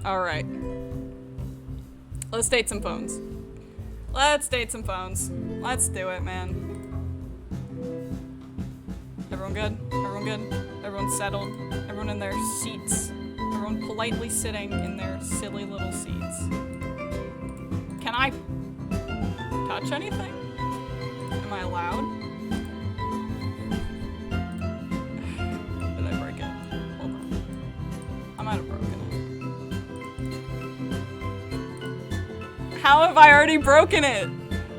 Alright. Let's date some phones. Let's date some phones. Let's do it, man. Everyone good? Everyone good? Everyone settled? Everyone in their seats? Everyone politely sitting in their silly little seats. Can I touch anything? Am I allowed? Did I break it? Hold on. I might have broken it. How have I already broken it?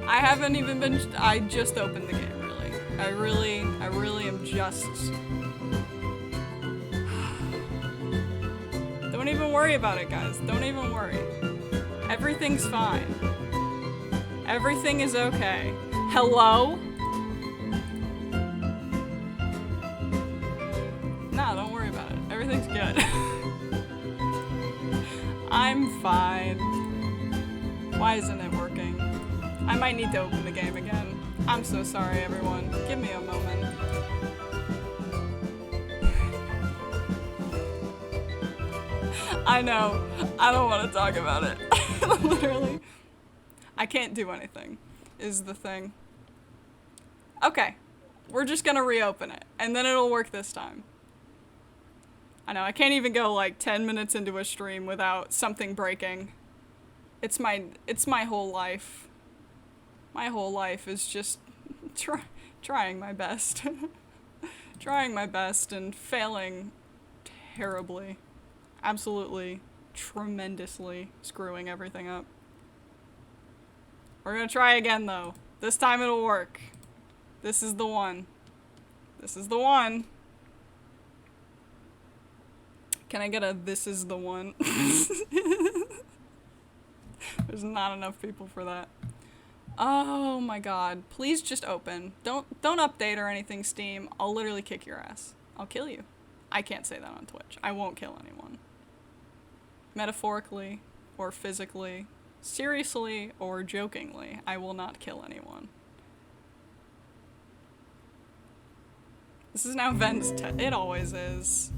I haven't even been, I just opened the game, really. I really am just... Don't even worry about it, guys. Don't even worry. Everything's fine. Everything is okay. Hello? Nah, don't worry about it. Everything's good. I'm fine. Why isn't it working? I might need to open the game again. I'm so sorry, everyone. Give me a moment. I know. I don't want to talk about it. Literally. I can't do anything, is the thing. Okay. We're just gonna reopen it, and then it'll work this time. I know, I can't even go like 10 minutes into a stream without something breaking. It's my whole life. My whole life is just trying my best. Trying my best and failing terribly. Absolutely, tremendously screwing everything up. We're gonna try again though. This time it'll work. This is the one. This is the one. Can I get a this is the one? There's not enough people for that. Oh my god. Please just open. Don't update or anything, Steam. I'll literally kick your ass. I'll kill you. I can't say that on Twitch. I won't kill anyone. Metaphorically or physically, seriously or jokingly, I will not kill anyone. This is now Ven's it always is.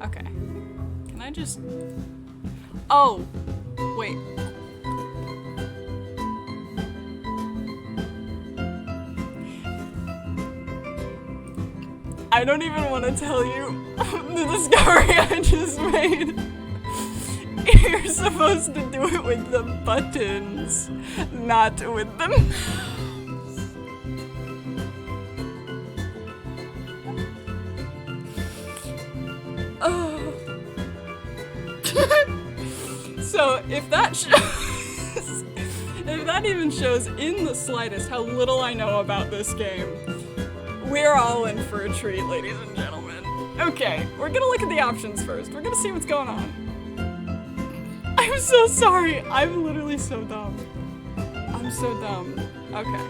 Okay. Can I just... Oh! Wait. I don't even want to tell you the discovery I just made. You're supposed to do it with the buttons, not with the mouse. Oh. So if that shows, if that even shows in the slightest how little I know about this game, we're all in for a treat, ladies and gentlemen. Okay, we're gonna look at the options first. We're gonna see what's going on. I'm so sorry. I'm literally so dumb. I'm so dumb. Okay.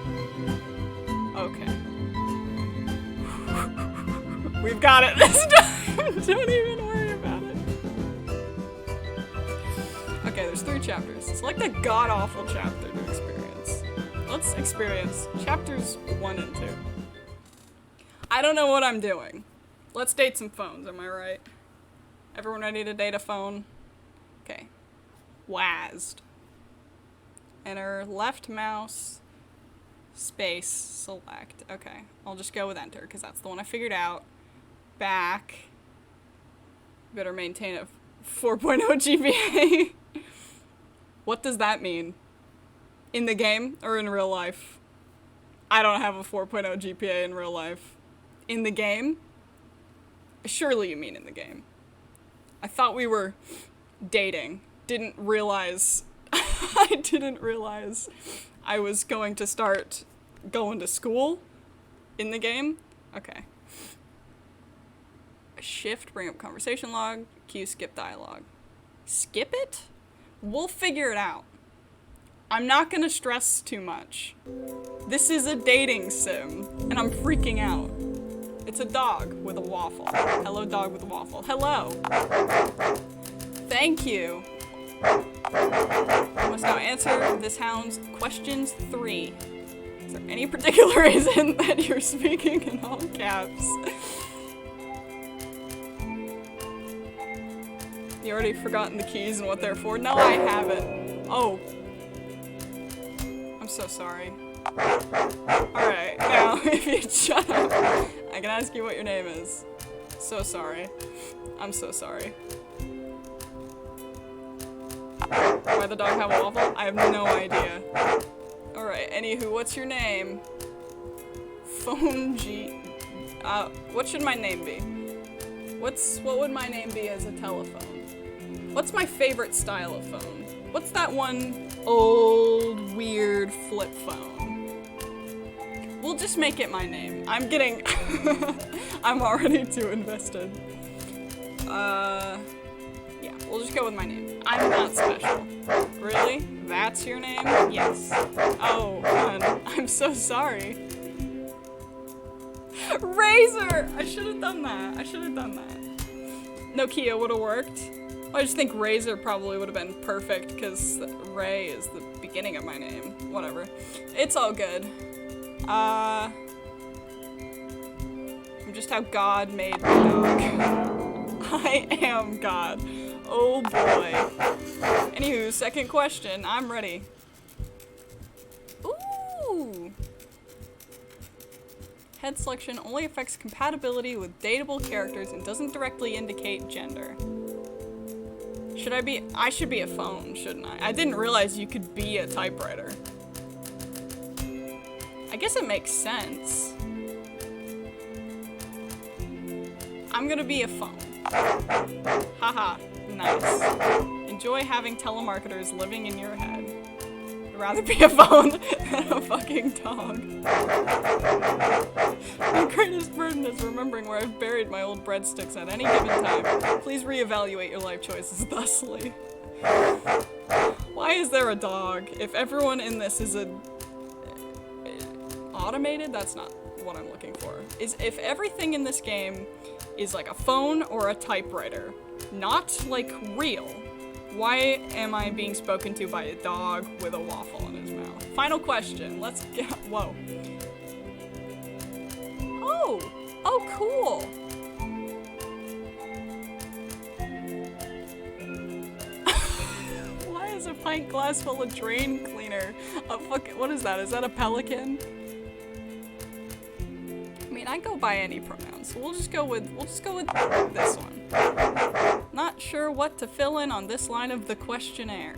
Okay. We've got it this time. Don't even worry about it. Okay, there's 3 chapters. Select a god-awful chapter to experience. Let's experience chapters 1 and 2. I don't know what I'm doing. Let's date some phones, am I right? Everyone ready to date a phone? Okay. WASD. Enter left mouse, space, select. Okay, I'll just go with enter, because that's the one I figured out. Back. Better maintain a 4.0 GPA. What does that mean? In the game or in real life? I don't have a 4.0 GPA in real life. In the game? Surely you mean in the game. I thought we were dating. Didn't realize... I didn't realize I was going to start going to school in the game. Okay. Shift, bring up conversation log. Q, skip dialogue. Skip it? We'll figure it out. I'm not gonna stress too much. This is a dating sim, and I'm freaking out. It's a dog with a waffle. Hello, dog with a waffle. Hello. Thank you. I must now answer this hound's questions 3. Is there any particular reason that you're speaking in all caps? You already forgotten the keys and what they're for? No, I haven't. Oh. I'm so sorry. Alright, now, if you shut up, I can ask you what your name is. So sorry. I'm so sorry. Why the dog have a waffle? I have no idea. Alright, anywho, what's your name? Phone G. What should my name be? What would my name be as a telephone? What's my favorite style of phone? What's that one old, weird flip phone? We'll just make it my name. I'm getting... I'm already too invested. Yeah, we'll just go with my name. I'm not special. Really? That's your name? Yes. Oh, man. I'm so sorry. Razor! I should have done that. I should have done that. Nokia would have worked. I just think Razor probably would have been perfect because Ray is the beginning of my name. Whatever. It's all good. I'm just how God made my dog. I am God. Oh boy. Anywho, second question. I'm ready. Ooh! Head selection only affects compatibility with dateable characters and doesn't directly indicate gender. I should be a phone, shouldn't I? I didn't realize you could be a typewriter. I guess it makes sense. I'm gonna be a phone. Haha, nice. Enjoy having telemarketers living in your head. I'd rather be a phone than a fucking dog. My greatest burden is remembering where I've buried my old breadsticks at any given time. Please reevaluate your life choices thusly. Why is there a dog? If everyone in this is automated? That's not what I'm looking for. If everything in this game is like a phone or a typewriter, not like real, why am I being spoken to by a dog with a waffle in his mouth? Final question. Let's get... Whoa. Oh, cool. Why is a pint glass full of drain cleaner a fucking... What is that? Is that a pelican? I mean, I go by any pronouns, so we'll just go with this one. Not sure what to fill in on this line of the questionnaire.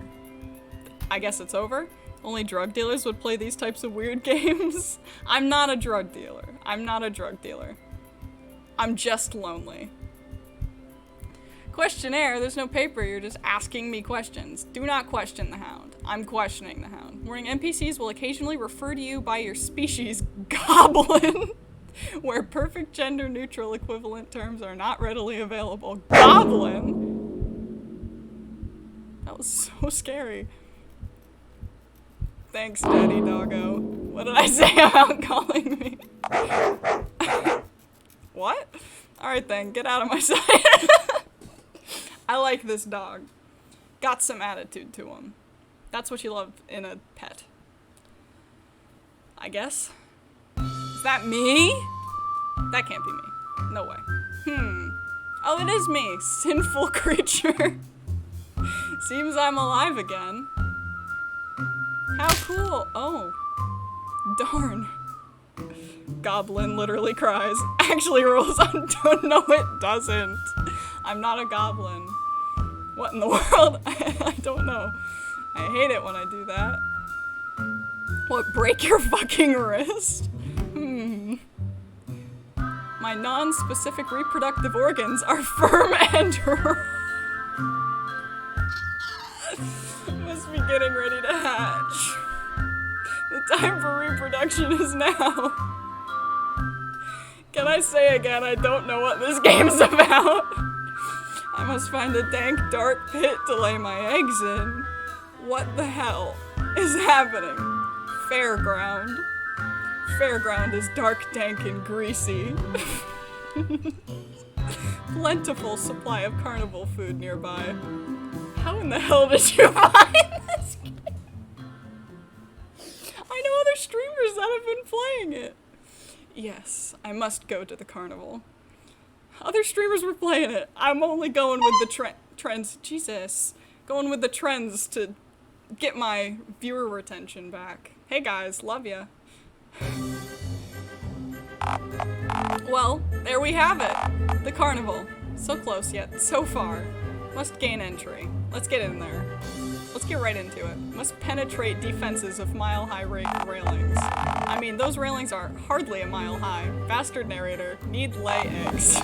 I guess it's over? Only drug dealers would play these types of weird games? I'm not a drug dealer. I'm not a drug dealer. I'm just lonely. Questionnaire, there's no paper, you're just asking me questions. Do not question the hound. I'm questioning the hound. Warning, NPCs will occasionally refer to you by your species, goblin. Where perfect gender-neutral equivalent terms are not readily available. Goblin? That was so scary. Thanks, Daddy Doggo. What did I say about calling me? What? Alright then, get out of my sight. I like this dog. Got some attitude to him. That's what you love in a pet. I guess? Is that me? That can't be me. No way. Oh, it is me. Sinful creature. Seems I'm alive again. How cool. Oh. Darn. Goblin literally cries. Actually rolls on. No, it doesn't. I'm not a goblin. What in the world? I don't know. I hate it when I do that. What, break your fucking wrist? My non-specific reproductive organs are firm and must be getting ready to hatch. The time for reproduction is now. Can I say again, I don't know what this game's about. I must find a dank, dark pit to lay my eggs in. What the hell is happening? Fairground. Fairground is dark, dank, and greasy. Plentiful supply of carnival food nearby. How in the hell did you find this game? I know other streamers that have been playing it. Yes, I must go to the carnival. Other streamers were playing it. I'm only going with the trend. Trends. Jesus. Going with the trends to get my viewer retention back. Hey guys, love ya. Well, there we have it. The carnival. So close yet so far. Must gain entry. Let's get in there. Let's get right into it. Must penetrate defenses of mile-high railings. I mean, those railings are hardly a mile high. Bastard narrator. Need lay eggs.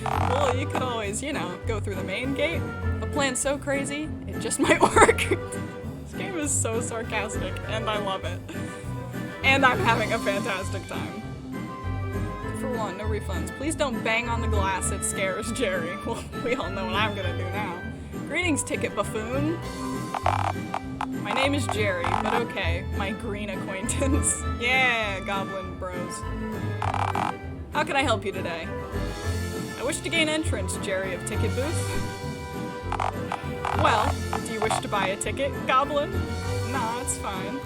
Well, you could always, you know, go through the main gate. A plan so crazy, it just might work. This game is so sarcastic, and I love it. And I'm having a fantastic time. For one, no refunds. Please don't bang on the glass, it scares Jerry. Well, we all know what I'm gonna do now. Greetings, ticket buffoon. My name is Jerry, but okay, my green acquaintance. Yeah, goblin bros. How can I help you today? I wish to gain entrance, Jerry of Ticket Booth. Well, do you wish to buy a ticket, goblin? Nah, it's fine.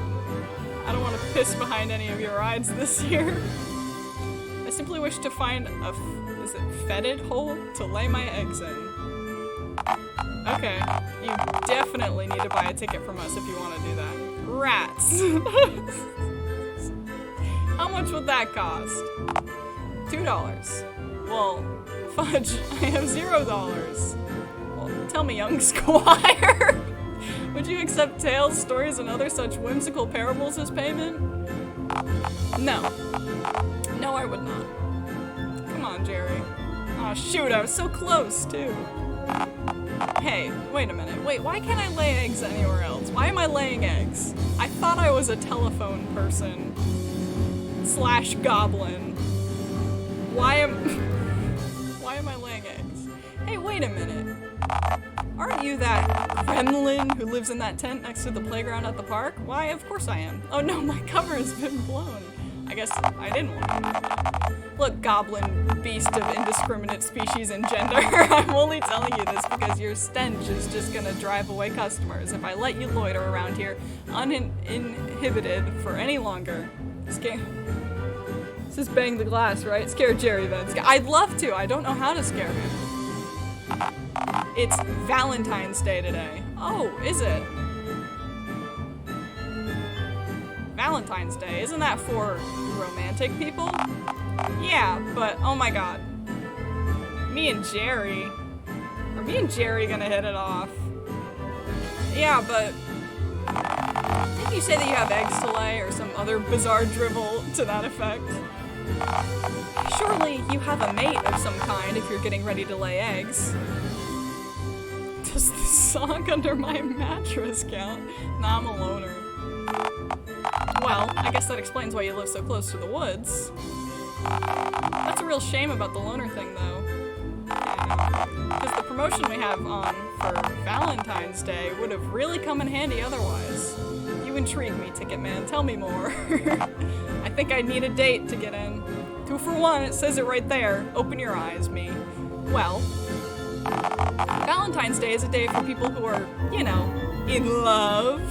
I don't want to piss behind any of your rides this year. I simply wish to find a, is it fetid hole to lay my eggs in. Okay, you definitely need to buy a ticket from us if you want to do that. Rats! How much would that cost? $2. Well, fudge, I have $0. Well, tell me, young squire, would you accept tales, stories, and other such whimsical parables as payment? No. No, I would not. Come on, Jerry. Aw, shoot, I was so close, too. Hey, wait a minute. Wait, why can't I lay eggs anywhere else? Why am I laying eggs? I thought I was a telephone person / goblin. Why am I laying eggs? Hey, wait a minute. Aren't you that gremlin who lives in that tent next to the playground at the park? Why, of course I am. Oh no, my cover has been blown. I guess I didn't want to do that. Look, goblin beast of indiscriminate species and gender, I'm only telling you this because your stench is just gonna drive away customers if I let you loiter around here uninhibited for any longer. This is bang the glass, right? Scare Jerry then. I'd love to. I don't know how to scare him. It's Valentine's Day today. Oh, is it? Valentine's Day. Isn't that for romantic people? Yeah, but oh my god. Me and Jerry. Are me and Jerry gonna hit it off? Yeah, but didn't you say that you have eggs to lay or some other bizarre drivel to that effect? Surely you have a mate of some kind if you're getting ready to lay eggs. Does the sock under my mattress count? Nah, I'm a loner. Well, I guess that explains why you live so close to the woods. That's a real shame about the loner thing, though. Yeah, because the promotion we have on for Valentine's Day would have really come in handy otherwise. You intrigue me, Ticketman. Tell me more. I think I need a date to get in. 2 for 1, it says it right there. Open your eyes, me. Well, Valentine's Day is a day for people who are, you know, in love.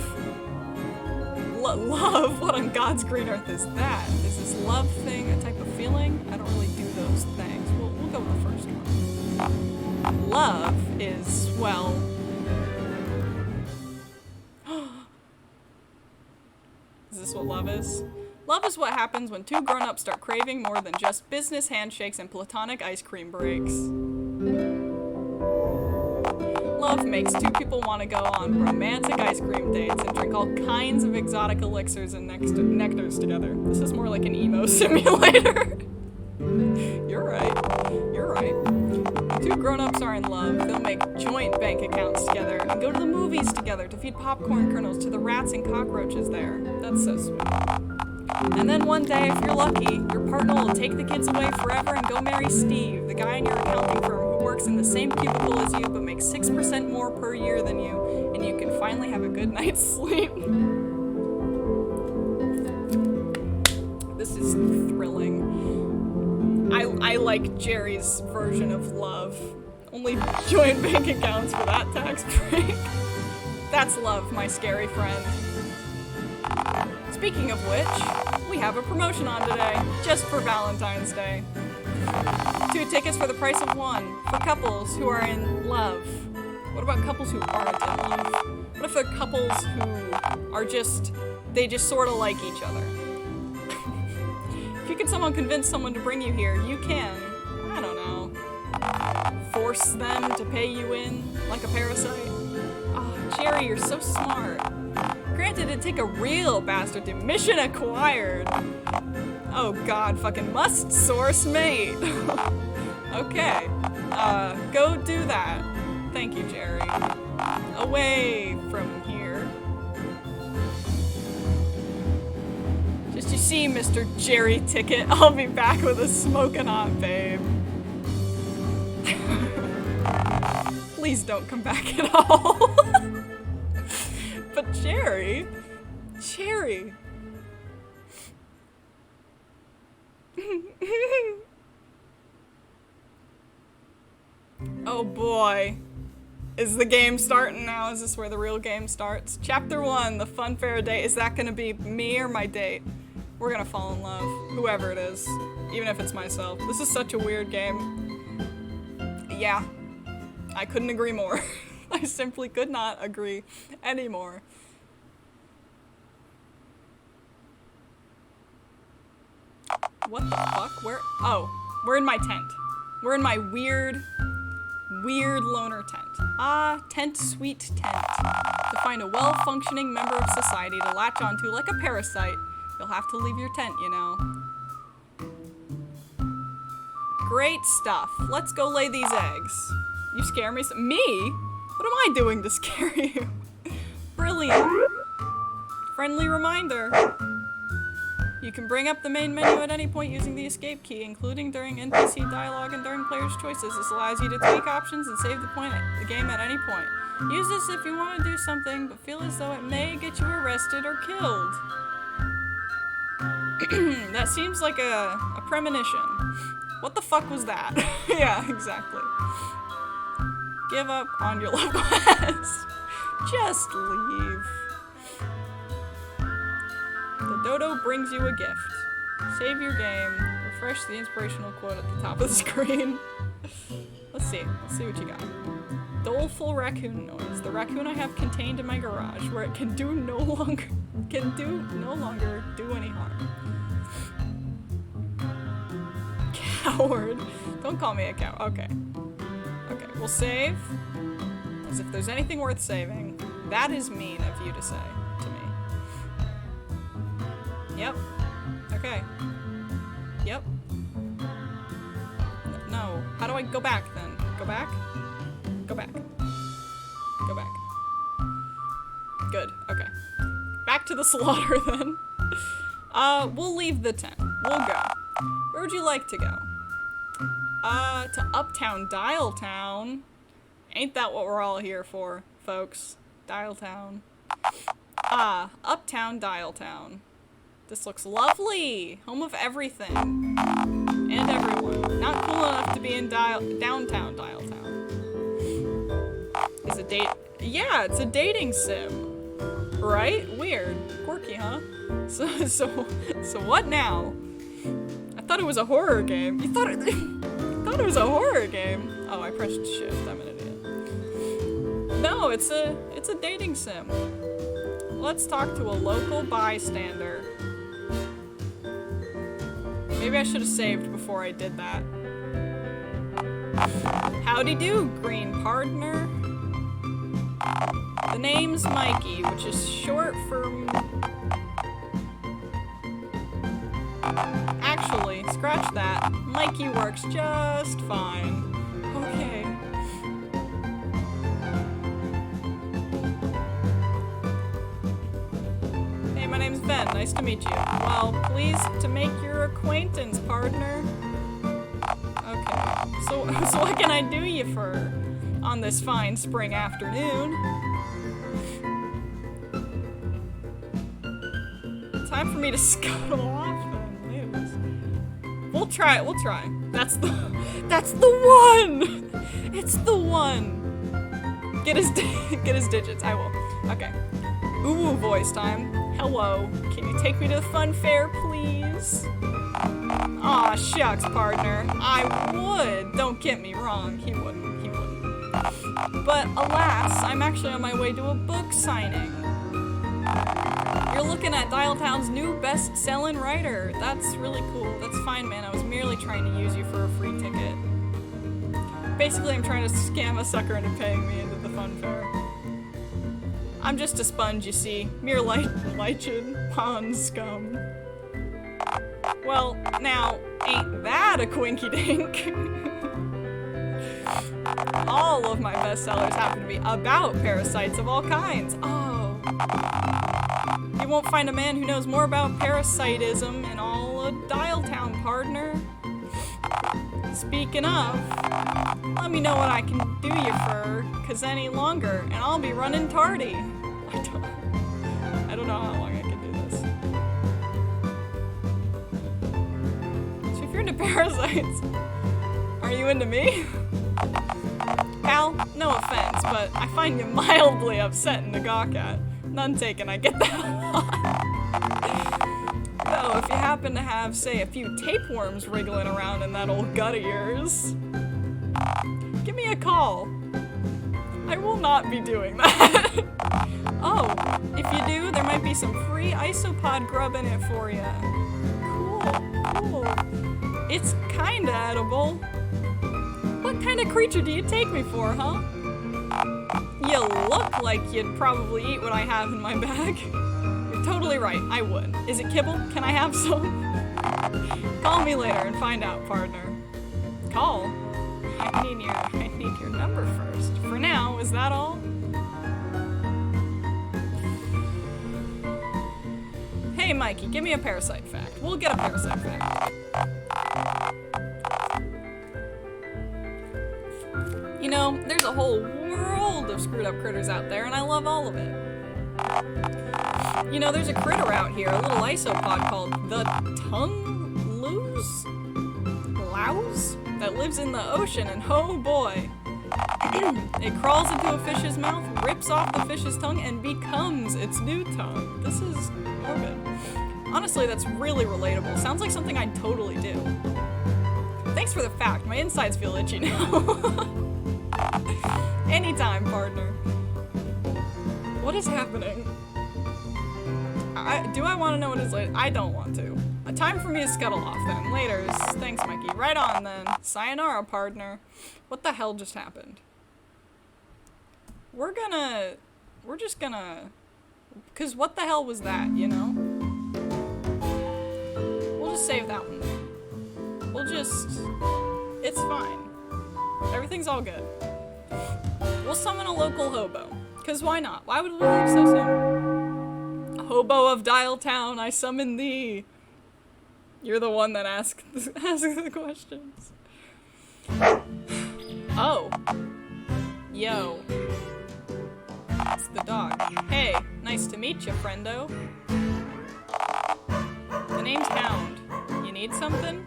Love? What on God's green earth is that? Is this love thing a type of feeling? I don't really do those things. We'll go with the first one. Love is, well... Is this what love is? Love is what happens when 2 grown-ups start craving more than just business handshakes and platonic ice cream breaks. Love makes 2 people want to go on romantic ice cream dates and drink all kinds of exotic elixirs and nectars together. This is more like an emo simulator. You're right. You're right. 2 grown-ups are in love. They'll make joint bank accounts together and go to the movies together to feed popcorn kernels to the rats and cockroaches there. That's so sweet. And then one day, if you're lucky, your partner will take the kids away forever and go marry Steve, the guy in your accounting firm who works in the same cubicle as you but makes 6% more per year than you, and you can finally have a good night's sleep. This is thrilling. I like Jerry's version of love. Only joint bank accounts for that tax break. That's love, my scary friend. Speaking of which, we have a promotion on today, just for Valentine's Day. 2 tickets for the price of 1 for couples who are in love. What about couples who aren't in love? What if they're couples who are they just sort of like each other? If you can somehow convince someone to bring you here, you can, I don't know, force them to pay you in like a parasite. Oh, Jerry, you're so smart. Granted, it'd take a real bastard to mission acquired. Oh god, fucking must source mate. Okay, go do that. Thank you, Jerry. Away from here. Just you see, Mr. Jerry Ticket, I'll be back with a smoking hot babe. Please don't come back at all. But Jerry. Oh boy. Is the game starting now? Is this where the real game starts? Chapter 1, the funfair date. Is that gonna be me or my date? We're gonna fall in love. Whoever it is. Even if it's myself. This is such a weird game. Yeah. I couldn't agree more. I simply could not agree anymore. What the fuck? Where? Oh, we're in my tent. We're in my weird loner tent. Ah, tent, sweet tent. To find a well-functioning member of society to latch onto like a parasite, you'll have to leave your tent, you know. Great stuff. Let's go lay these eggs. You scare me. Me? What am I doing to scare you? Brilliant. Friendly reminder. You can bring up the main menu at any point using the escape key, including during NPC dialogue and during players' choices. This allows you to tweak options and save the game at any point. Use this if you want to do something, but feel as though it may get you arrested or killed. That seems like a premonition. What the fuck was that? Yeah, exactly. Give up on your love quest. Just leave. The dodo brings you a gift. Save your game. Refresh the inspirational quote at the top of the screen. Let's see what you got. Doleful raccoon noise. The raccoon I have contained in my garage, where it can no longer do any harm. Coward. Don't call me a cow. Okay, we'll save. As if there's anything worth saving. That is mean of you to say to me. Yep. Okay. Yep. No. How do I go back then? Go back? Go back. Go back. Good. Okay. Back to the slaughter then. We'll leave the tent. We'll go. Where would you like to go? To Uptown Dial Town. Ain't that what we're all here for, folks? Dial Town. Uptown Dial Town. This looks lovely! Home of everything. And everyone. Not cool enough to be in downtown Dial Town. Is it yeah, it's a dating sim. Right? Weird. Quirky, huh? So what now? I thought it was a horror game. You thought it was a horror game? Oh, I pressed shift. I'm an idiot. No, it's a dating sim. Let's talk to a local bystander. Maybe I should have saved before I did that. Howdy do, green partner. The name's Mikey, which is short for... Actually, scratch that. Mikey works just fine. Okay. Hey, my name's Ben. Nice to meet you. Well, pleased to make your acquaintance, partner. Okay. So what can I do you for on this fine spring afternoon? Time for me to scuttle off then. We'll try. That's the one! It's the one! Get his digits, I will. Okay. Ooh, voice time. Hello. Can you take me to the fun fair, please? Aw, shucks, partner. I would. Don't get me wrong. He wouldn't. He wouldn't. But alas, I'm actually on my way to a book signing. You're looking at Dialtown's new best-selling writer. That's really cool. That's fine, man. I was merely trying to use you for a free ticket. Basically, I'm trying to scam a sucker into paying me into the fun fair. I'm just a sponge, you see. Mere lichen, pond scum. Well, now, ain't that a quinky-dink? All of my bestsellers happen to be about parasites of all kinds. Oh. You won't find a man who knows more about parasitism in all of Dialtown, partner. Speaking of, let me know what I can do you for, 'cause any longer, and I'll be running tardy. I don't know how long I can do this. So if you're into parasites, are you into me? Pal, no offense, but I find you mildly upsetting to gawk at. None taken, I get that a lot. Though, if you happen to have, say, a few tapeworms wriggling around in that old gut of yours, give me a call. I will not be doing that. Oh, if you do, there might be some free isopod grub in it for you. Cool. It's kinda edible. What kind of creature do you take me for, huh? You look like you'd probably eat what I have in my bag. You're totally right, I would. Is it kibble? Can I have some? Call me later and find out, partner. Call? I need your number first. For now, is that all? Hey, Mikey, give me a parasite fact. We'll get a parasite fact. You know, there's a whole world of screwed up critters out there, and I love all of it. You know, there's a critter out here, a little isopod called the tongue-louse? Louse? That lives in the ocean, and oh boy. It crawls into a fish's mouth, rips off the fish's tongue, and becomes its new tongue. This is morbid. Honestly, that's really relatable. Sounds like something I'd totally do. Thanks for the fact. My insides feel itchy now. Anytime, partner. What is happening? Do I want to know what it's like? I don't want to. Time for me to scuttle off then. Laters. Thanks, Mikey. Right on then. Sayonara, partner. What the hell just happened? We're just gonna... 'Cause what the hell was that, you know? We'll just save that one. It's fine. Everything's all good. We'll summon a local hobo. 'Cause why not? Why would we leave so soon? Hobo of Dialtown, I summon thee. You're the one that asks the questions. Oh. Yo. It's the dog. Hey, nice to meet you, friendo. The name's Hound. You need something?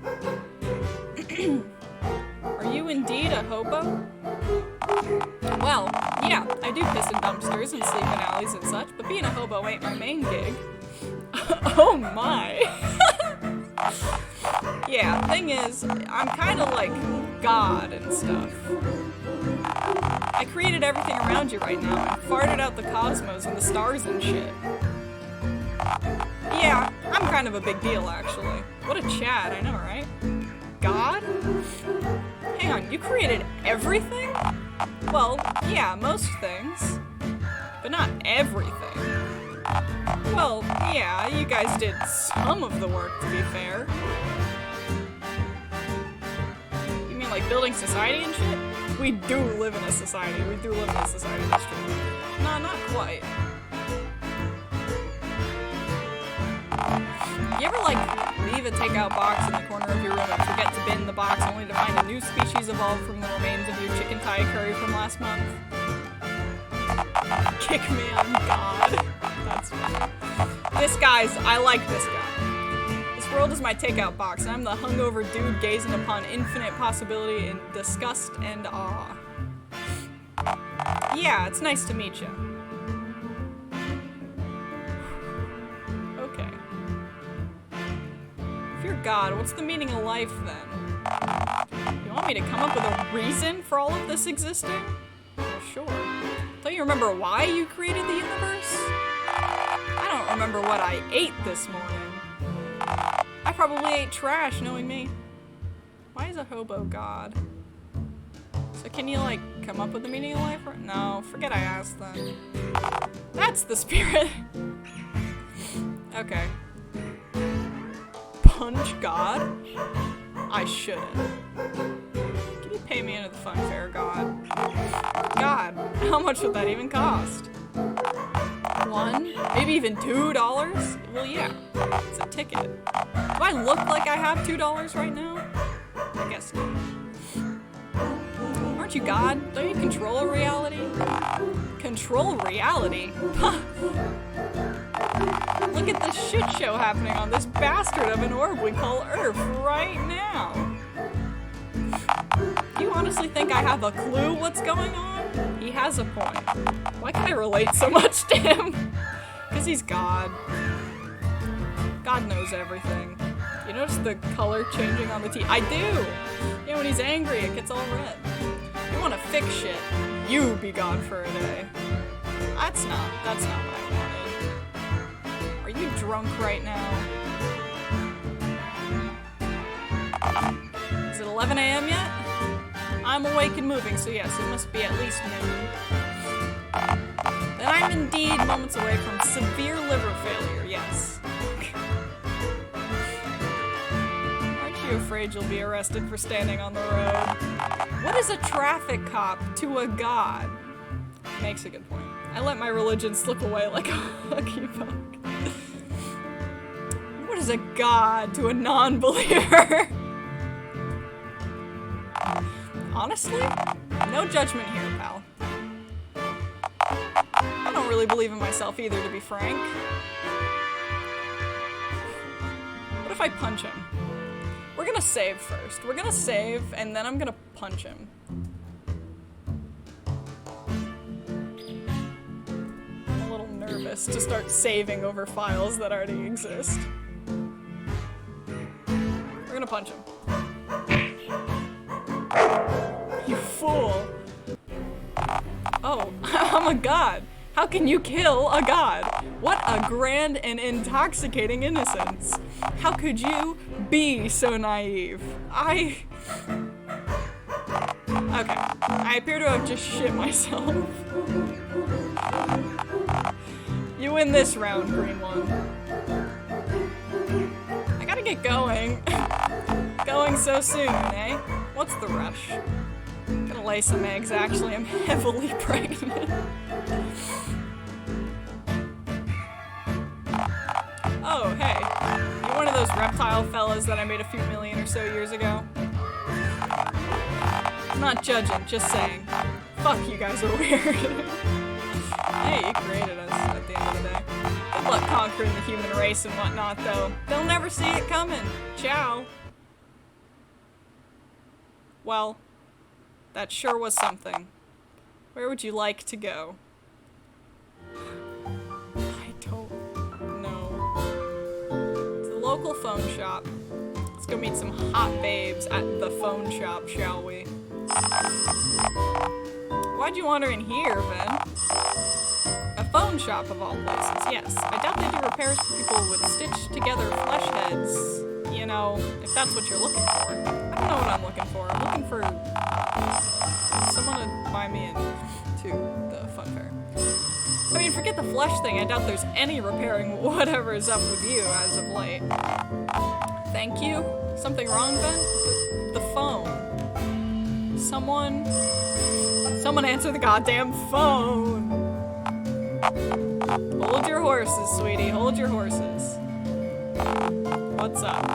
Are you indeed a hobo? Well, yeah, I do piss in dumpsters and sleep in alleys and such, but being a hobo ain't my main gig. Oh my. Yeah, thing is, I'm kinda like God and stuff. I created everything around you right now and farted out the cosmos and the stars and shit. Yeah, I'm kind of a big deal, actually. What a Chad, I know, right? God? Hang on, you created everything? Well, yeah, most things. But not everything. Well, yeah, you guys did some of the work, to be fair. You mean like building society and shit? We do live in a society. That's true. No, not quite. You ever, like, leave a takeout box in the corner of your room and forget to bin the box only to find a new species evolved from the remains of your chicken Thai curry from last month? Kick man, God. That's funny. I like this guy. This world is my takeout box, and I'm the hungover dude gazing upon infinite possibility in disgust and awe. Yeah, it's nice to meet you. Okay. If you're God. What's the meaning of life then? You want me to come up with a reason for all of this existing? Well, sure. Don't you remember why you created the universe? I don't remember what I ate this morning. I probably ate trash, knowing me. Why is a hobo God? So can you, like, come up with the meaning of life? No, forget I asked then. That's the spirit. Okay. Punch God? I shouldn't. Can you pay me into the fun fair, God? God, how much would that even cost? $1? Maybe even $2? Well, yeah, it's a ticket. Do I look like I have $2 right now? I guess not. Aren't you God? Don't you control reality? Control reality? Look at this shit show happening on this bastard of an orb we call Earth right now. Do you honestly think I have a clue what's going on? He has a point. Why can I relate so much to him? Because he's God. God knows everything. You notice the color changing on the TV? I do! Yeah, when he's angry, it gets all red. You want to fix shit, you be God for a day. That's not what I wanted. Are you drunk right now? Is it 11 a.m. yet? I'm awake and moving, so yes, it must be at least noon. Then I'm indeed moments away from severe liver failure, yes. Aren't you afraid you'll be arrested for standing on the road? What is a traffic cop to a God? Makes a good point. I let my religion slip away like a hockey puck. What is a God to a non-believer? Honestly, no judgment here, pal. I don't really believe in myself either, to be frank. What if I punch him? We're gonna save first. We're gonna save, and then I'm gonna punch him. I'm a little nervous to start saving over files that already exist. We're gonna punch him. You fool! Oh, I'm a God! How can you kill a God? What a grand and intoxicating innocence! How could you be so naive? Okay. I appear to have just shit myself. You win this round, green one. I gotta get going. Going so soon, eh? What's the rush? Gonna lay some eggs, actually. I'm heavily pregnant. Oh, hey. You one of those reptile fellas that I made a few million or so years ago? I'm not judging, just saying. Fuck, you guys are weird. Hey, you created us at the end of the day. Good luck conquering the human race and whatnot, though. They'll never see it coming. Ciao. Well, that sure was something. Where would you like to go? I don't know. To the local phone shop. Let's go meet some hot babes at the phone shop, shall we? Why'd you wander in here, Ven? A phone shop of all places, yes. I doubt they do repairs for people with stitched together flesh heads. You know, if that's what you're looking for. I don't know what I'm looking for. I'm looking for someone to buy me into the fun fair. I mean, forget the flesh thing. I doubt there's any repairing whatever is up with you as of late. Thank you? Something wrong, Ben? The phone. Someone answer the goddamn phone. Hold your horses, sweetie. Hold your horses. What's up?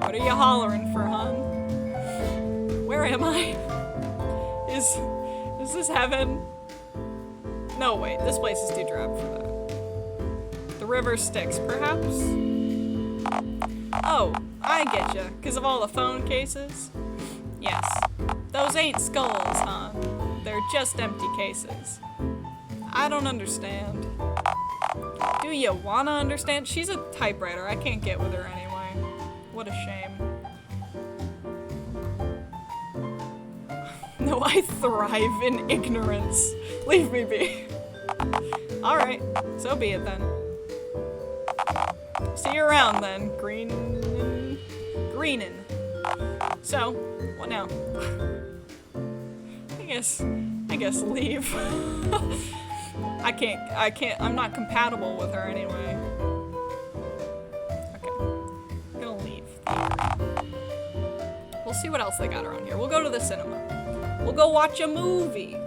What are you hollering for, hon? Where am I? Is this heaven? No, wait. This place is too drab for that. The river Styx, perhaps? Oh, I get ya. 'Cause of all the phone cases? Yes. Those ain't skulls, huh? They're just empty cases. I don't understand. Do you wanna understand? She's a typewriter. I can't get with her anyway. What a shame. No, I thrive in ignorance. Leave me be. Alright, so be it then. See you around then, Greenin. So, what now? I guess leave. I can't, I'm not compatible with her anyway. Okay, I'm gonna leave. We'll see what else they got around here. We'll go to the cinema. We'll go watch a movie.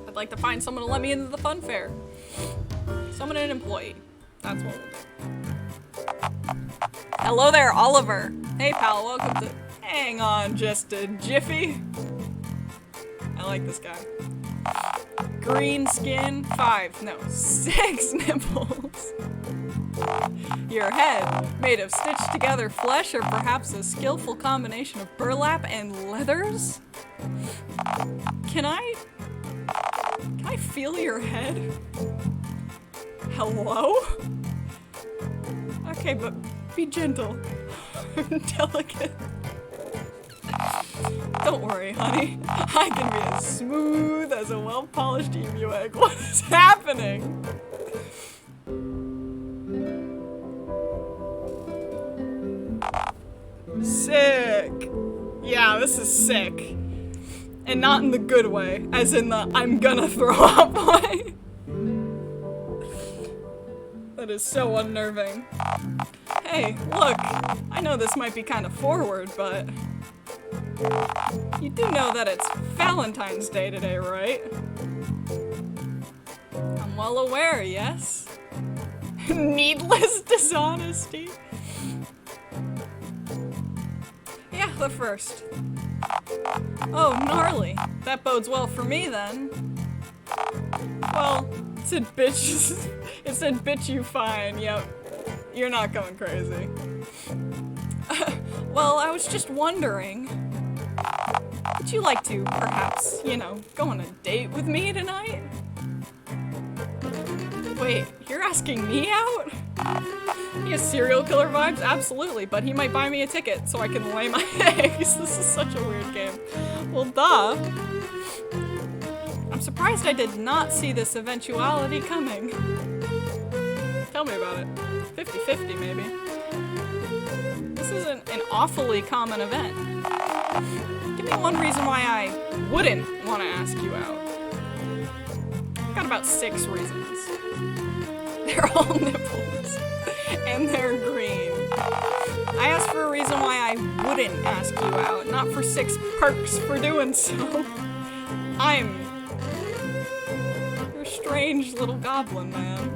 I'd like to find someone to let me into the fun fair. Summon an employee. That's what we'll do. Hello there, Oliver. Hey, pal, welcome to... Hang on just a jiffy. I like this guy. Green skin, 5, no, 6 nipples. Your head, made of stitched together flesh or perhaps a skillful combination of burlap and leathers? Can I feel your head? Hello? Okay, but be gentle. Delicate. Don't worry, honey. I can be as smooth as a well-polished emu egg. What is happening? Sick. Yeah, this is sick. And not in the good way, as in the I'm gonna throw up way. That is so unnerving. Hey, look, I know this might be kind of forward, but you do know that it's Valentine's Day today, right? I'm well aware, yes? Needless dishonesty. Yeah, the first. Oh, gnarly. That bodes well for me, then. Well, it said bitch. It said bitch you fine, yep. You're not going crazy. Well, I was just wondering, would you like to, perhaps, you know, go on a date with me tonight? Wait, you're asking me out? He has serial killer vibes? Absolutely, but he might buy me a ticket so I can lay my eggs. This is such a weird game. Well, duh. I'm surprised I did not see this eventuality coming. Tell me about it. 50-50, maybe. This isn't an awfully common event. Give me one reason why I wouldn't want to ask you out. I've got about 6 reasons. They're all nipples. And they're green. I asked for a reason why I wouldn't ask you out, not for 6 perks for doing so. I'm... You're a strange little goblin, man.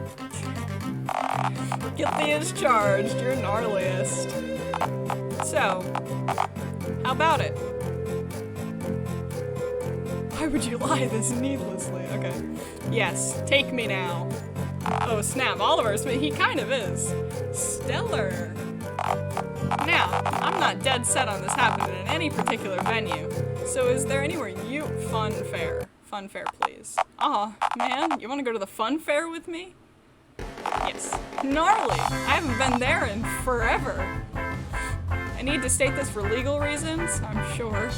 Guilty as charged, you're gnarliest. So, how about it? Why would you lie this needlessly? Okay. Yes, take me now. Oh snap, Oliver's, but he kind of is. Stellar. Now, I'm not dead set on this happening in any particular venue. So is there anywhere you... Fun fair. Fun fair, please. Aw, man, you want to go to the fun fair with me? Yes. Gnarly! I haven't been there in forever. I need to state this for legal reasons, I'm sure.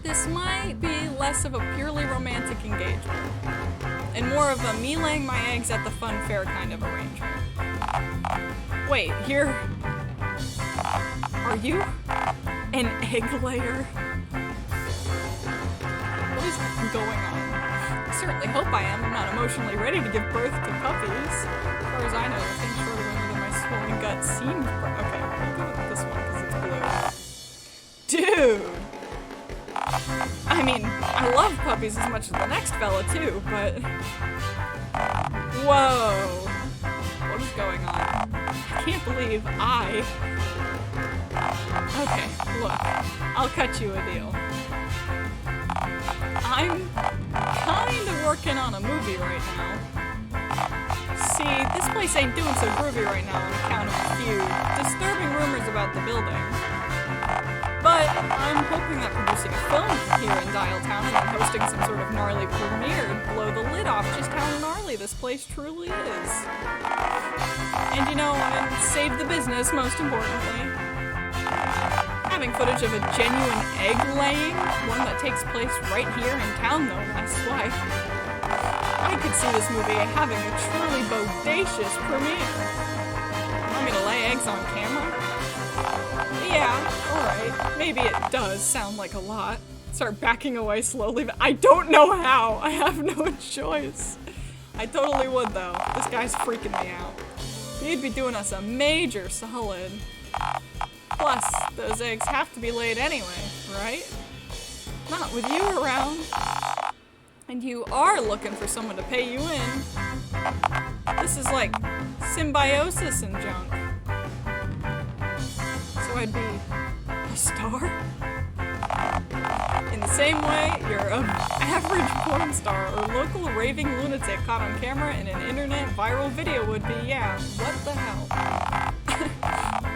This might be less of a purely romantic engagement, and more of a me laying my eggs at the fun fair kind of arrangement. Wait, you're... Are you an egg layer? What is going on? I certainly hope I am. I'm not emotionally ready to give birth to puppies. As far as I know, the thing short of women in my swollen gut seems... Okay, we'll go with this one because it's blue. Dude! I mean, I love puppies as much as the next fella too, but... Whoa! What is going on? I can't believe I... Okay, look. I'll cut you a deal. I'm kind of working on a movie right now. See, this place ain't doing so groovy right now on account of a few disturbing rumors about the building. But I'm hoping that producing a film here in Dialtown and then hosting some sort of gnarly premiere would blow the lid off just how gnarly this place truly is. And you know, and save the business, most importantly. Having footage of a genuine egg laying, one that takes place right here in town no less, why, I could see this movie having a truly bodacious premiere. Want me to lay eggs on camera? Yeah, alright. Maybe it does sound like a lot. Start backing away slowly, but I don't know how. I have no choice. I totally would though. This guy's freaking me out. He'd be doing us a major solid. Plus, those eggs have to be laid anyway, right? Not with you around. And you are looking for someone to pay you in. This is like symbiosis and junk. So I'd be a star? In the same way, you're an average porn star or local raving lunatic caught on camera in an internet viral video would be, yeah, what the hell?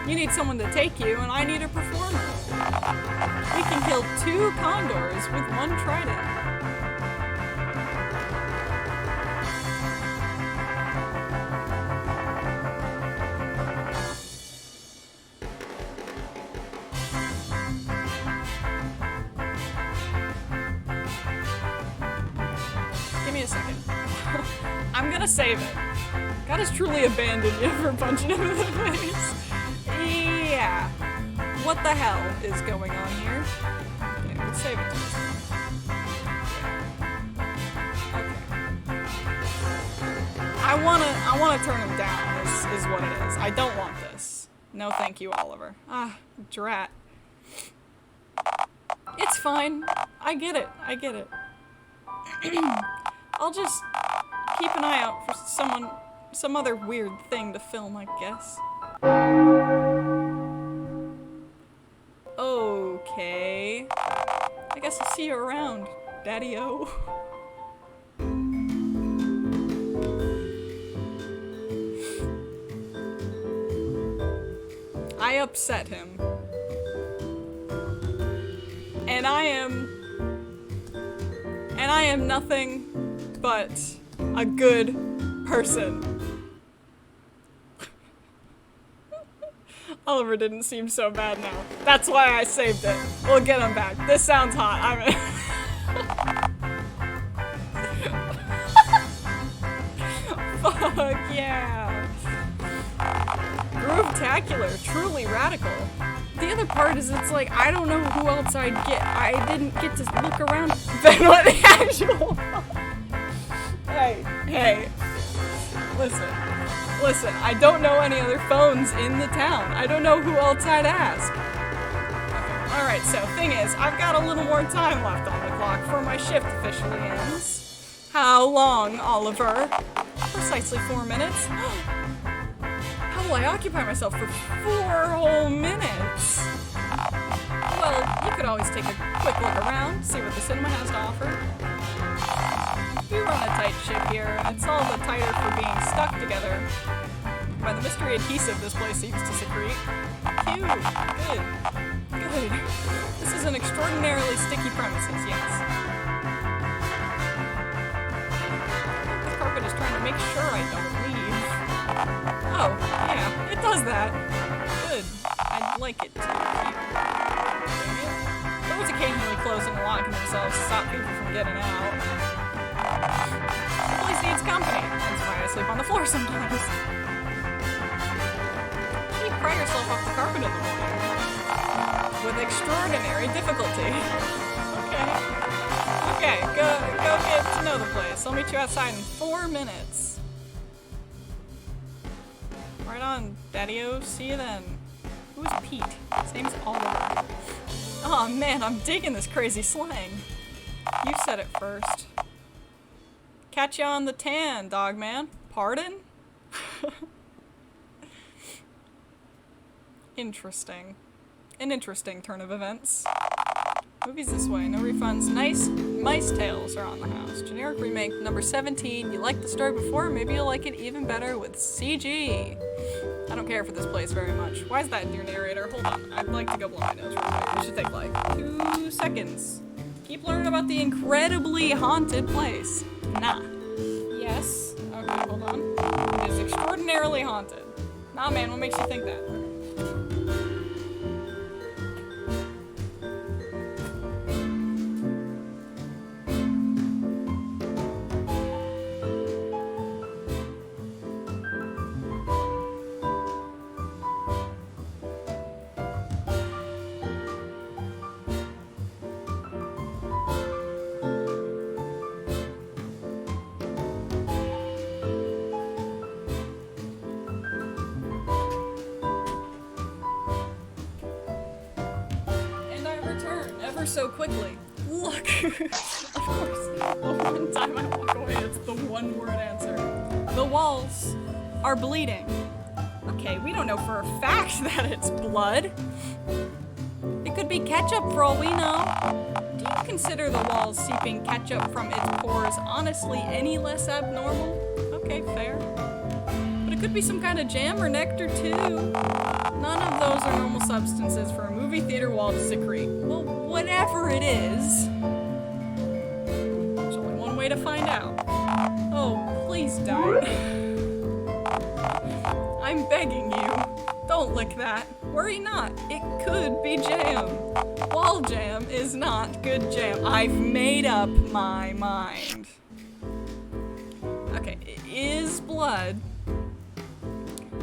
You need someone to take you, and I need a performer. We can kill 2 condors with 1 trident. Give me a second. I'm gonna save it. God has truly abandoned you for punching him in the face. Yeah. What the hell is going on here? Okay, let's save it. Okay. I wanna turn him down, is what it is. I don't want this. No thank you, Oliver. Ah, drat. It's fine. I get it. I'll just keep an eye out for some other weird thing to film, I guess. Okay. I guess I'll see you around, Daddy-O. I upset him. And I am nothing but a good person. Oliver didn't seem so bad now. That's why I saved it. We'll get him back. This sounds hot. Fuck yeah. Groove-tacular. Truly radical. The other part is it's like, I don't know who else I'd get. I didn't get to look around than what the actual... Hey. Listen, I don't know any other phones in the town. I don't know who else I'd ask. Okay. Alright, so thing is, I've got a little more time left on the clock before my shift officially ends. How long, Oliver? Precisely 4 minutes. How will I occupy myself for 4 whole minutes? Well, you could always take a quick look around, see what the cinema has to offer. We run a tight ship here, and it's all the tighter for being stuck together by the mystery adhesive this place seems to secrete. Cute. Good. This is an extraordinarily sticky premises, yes. The carpet is trying to make sure I don't leave. Oh, yeah, it does that. Good. I'd like it to keep doing it. Doors occasionally closing and locking themselves to stop people from getting out. The place needs company. That's why I sleep on the floor sometimes. You pry yourself off the carpet in the morning. With extraordinary difficulty. Okay, go get to know the place. I'll meet you outside in 4 minutes. Right on, Daddy-O. See you then. Who's Pete? His name's Oliver. Oh man, I'm digging this crazy slang. You said it first. Catch you on the tan, dog man. Pardon? Interesting. An interesting turn of events. Movies this way, no refunds. Nice Mice Tales are on the house. Generic remake number 17. You liked the story before, maybe you'll like it even better with CG. I don't care for this place very much. Why is that, dear narrator? Hold on. I'd like to go blow my nose real quick. It should take like 2 seconds. Keep learning about the incredibly haunted place. Nah. Yes. Okay, hold on. It is extraordinarily haunted. Nah, man, what makes you think that? So quickly. Look! Of course, the one time I walk away, it's the one word answer. The walls are bleeding. Okay, we don't know for a fact that it's blood. It could be ketchup for all we know. Do you consider the walls seeping ketchup from its pores honestly any less abnormal? Okay, fair. But it could be some kind of jam or nectar too. None of those are normal substances for a movie theater wall to secrete. Well, whatever it is, there's only one way to find out. Oh, please don't. I'm begging you. Don't lick that. Worry not. It could be jam. Wall jam is not good jam. I've made up my mind. Okay, it is blood.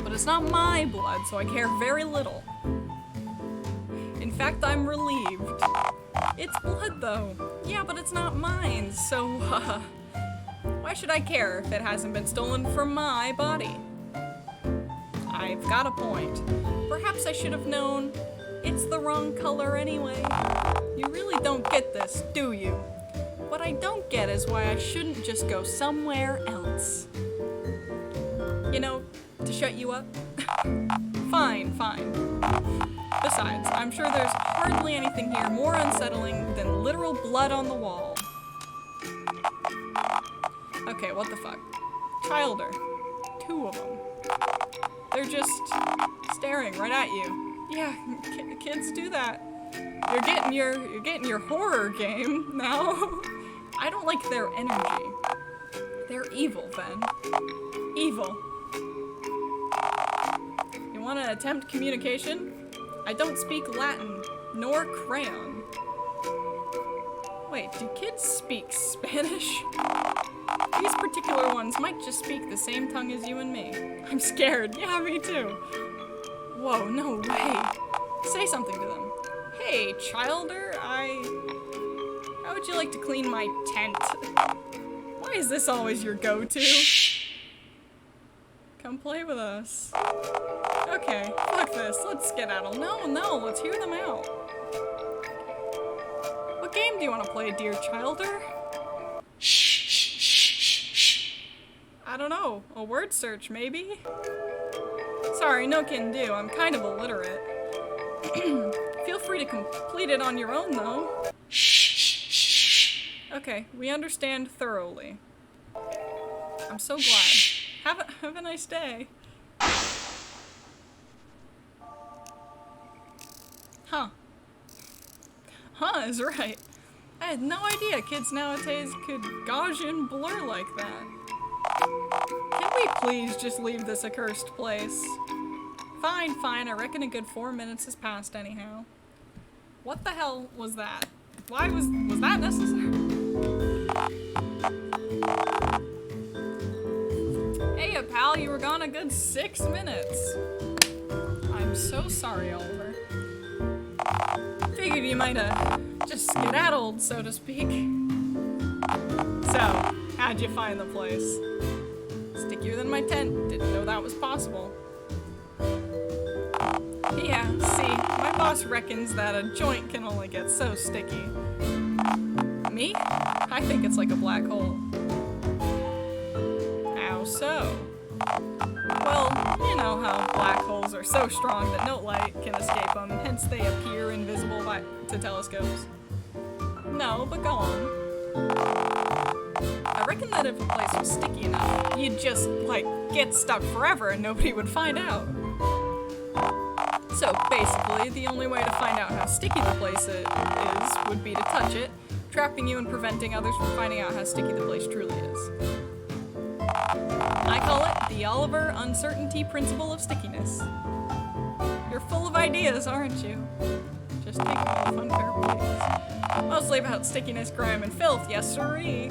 But it's not my blood, so I care very little. In fact, I'm relieved. It's blood, though. Yeah, but it's not mine, so, why should I care if it hasn't been stolen from my body? I've got a point. Perhaps I should have known it's the wrong color anyway. You really don't get this, do you? What I don't get is why I shouldn't just go somewhere else. You know, to shut you up? Fine. Besides, I'm sure there's hardly anything here more unsettling than literal blood on the wall. Okay, what the fuck? Childer. 2 of them. They're just staring right at you. Yeah, kids do that. You're getting your horror game now. I don't like their energy. They're evil, then. Evil. You want to attempt communication? I don't speak Latin, nor crayon. Wait, do kids speak Spanish? These particular ones might just speak the same tongue as you and me. I'm scared. Yeah, me too. Whoa, no way. Say something to them. Hey, Childer, how would you like to clean my tent? Why is this always your go-to? Come play with us. Okay, fuck this. Let's skedaddle. No, let's hear them out. What game do you want to play, dear Childer? I don't know. A word search, maybe? Sorry, no can do. I'm kind of illiterate. Feel free to complete it on your own, though. Okay, we understand thoroughly. I'm so glad. Have a nice day. Huh is right. I had no idea kids nowadays could Gaussian blur like that. Can we please just leave this accursed place? Fine, I reckon a good 4 minutes has passed anyhow. What the hell was that? Why was that necessary? Hey, pal, you were gone a good 6 minutes. I'm so sorry, Oliver. Figured you might have just skedaddled, so to speak. So, how'd you find the place? Stickier than my tent. Didn't know that was possible. Yeah, see, my boss reckons that a joint can only get so sticky. Me? I think it's like a black hole. How so? Well, you know how black holes are so strong that no light can escape them, hence they appear invisible to telescopes. No, but go on. I reckon that if a place was sticky enough, you'd just, like, get stuck forever and nobody would find out. Theoretically, the only way to find out how sticky the place is would be to touch it, trapping you and preventing others from finding out how sticky the place truly is. I call it the Oliver Uncertainty Principle of Stickiness. You're full of ideas, aren't you? Just take them with a fun pair of please. Mostly about stickiness, grime, and filth, yes sirree.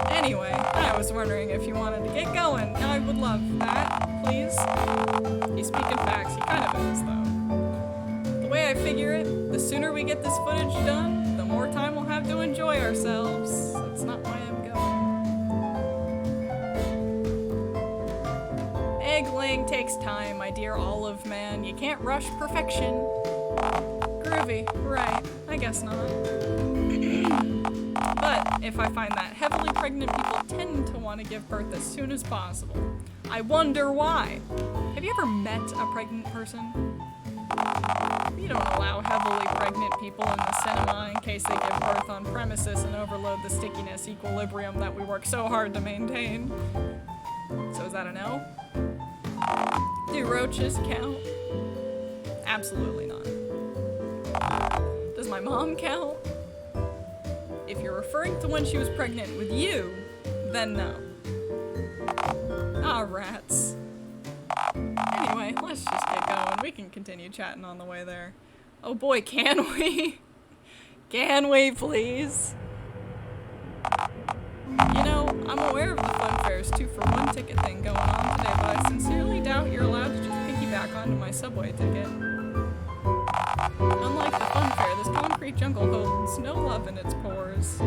Anyway, I was wondering if you wanted to get going. I would love that, please. He's speaking facts, he kind of is, though. The way I figure it, the sooner we get this footage done, the more time we'll have to enjoy ourselves. That's not why I'm going. Egg laying takes time, my dear olive man. You can't rush perfection. Groovy, right, I guess not. But if I find that heavily pregnant people tend to want to give birth as soon as possible. I wonder why. Have you ever met a pregnant person? You don't allow heavily pregnant people in the cinema in case they give birth on premises and overload the stickiness equilibrium that we work so hard to maintain. So is that a no? Do roaches count? Absolutely not. Does my mom count? If you're referring to when she was pregnant with you, then no. Ah, rats. Anyway, let's just get going. We can continue chatting on the way there. Oh boy, can we? Can we, please? You know, I'm aware of the fun fair's 2-for-1 ticket thing going on today, but I sincerely doubt you're allowed to just piggyback onto my subway ticket. Unlike the fun fair, this concrete jungle holds no love in its pores.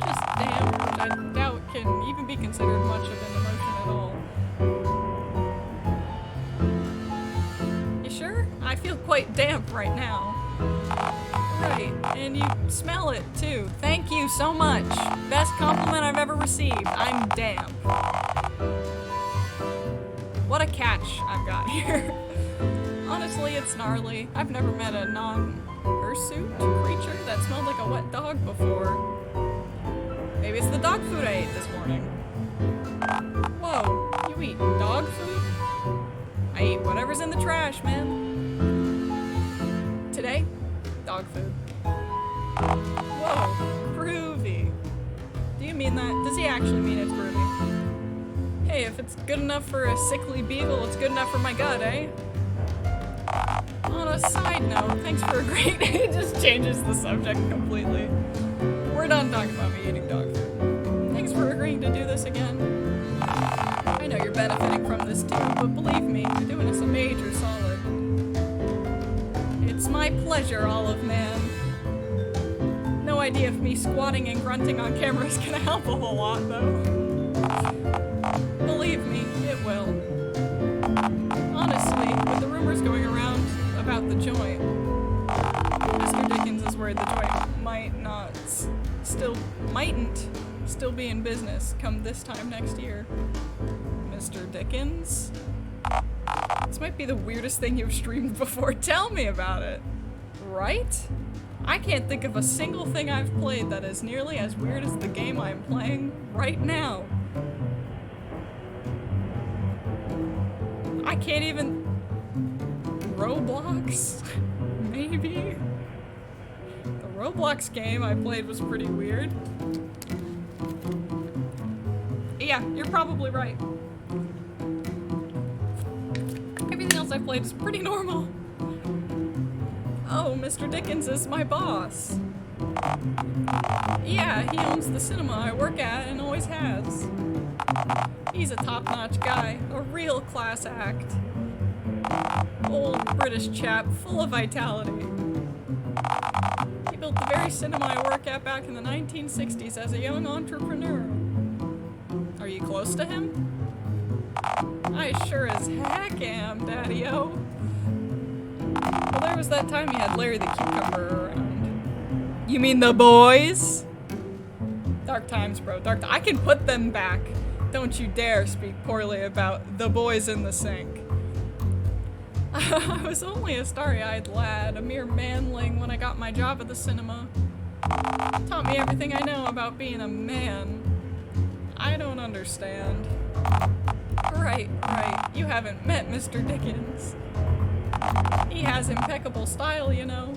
Just damn, which I doubt can even be considered much of an emotion at all. You sure? I feel quite damp right now. Right, and you smell it too. Thank you so much. Best compliment I've ever received. I'm damp. What a catch I've got here. Honestly, it's gnarly. I've never met a non-hirsute creature that smelled like a wet dog before. Maybe it's the dog food I ate this morning. Whoa, you eat dog food? I eat whatever's in the trash, man. Today, dog food. Whoa, groovy. Do you mean that? Does he actually mean it's groovy? Hey, if it's good enough for a sickly beagle, it's good enough for my gut, eh? On a side note, thanks for agreeing. It just changes the subject completely. We're done talking about me eating dog food. Thanks for agreeing to do this again. I know you're benefiting from this too, but believe me, you're doing us a major solid. It's my pleasure, Olive Man. No idea if me squatting and grunting on camera is gonna help a whole lot, though. Believe me, it will. Honestly, with the rumors going around about the joint, Mr. Dickens is worried the joint mightn't still be in business come this time next year. Mr. Dickens? This might be the weirdest thing you've streamed before. Tell me about it. Right? I can't think of a single thing I've played that is nearly as weird as the game I'm playing right now. I can't even... Roblox? Maybe? The Roblox game I played was pretty weird. Yeah, you're probably right. Everything else I played is pretty normal. Oh, Mr. Dickens is my boss. Yeah, he owns the cinema I work at and always has. He's a top-notch guy, a real class act. Old British chap, full of vitality. He built the very cinema I work at back in the 1960s as a young entrepreneur. Are you close to him? I sure as heck am, Daddy-o. Well, there was that time he had Larry the Cucumber around. You mean the boys? Dark times, bro. I can put them back. Don't you dare speak poorly about the boys in the sink. I was only a starry-eyed lad, a mere manling when I got my job at the cinema. Taught me everything I know about being a man. I don't understand. Right. You haven't met Mr. Dickens. He has impeccable style, you know.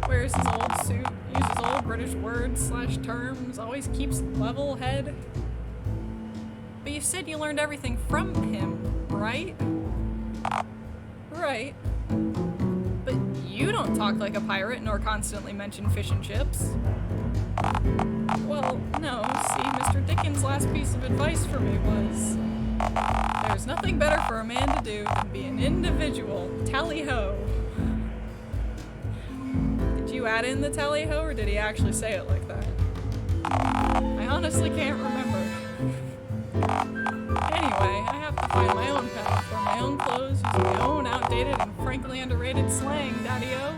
Wears his old suit, uses old British words / terms, always keeps level head. But you said you learned everything from him, right? Right. But you don't talk like a pirate nor constantly mention fish and chips. Well, no. See, Mr. Dickens' last piece of advice for me was, there's nothing better for a man to do than be an individual. Tally-ho. Did you add in the tally-ho, or did he actually say it like that? I honestly can't remember. Anyway, I have to find my own path, wear my own clothes, use my own outdated and frankly underrated slang, daddy-o.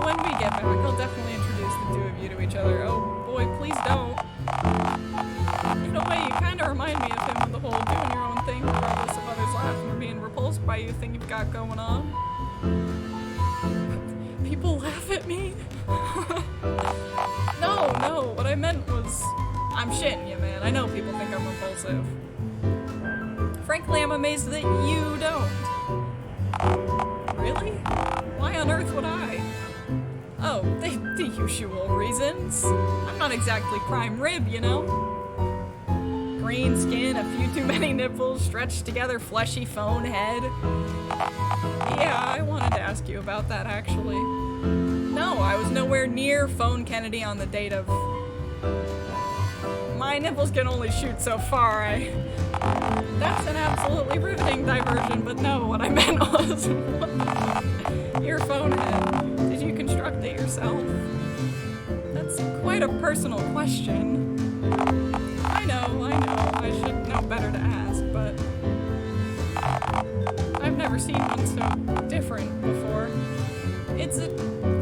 When we get back, I'll definitely introduce the two of you to each other. Oh boy, please don't. In a way, you kinda remind me of him with the whole doing your own thing regardless of others laughing or being repulsed by you thing you've got going on. People laugh at me? No, what I meant was, I'm shitting you, man. I know people think I'm repulsive. Frankly, I'm amazed that you don't. Really? Why on earth would I? Oh, the usual reasons. I'm not exactly prime rib, you know? Green skin, a few too many nipples, stretched together fleshy phone head. Yeah, I wanted to ask you about that, actually. No, I was nowhere near Phone Kennedy on the date of... My nipples can only shoot so far, That's an absolutely riveting diversion, but no, what I meant was... Your phone head. Did you construct it yourself? That's quite a personal question. I know, I should know better to ask, but... I've never seen one so different before. It's a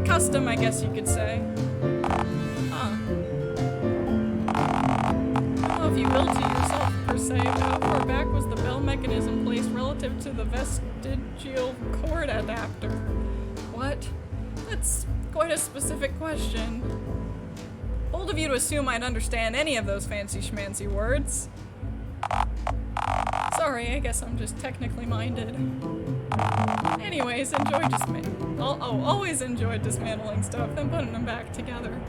custom, I guess you could say. Huh. I don't know if you built it yourself, per se, but how far back was the bell mechanism placed relative to the vestigial cord adapter? What? That's quite a specific question. Bold of you to assume I'd understand any of those fancy schmancy words. Sorry, I guess I'm just technically minded. Anyways, always enjoyed dismantling stuff, then putting them back together.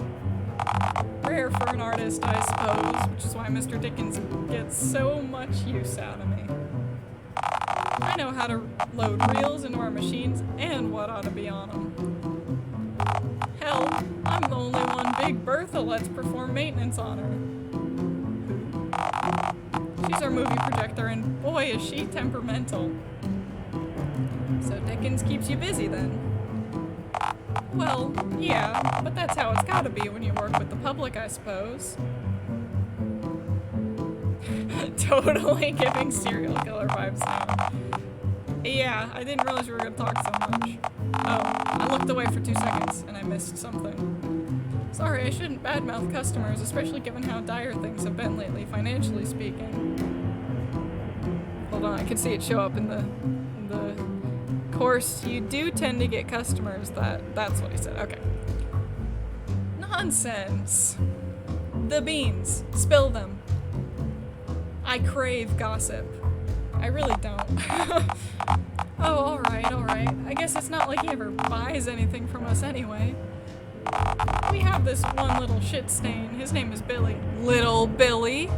Rare for an artist, I suppose, which is why Mr. Dickens gets so much use out of me. I know how to load reels into our machines and what ought to be on them. Hell, I'm the only one Big Bertha lets perform maintenance on her. She's our movie projector, and boy is she temperamental. So Dickens keeps you busy then? Well, yeah, but that's how it's gotta be when you work with the public, I suppose. Totally giving serial killer vibes now. Yeah, I didn't realize we were gonna talk so much. Oh, I looked away for 2 seconds, and I missed something. Sorry, I shouldn't badmouth customers, especially given how dire things have been lately, financially speaking. Hold on, I can see it show up in the course. You do tend to get customers that's what he said. Okay. Nonsense. The beans. Spill them. I crave gossip. I really don't. Oh, alright. I guess it's not like he ever buys anything from us anyway. We have this one little shit stain. His name is Billy. Little Billy?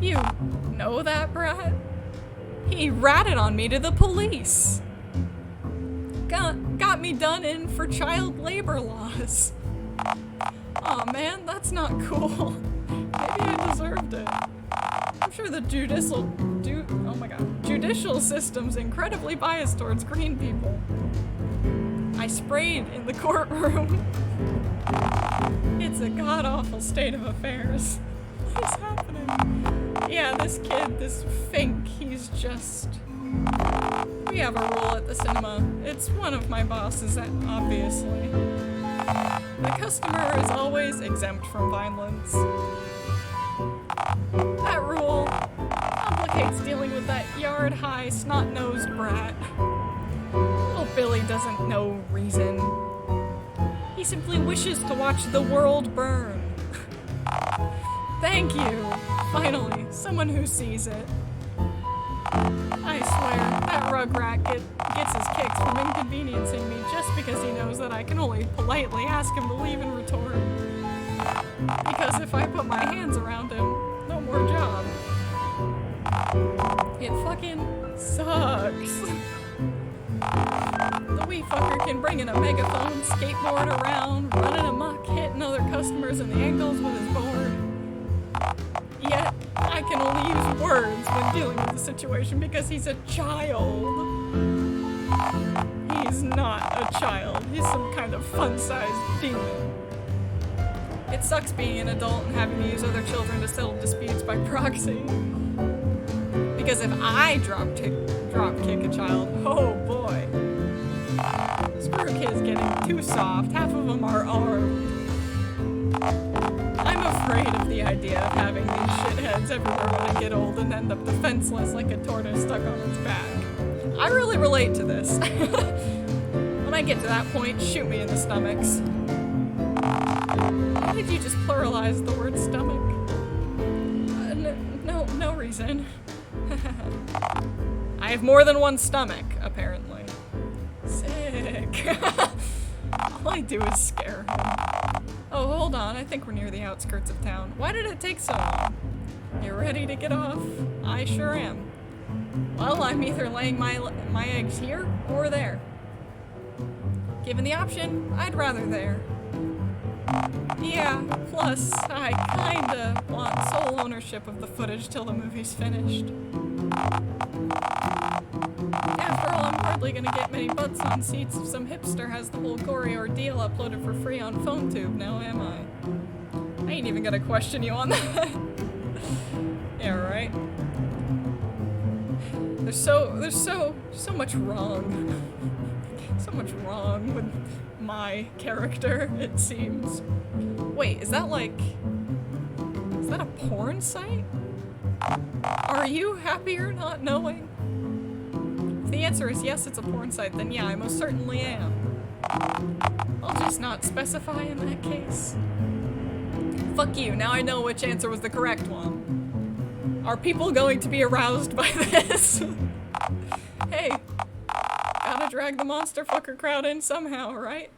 You know that brat? He ratted on me to the police. Got me done in for child labor laws. Aw, man, that's not cool. Maybe I deserved it. I'm sure the judicial system's incredibly biased towards green people. I sprayed in the courtroom. It's a god-awful state of affairs. What is happening? Yeah, this kid, this Fink, he's just... We have a rule at the cinema. It's one of my bosses, obviously. The customer is always exempt from violence. That rule complicates dealing with that yard-high, snot-nosed brat. Little Billy doesn't know reason. He simply wishes to watch the world burn. Thank you. Finally, someone who sees it. I swear, that Rugrat gets his kicks from inconveniencing me just because he knows that I can only politely ask him to leave in retort. Because if I put my hands around him, no more job. It fucking sucks. The wee fucker can bring in a megaphone, skateboard around, running amok, hitting other customers in the ankles with his board. Yet, I can only use words when dealing with the situation because he's a child. He's not a child. He's some kind of fun-sized demon. It sucks being an adult and having to use other children to settle disputes by proxy. Because if I drop kick a child, oh boy. Screw kids getting too soft. Half of them are armed. I'm afraid of the idea of having these shitheads everywhere when I get old and end up defenseless like a tortoise stuck on its back. I really relate to this. When I get to that point, shoot me in the stomachs. Why did you just pluralize the word stomach? No reason. I have more than one stomach, apparently. Sick. All I do is scare him. Oh, hold on. I think we're near the outskirts of town. Why did it take so long? You ready to get off? I sure am. Well, I'm either laying my eggs here or there. Given the option, I'd rather there. Yeah, plus, I kinda want sole ownership of the footage till the movie's finished. After all, I'm hardly gonna get many butts on seats if some hipster has the whole gory ordeal uploaded for free on PhoneTube, now am I? I ain't even gonna question you on that. Yeah, right? There's so much wrong. So much wrong with my character, it seems. Wait, is that a porn site? Are you happier not knowing? If the answer is yes, it's a porn site, then yeah, I most certainly am. I'll just not specify in that case. Fuck you, now I know which answer was the correct one. Are people going to be aroused by this? Hey, gotta drag the monster fucker crowd in somehow, right?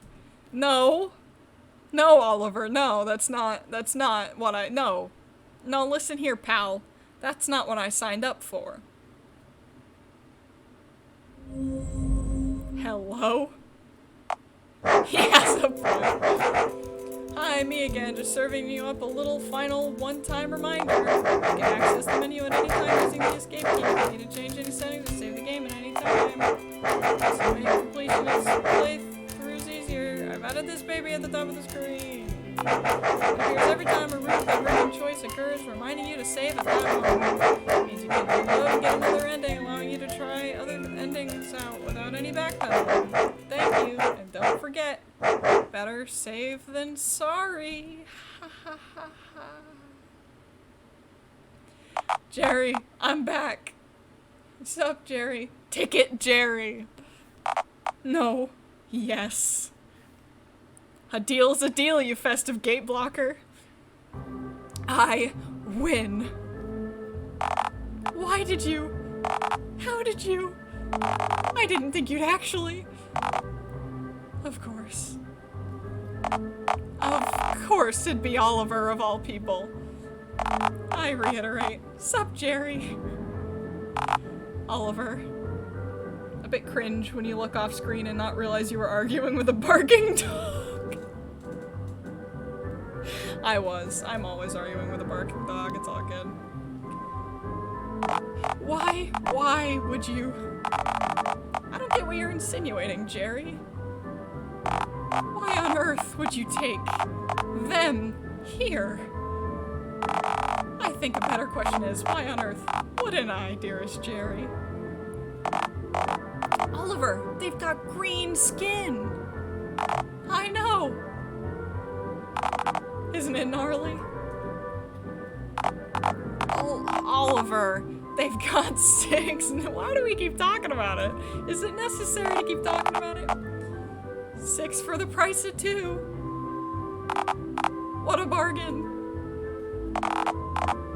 No. No, Oliver, no, that's not what no. No, listen here, pal. That's not what I signed up for. Hello? He has a point. Hi, me again, just serving you up a little final one-time reminder. You can access the menu at any time using the escape key. If you need to change any settings or save the game at any time. So make completionist playthroughs easier. I've added this baby at the top of the screen. It appears every time a route that random choice occurs, reminding you to save at that moment. It means you can reload and get another ending, allowing you to try other endings out without any backpedaling. Thank you, and don't forget, better safe than sorry. Jerry, I'm back. What's up, Jerry? Ticket Jerry. No. Yes. A deal's a deal, you festive gate blocker. I win. Why did you? How did you? I didn't think you'd actually. Of course. Of course it'd be Oliver of all people. I reiterate. Sup, Jerry? Oliver. A bit cringe when you look off screen and not realize you were arguing with a barking dog. I'm always arguing with a barking dog, it's all good. Why would you? I don't get what you're insinuating, Jerry. Why on earth would you take them here? I think a better question is, why on earth wouldn't I, dearest Jerry? Oliver, they've got green skin! I know! Isn't it gnarly? Oh, Oliver, they've got 6. Why do we keep talking about it? Is it necessary to keep talking about it? 6 for the price of 2. What a bargain.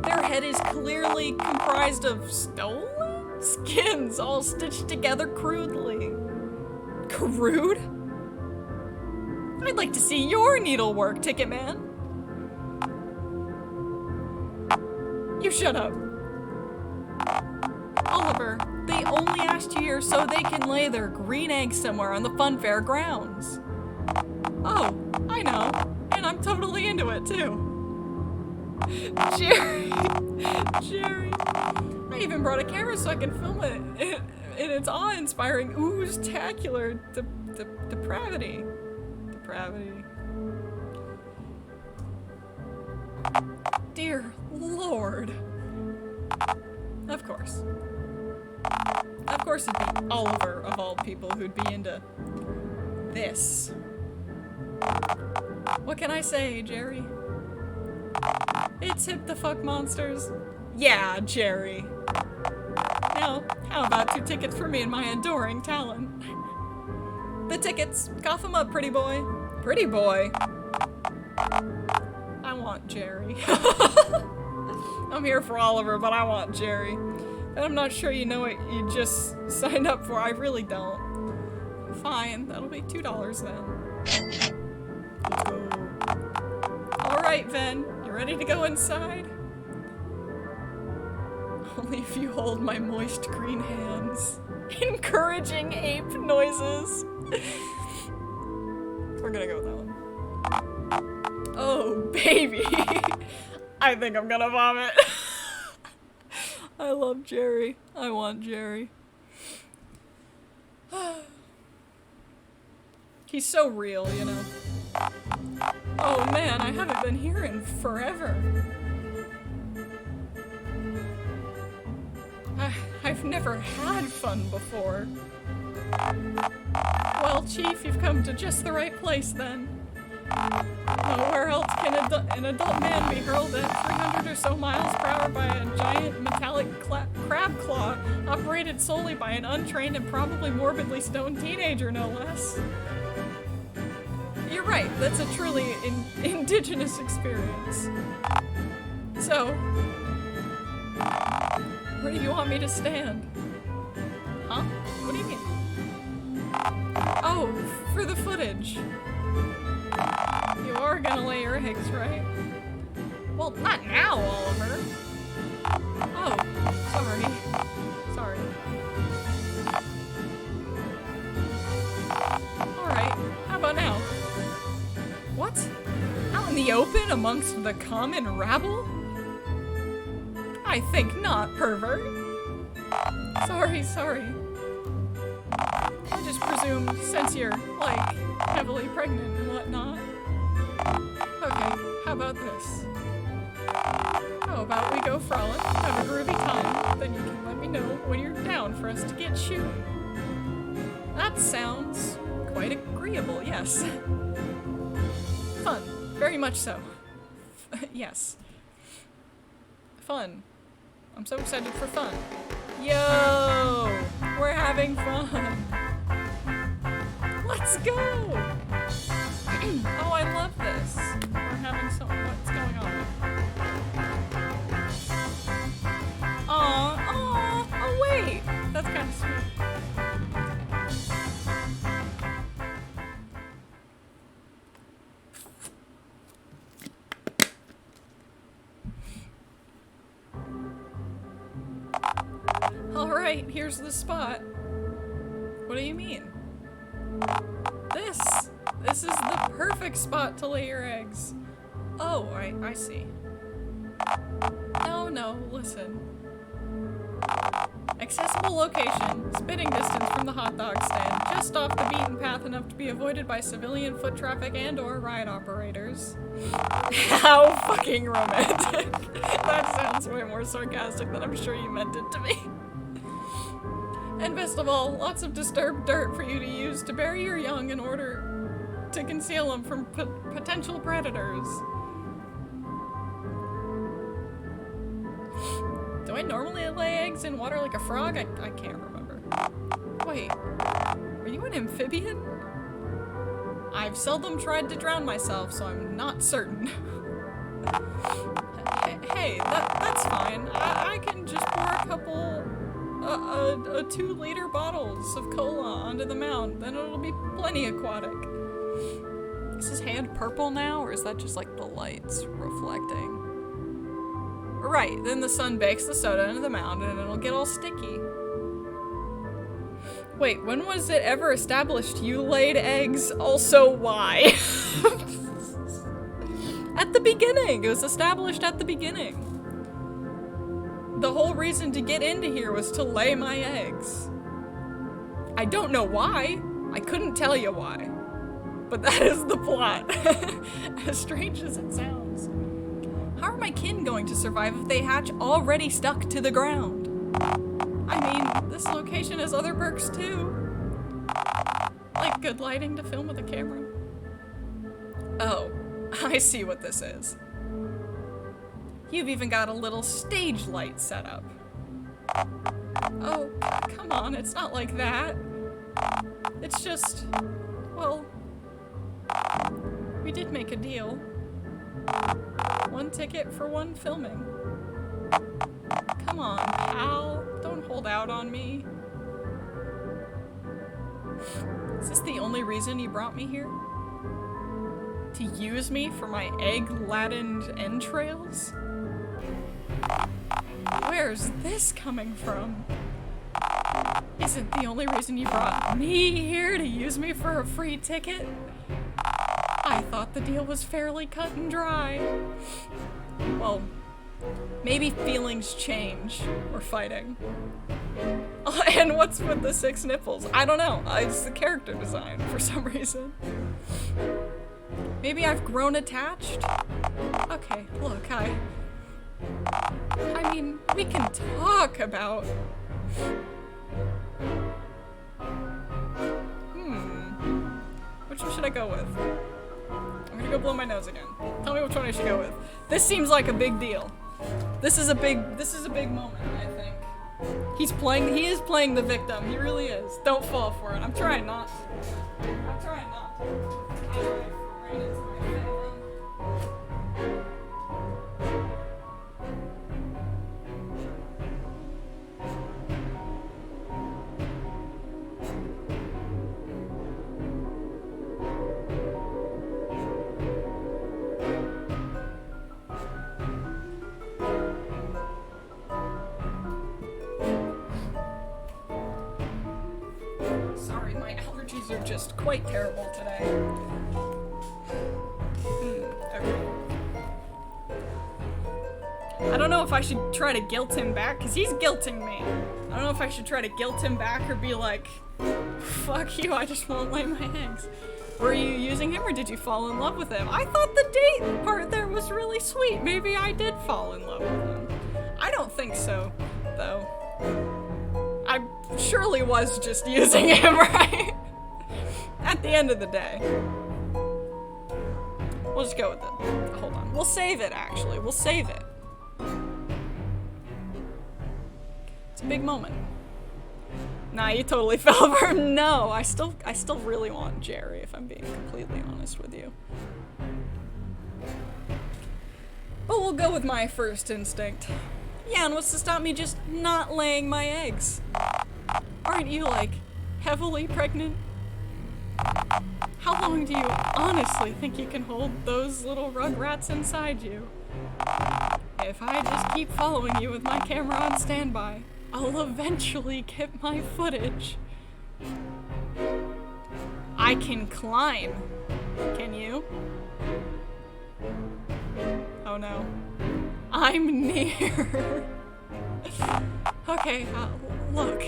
Their head is clearly comprised of stolen? Skins all stitched together crudely. Crude? I'd like to see your needlework, Ticket Man. You shut up. Oliver, they only asked you here so they can lay their green eggs somewhere on the funfair grounds. Oh, I know. And I'm totally into it, too. Jerry. Jerry. I even brought a camera so I can film it in its awe-inspiring, ooze-tacular depravity. Depravity. Dear Lord. Of course. Of course it'd be Oliver, of all people, who'd be into this. What can I say, Jerry? It's hip the fuck monsters. Yeah, Jerry. Now, how about 2 tickets for me and my adoring Talon? The tickets. Cough them up, pretty boy. Pretty boy? I want Jerry. I'm here for Oliver, but I want Jerry. And I'm not sure you know what you just signed up for. I really don't. Fine, that'll be $2 then. Let's go. Alright, Ven. You ready to go inside? Only if you hold my moist green hands. Encouraging ape noises. We're gonna go with that one. Oh, baby. I think I'm gonna vomit. I love Jerry. I want Jerry. He's so real, you know. Oh man, I haven't been here in forever. I've never had fun before. Well, Chief, you've come to just the right place then. Nowhere else can an adult man be hurled at 300 or so miles per hour by a giant metallic crab claw operated solely by an untrained and probably morbidly stoned teenager, no less. You're right, that's a truly indigenous experience. So, where do you want me to stand? Huh? What do you mean? Oh, for the footage. You are gonna lay your eggs, right? Well, not now, Oliver. Oh, sorry. Sorry. Alright, how about now? What? Out in the open amongst the common rabble? I think not, pervert. Sorry. I just presumed since you're, like, heavily pregnant and whatnot. Okay, how about this? How about we go frolic, have a groovy time, then you can let me know when you're down for us to get shooting. That sounds quite agreeable, yes. Fun, very much so. Yes. Fun. I'm so excited for fun. Yo! We're having fun! Let's go! Oh, I love this. We're having some. What's going on? Aw, oh wait! That's kind of sweet. Alright, here's the spot. What do you mean? This is the perfect spot to lay your eggs. Oh, I see. No, listen. Accessible location, spitting distance from the hot dog stand, just off the beaten path enough to be avoided by civilian foot traffic and or ride operators. How fucking romantic. That sounds way more sarcastic than I'm sure you meant it to be. And best of all, lots of disturbed dirt for you to use to bury your young in order to conceal them from potential predators. Do I normally lay eggs in water like a frog? I can't remember. Wait, are you an amphibian? I've seldom tried to drown myself, so I'm not certain. Hey, that's fine. I can just pour a couple a 2-liter bottles of cola onto the mound. Then it'll be plenty aquatic. Is his hand purple now, or is that just like the lights reflecting? Right, then the sun bakes the soda into the mound and it'll get all sticky. Wait, when was it ever established you laid eggs? Also, why? At the beginning! It was established at the beginning. The whole reason to get into here was to lay my eggs. I don't know why. I couldn't tell you why. But that is the plot. As strange as it sounds. How are my kin going to survive if they hatch already stuck to the ground? I mean, this location has other perks too. Like good lighting to film with a camera. Oh, I see what this is. You've even got a little stage light set up. Oh, come on, it's not like that. It's just, well, we did make a deal. 1 ticket for 1 filming. Come on, pal, don't hold out on me. Is this the only reason you brought me here? To use me for my egg-ladened entrails? Where's this coming from? Isn't the only reason you brought me here to use me for a free ticket? I thought the deal was fairly cut and dry. Well, maybe feelings change. We're fighting. Oh, and what's with the 6 nipples? I don't know. It's the character design for some reason. Maybe I've grown attached? Okay, look, I mean, we can talk about... Which one should I go with? I'm gonna go blow my nose again. Tell me which one I should go with. This seems like a big deal. This is a big moment, I think. He is playing the victim. He really is. Don't fall for it. I'm trying not to. I'm trying not to. I ran into my family. Are just quite terrible today. Okay. I don't know if I should try to guilt him back, because he's guilting me. I don't know if I should try to guilt him back or be like, fuck you, I just won't lay my eggs. Were you using him or did you fall in love with him? I thought the date part there was really sweet. Maybe I did fall in love with him. I don't think so, though. I surely was just using him, right? At the end of the day. We'll just go with it. Hold on. We'll save it, actually. We'll save it. It's a big moment. Nah, you totally fell for him. No, I still really want Jerry, if I'm being completely honest with you. But we'll go with my first instinct. Yeah, and what's to stop me just not laying my eggs? Aren't you, like, heavily pregnant? How long do you honestly think you can hold those little rugrats inside you? If I just keep following you with my camera on standby, I'll eventually get my footage. I can climb. Can you? Oh no. I'm near. Okay, look.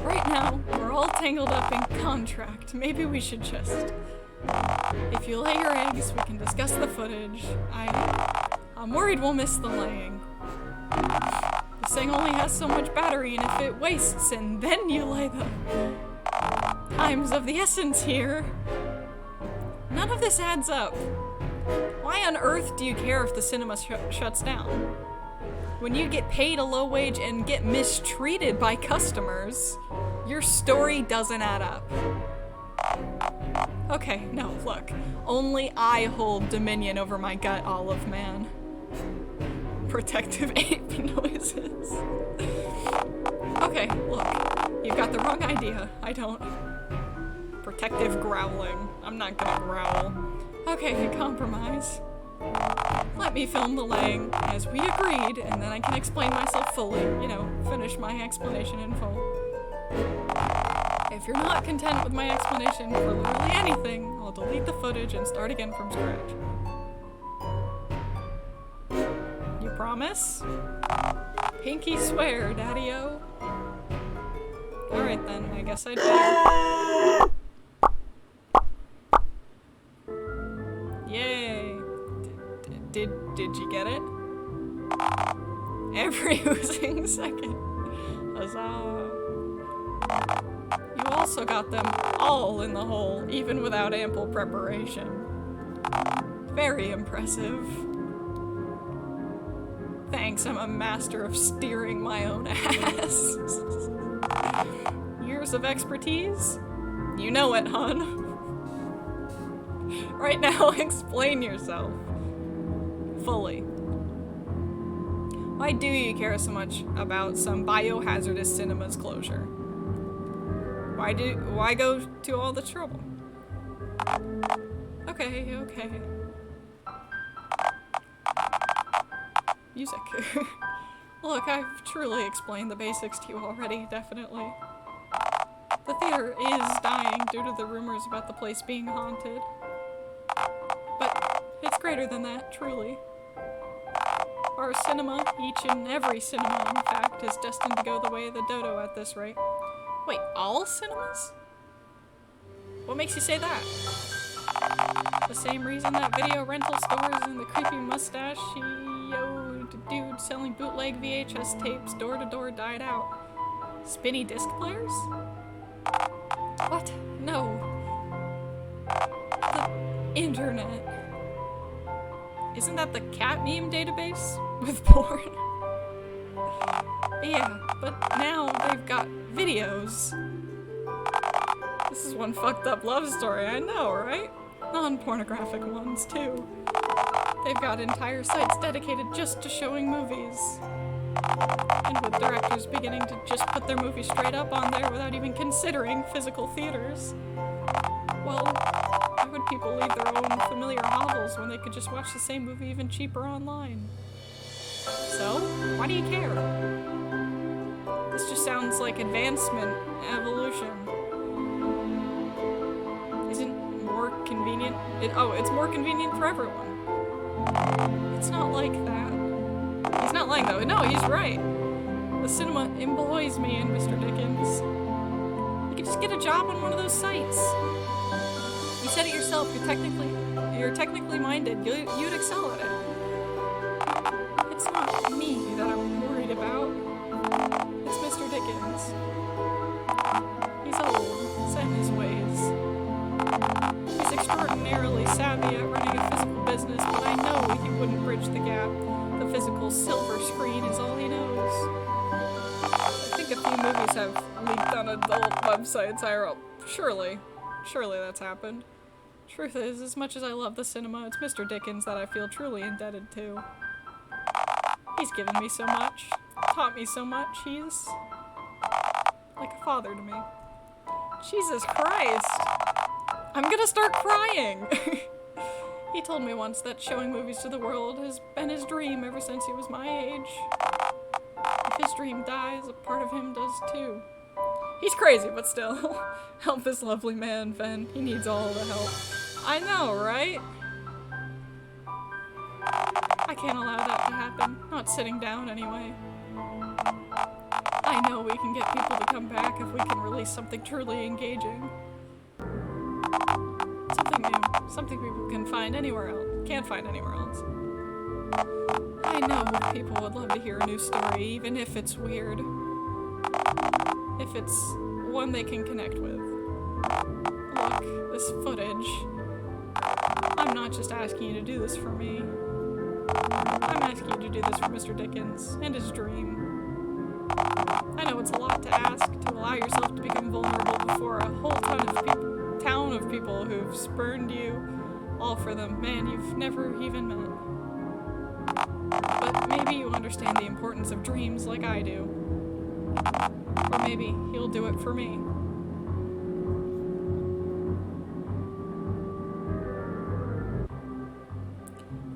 Right now, we're all tangled up in contract. Maybe we should just... If you lay your eggs, we can discuss the footage. I'm worried we'll miss the laying. This thing only has so much battery, and if it wastes and then you lay them... Time's of the essence here. None of this adds up. Why on earth do you care if the cinema shuts down? When you get paid a low wage and get mistreated by customers, your story doesn't add up. Okay, no, look. Only I hold dominion over my gut, Olive Man. Protective ape noises. wrong idea. I don't. Protective growling. I'm not gonna growl. Okay, compromise. Let me film the laying as we agreed, and then I can explain myself fully. You know, finish my explanation in full. If you're not content with my explanation for literally anything, I'll delete the footage and start again from scratch. You promise? Pinky swear, Daddy-o. Alright then, I guess I do. Yay! Did you get it? Every oozing second. Huzzah. You also got them all in the hole, even without ample preparation. Very impressive. Thanks, I'm a master of steering my own ass. Years of expertise? You know it, hon. Right now, explain yourself. Fully. Why do you care so much about some biohazardous cinema's closure? Why go to all the trouble? Okay. Music. Look, I've truly explained the basics to you already, definitely. The theater is dying due to the rumors about the place being haunted. But it's greater than that, truly. Our cinema, each and every cinema, in fact, is destined to go the way of the dodo at this rate. Wait, all cinemas? What makes you say that? The same reason that video rental stores and the creepy mustachioed dude selling bootleg VHS tapes door to door died out. Spinny disc players? What? No. The internet. Isn't that the cat meme database? With porn? Yeah, but now they've got videos. This is one fucked up love story, I know, right? Non-pornographic ones, too. They've got entire sites dedicated just to showing movies. And with directors beginning to just put their movies straight up on there without even considering physical theaters. Well, why would people leave their own familiar hovels when they could just watch the same movie even cheaper online? So, why do you care? This just sounds like advancement, evolution. Isn't more convenient? It's more convenient for everyone. It's not like that. He's not lying though. No, he's right. The cinema employs me and Mr. Dickens. You could just get a job on one of those sites. You said it yourself, you're technically minded. You'd excel at it. It's not me that I'm worried about. It's Mr. Dickens. He's old, set in his ways. He's extraordinarily savvy at running a physical business, but I know he wouldn't bridge the gap. The physical silver screen is all he knows. I think a few movies have leaked on adult websites, IRL. Surely that's happened. Truth is, as much as I love the cinema, it's Mr. Dickens that I feel truly indebted to. He's given me so much, taught me so much. He's like a father to me. Jesus Christ! I'm gonna start crying! He told me once that showing movies to the world has been his dream ever since he was my age. If his dream dies, a part of him does too. He's crazy, but still. Help this lovely man, Ven. He needs all the help. I know, right? I can't allow that to happen. Not sitting down, anyway. I know we can get people to come back if we can release something truly engaging. Something new. Something people can find anywhere else. Can't find anywhere else. I know people would love to hear a new story, even if it's weird. If it's one they can connect with. Look, this footage. I'm not just asking you to do this for me. I'm asking you to do this for Mr. Dickens and his dream. I know it's a lot to ask, to allow yourself to become vulnerable before a whole town of people who've spurned you, all for the man you've never even met. But maybe you understand the importance of dreams like I do. Or maybe he'll do it for me.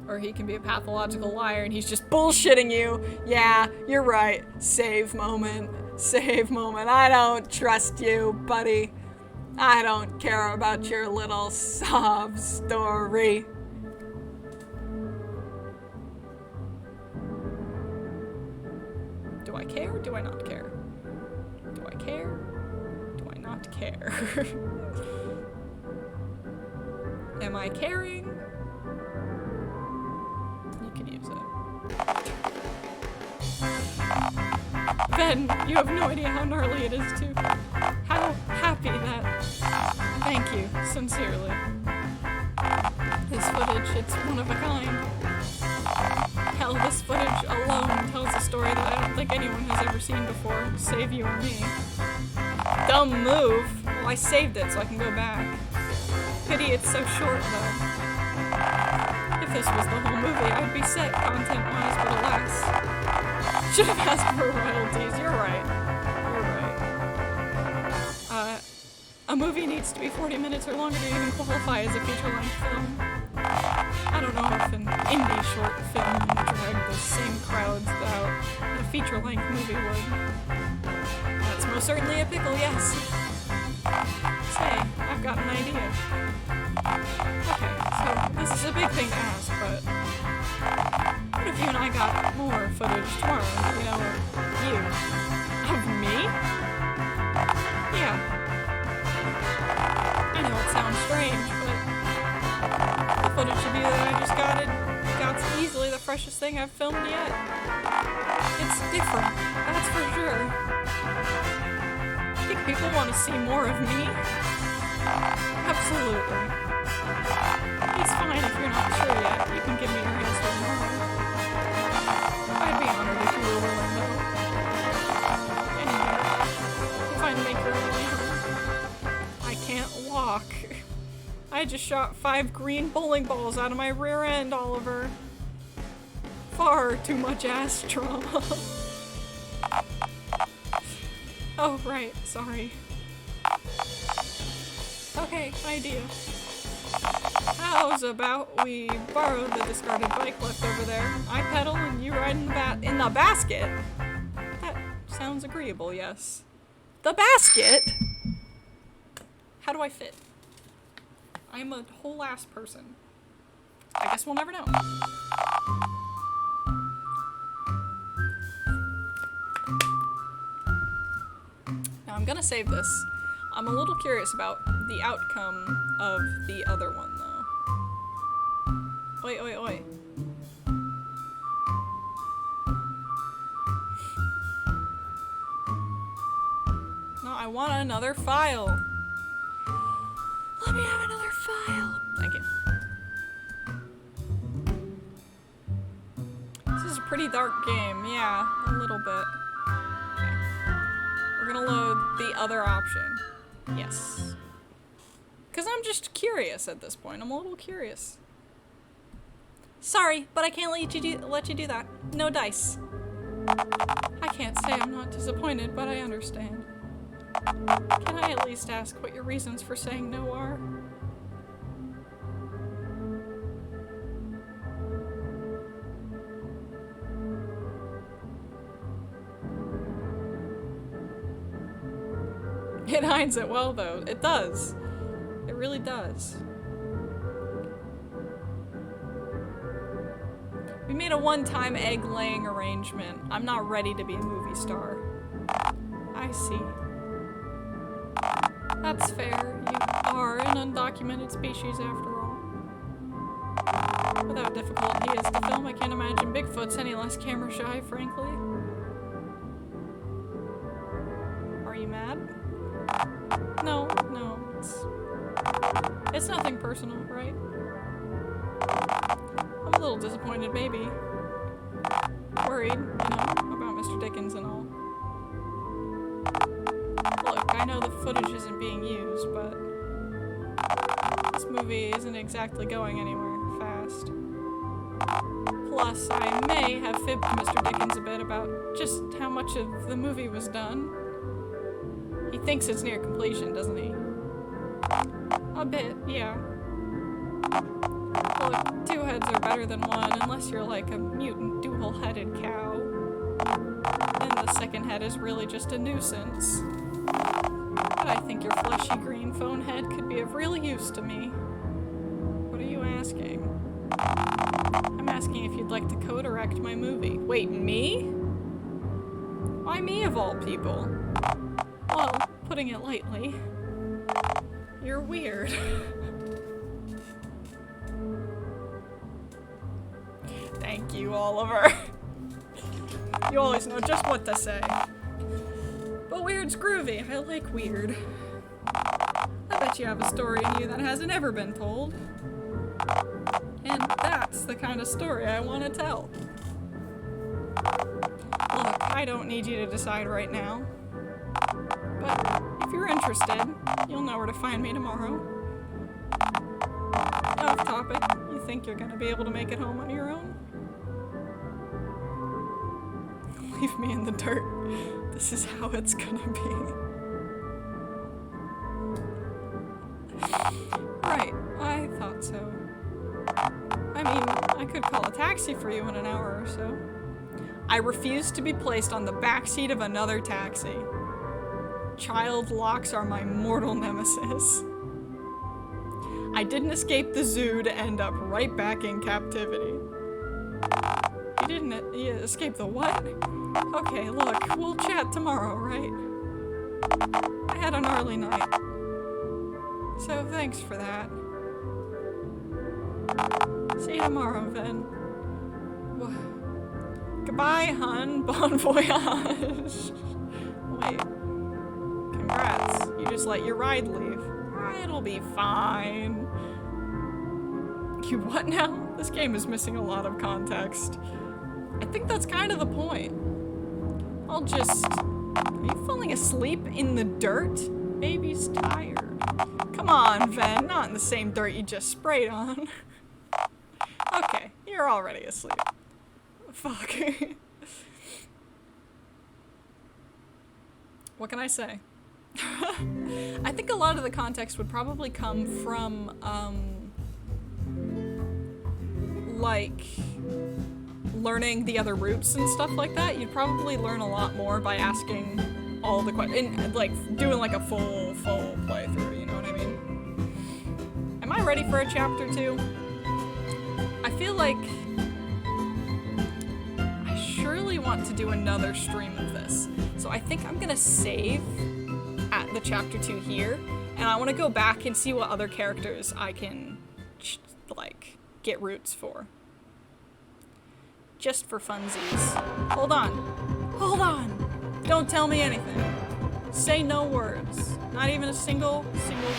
Or he can be a pathological liar and he's just bullshitting you. Yeah, you're right. Save moment. Save moment. I don't trust you, buddy. I don't care about your little sob story. Do I care? Do I not care? Do I care? Do I not care? Am I caring? You can use it. Ben, you have no idea how gnarly it is too. How happy that. Thank you, sincerely. This footage, it's one of a kind. Hell, this footage alone tells a story that I don't think anyone has ever seen before, save you and me. Dumb move. Well, I saved it so I can go back. Pity it's so short, though. If this was the whole movie, I'd be set content-wise, but alas. Should have asked for royalties. You're right. You're right. A movie needs to be 40 minutes or longer to even qualify as a feature-length film. I don't know if an indie short film would drag the same crowds out that a feature-length movie would. That's most certainly a pickle, yes. Say, I've got an idea. Okay, so this is a big thing to ask, but what if you and I got more footage tomorrow? You know, you. Of me? Yeah. I know it sounds strange, but the footage of you that I just got's easily the freshest thing I've filmed yet. It's different, that's for sure. Think people want to see more of me? Absolutely. It's fine if you're not sure yet. You can give me your answer tomorrow. I'd be honored if you were willing, though. Anyway, if I make your way home, I can't walk. I just shot 5 green bowling balls out of my rear end, Oliver. Far too much ass trauma. Oh, right, sorry. Okay, idea. How's about we borrow the discarded bike left over there? I pedal and you ride in the basket? That sounds agreeable, yes. The basket? How do I fit? I'm a whole ass person. I guess we'll never know. Now I'm gonna save this. I'm a little curious about the outcome of the other one, though. Oi, oi, oi. No, I want another file. Let me have another file. Thank you. This is a pretty dark game. Yeah, a little bit. Okay. We're gonna load the other option. Yes. Because I'm just curious at this point. I'm a little curious. Sorry, but I can't let you do that. No dice. I can't say I'm not disappointed, but I understand. Can I at least ask what your reasons for saying no are? It hides it well, though. It does. It really does. We made a one-time egg-laying arrangement. I'm not ready to be a movie star. I see. That's fair. You are an undocumented species after all. Without difficulty as to film, I can't imagine Bigfoot's any less camera shy, frankly. Are you mad? No, it's nothing personal, right? I'm a little disappointed, maybe. Worried, about Mr. Dickens and all. Look, I know the footage isn't being used, but this movie isn't exactly going anywhere fast. Plus, I may have fibbed Mr. Dickens a bit about just how much of the movie was done. He thinks it's near completion, doesn't he? A bit, yeah. Look, 2 heads are better than 1, unless you're like a mutant dual-headed cow. Then the second head is really just a nuisance. But I think your fleshy green phone head could be of real use to me. What are you asking? I'm asking if you'd like to co-direct my movie. Wait, me? Why me of all people? Well, putting it lightly, you're weird. Thank you, Oliver. You always know just what to say. But weird's groovy. I like weird. I bet you have a story in you that hasn't ever been told. And that's the kind of story I want to tell. Look, I don't need you to decide right now. But if you're interested, you'll know where to find me tomorrow. Off topic, you think you're gonna be able to make it home on your own? Leave me in the dirt. This is how it's gonna be. Right, I thought so. I mean, I could call a taxi for you in an hour or so. I refuse to be placed on the backseat of another taxi. Child locks are my mortal nemesis. I didn't escape the zoo to end up right back in captivity. You didn't escape the what? Okay, look, we'll chat tomorrow, right? I had an early night. So thanks for that. See you tomorrow, then. Goodbye, hun. Bon voyage. Wait. Congrats. You just let your ride leave. It'll be fine. You what now? This game is missing a lot of context. I think that's kind of the point. I'll just... Are you falling asleep in the dirt? Baby's tired. Come on, Ven. Not in the same dirt you just sprayed on. Okay, you're already asleep. Fuck. What can I say? I think a lot of the context would probably come from, like, learning the other routes and stuff like that. You'd probably learn a lot more by asking all the questions, and, like, doing, like, a full playthrough, you know what I mean? Am I ready for a chapter 2? I feel like I surely want to do another stream of this. So I think I'm gonna save at the chapter 2 here, and I want to go back and see what other characters I can, like, get roots for. Just for funsies. Hold on. Hold on! Don't tell me anything. Say no words. Not even a single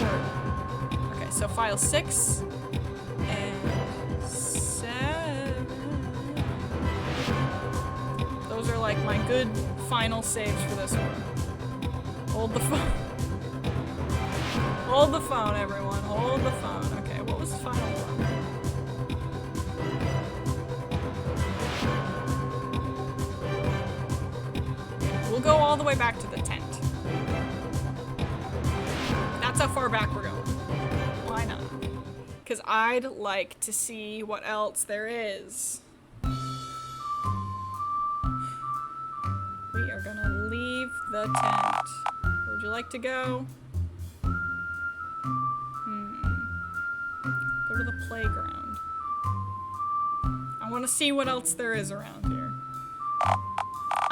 word. Okay, so file 6 and 7. Those are like my good final saves for this one. Hold the phone. Hold the phone, everyone. Hold the phone. Okay, what was the final one? We'll go all the way back to the tent. That's how far back we're going. Why not? Because I'd like to see what else there is. We are gonna leave the tent. Where'd you like to go? Go to the playground. I want to see what else there is around here.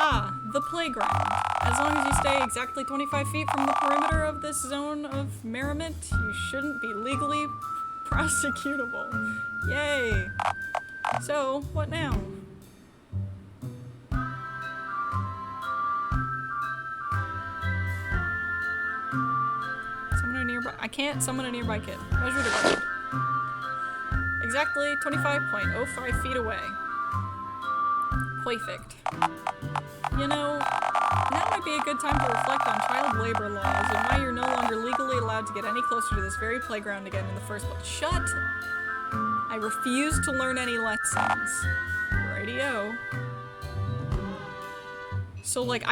Ah, the playground. As long as you stay exactly 25 feet from the perimeter of this zone of merriment, you shouldn't be legally prosecutable. Yay! So, what now? Nearby. I can't summon a nearby kid. Measure the ground. Exactly 25.05 feet away. Perfect. You know, now might be a good time to reflect on child labor laws and why you're no longer legally allowed to get any closer to this very playground again in the first place. Shut! I refuse to learn any lessons. Radio. So, like,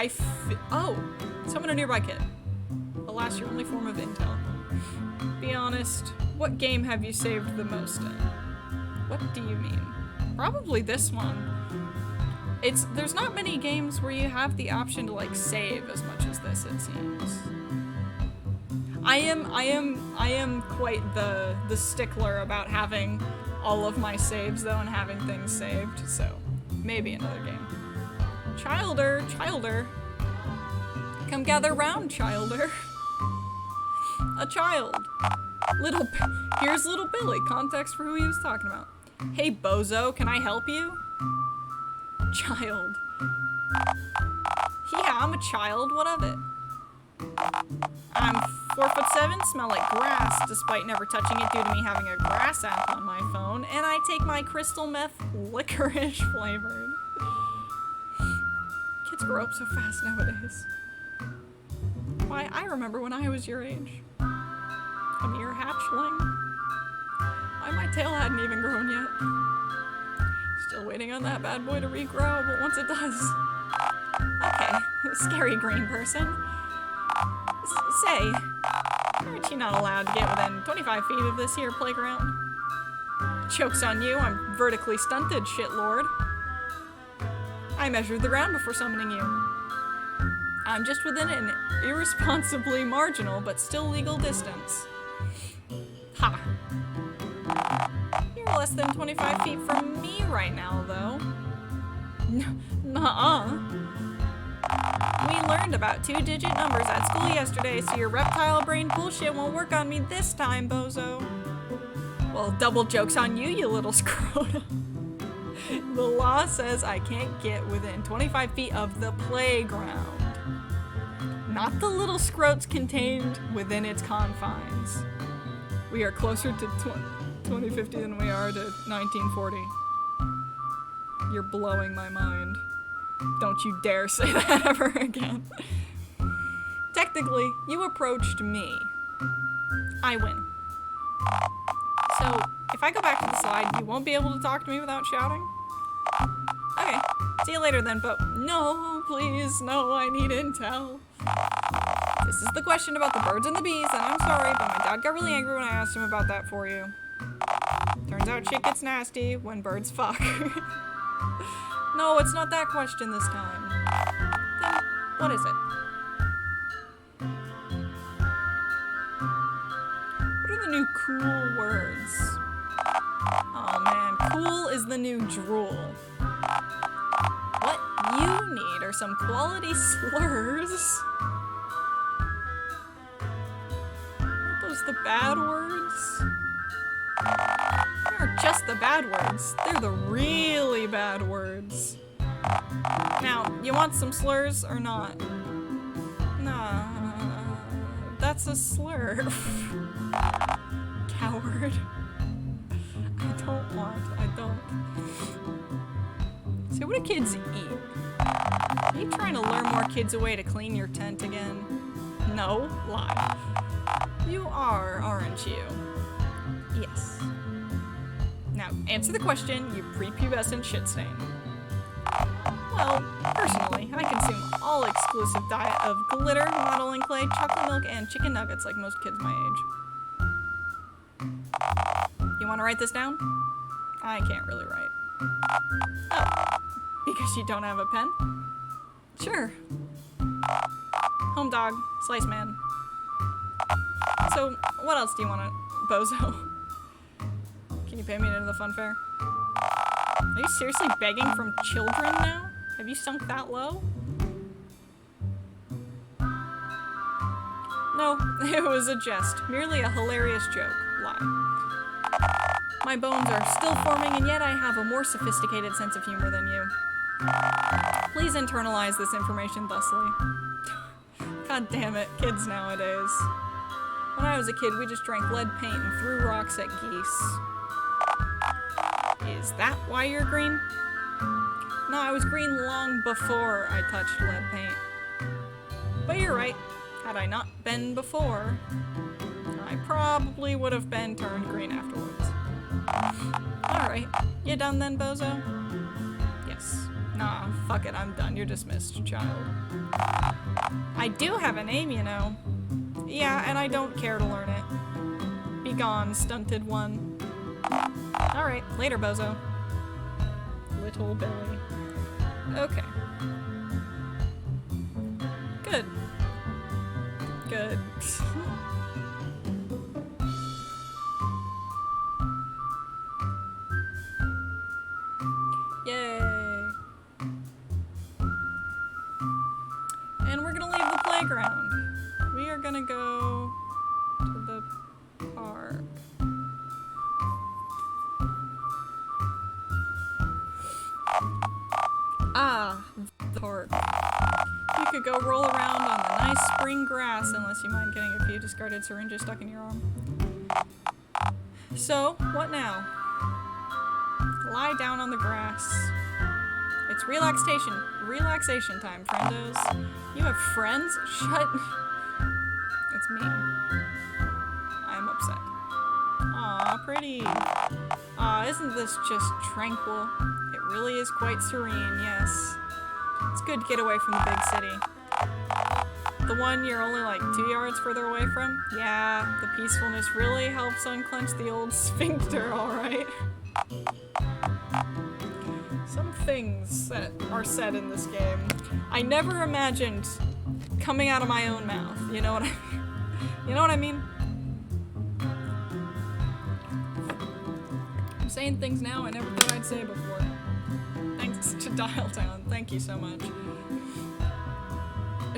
oh! Summon a nearby kid. Alas, your only form of intel. Be honest, what game have you saved the most in? What do you mean? Probably this one. There's not many games where you have the option to like save as much as this, it seems. I am quite the stickler about having all of my saves though and having things saved, so maybe another game. Childer. Come gather round, Childer. A child. Here's little Billy. Context for who he was talking about. Hey, bozo, can I help you? Child. Yeah, I'm a child. What of it? I'm 4'7", smell like grass, despite never touching it due to me having a grass app on my phone, and I take my crystal meth licorice flavored. Kids grow up so fast nowadays. Why, I remember when I was your age. A mere hatchling. Why, my tail hadn't even grown yet. Still waiting on that bad boy to regrow, but once it does... Okay, scary green person. Say, aren't you not allowed to get within 25 feet of this here playground? Joke's on you, I'm vertically stunted, shitlord. I measured the ground before summoning you. I'm just within an irresponsibly marginal but still legal distance. Ha! You're less than 25 feet from me right now, though. Nuh-uh. We learned about 2-digit numbers at school yesterday, so your reptile brain bullshit won't work on me this time, bozo. Well, double joke's on you, you little scrotum. The law says I can't get within 25 feet of the playground. Not the little scrotes contained within its confines. We are closer to 2050 than we are to 1940. You're blowing my mind. Don't you dare say that ever again. Technically, you approached me. I win. So, if I go back to the slide, you won't be able to talk to me without shouting? Okay, see you later then, but no, please, no, I need intel. This is the question about the birds and the bees, and I'm sorry, but my dad got really angry when I asked him about that for you. Turns out shit gets nasty when birds fuck. No, it's not that question this time. Then, what is it? What are the new cool words? Oh man, cool is the new drool. What you need are some quality slurs. Aren't those the bad words? They aren't just the bad words, they're the really bad words. Now, you want some slurs or not? Nah, that's a slur. Coward. I don't. So what do kids eat? Are you trying to lure more kids away to clean your tent again? No, lie. You are, aren't you? Yes. Now, answer the question, you prepubescent shit stain. Well, personally, I consume all exclusive diet of glitter, modeling clay, chocolate milk, and chicken nuggets like most kids my age. You want to write this down? I can't really write. Oh, because you don't have a pen? Sure. Home dog, slice man. So, what else do you want to, bozo? Can you pay me into the fun fair? Are you seriously begging from children now? Have you sunk that low? No, it was a jest. Merely a hilarious joke. Lie. My bones are still forming, and yet I have a more sophisticated sense of humor than you. Please internalize this information thusly. God damn it, kids nowadays. When I was a kid, we just drank lead paint and threw rocks at geese. Is that why you're green? No, I was green long before I touched lead paint. But you're right. Had I not been before, I probably would have been turned green afterwards. Alright, you done then, bozo? Yes. Nah, fuck it, I'm done. You're dismissed, child. I do have a name, you know. Yeah, and I don't care to learn it. Be gone, stunted one. Alright, later, bozo. Little Billy. Okay. Good. Good. Yay. And we're gonna leave the playground. We are gonna go to the park. Ah, the park. You could go roll around on the nice spring grass, unless you mind getting a few discarded syringes stuck in your arm. So, what now? Lie down on the grass. It's relaxation time, friendos. You have friends? Shut. It's me. I'm upset. Aw, pretty. Aw, isn't this just tranquil? It really is quite serene, yes. It's good to get away from the big city. The one you're only like 2 yards further away from? Yeah, the peacefulness really helps unclench the old sphincter, alright. Some things that are said in this game, I never imagined coming out of my own mouth. You know what I mean? You know what I mean? I'm saying things now I never thought I'd say before. Thanks to Dial Town. Thank you so much.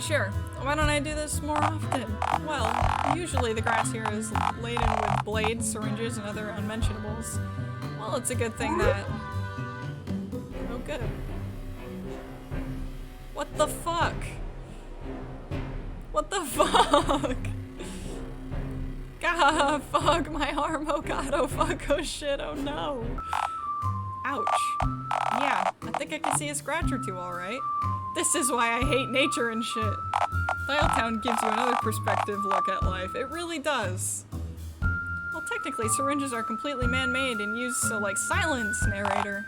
Sure. Why don't I do this more often? Well, usually the grass here is laden with blades, syringes, and other unmentionables. Well, it's a good thing that... Oh, good. What the fuck? What the fuck? God, fuck, my arm, oh god, oh fuck, oh shit, oh no. Ouch. Yeah, I think I can see a scratch or two, alright. This is why I hate nature and shit. Dial Town gives you another perspective look at life. It really does. Well, technically, syringes are completely man-made and used to, like, silence, narrator.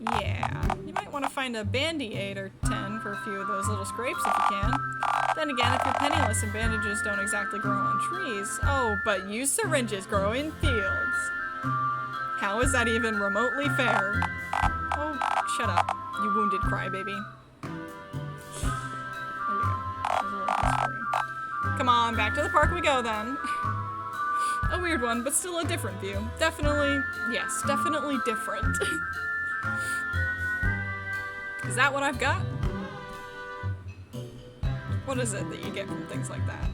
Yeah, you might want to find a Band-Aid or 10 for a few of those little scrapes if you can. Then again, if you're penniless and bandages don't exactly grow on trees. Oh, but used syringes grow in fields. How is that even remotely fair? Oh, shut up, you wounded crybaby. Come on, back to the park we go then. A weird one, but still a different view. Definitely, yes, definitely different. Is that what I've got? What is it that you get from things like that?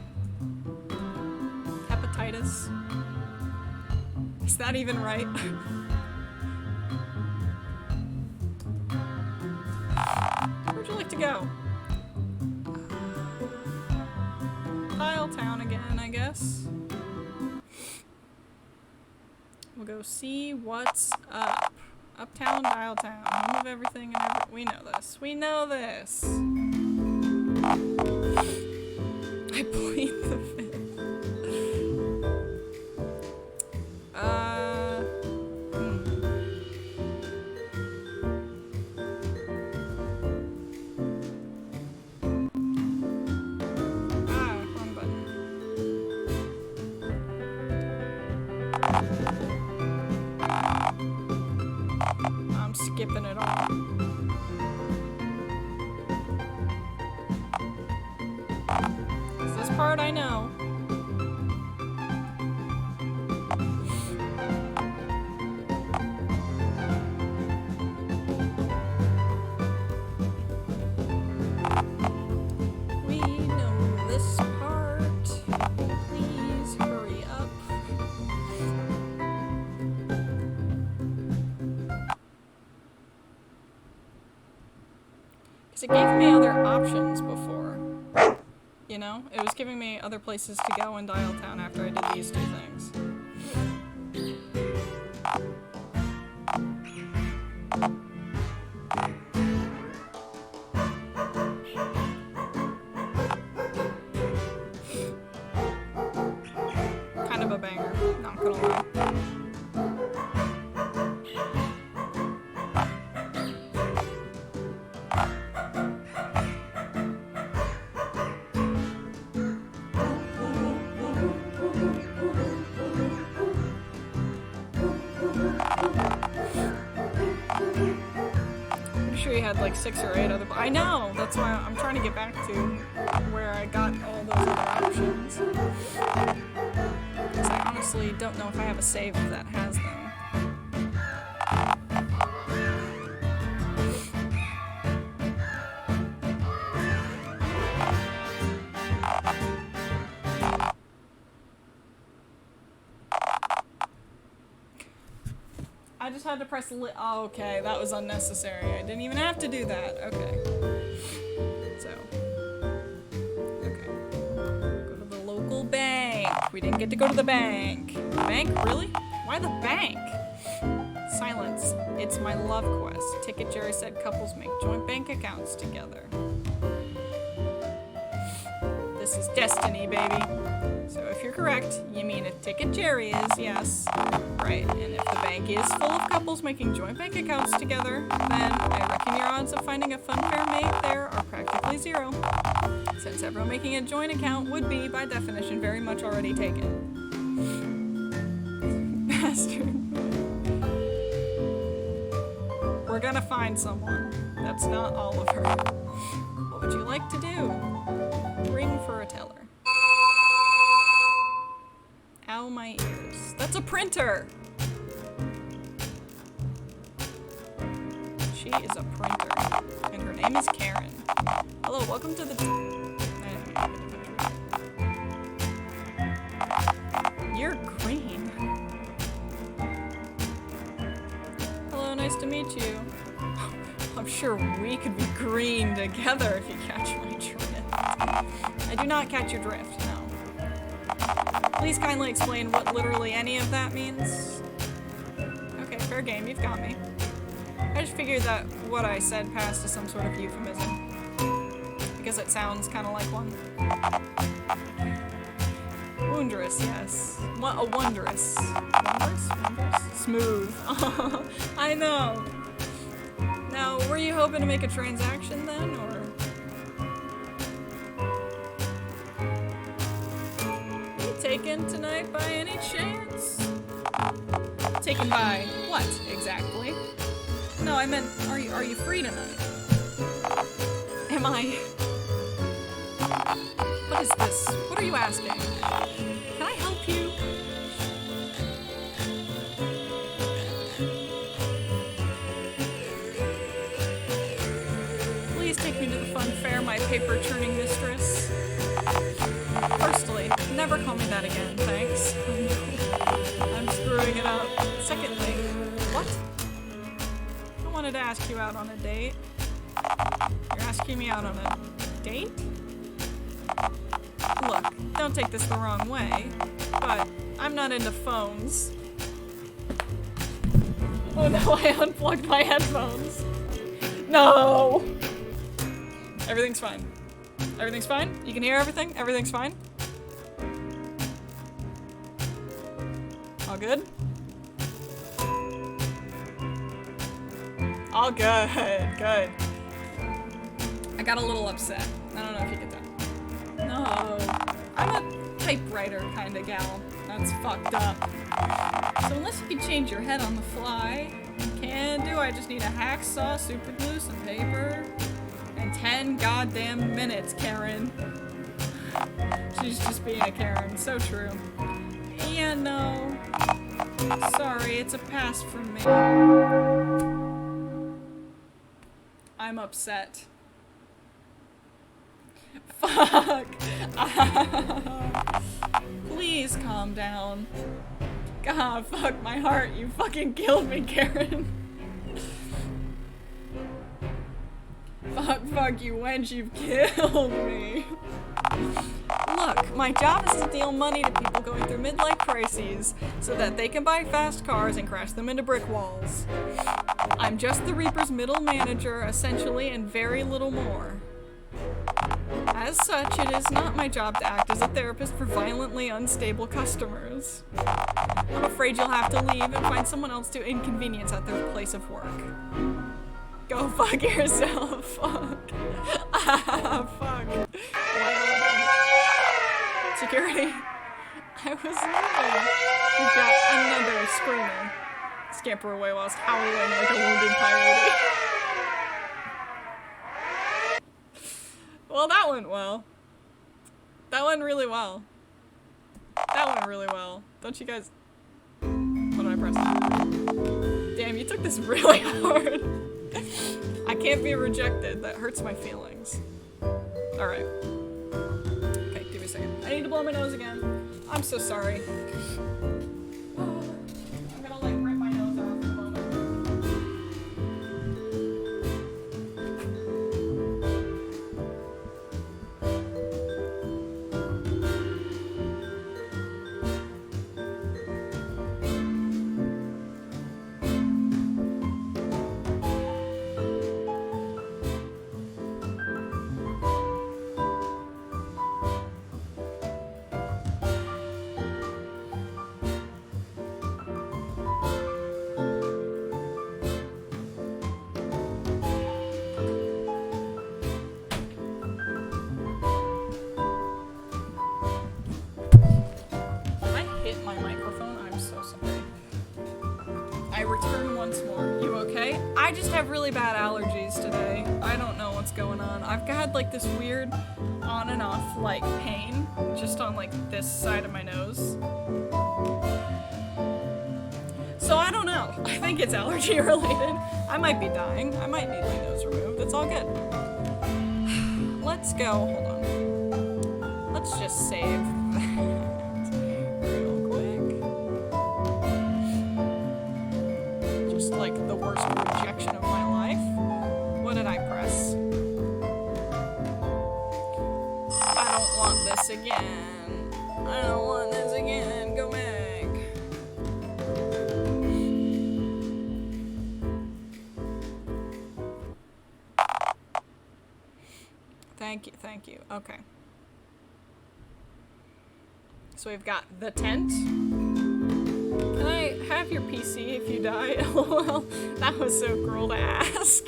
Hepatitis? Is that even right? Where'd you like to go? Dial Town again, I guess. We'll go see what's up. Uptown, Dial Town, home of everything and we know this. We know this. I plead the fifth. Wrong button. I'm skipping it all. This part I know. We know this part. Please hurry up. Because it gave me other options before. You know? It was giving me other places to go in Dial Town after I did these two things. Kind of a banger, not gonna lie. tree had like 6 or 8 other. I know. That's why I'm trying to get back to where I got all those other options. Because I honestly don't know if I have a save that has them. I just had to press oh, okay, that was unnecessary. I didn't even have to do that. Okay. So. Okay. Go to the local bank. We didn't get to go to the bank. The bank? Really? Why the bank? Silence. It's my love quest. Ticket Jerry said couples make joint bank accounts together. This is destiny, baby. So if you're correct, you mean if Ticket Jerry is, yes. Right, and if the bank is full of couples making joint bank accounts together, then I reckon your odds of finding a fun fair mate there are practically 0. Since everyone making a joint account would be, by definition, very much already taken. Bastard. We're gonna find someone. That's not Oliver. What would you like to do? Ring for a teller. Ow, my ears. That's a printer! She is a printer. And her name is Karen. Hello, welcome to the... You're green. Hello, nice to meet you. I'm sure we could be green together if you catch my drift. I do not catch your drift, no. Please kindly explain what literally any of that means. Okay, fair game, you've got me. I just figured that what I said passed as some sort of euphemism. Because it sounds kind of like one. Wondrous, yes. What a wondrous. Wondrous? Wondrous? Smooth. I know. Now, were you hoping to make a transaction then, or? Taken tonight by any chance? Taken by what, exactly? No, I meant, are you free tonight? Am I... What is this? What are you asking? Can I help you? Please take me to the fun fair, my paper-churning mistress. Firstly, never call me that again, thanks. I'm screwing it up. Secondly, what? I wanted to ask you out on a date. You're asking me out on a date? Look, don't take this the wrong way, but I'm not into phones. Oh no, I unplugged my headphones. No! Everything's fine. Everything's fine? You can hear everything? Everything's fine? All good? All good, good. I got a little upset. I don't know if you get that. No, I'm a typewriter kind of gal. That's fucked up. So unless you can change your head on the fly, can do. I just need a hacksaw, super glue, some paper, and 10 goddamn minutes, Karen. She's just being a Karen. So true. Yeah, no. Sorry, it's a pass from me. I'm upset. Fuck. Please calm down. God, fuck my heart. You fucking killed me, Karen. Fuck you, wench. You've killed me. Look, my job is to deal money to people going through midlife crises so that they can buy fast cars and crash them into brick walls. I'm just the Reaper's middle manager, essentially, and very little more. As such, it is not my job to act as a therapist for violently unstable customers. I'm afraid you'll have to leave and find someone else to inconvenience at their place of work. Go fuck yourself. Fuck. Fuck. Security. I was moving. We've got another screamer. Scamper away whilst howling like a wounded coyote. Well, that went well. That went really well. That went really well. Don't you guys... What did I press? Damn, you took this really hard. I can't be rejected. That hurts my feelings. Alright. Okay, give me a second. I need to blow my nose again. I'm so sorry. I'm gonna like rip my nose out for a moment. I just have really bad allergies today. I don't know what's going on. I've had like this weird on and off like pain just on like this side of my nose. So I don't know. I think it's allergy related. I might be dying. I might need my nose removed. It's all good. Let's go. Hold on. Let's just save that real quick. Just like the worst rejection of my life. What did I press? I don't want this again. I don't want this again. Go back. Thank you. Okay. So we've got the tent. Can I have your PC if you die? LOL. That was so cruel to ask.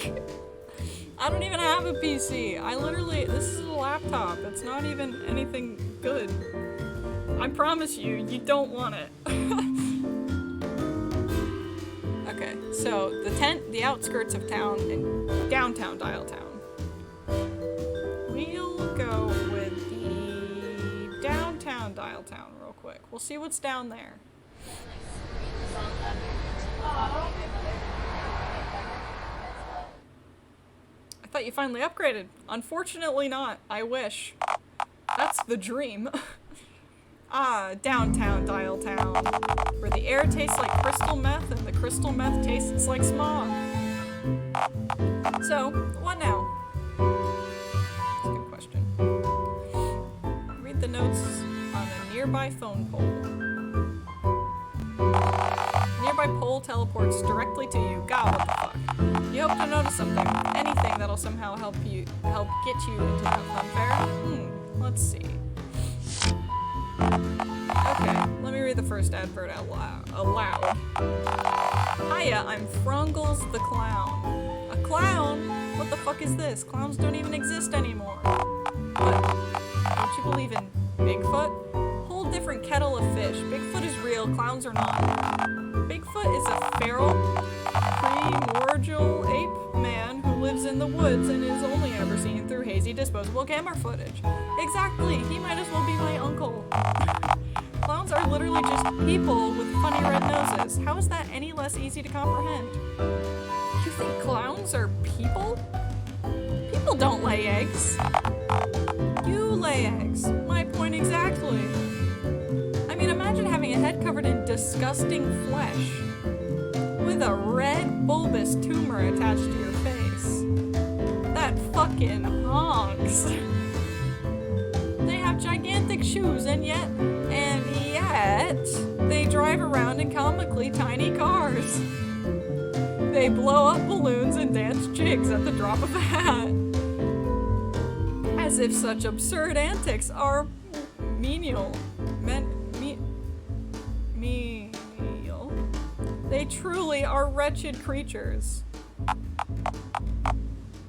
I don't even have a PC. This is a laptop. It's not even anything good. I promise you, you don't want it. Okay, so the tent, the outskirts of town, and downtown Dialtown. We'll go with the downtown Dialtown real quick. We'll see what's down there. I thought you finally upgraded. Unfortunately not. I wish. That's the dream. Downtown Dialtown. Where the air tastes like crystal meth and the crystal meth tastes like smog. So, what now? That's a good question. Read the notes on a nearby phone pole. Nearby pole teleports directly to you. God, what the fuck? You hope to notice something. Anything that'll somehow help get you into that funfair? Let's see. Okay, let me read the first advert out loud. Hiya, I'm Frungles the Clown. A clown? What the fuck is this? Clowns don't even exist anymore. What? Don't you believe in Bigfoot? Whole different kettle of fish. Bigfoot is real, clowns are not. Bigfoot is a feral, primordial ape man who lives in the woods and is only ever seen through hazy disposable camera footage. Exactly, he might as well be my uncle. Clowns are literally just people with funny red noses. How is that any less easy to comprehend? You think clowns are people? People don't lay eggs. You lay eggs. My point exactly. I mean, imagine having a head covered in disgusting flesh with a red bulbous tumor attached to your face. That fucking honks. They have gigantic shoes and yet they drive around in comically tiny cars. They blow up balloons and dance jigs at the drop of a hat. As if such absurd antics are menial. They truly are wretched creatures.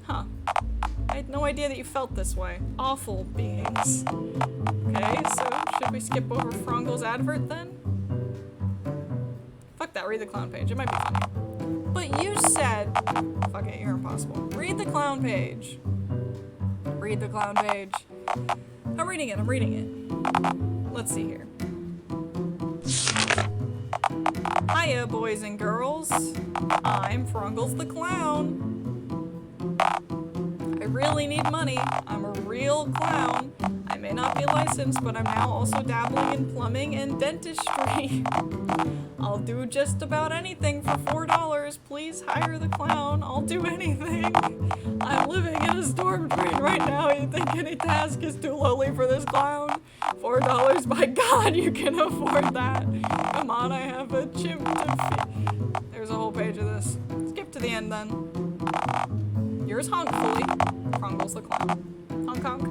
Huh. I had no idea that you felt this way. Awful beings. Okay, so should we skip over Frungle's advert then? Fuck that, read the clown page. It might be funny. But you said... Fuck it, you're impossible. Read the clown page. Read the clown page. I'm reading it, I'm reading it. Let's see here. Hiya, boys and girls. I'm Frungles the Clown. I really need money. I'm a real clown. I may not be licensed, but I'm now also dabbling in plumbing and dentistry. I'll do just about anything for $4. Please hire the clown. I'll do anything. I'm living in a storm drain right now. You think any task is too lowly for this clown? $4, by God, you can afford that. Come on, I have a chimp to feed. There's a whole page of this. Skip to the end then. Yours honk fully. Frungles the Clown. Honk honk.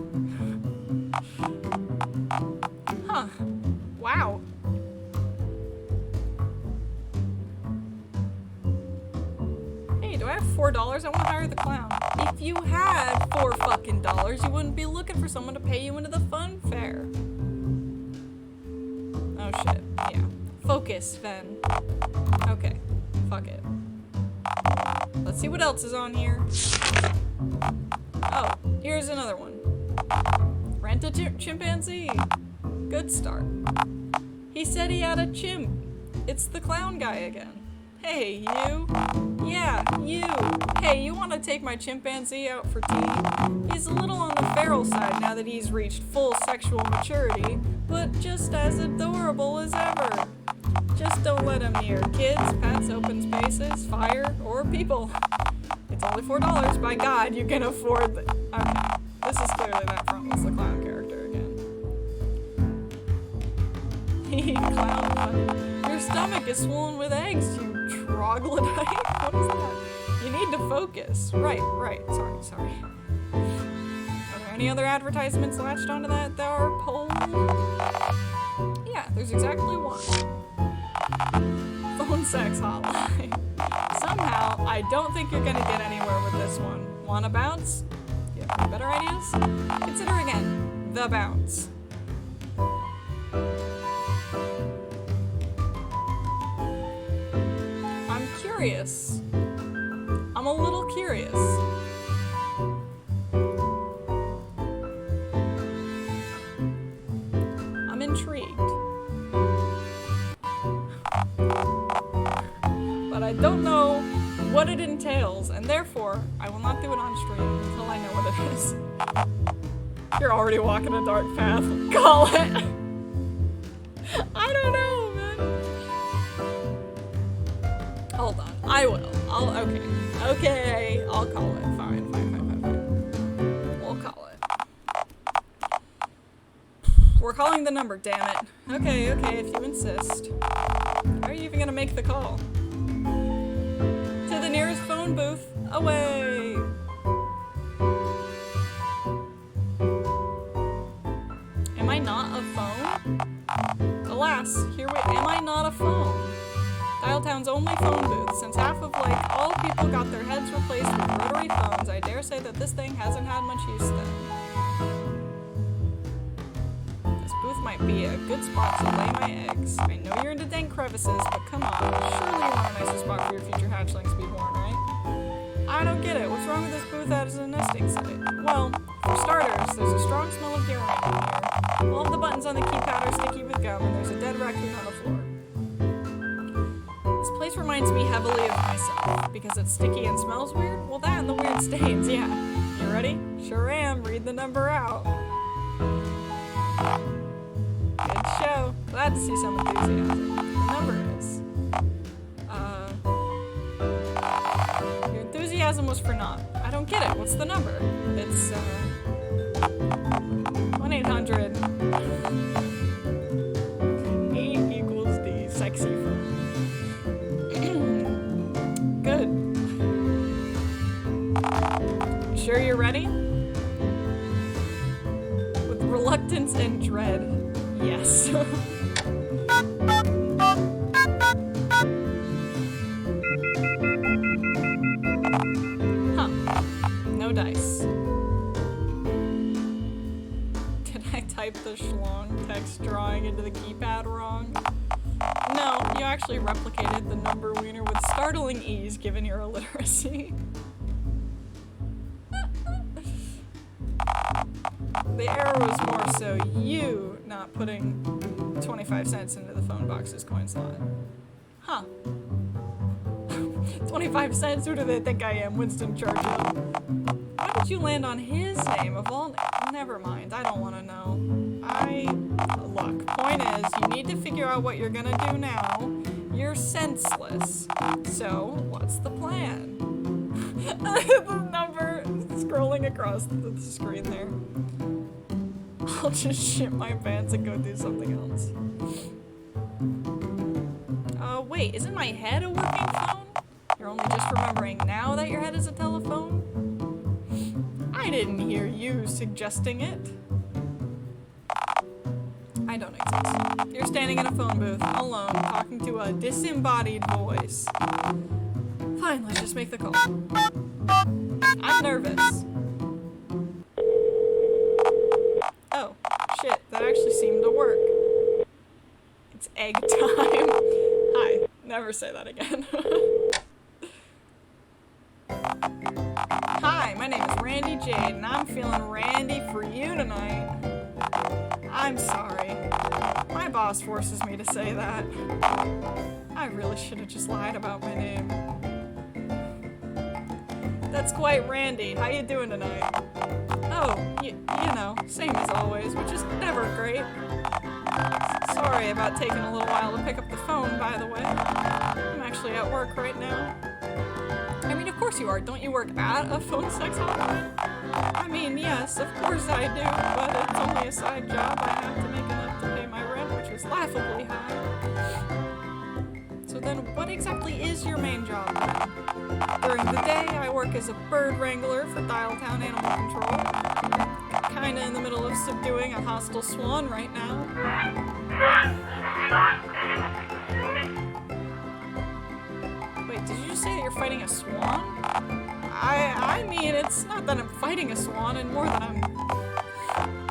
Huh. Wow. Hey, do I have $4? I want to hire the clown. If you had $4 fucking dollars, you wouldn't be looking for someone to pay you into the fun fair. Oh shit. Yeah. Focus then. Okay. Fuck it. Let's see what else is on here. Oh, here's another one. Rent a chimpanzee. Good start. He said he had a chimp. It's the clown guy again. Hey, you. Yeah, you. Hey, you want to take my chimpanzee out for tea? He's a little on the feral side now that he's reached full sexual maturity, but just as adorable as ever. Just don't let him near kids, pets, open spaces, fire, or people. It's only $4. By God, you can afford the— Okay, this is clearly that Frungles the Clown character again. Clown fun. Your stomach is swollen with eggs, you troglodyte. What is that? You need to focus. Right. Sorry. Are there any other advertisements latched onto that there pole? Yeah, there's exactly one. Phone sex hotline. Somehow, I don't think you're gonna get anywhere with this one. Wanna bounce? You have any better ideas? Consider again, the bounce. I'm curious. I'm a little curious. I'm intrigued. But I don't know what it entails, and therefore, I will not do it on stream until I know what it is. You're already walking a dark path. Call it! I don't know, man. Hold on. I will. Okay, I'll call it. Fine. We'll call it. We're calling the number, damn it. Okay, if you insist. How are you even gonna make the call? To the nearest phone booth. Away! Am I not a phone? Alas, am I not a phone? Dialtown's only phone booth. Since half of, all people got their heads replaced with rotary phones, I dare say that this thing hasn't had much use then. This booth might be a good spot to lay my eggs. I know you're into dank crevices, but come on, surely you want a nicer spot for your future hatchlings to be born, right? I don't get it. What's wrong with this booth as a nesting site? Well, for starters, there's a strong smell of urine in here. All of the buttons on the keypad are sticky with gum, and there's a dead raccoon on the floor. This place reminds me heavily of myself. Because it's sticky and smells weird? Well, that and the weird stains, yeah. You ready? Sure am. Read the number out. Good show. Glad to see some enthusiasm. The number is... Your enthusiasm was for naught. I don't get it. What's the number? It's, 1-800... 8 equals the sexy phone. Good. You sure you're ready? With reluctance and dread. Yes. Huh. No dice. Did I type the schlong text drawing into the keypad wrong? No, you actually replicated the number wiener with startling ease given your illiteracy. The error was more so you not putting 25 cents into the phone box's coin slot. Huh. 25 cents? Who do they think I am, Winston Churchill? Why did you land on his name of all Never mind, I don't want to know. Look, point is, you need to figure out what you're gonna do now. You're senseless. So, what's the plan? The number scrolling across the screen there. I'll just shit my pants and go do something else. Wait, isn't my head a working phone? You're only just remembering now that your head is a telephone? I didn't hear you suggesting it. I don't exist. You're standing in a phone booth, alone, talking to a disembodied voice. Fine, let's just make the call. I'm nervous. Oh, shit, that actually seemed to work. It's egg time. Hi, never say that again. Hi, my name is Randy Jade, and I'm feeling randy for you tonight. I'm sorry. My boss forces me to say that. I really should have just lied about my name. That's quite randy. How you doing tonight? Oh, you know, same as always, which is never great. Sorry about taking a little while to pick up the phone, by the way. I'm actually at work right now. I mean, of course you are. Don't you work at a phone sex hotline? I mean, yes, of course I do, but it's only a side job. I have to make enough to pay my rent, which is laughably high. So then, what exactly is your main job then? During the day, I work as a bird wrangler for Dialtown Animal Control. Kinda in the middle of subduing a hostile swan right now. Wait, did you just say that you're fighting a swan? I mean, it's not that I'm fighting a swan, and more that I'm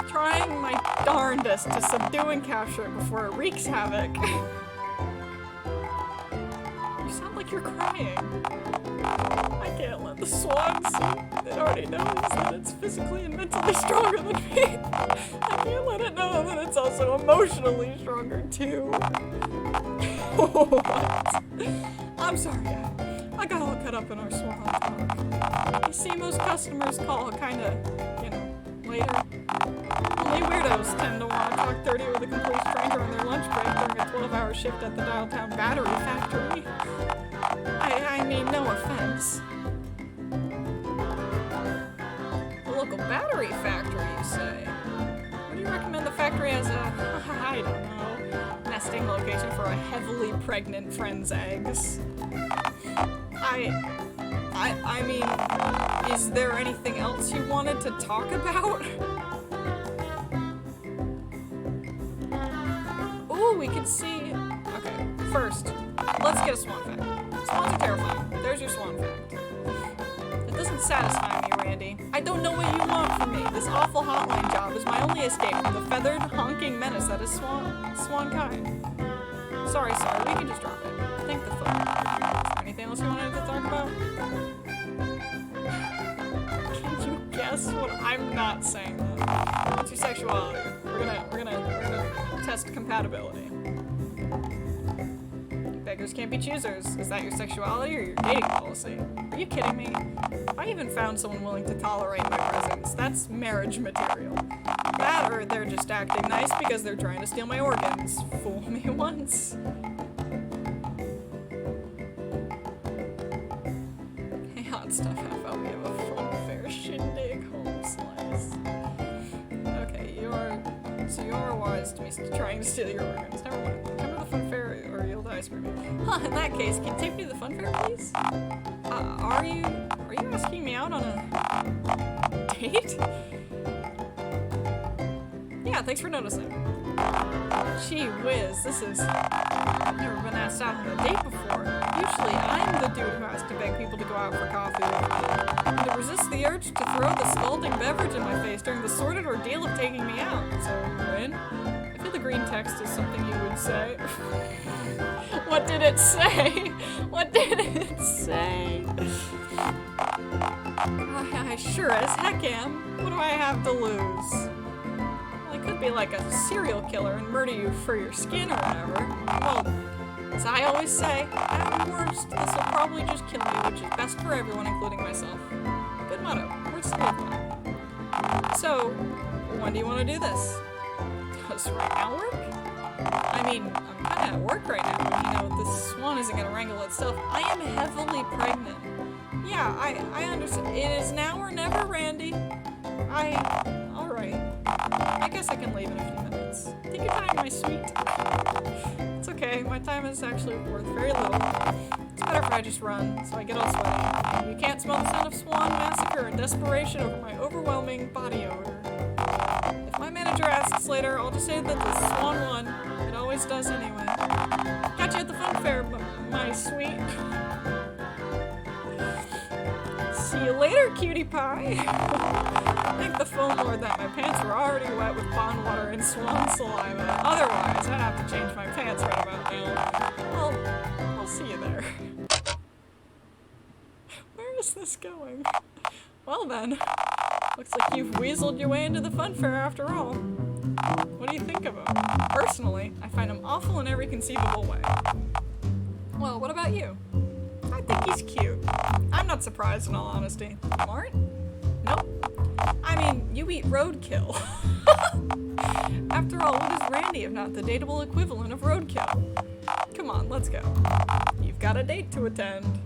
trying my darndest to subdue and capture it before it wreaks havoc. You sound like you're crying. I can't let the swan see. It already knows that it's physically and mentally stronger than me. I can't let it know that it's also emotionally stronger too. What? I'm sorry, I got all cut up in our swan talk. You see, most customers call kinda, later. Only weirdos tend to want to talk 30 with a complete stranger on their lunch break during a 12-hour shift at the Dialtown Battery Factory. I mean, no offense. The local battery factory, you say? What do you recommend the factory as a, I don't know, nesting location for a heavily pregnant friend's eggs? I mean, is there anything else you wanted to talk about? Ooh, we could see... Okay, first, let's get a swan fact. Swans are terrifying. There's your swan fact. It doesn't satisfy me, Randy. I don't know what you want from me. This awful hotline job is my only escape from the feathered, honking menace that is swankind. Sorry, we can just drop it. Thank the phone. Is there anything else you wanted to talk about? Can you guess what I'm not saying then? What's your sexuality? We're gonna test compatibility. Beggars can't be choosers. Is that your sexuality or your dating policy? Are you kidding me? If I even found someone willing to tolerate my presence, that's marriage material. That or they're just acting nice because they're trying to steal my organs. Fool me once. Hey, hot stuff, how about we have a fun fair shindig home slice? Okay, you're wise to me trying to steal your organs. Never mind. Come to the fun fair or you'll die screaming. Huh, in that case, can you take me to the fun fair, please? Are you asking me out on a date? Yeah, thanks for noticing. Gee whiz, I've never been asked out on a date before. Usually I'm the dude who has to beg people to go out for coffee. And to resist the urge to throw the scalding beverage in my face during the sordid ordeal of taking me out. So, Rin, I feel the green text is something you would say. What did it say? What did it say? I sure as heck am. What do I have to lose? could be like a serial killer and murder you for your skin or whatever. Well, as I always say, at worst, this will probably just kill you, which is best for everyone, including myself. Good motto. Words to live by. So, when do you want to do this? Does right now work? I mean, I'm kind of at work right now, and you know, this swan isn't going to wrangle itself. I am heavily pregnant. Yeah, I understand. It is now or never, Randy. Alright. I guess I can leave in a few minutes. Take your time, my sweet. It's okay, my time is actually worth very little. It's better if I just run, so I get all sweaty. You can't smell the scent of swan massacre and desperation over my overwhelming body odor. If my manager asks later, I'll just say that the swan won. It always does anyway. Catch you at the fun fair, my sweet. See you later, cutie pie. Thank the foam lord that my pants were already wet with pond water and swan saliva. Otherwise, I'd have to change my pants right about now. I'll see you there. Where is this going? Well then, looks like you've weaseled your way into the fun fair after all. What do you think of him? Personally, I find him awful in every conceivable way. Well, what about you? I think he's cute. I'm not surprised in all honesty. You aren't? Nope. I mean, you eat roadkill. After all, what is Randy if not the dateable equivalent of roadkill? Come on, let's go. You've got a date to attend.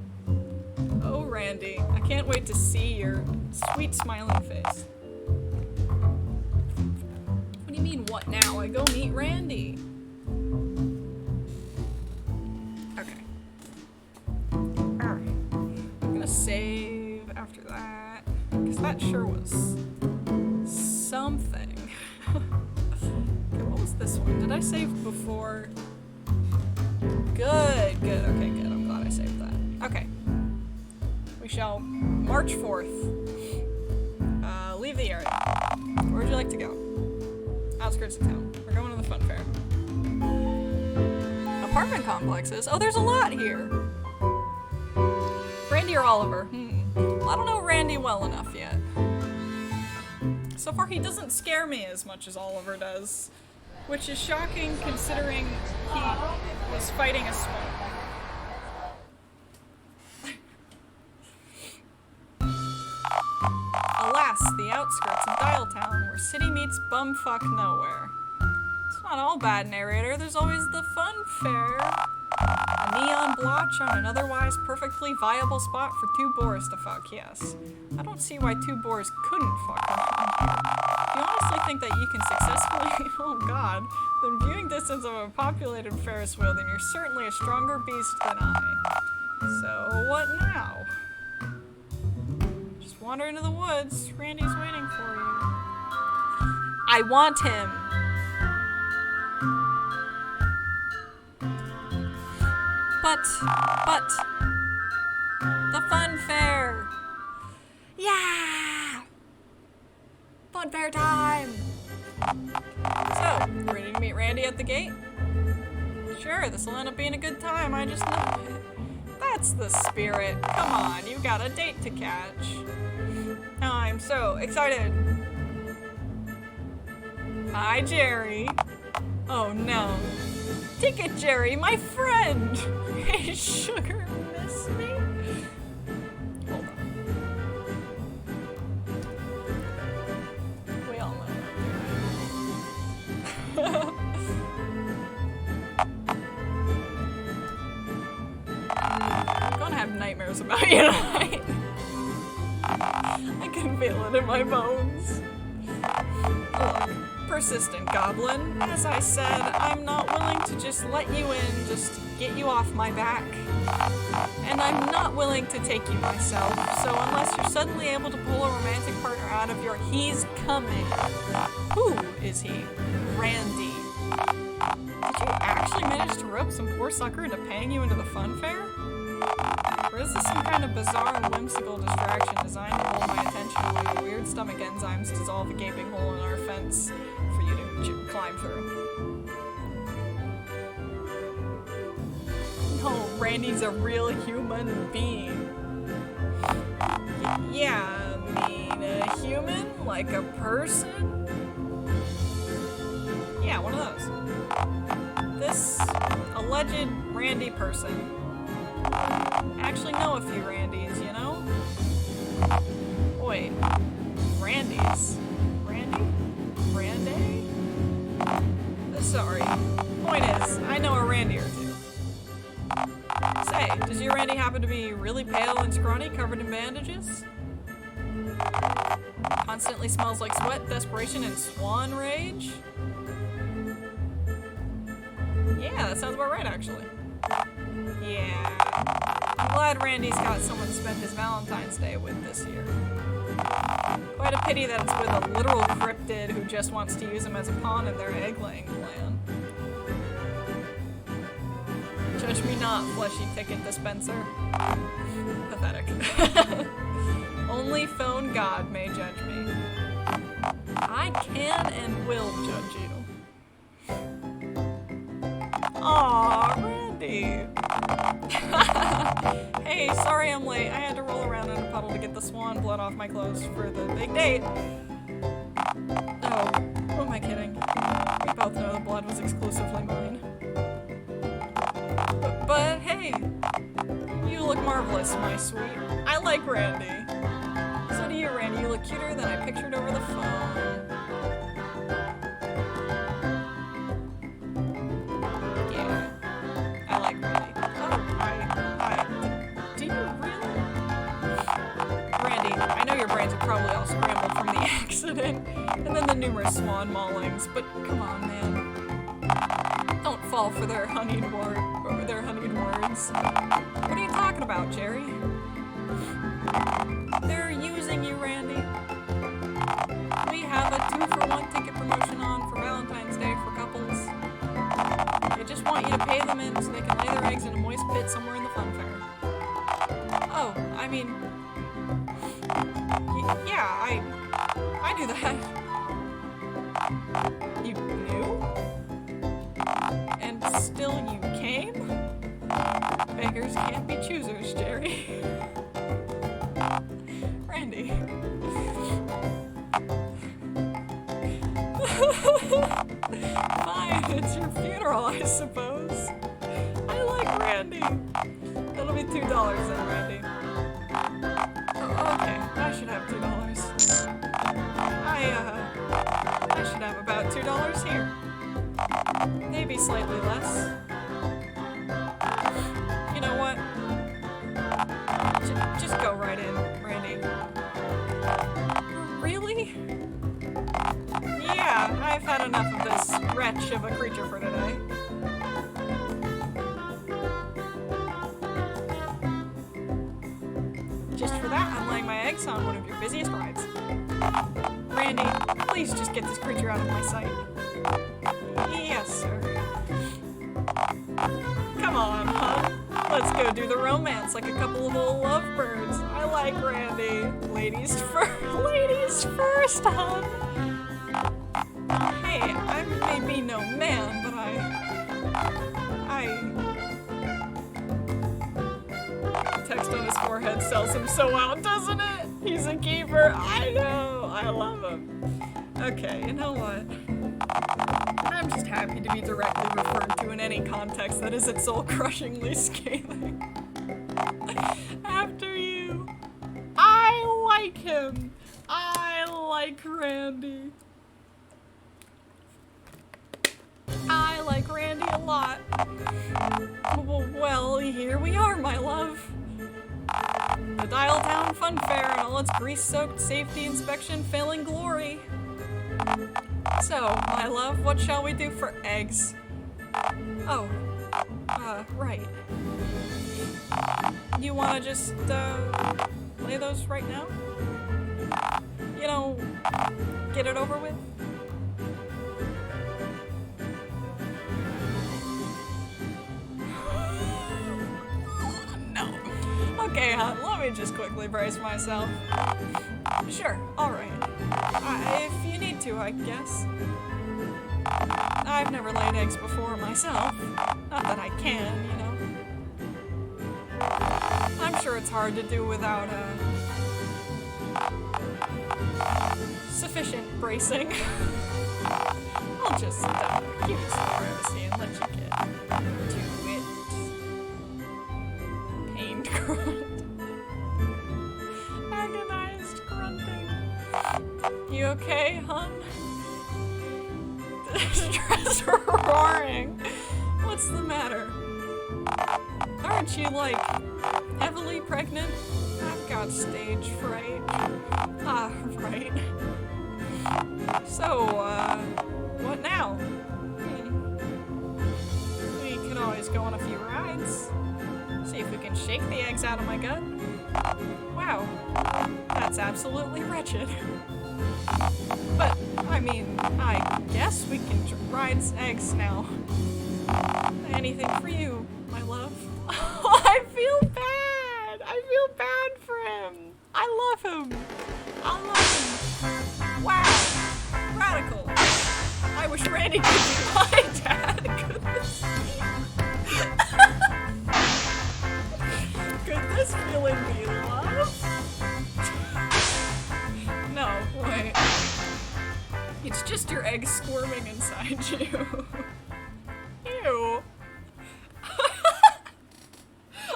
Oh, Randy, I can't wait to see your sweet smiling face. What do you mean, what now? I go meet Randy. Okay. Alright. I'm gonna save after that, because that sure was something. Okay, what was this one? Did I save before? Good, good. Okay, good. I'm glad I saved that. Okay. We shall march forth. Leave the area. Where would you like to go? Outskirts of town. We're going to the fun fair. Apartment complexes? Oh, there's a lot here. Randy or Oliver? Well, I don't know Randy well enough yet. So far, he doesn't scare me as much as Oliver does, which is shocking considering he was fighting a swan. Alas, the outskirts of Dialtown, where city meets bumfuck nowhere. It's not all bad, narrator. There's always the fun fair. A neon blotch on an otherwise perfectly viable spot for two boars to fuck, yes. I don't see why two boars couldn't fuck around here. If you honestly think that you can successfully, oh god, than viewing distance of a populated Ferris wheel, then you're certainly a stronger beast than I. So, what now? Just wander into the woods. Randy's waiting for you. I want him! But, the fun fair! Yeah! Fun fair time! So, ready to meet Randy at the gate? Sure, this'll end up being a good time, I just know it. That's the spirit. Come on, you've got a date to catch. I'm so excited. Hi, Jerry. Oh no. Ticket Jerry, my friend! Hey, sugar, miss me? Hold on. We all know. I'm gonna have nightmares about you tonight. I can feel it in my bones. Look. Persistent goblin. As I said, I'm not willing to just let you in, just get you off my back. And I'm not willing to take you myself, so unless you're suddenly able to pull a romantic partner out of your he's coming. Who is he? Randy. Did you actually manage to rope some poor sucker into paying you into the fun fair? Or is this some kind of bizarre and whimsical distraction designed to hold my attention while the weird stomach enzymes dissolve a gaping hole in our fence for you to climb through? No, Randy's a real human being. Yeah, I mean, a human? Like a person? Yeah, one of those. This alleged Randy person. I actually know a few Randys, you know? Wait. Randys? Randy? Randy? Sorry. Point is, I know a Randy or two. Say, does your Randy happen to be really pale and scrawny, covered in bandages? Constantly smells like sweat, desperation, and swan rage? Yeah, that sounds about right, actually. Yeah. I'm glad Randy's got someone to spend his Valentine's Day with this year. Quite a pity that it's with a literal cryptid who just wants to use him as a pawn in their egg-laying plan. Judge me not, fleshy ticket dispenser. Pathetic. Only phone God may judge me. I can and will judge you. Aw, Randy. Hey, sorry I'm late. I had to roll around in a puddle to get the swan blood off my clothes for the big date. Oh, who am I kidding? We both know the blood was exclusively mine. But hey, you look marvelous, my sweet. I like Randy. So do you, Randy. You look cuter than I pictured over the phone. Yeah, I like Randy. Oh, do you really? Randy, I know your brains are probably all scrambled from the accident and then the numerous swan maulings, but come on, man. Don't fall for their honeyed words. What are you talking about, Jerry? They're using you, Randy. We have a 2-for-1 ticket promotion on for Valentine's Day for couples. They just want you to pay them in so they can lay their eggs in a moist pit somewhere in the fun fair. Oh, I mean... yeah, I knew that. You knew? And still you came? Beggars can't be choosers, Jerry. Randy. Fine, it's your funeral, I suppose. I like Randy. That'll be $2 then, Randy. Oh, okay, I should have $2. I should have about $2 here. Maybe slightly less. You know what? Just go right in, Randy. Really? Yeah, I've had enough of this wretch of a creature for today. Just for that, I'm laying my eggs on one of your busiest rides. Randy, please just get this creature out of my sight. Yes, sir. Come on, hon. Let's go do the romance like a couple of old lovebirds. I like Randy. Ladies first, hon. Hey, I may be no man, but text on his forehead sells him so well, doesn't it? He's a keeper. I know. I love him. Okay, you know what? I'm just happy to be directly referred to in any context that isn't soul-crushingly scathing. After you. I like him. I like Randy. I like Randy a lot. Well, here we are, my love. The Dial Town Fun Fair and all its grease-soaked safety inspection failing glory. So, my love, what shall we do for eggs? Oh, right. You wanna just, lay those right now? You know, get it over with? No. Okay, hon, let me just quickly brace myself. Sure, alright. If you need to, I guess. I've never laid eggs before myself. Not that I can, you know. I'm sure it's hard to do without, sufficient bracing. I'll I'll just give you some privacy and let you get to it. Pained grunt. Agonized grunting. You okay, hun? Distress roaring. What's the matter? Aren't you, like, heavily pregnant? I've got stage fright. Ah, right. So, what now? We could always go on a few rides. See if we can shake the eggs out of my gut. Wow, that's absolutely wretched. But, I mean, I guess we can ride eggs now. Anything for you, my love. I feel bad. I feel bad for him. I love him. I love him. Wow. Radical. I wish Randy could be my dad. Could this feeling be love? No, wait. It's just your eggs squirming inside you. Ew.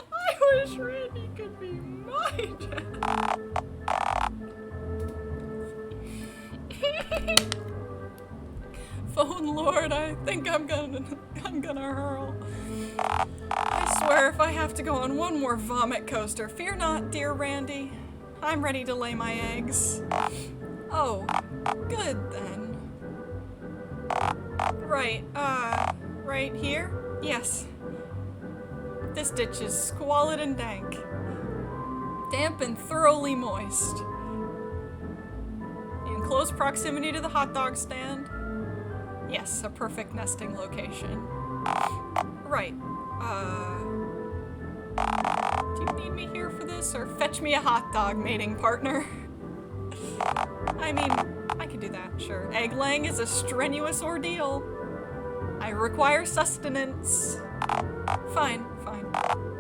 I wish Randy could be my dad. Phone Lord, I think I'm gonna hurl. I swear if I have to go on one more vomit coaster, fear not, dear Randy. I'm ready to lay my eggs. Oh, good then. Right, right here? Yes. This ditch is squalid and dank. Damp and thoroughly moist. In close proximity to the hot dog stand. Yes, a perfect nesting location. Right, do you need me here for this, or fetch me a hot dog, mating partner? I mean, I could do that, sure. Egg laying is a strenuous ordeal. I require sustenance. Fine, fine.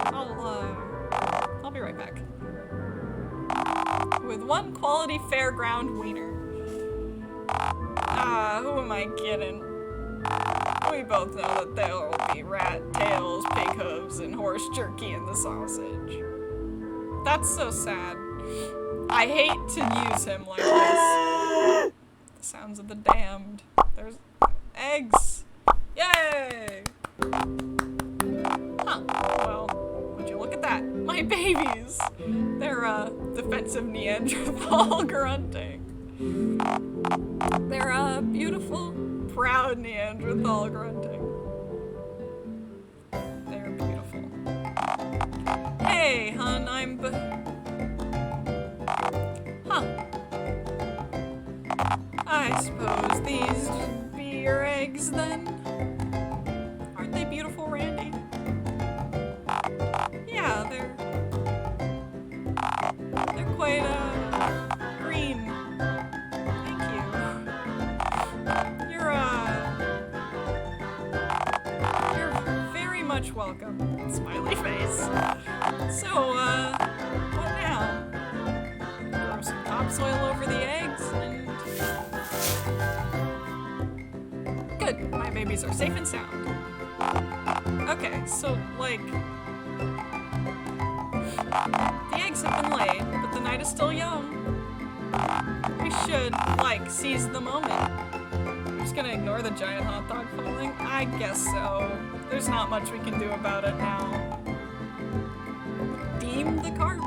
I'll be right back. With one quality fairground wiener. Who am I kidding? We both know that there will be rat tails, pig hooves, and horse jerky in the sausage. That's so sad. I hate to use him like this. The sounds of the damned. There's eggs. Yay! Huh. Well, would you look at that? My babies! They're, defensive Neanderthal grunting. They're, beautiful, proud Neanderthal grunting. They're beautiful. Hey, hun, huh. I suppose these be your eggs, then? Aren't they beautiful, Randy? Yeah, they're quite, green. Thank you. You're very much welcome. Smiley face. So, what now? Throw some topsoil over the eggs and... Good, my babies are safe and sound. Okay, so, like... The eggs have been laid, but the night is still young. We should, like, seize the moment. I'm just gonna ignore the giant hot dog falling? I guess so. There's not much we can do about it now. Deem the carp.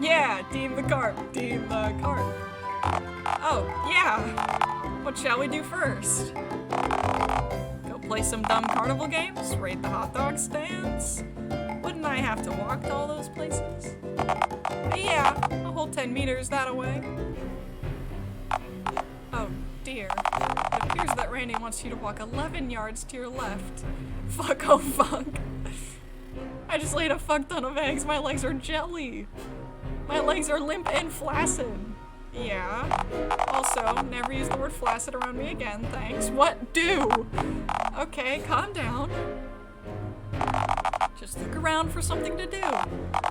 Yeah, deem the carp. Deem the carp. Oh, yeah. What shall we do first? Go play some dumb carnival games? Raid the hot dog stands? Wouldn't I have to walk to all those places? Yeah, a whole 10 meters that away. Oh dear. It appears that Randy wants you to walk 11 yards to your left. Fuck, oh fuck. I just laid a fuck ton of eggs. My legs are jelly. My legs are limp and flaccid. Yeah. Also, never use the word flaccid around me again, thanks. What? Do? Okay, calm down. Just look around for something to do.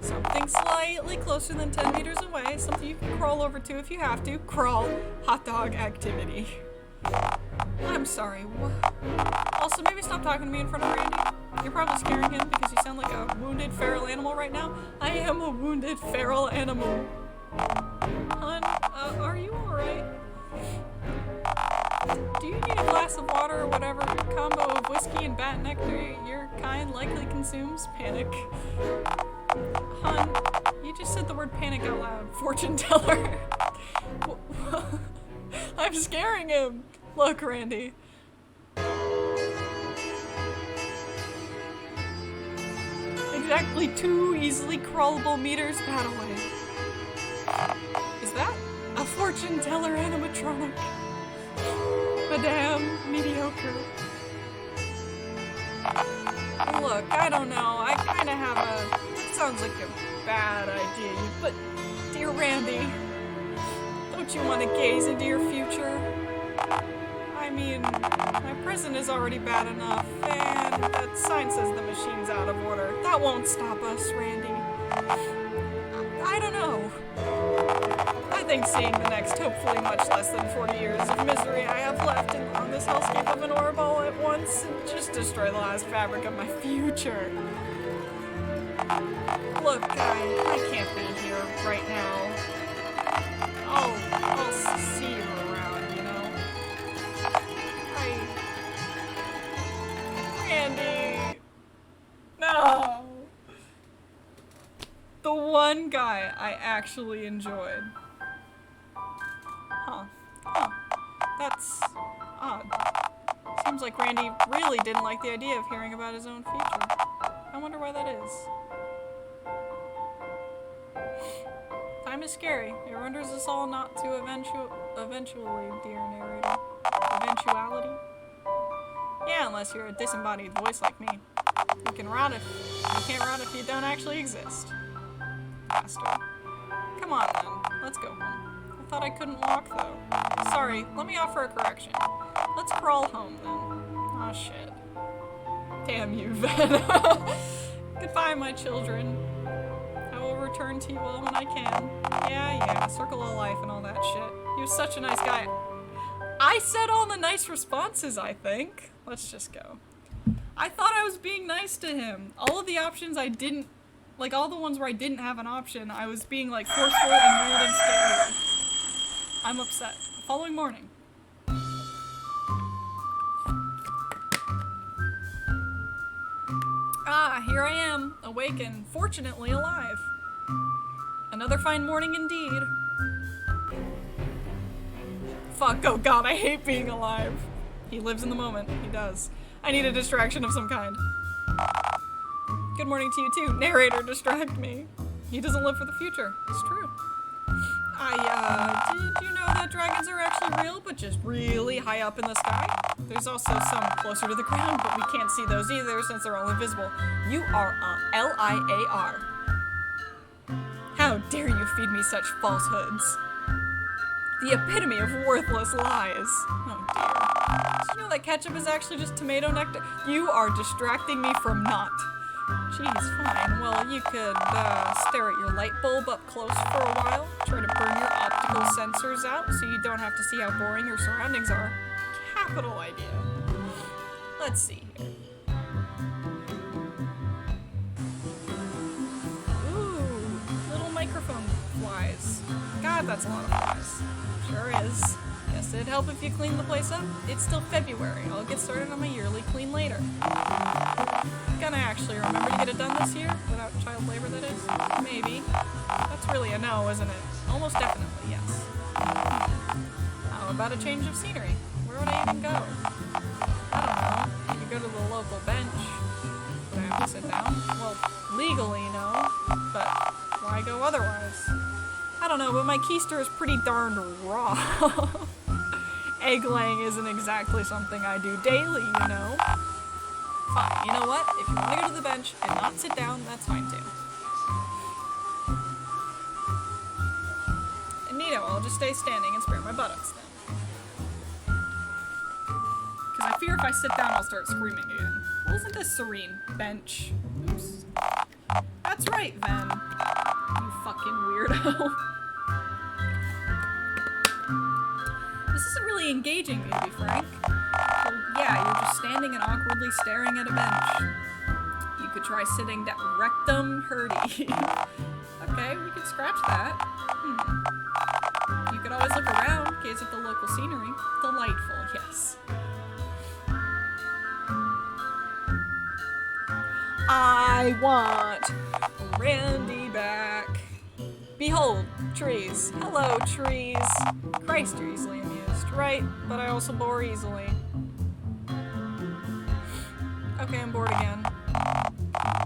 Something slightly closer than 10 meters away, something you can crawl over to if you have to. Crawl. Hot dog activity. I'm sorry, what? Also, maybe stop talking to me in front of Randy. You're probably scaring him because you sound like a wounded feral animal right now. I am a wounded feral animal. Hun, are you alright? Do you need a glass of water or whatever combo of whiskey and bat nectar your kind likely consumes? Panic. Hun, you just said the word panic out loud. Fortune teller. I'm scaring him. Look, Randy. Exactly 2 easily crawlable meters that away. Is that a fortune teller animatronic? Madame Mediocre. Look, I don't know. I kind of have a... It sounds like a bad idea, but dear Randy, don't you want to gaze into your future? I mean, my present is already bad enough, and that sign says the machine's out of order. That won't stop us, Randy. I don't know. I think seeing the next, hopefully much less than 40 years of misery I have left on this hellscape of an orb all at once and just destroy the last fabric of my future. Look, I can't be here right now. I'll see you around, you know? Randy! No! The one guy I actually enjoyed. Huh. That's odd. Seems like Randy really didn't like the idea of hearing about his own future. I wonder why that is. Time is scary. It renders us all not to eventually, dear narrator. Eventuality? Yeah, unless you're a disembodied voice like me. You can't rot if you don't actually exist. Bastard. Come on then, let's go home. I thought I couldn't walk though. Sorry, let me offer a correction. Let's crawl home then. Aw, shit. Damn you, Ven. Goodbye, my children. I will return to you all when I can. Yeah, circle of life and all that shit. He was such a nice guy. I said all the nice responses, I think. Let's just go. I thought I was being nice to him. All of the options I didn't, like all the ones where I didn't have an option, I was being like forceful and weird and scary. I'm upset. The following morning. Ah, here I am, awake and fortunately alive. Another fine morning indeed. Fuck, oh god, I hate being alive. He lives in the moment, he does. I need a distraction of some kind. Good morning to you too. Narrator, distract me. He doesn't live for the future. It's true. Did you know that dragons are actually real, but just really high up in the sky? There's also some closer to the ground, but we can't see those either since they're all invisible. You are a liar. How dare you feed me such falsehoods? The epitome of worthless lies. Oh dear. Did you know that ketchup is actually just tomato nectar? You are distracting me from not. Jeez, fine. Well, you could stare at your light bulb up close for a while. Try to burn your optical sensors out so you don't have to see how boring your surroundings are. Capital idea. Let's see here. Ooh, little microphone flies. God, that's a lot of flies. Sure is. Guess it'd help if you clean the place up. It's still February. I'll get started on my yearly clean later. Gonna actually remember to get it done this year? Without child labor, that is? Maybe. That's really a no, isn't it? Almost definitely, yes. How about a change of scenery? Where would I even go? I don't know. You could go to the local bench. Would I have to sit down? Well, legally, no. But why go otherwise? I don't know, but my keister is pretty darned raw. Egg laying isn't exactly something I do daily, you know? Fine, you know what? If you want to go to the bench and not sit down, that's fine too. And neato, I'll just stay standing and spare my buttocks then. Because I fear if I sit down, I'll start screaming again. Well, isn't this serene? Bench. Oops. That's right, Ven. You fucking weirdo. This isn't really engaging me, to be frank. Well, yeah, you're just standing and awkwardly staring at a bench. You could try sitting down. Rectum hurdy. Okay, we could scratch that. You could always look around, gaze at the local scenery. Delightful, yes. I want Randy back. Behold, trees. Hello, trees. Christ, you're easily amused. Right, but I also bore easily. Okay, I'm bored again.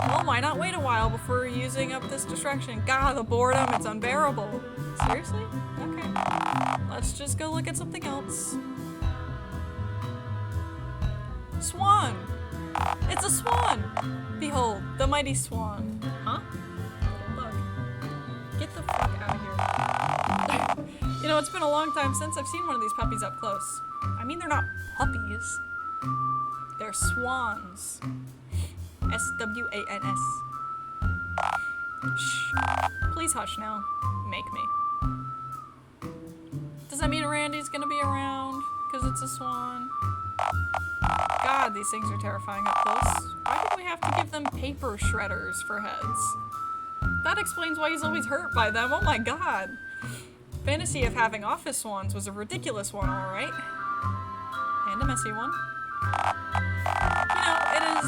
Well, why not wait a while before using up this distraction? God, the boredom, it's unbearable. Seriously? Okay. Let's just go look at something else. Swan! It's a swan! Behold, the mighty swan. Huh? Look. Get the fuck out of here. You know, it's been a long time since I've seen one of these puppies up close. I mean, they're not puppies. They're swans. S-W-A-N-S. Shh. Please hush now. Make me. Does that mean Randy's gonna be around? Because it's a swan? God, these things are terrifying up close. Why did we have to give them paper shredders for heads? That explains why he's always hurt by them. Oh my god. Fantasy of having office swans was a ridiculous one, alright? And a messy one. You know, it has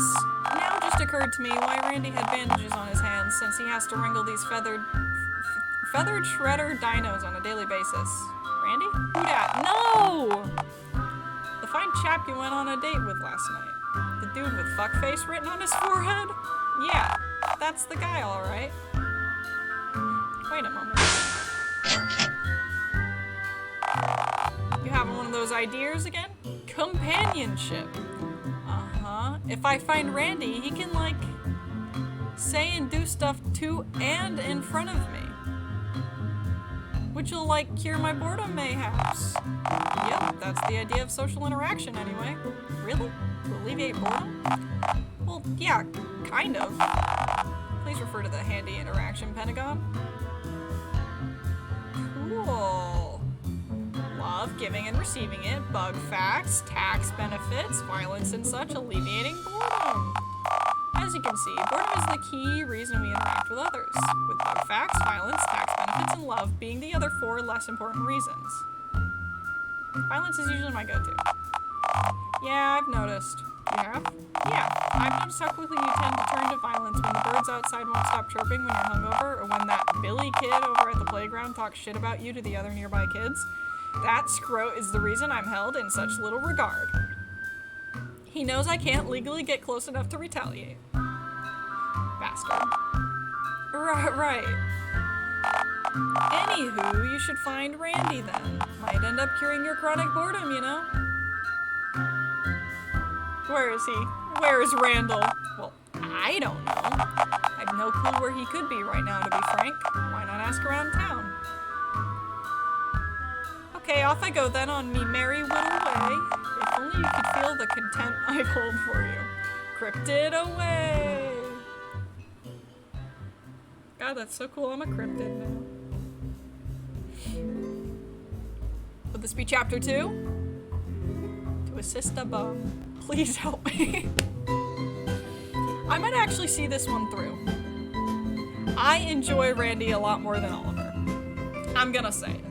now just occurred to me why Randy had bandages on his hands since he has to wrangle these feathered shredder dinos on a daily basis. Randy? Who dat? No! The fine chap you went on a date with last night. The dude with fuckface written on his forehead? Yeah, that's the guy, alright. Wait a moment. You having one of those ideas again? Companionship. Uh-huh. If I find Randy, he can, like, say and do stuff to and in front of me. Which will, like, cure my boredom, mayhaps. Yep, that's the idea of social interaction, anyway. Really? To alleviate boredom? Well, yeah, kind of. Please refer to the handy interaction pentagon. Cool. Love, giving and receiving it, bug facts, tax benefits, violence and such, alleviating boredom. As you can see, boredom is the key reason we interact with others, with bug facts, violence, tax benefits, and love being the other 4 less important reasons. Violence is usually my go-to. Yeah, I've noticed. You have? Yeah, I've noticed how quickly you tend to turn to violence when the birds outside won't stop chirping when you're hungover, or when that Billy kid over at the playground talks shit about you to the other nearby kids. That scrote is the reason I'm held in such little regard. He knows I can't legally get close enough to retaliate. Bastard. Right. Anywho, you should find Randy then. Might end up curing your chronic boredom, you know? Where is he? Where is Randall? Well, I don't know. I have no clue where he could be right now, to be frank. Why not ask around town? Okay, off I go then on me merry little way. If only you could feel the content I hold for you. Cryptid away! God, that's so cool. I'm a cryptid now. Would this be chapter 2? To assist a bum. Please help me. I might actually see this one through. I enjoy Randy a lot more than Oliver. I'm gonna say it.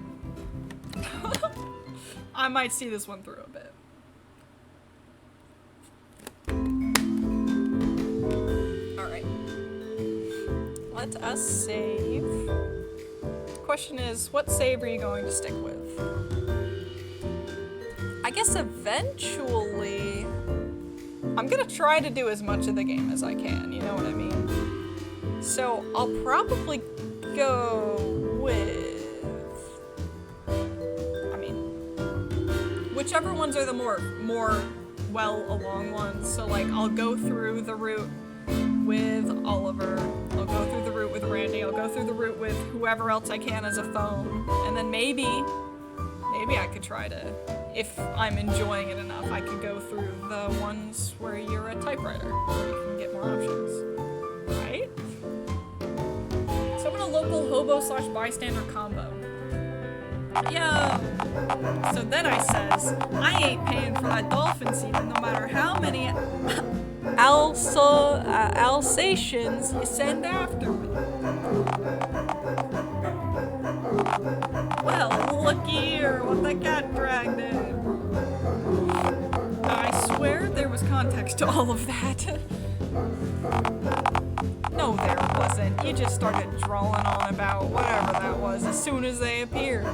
I might see this one through a bit. Alright. Let us save. The question is, what save are you going to stick with? I guess eventually I'm gonna try to do as much of the game as I can, you know what I mean? So I'll probably go with, whichever ones are the more well along ones. So like I'll go through the route with Oliver, I'll go through the route with Randy, I'll go through the route with whoever else I can as a phone, and then maybe I could try to, if I'm enjoying it enough, I could go through the ones where you're a typewriter, where you can get more options, right? Becoming a local hobo/bystander combo. Yeah. So then I says, I ain't paying for that dolphin semen no matter how many Alsatians you send after me. Well, looky here, what the cat dragged in. I swear there was context to all of that. No, there wasn't. You just started drawing on about whatever that was as soon as they appeared.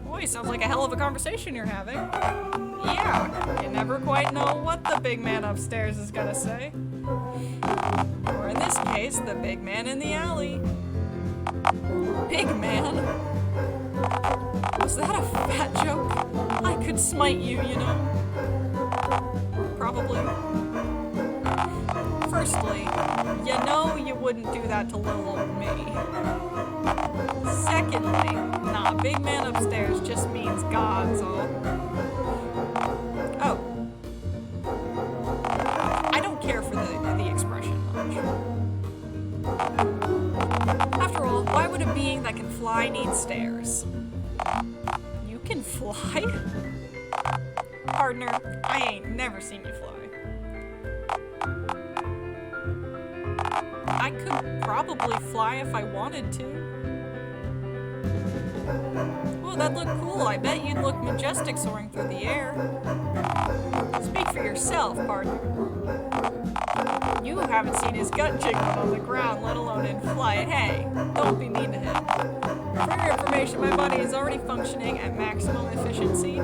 Boy, sounds like a hell of a conversation you're having. Yeah, you never quite know what the big man upstairs is gonna say. Or in this case, the big man in the alley. Big man? Was that a fat joke? I could smite you, you know. Probably. Firstly, you know you wouldn't do that to little old me. Secondly, nah, big man upstairs just means God's all. Oh. I don't care for the expression much. After all, why would a being that can fly need stairs? You can fly? Partner, I ain't never seen you fly. I could probably fly if I wanted to. Well, that'd look cool. I bet you'd look majestic soaring through the air. Speak for yourself, partner. You haven't seen his gut jiggling on the ground, let alone in flight. Hey, don't be mean to him. For your information, my body is already functioning at maximum efficiency.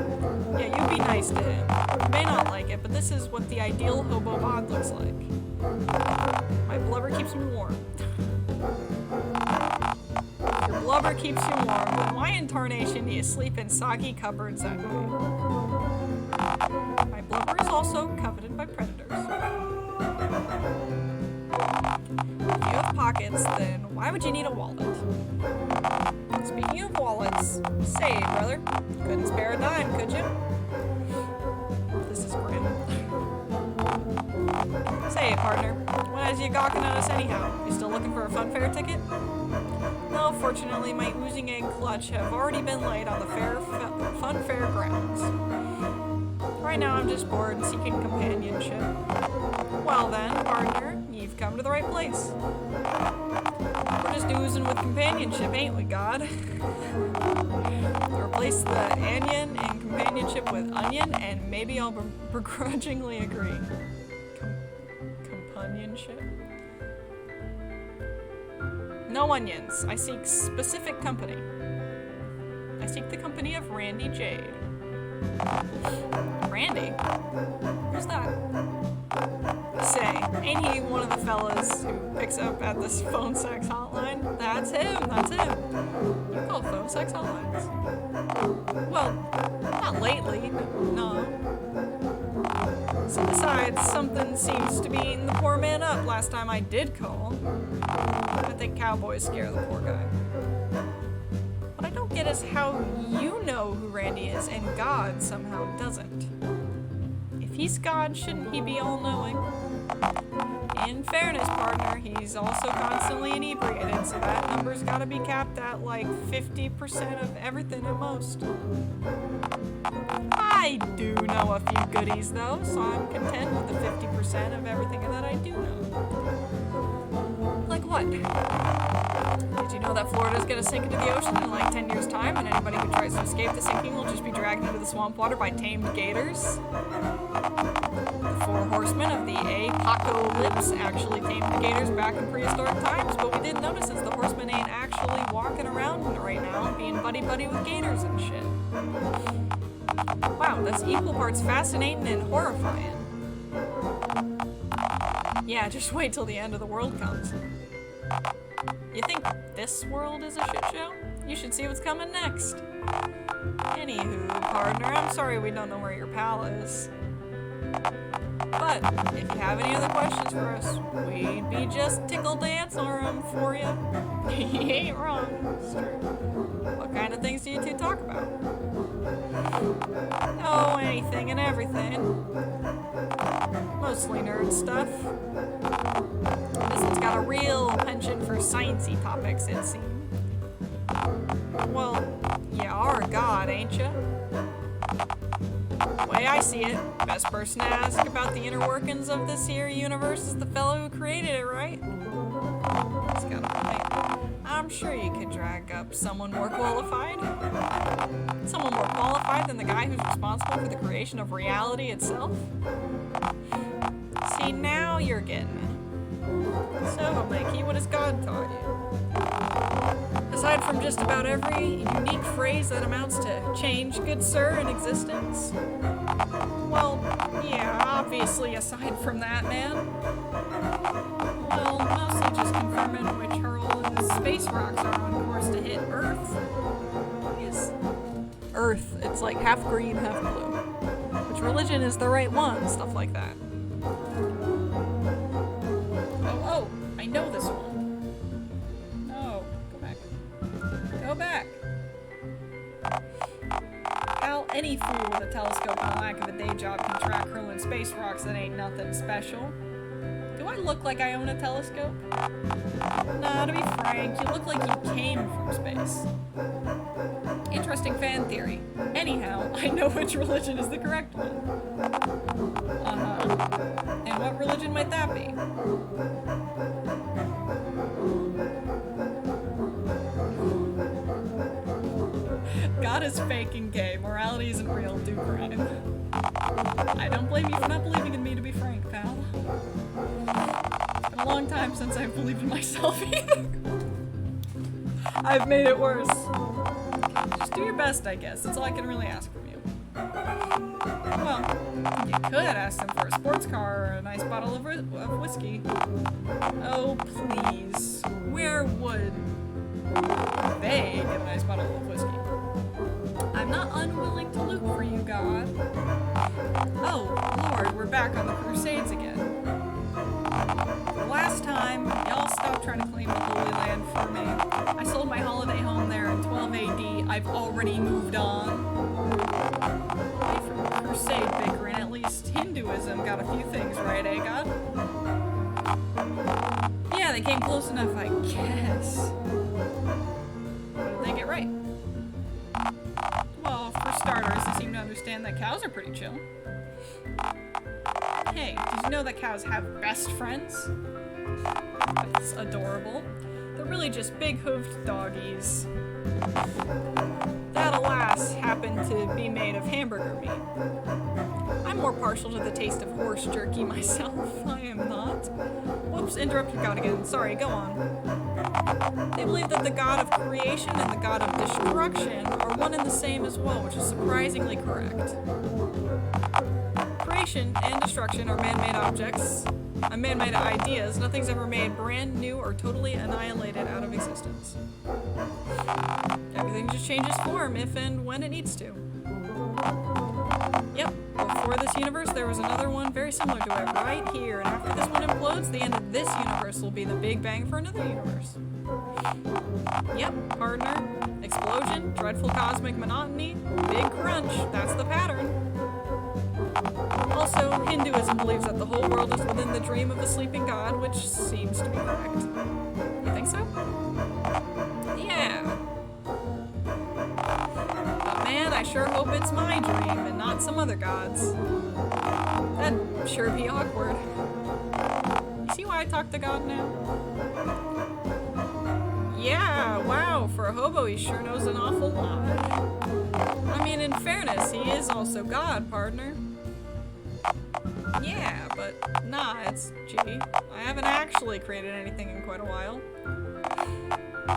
Yeah, you be nice to him. You may not like it, but this is what the ideal hobo bod looks like. My blubber keeps me warm. Your blubber keeps you warm, but why in tarnation do you sleep in soggy cupboards that way? My blubber is also coveted by predators. If you have pockets, then why would you need a wallet? Speaking of wallets, say, brother, couldn't spare a dime, could you? This is grim. Say, partner, what has you gawking at us anyhow? You still looking for a fun fair ticket? No, fortunately, my oozing egg clutch have already been laid on the fun fair grounds. Right now, I'm just bored and seeking companionship. Well then, partner, you've come to the right place. We're just oozing with companionship, ain't we, God? Replace the onion in companionship with onion, and maybe I'll begrudgingly agree. Companionship? No onions. I seek specific company. I seek the company of Randy Jade. Randy? Who's that? Say, ain't he one of the fellas who picks up at this phone sex hotline? That's him, that's him. You call phone sex hotlines? Well, not lately, no. So besides, something seems to be eating the poor man up last time I did call. I think cowboys scare the poor guy. What I don't get is how you know who Randy is and God somehow doesn't. If he's God, shouldn't he be all-knowing? In fairness, partner, he's also constantly inebriated, so that number's gotta be capped at like 50% of everything at most. I do know a few goodies though, so I'm content with the 50% of everything that I do know. Like what? Did you know that Florida's gonna sink into the ocean in like 10 years' time, and anybody who tries to escape the sinking will just be dragged into the swamp water by tamed gators? The four horsemen of the apocalypse actually tamed the gators back in prehistoric times, but we didn't notice since the horsemen ain't actually walking around right now being buddy-buddy with gators and shit. Wow, that's equal parts fascinating and horrifying. Yeah, just wait till the end of the world comes. You think this world is a shit show? You should see what's coming next. Anywho, partner, I'm sorry we don't know where your pal is. But if you have any other questions for us, we'd be just tickled to answer them for you. You ain't wrong, sir. What kind of things do you two talk about? Oh, anything and everything. mostly nerd stuff. This one's got a real penchant for sciencey topics, it seems. Well, you are a god, ain't ya? The way I see it, best person to ask about the inner workings of this here universe is the fellow who created it, right? He's got a point. I'm sure you could drag up someone more qualified. Someone more qualified than the guy who's responsible for the creation of reality itself? See, now you're getting it. So, Mikey, what has God taught you? Aside from just about every unique phrase that amounts to change, good sir, in existence? Well, yeah, obviously aside from that, man. Well, mostly just confirming which hurled space rocks are on course to hit Earth. Is Earth, it's like half green, half blue. Which religion is the right one, stuff like that. Oh, I know this one. No, go back. Go back. Al, any fool with a telescope and a lack of a day job can track hurling space rocks that ain't nothing special. Do I look like I own a telescope? Nah, to be frank, you look like you came from space. Interesting fan theory. Anyhow, I know which religion is the correct one. Uh-huh. And what religion might that be? God is fake and gay. Morality isn't real. Do crime. I don't blame you for not believing in me, to be frank, pal. It's been a long time since I've believed in myself either. I've made it worse. Just do your best, I guess. That's all I can really ask from you. Well, you could ask them for a sports car or a nice bottle of whiskey. Oh, please. Where would they get a nice bottle of whiskey? I'm not unwilling to loot for you, God. Oh, Lord, we're back on the Crusades again. The last time, y'all stopped trying to claim the Holy Land for me. I sold my holiday home there in 12 AD. I've already moved on. Away from Crusade bickering, at least Hinduism got a few things right, eh, God? Yeah, they came close enough, I guess. What did they get right? Well, for starters, they seem to understand that cows are pretty chill. Hey, did you know that cows have best friends? That's adorable. They're really just big-hoofed doggies. That, alas, happened to be made of hamburger meat. I'm more partial to the taste of horse jerky myself. I am not. Whoops, interrupt your god again. Sorry, go on. They believe that the god of creation and the god of destruction are one and the same as well, which is surprisingly correct. Creation and destruction are man-made objects, man-made ideas. Nothing's ever made brand new or totally annihilated out of existence. Everything just changes form if and when it needs to. Yep, before this universe there was another one very similar to it right here, and after this one implodes, the end of this universe will be the Big Bang for another universe. Yep, partner. Explosion, dreadful cosmic monotony, big crunch, that's the pattern. Also, Hinduism believes that the whole world is within the dream of a sleeping god, which seems to be correct. You think so? Yeah. But man, I sure hope it's my dream and not some other god's. That'd sure be awkward. You see why I talk to God now? Yeah, wow, for a hobo he sure knows an awful lot. I mean, in fairness, he is also God, partner. Yeah, but nah, it's G. I haven't actually created anything in quite a while.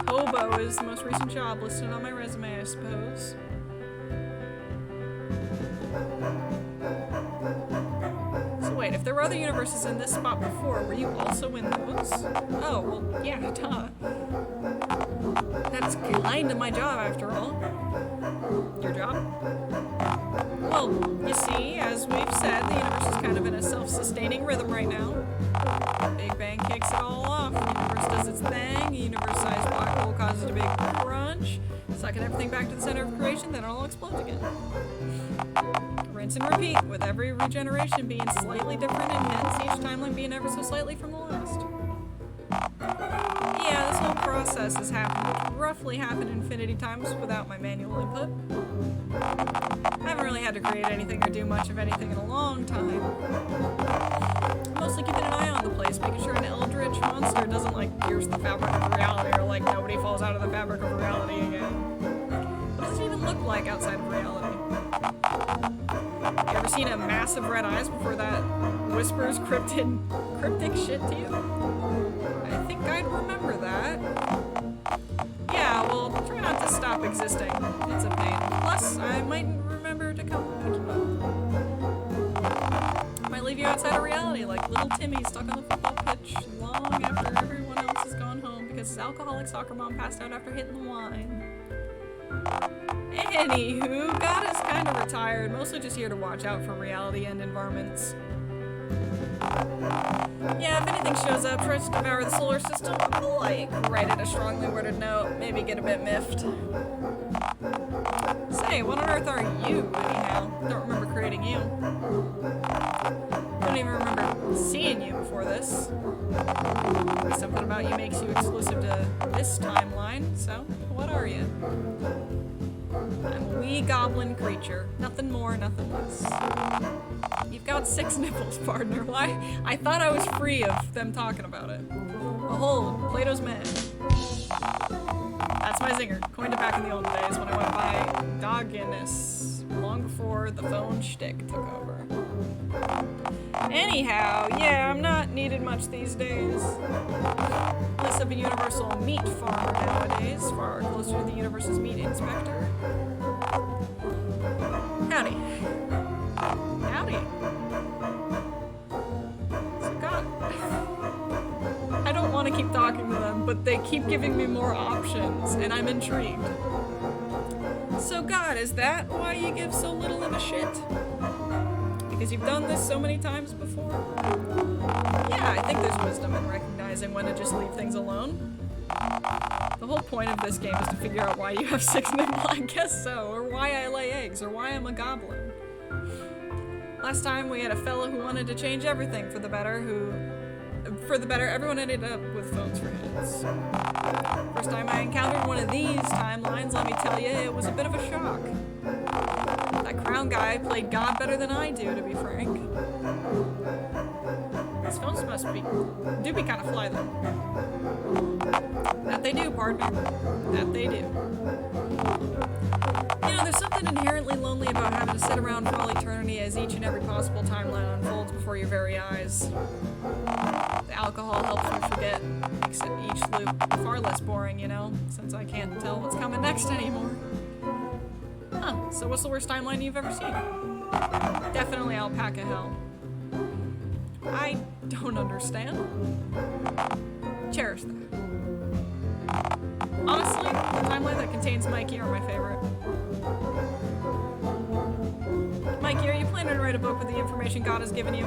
Hobo is the most recent job listed on my resume, I suppose. So wait, if there were other universes in this spot before, were you also in those? Oh, well, yeah, duh. That's kinda my job, after all. Your job? Well, you see, as we've said, the universe is kind of in a self-sustaining rhythm right now. Big Bang kicks it all off. The universe does its thing. The universe-sized black hole causes a big crunch. sucking everything back to the center of creation, then it all explodes again. Rinse and repeat, with every regeneration being slightly different and hence each timeline being ever so slightly from the last. Yeah, this whole process has happened roughly half an infinity times without my manual input. I haven't really had to create anything or do much of anything in a long time. I'm mostly keeping an eye on the place, making sure an eldritch monster doesn't like pierce the fabric of reality or like nobody falls out of the fabric of reality again. What does it even look like outside of reality? You ever seen a massive red eyes before that whispers cryptic shit to you? I think I'd remember that. Yeah, well, try not to stop existing. It's a pain. Plus, I might remember to come pick you up. Might leave you outside of reality, like little Timmy stuck on the football pitch long after everyone else has gone home because his alcoholic soccer mom passed out after hitting the wine. Anywho, God is kind of retired, mostly just here to watch out for reality and environments. Yeah, if anything shows up, tries to devour the solar system, like, write it a strongly worded note, maybe get a bit miffed. Say, what on earth are you, anyhow? Don't remember creating you. Don't even remember seeing you before this. Something about you makes you exclusive to this timeline, so what are you? I'm a wee goblin creature. Nothing more, nothing less. You've got 6 nipples, partner. Why? I thought I was free of them talking about it. Behold, Plato's man. That's my zinger. Coined it back in the old days when I went by Dogginess, long before the phone shtick took over. Anyhow, yeah, I'm not needed much these days. Less of a universal meat farmer nowadays, far closer to the universe's meat inspector. Howdy. Howdy. So God, I don't want to keep talking to them, but they keep giving me more options, and I'm intrigued. So God, is that why you give so little of a shit? Because you've done this so many times before? Yeah, I think there's wisdom in recognizing when to just leave things alone. The whole point of this game is to figure out why you have 6 nipples, I guess so, or why I lay eggs, or why I'm a goblin. Last time we had a fellow who wanted to change everything for the better, everyone ended up with phones for heads. First time I encountered one of these timelines, let me tell you, it was a bit of a shock. That crown guy played God better than I do, to be frank. These phones do be kind of fly, though. That they do, partner. That they do. You know, there's something inherently lonely about having to sit around for all eternity as each and every possible timeline unfolds before your very eyes. The alcohol helps me forget, makes each loop far less boring, you know, since I can't tell what's coming next anymore. Huh, so what's the worst timeline you've ever seen? Definitely Alpaca Hell. I don't understand. Cherish that. Honestly, the timeline that contains Mikey are my favorite. Mikey, are you planning to write a book with the information God has given you?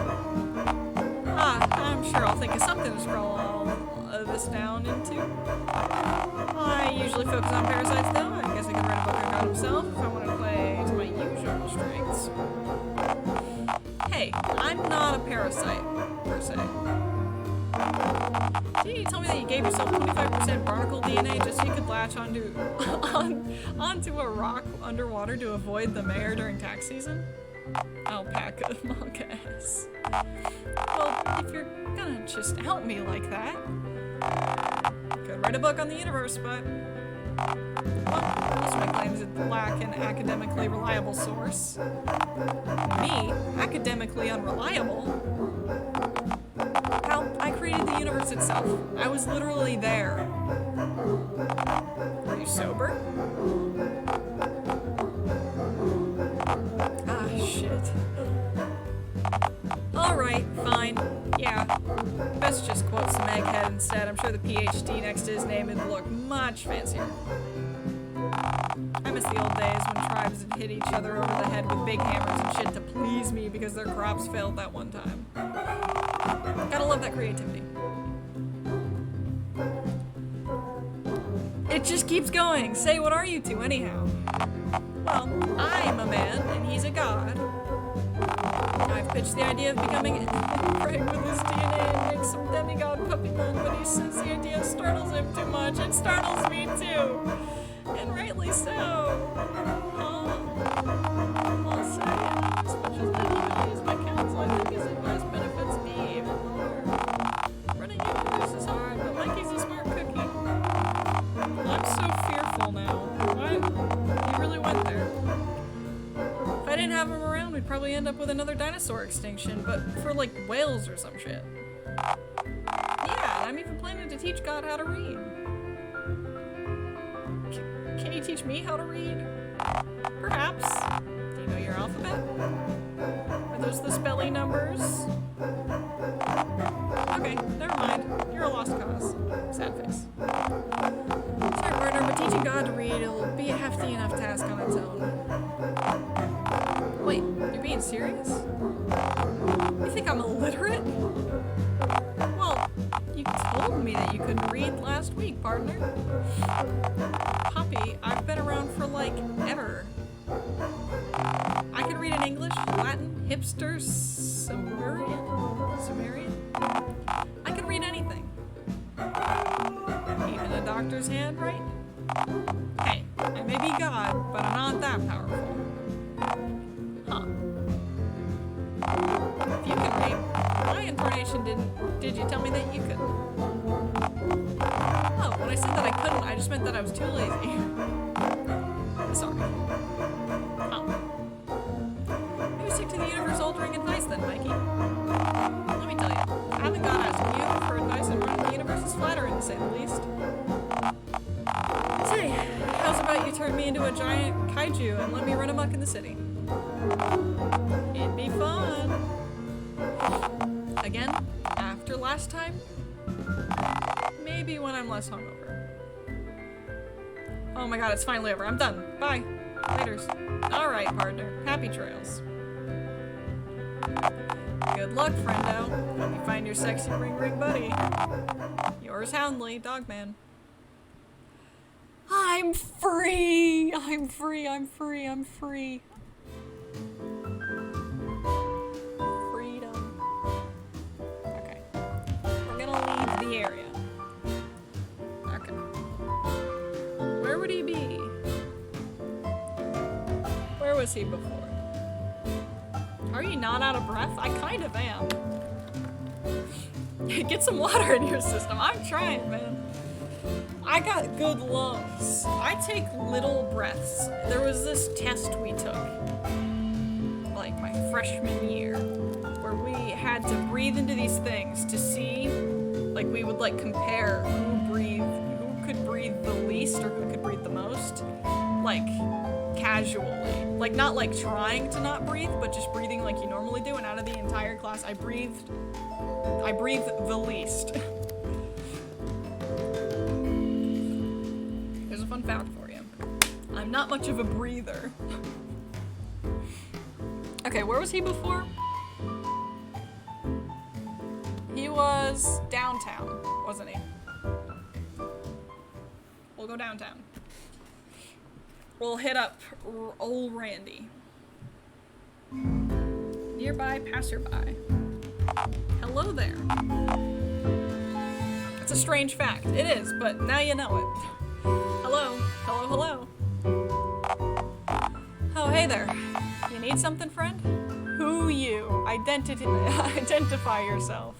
I'm sure I'll think of something to scroll all of this down into. I usually focus on parasites, though. I guess I could write a book on God himself if I want to play to my usual strengths. Hey, I'm not a parasite, per se. Didn't you tell me that you gave yourself 25% barnacle DNA just so you could latch onto a rock underwater to avoid the mayor during tax season? Alpaca manga ass. Well, if you're gonna just out me like that, could write a book on the universe, but well, most of my claims that lack an academically reliable source. Me, academically unreliable? Hell, I created the universe itself. I was literally there. Are you sober? Ah, shit. Alright, fine. Yeah. Best just quote some egghead instead. I'm sure the PhD next to his name would look much fancier. I miss the old days when tribes would hit each other over the head with big hammers and shit to please me because their crops failed that one time. Gotta love that creativity. It just keeps going. Say, what are you two anyhow? Well, I'm a man and he's a god. I've pitched the idea of becoming inbred with his DNA and make some demigod puppy men, but he says the idea startles him too much. It startles me too. And rightly so. I'll say it. As much as I use my counsel, I think his advice benefits me even more. Running universe is hard, but like he's a smart cookie. I'm so fearful now. What? He really went there. If I didn't have him around, we'd probably end up with another dinosaur extinction, but for like whales or some shit. Yeah, I'm even planning to teach God how to read. Can you teach me how to read? Perhaps. Do you know your alphabet? Are those the spelling numbers? Okay, never mind. You're a lost cause. Sad face. Sorry, partner, but teaching God to read, it'll be a hefty enough task on its own. Wait, you're being serious? You think I'm illiterate? Well, you told me that you couldn't read last week, partner. Poppy, I've been around for like ever. I can read in English, Latin, hipster, Sumerian? I can read anything. Even a doctor's handwriting? Hey, I may be God, but I'm not that powerful. Huh. If you can read, my incarnation did you tell me that you couldn't? Oh, when I said that I couldn't, I just meant that I was too lazy. Sorry. Maybe stick to the universe-altering advice then, Mikey. Let me tell you, I haven't gone out to you for advice on running the universe is flattering, to say the least. Say, how's about you turn me into a giant kaiju and let me run amok in the city? It'd be fun. Again, after last time? Maybe when I'm less hungover. Oh my god, it's finally over. I'm done. Bye. Laters. Alright, partner. Happy trails. Good luck, friendo. Hope you find your sexy ring buddy. Yours Houndly, Dogman. I'm free! I'm free, I'm free, I'm free. Freedom. Okay. We're gonna leave the area. Okay. Where would he be? Where was he before? Are you not out of breath? I kind of am. Get some water in your system. I'm trying, man. I got good lungs. I take little breaths. There was this test we took, like my freshman year, where we had to breathe into these things to see, like we would like compare who could breathe the least or who could breathe the most, like casually. Like not like trying to not breathe, but just breathing like you normally do, and out of the entire class, I breathed the least. Here's a fun fact for you. I'm not much of a breather. Okay, where was he before? He was downtown, wasn't he? We'll go downtown. We'll hit up old Randy. Nearby passerby. Hello there. It's a strange fact. It is, but now you know it. Hello. Hello, hello. Oh, hey there. You need something, friend? Who you? Identify yourself.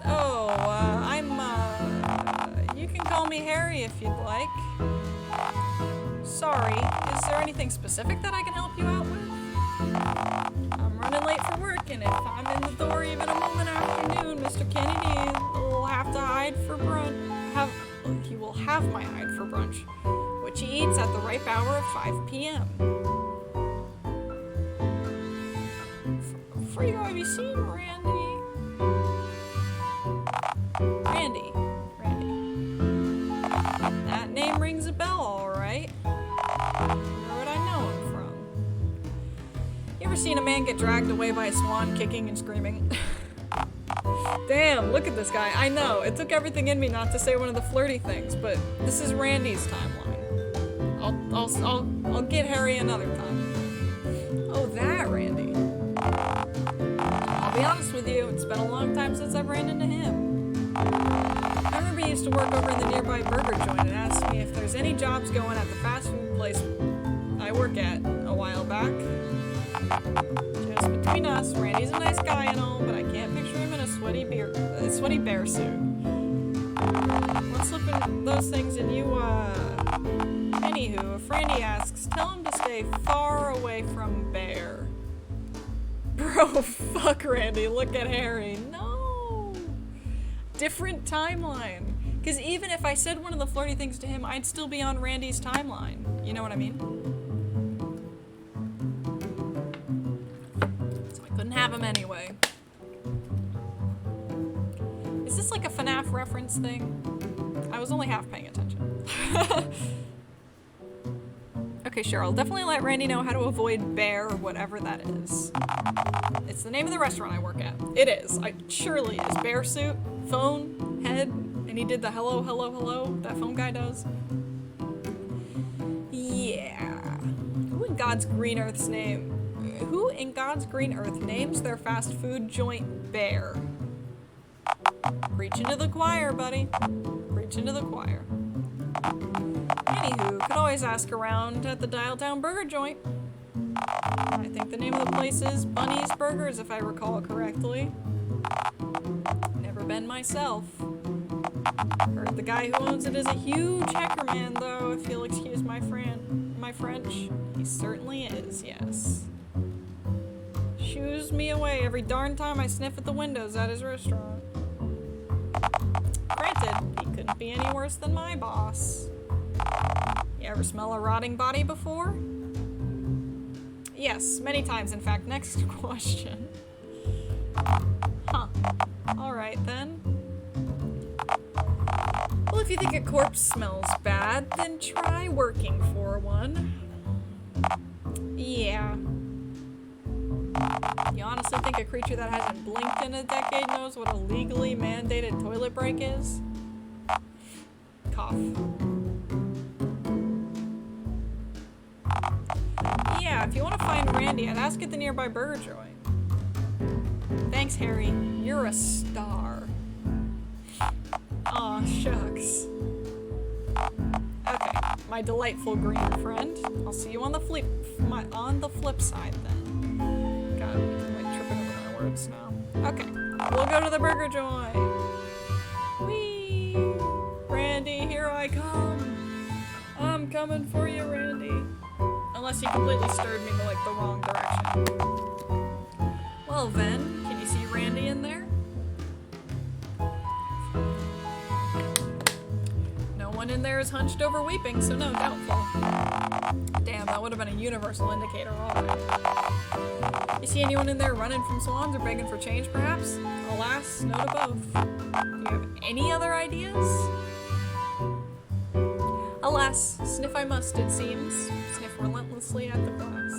Oh, you can call me Harry if you'd like. Sorry, is there anything specific that I can help you out with? I'm running late for work, and if I'm in the door even a moment afternoon, Mr. Kennedy will have to hide for brunch. He will have my hide for brunch, which he eats at the ripe hour of 5 p.m. Frigo, have you seen Randy? Randy. That name rings a bell, alright. Where would I know him from? You ever seen a man get dragged away by a swan, kicking and screaming? Damn, look at this guy. I know, it took everything in me not to say one of the flirty things, but this is Randy's timeline. I'll get Harry another time. Oh, that Randy. I'll be honest with you, it's been a long time since I've ran into him. I remember he used to work over in the nearby burger joint and asked me if there's any jobs going at the fast food place I work at a while back. Just between us, Randy's a nice guy and all, but I can't picture him in a sweaty bear suit. Let's slip in those things and you, Anywho, if Randy asks, tell him to stay far away from Bear. Bro, fuck Randy, look at Harry. No! Different timeline. Because even if I said one of the flirty things to him, I'd still be on Randy's timeline. You know what I mean? So I couldn't have him anyway. Is this like a FNAF reference thing? I was only half paying attention. Okay, sure, I'll definitely let Randy know how to avoid Bear or whatever that is. It's the name of the restaurant I work at. It is. It surely is. Bear suit, phone, head, and he did the hello, hello, hello that phone guy does. Yeah. Who in God's green earth names their fast food joint Bear? Preach into the choir, buddy. Preach into the choir. Anywho, could always ask around at the Dial Down Burger Joint. I think the name of the place is Bunny's Burgers, if I recall correctly. Never been myself. Heard the guy who owns it is a huge hacker man, though, if you'll excuse my French. He certainly is, yes. Shoos me away every darn time I sniff at the windows at his restaurant. Granted, he couldn't be any worse than my boss. You ever smell a rotting body before? Yes, many times, in fact. Next question. Huh. Alright, then. Well, if you think a corpse smells bad, then try working for one. Yeah. You honestly think a creature that hasn't blinked in a decade knows what a legally mandated toilet break is? Cough. Yeah, if you want to find Randy, I'd ask at the nearby burger joint. Thanks, Harry. You're a star. Aw, shucks. Okay, my delightful green friend. I'll see you on the flip side then. God, I'm like tripping over my words now. Okay, we'll go to the burger joint. Whee! Randy, here I come. I'm coming for you, Randy. Unless he completely stirred me to like the wrong direction. Well then, can you see Randy in there? No one in there is hunched over weeping, so no, doubtful. Damn, that would have been a universal indicator, alright. You see anyone in there running from salons or begging for change, perhaps? Alas, no to both. Do you have any other ideas? Alas, sniff I must, it seems. Sniff relentlessly at the glass.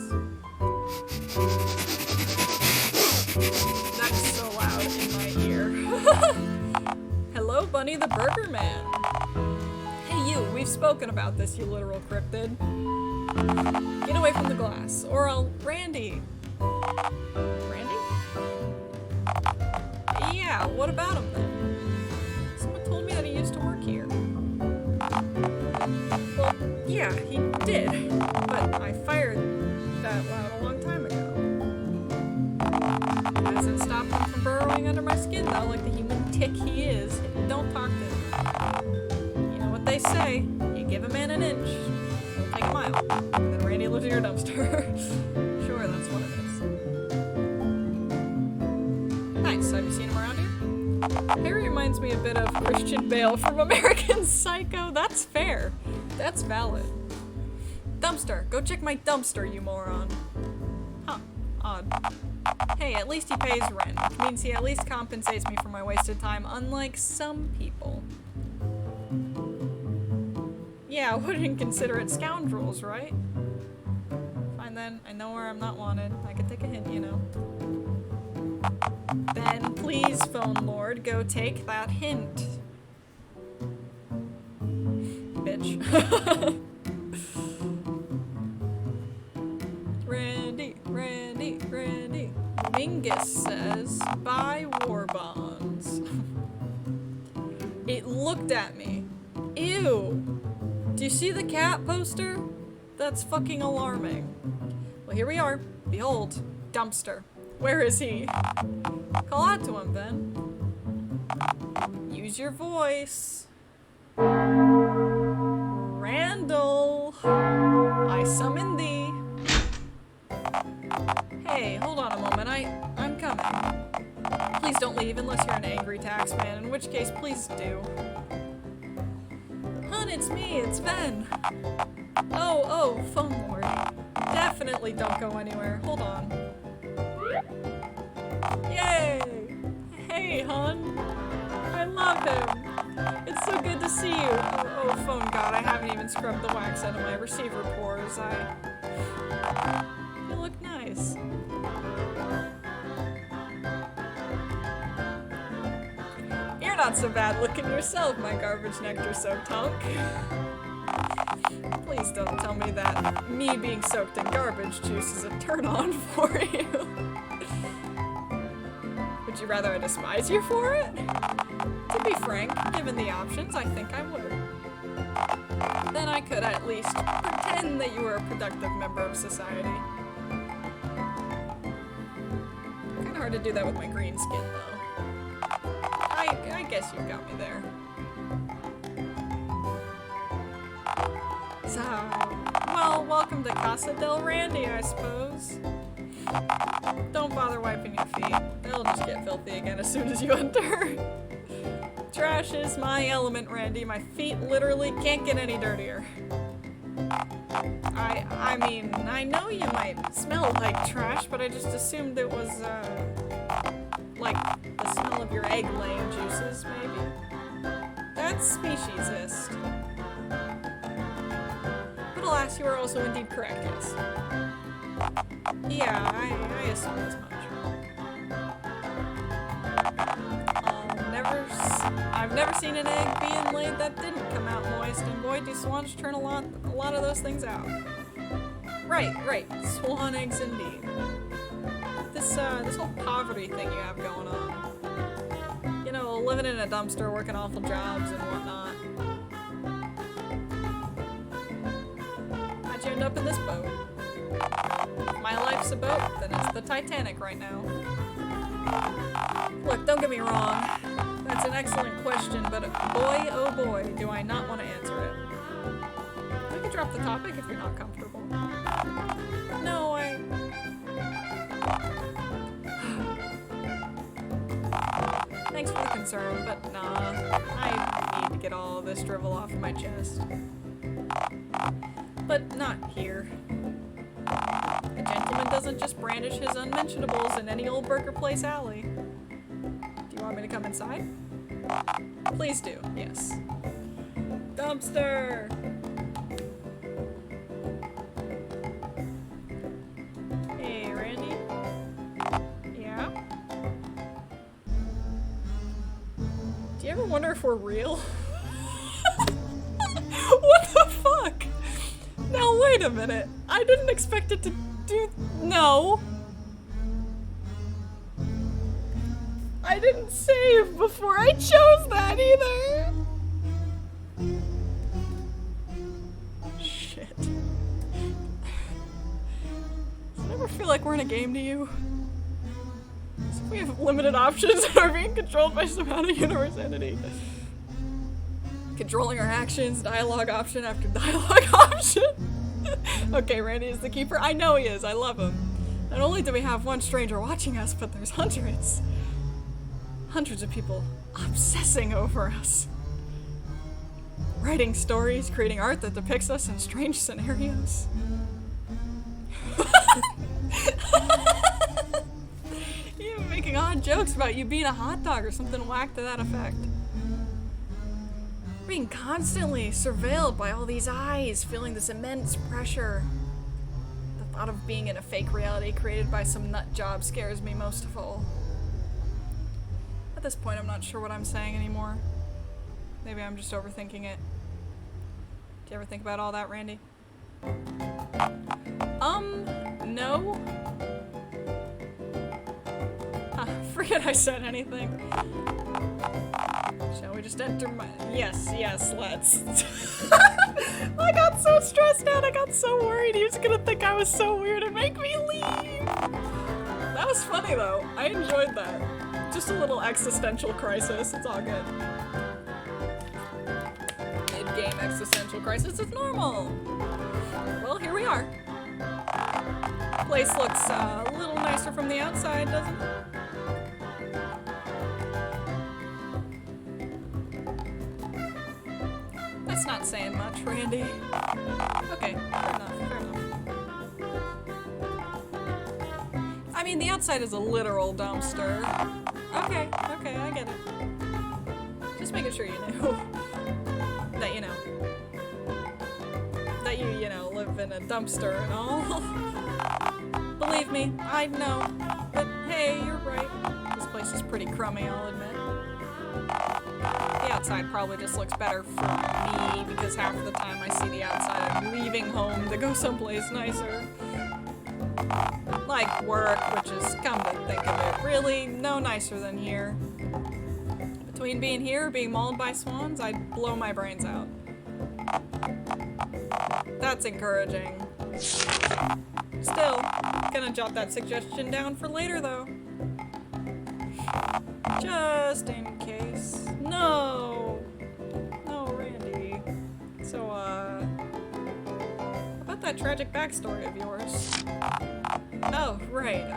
That's so loud in my ear. Hello, Bunny the Burger Man. Hey you, we've spoken about this, you literal cryptid. Get away from the glass, or I'll... Randy. Randy? Yeah, what about him then? Someone told me that he used to work here. Well, yeah, he did, but I fired that loud a long time ago. Hasn't stopped him from burrowing under my skin, though, like the human tick he is. Don't talk to him. You know what they say, you give a man an inch, he'll take a mile. And then Randy lives in your dumpster. Sure, that's what it is. Nice, have you seen him around here? Harry reminds me a bit of Christian Bale from American Psycho. That's fair. That's valid. Dumpster. Go check my dumpster, you moron. Huh. Odd. Hey, at least he pays rent, which means he at least compensates me for my wasted time, unlike some people. Yeah, what inconsiderate scoundrels, right? Fine then. I know where I'm not wanted. I could take a hint, you know. Then please, Phone Lord, go take that hint. Bitch. Randy. Mingus says, buy war bonds. It looked at me. Ew. Do you see the cat poster? That's fucking alarming. Well, here we are. Behold, Dumpster. Where is he? Call out to him, then. Use your voice. Randall, I summon thee. Hey, hold on a moment. I'm coming. Please don't leave unless you're an angry taxman, in which case, please do. Hun, it's me. It's Ven. Oh, Phone Lord. Definitely don't go anywhere. Hold on. Yay! Hey, Hun. I love him. It's so good to see you. Oh, Phone God, I haven't even scrubbed the wax out of my receiver pores. You look nice. You're not so bad looking yourself, my garbage nectar-soaked hunk. Please don't tell me that me being soaked in garbage juice is a turn-on for you. Would you rather I despise you for it? To be frank, given the options, I think I would. Then I could at least pretend that you were a productive member of society. Kinda hard to do that with my green skin, though. I guess you got me there. So, well, welcome to Casa del Randy, I suppose. Don't bother wiping your feet. They'll just get filthy again as soon as you enter. Trash is my element, Randy. My feet literally can't get any dirtier. I mean, I know you might smell like trash, but I just assumed it was, like the smell of your egg-laying juices, maybe? That's speciesist. But alas, you are also indeed correct, yes. Yeah, I assumed as much. I've never seen an egg being laid that didn't come out moist, and boy, do swans turn a lot of those things out. Right, swan eggs indeed. This whole poverty thing you have going on. You know, living in a dumpster, working awful jobs and whatnot. How'd you end up in this boat? If my life's a boat, then it's the Titanic right now. Look, don't get me wrong. That's an excellent question, but boy, oh boy, do I not want to answer it. We can drop the topic if you're not comfortable. No, Thanks for the concern, but nah. I need to get all of this drivel off my chest. But not here. A gentleman doesn't just brandish his unmentionables in any old burger place alley. Do you want me to come inside? Please do, yes. Dumpster! Hey, Randy? Yeah? Do you ever wonder if we're real? What the fuck? Now wait a minute. I didn't expect it to do... No. I didn't save before I chose that either. Shit. Does it ever feel like we're in a game to you? As if we have limited options and are being controlled by some out-of-universe entity. Controlling our actions, dialogue option after dialogue option. Okay, Randy is the keeper. I know he is. I love him. Not only do we have one stranger watching us, but there's hundreds. Hundreds of people obsessing over us. Writing stories, creating art that depicts us in strange scenarios. Even making odd jokes about you being a hot dog or something whack to that effect. Being constantly surveilled by all these eyes, feeling this immense pressure. The thought of being in a fake reality created by some nut job scares me most of all. At this point, I'm not sure what I'm saying anymore. Maybe I'm just overthinking it. Do you ever think about all that, Randy? No. Forget I said anything. Shall we just enter my... Yes, let's. I got so stressed out, I got so worried he was gonna think I was so weird and make me leave. That was funny though, I enjoyed that. Just a little existential crisis, it's all good. Mid-game existential crisis is normal. Well, here we are. Place looks a little nicer from the outside, doesn't it? That's not saying much, Randy. Okay, fair enough. I mean, the outside is a literal dumpster. Okay, I get it. Just making sure you knew. That you know. That you know, live in a dumpster and all. Believe me, I know. But hey, you're right. This place is pretty crummy, I'll admit. The outside probably just looks better for me because half of the time I see the outside, I'm leaving home to go someplace nicer. Like work, which is, come to think of it, really no nicer than here. Between being here or being mauled by swans, I'd blow my brains out. That's encouraging. Still, gonna jot that suggestion down for later though. Just in case. No, Randy. So, about that tragic backstory of yours. Oh, right,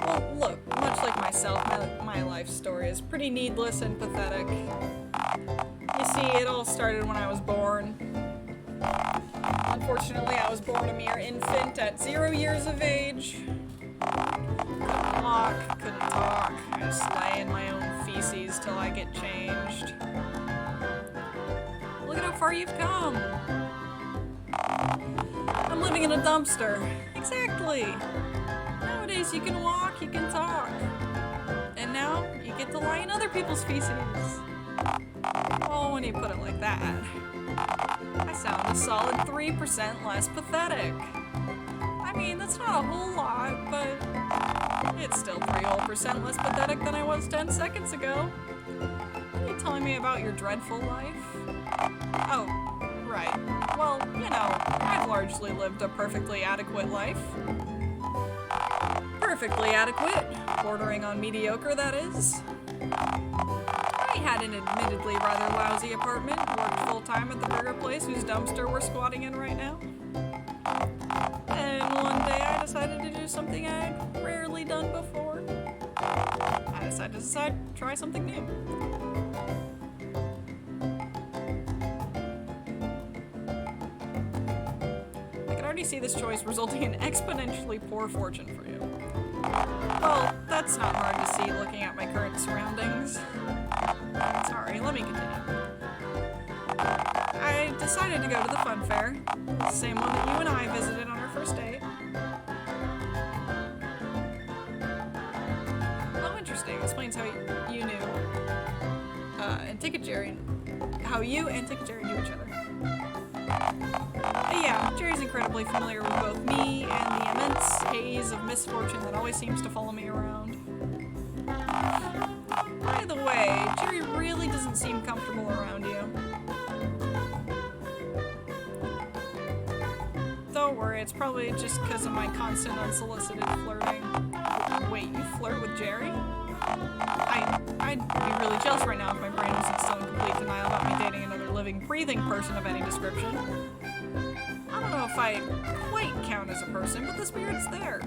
well, look, much like myself, my life story is pretty needless and pathetic. You see, it all started when I was born. Unfortunately, I was born a mere infant at 0 years of age. Couldn't walk, couldn't talk. I just lay in my own feces till I get changed. Look at how far you've come. I'm living in a dumpster. Exactly. Nowadays you can walk, you can talk. And now you get to lie in other people's feces. Well, when you put it like that, I sound a solid 3% less pathetic. I mean, that's not a whole lot, but it's still 3% less pathetic than I was 10 seconds ago. Are you telling me about your dreadful life? Oh, right. Well, you know, I've largely lived a perfectly adequate life. Perfectly adequate. Bordering on mediocre, that is. I had an admittedly rather lousy apartment, worked full-time at the burger place whose dumpster we're squatting in right now. And one day I decided to do something I'd rarely done before. I decided to try something new. I can already see this choice resulting in exponentially poor fortune for you. Well, that's not hard to see looking at my current surroundings. Sorry, let me continue. I decided to go to the fun fair, the same one that you and I visited on our first date. Oh, interesting. Explains how you knew, how you and Ticket Jerry knew each other. Yeah, Jerry's incredibly familiar with both me and the immense haze of misfortune that always seems to follow me around. By the way, Jerry really doesn't seem comfortable around you. Don't worry, it's probably just because of my constant unsolicited flirting. Wait, you flirt with Jerry? I'd be really jealous right now if my brain wasn't still in complete denial about me dating another living, breathing person of any description. I don't know if I quite count as a person, but the spirit's there.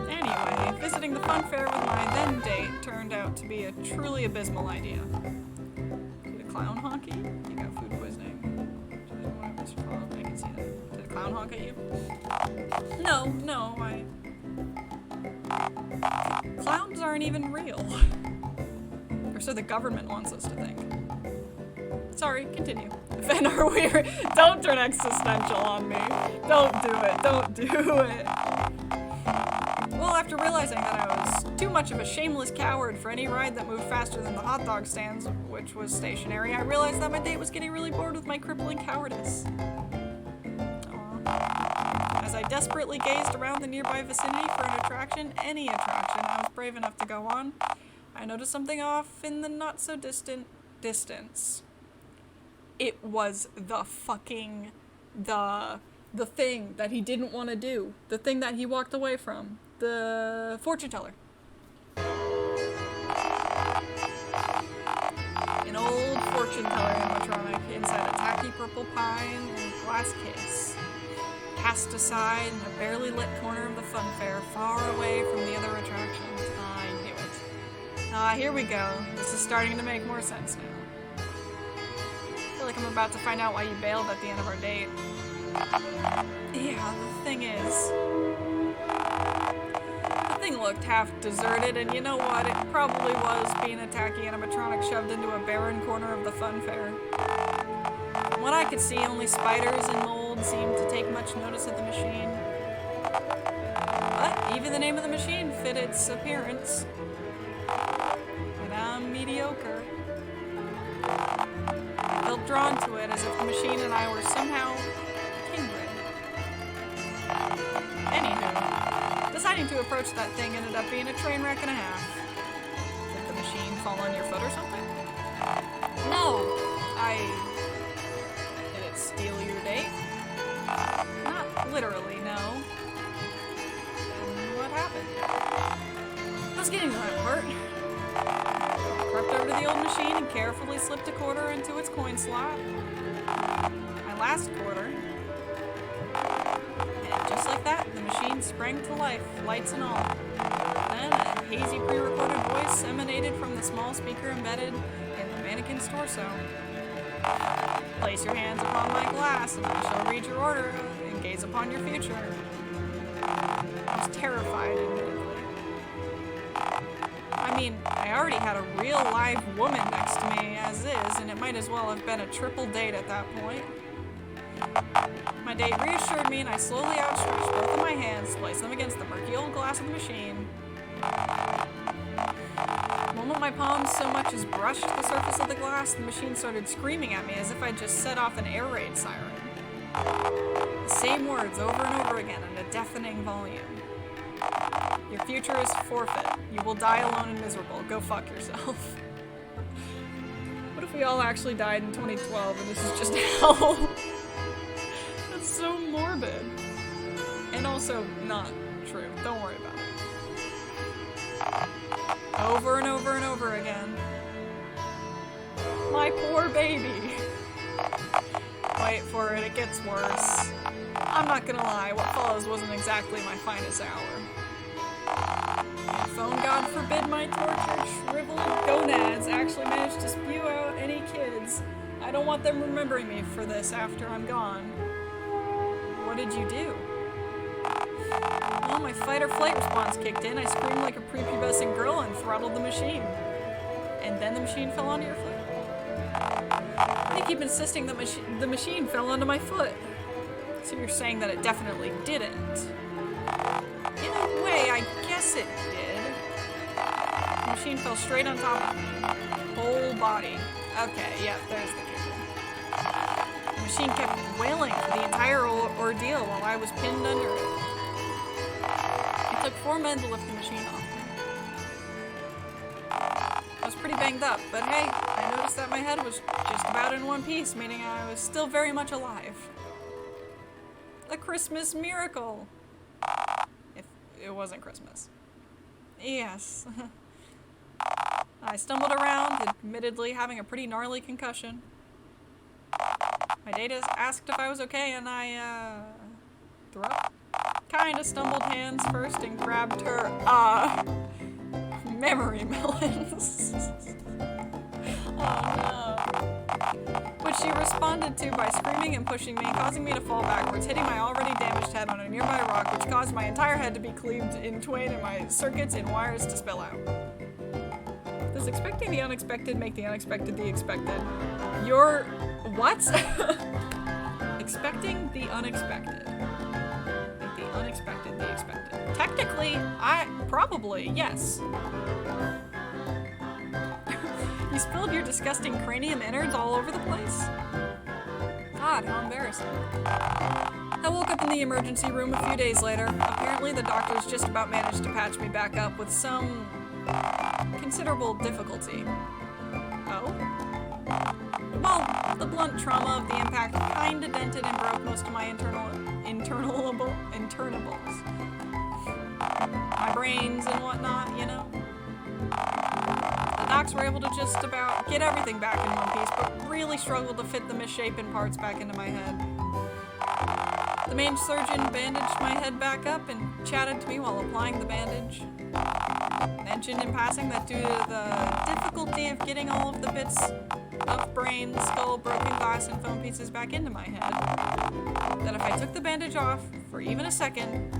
Anyway, visiting the fun fair with my then date turned out to be a truly abysmal idea. Did a clown honk at you? You got food poisoning. I can see that. Did a clown honk at you? No, Clowns aren't even real. Or so the government wants us to think. Sorry, continue. Then are we? Don't turn existential on me. Don't do it. Don't do it. Well, after realizing that I was too much of a shameless coward for any ride that moved faster than the hot dog stands, which was stationary, I realized that my date was getting really bored with my crippling cowardice. Aww. As I desperately gazed around the nearby vicinity for an attraction, any attraction I was brave enough to go on, I noticed something off in the not-so-distant distance. It was the fucking... the thing that he didn't want to do. The thing that he walked away from. The fortune teller. An old fortune teller animatronic inside a tacky purple pine and glass case. Cast aside in a barely lit corner of the fun fair, far away from the other attractions. I knew it. Here we go. This is starting to make more sense now. I feel like I'm about to find out why you bailed at the end of our date. Yeah, the thing is, the thing looked half deserted, and you know what? It probably was being a tacky animatronic shoved into a barren corner of the fun fair. From what I could see, only spiders and mold seemed to take much notice of the machine. But even the name of the machine fit its appearance. And I'm mediocre. I felt drawn to it as if the machine and I were somehow kindred. Anywho, deciding to approach that thing ended up being a train wreck and a half. Did the machine fall on your foot or something? No, Did it steal your date? Not literally, no. Then what happened? I was getting to that part. Crept over to the old machine and carefully slipped a quarter into its coin slot. My last quarter. And just like that, the machine sprang to life, lights and all. Then a hazy pre-recorded voice emanated from the small speaker embedded in the mannequin's torso. Place your hands upon my glass and I shall read your order and gaze upon your future. I was terrified, admittedly. I mean, I already had a real live woman next to me as is, and it might as well have been a triple date at that point. My date reassured me, and I slowly outstretched both of my hands to place them against the murky old glass of the machine. The moment my palms so much as brushed the surface of the glass, the machine started screaming at me as if I'd just set off an air raid siren. The same words over and over again in a deafening volume. Your future is forfeit. You will die alone and miserable. Go fuck yourself. What if we all actually died in 2012 and this is just hell? That's so morbid. And also not true. Don't worry about it. Over and over and over again. My poor baby. Wait for it, it gets worse. I'm not gonna lie, what follows wasn't exactly my finest hour. Phone God forbid my tortured, shriveled gonads actually managed to spew out any kids. I don't want them remembering me for this after I'm gone. What did you do? Well, my fight or flight response kicked in. I screamed like a prepubescent girl and throttled the machine. And then the machine fell onto your foot. Why do you keep insisting that the machine fell onto my foot? So you're saying that it definitely didn't. In a way, I guess it did. The machine fell straight on top of me. Whole body. Okay, yeah, there's the kicker. The machine kept wailing for the entire ordeal while I was pinned under it. It took 4 men to lift the machine off me. I was pretty banged up, but hey, I noticed that my head was just about in one piece, meaning I was still very much alive. A Christmas miracle! If it wasn't Christmas. Yes. I stumbled around, admittedly having a pretty gnarly concussion. My date asked if I was okay, and I, threw up. Kinda stumbled hands first and grabbed her, memory melons. Oh no. Which she responded to by screaming and pushing me, causing me to fall backwards, hitting my already damaged head on a nearby rock, which caused my entire head to be cleaved in twain and my circuits and wires to spill out. The Does expecting the unexpected make the unexpected the expected? You're... what? Expecting the unexpected. Make the unexpected the expected. Technically, probably, yes. You spilled your disgusting cranium innards all over the place? God, how embarrassing. I woke up in the emergency room a few days later. Apparently the doctors just about managed to patch me back up with some considerable difficulty. Oh? Well, the blunt trauma of the impact kinda dented and broke most of my internalables. My brains and whatnot, you know? The docs were able to just about get everything back in one piece, but really struggled to fit the misshapen parts back into my head. The main surgeon bandaged my head back up and chatted to me while applying the bandage. Mentioned in passing that due to the difficulty of getting all of the bits of brain, skull, broken glass, and foam pieces back into my head, that if I took the bandage off for even a second,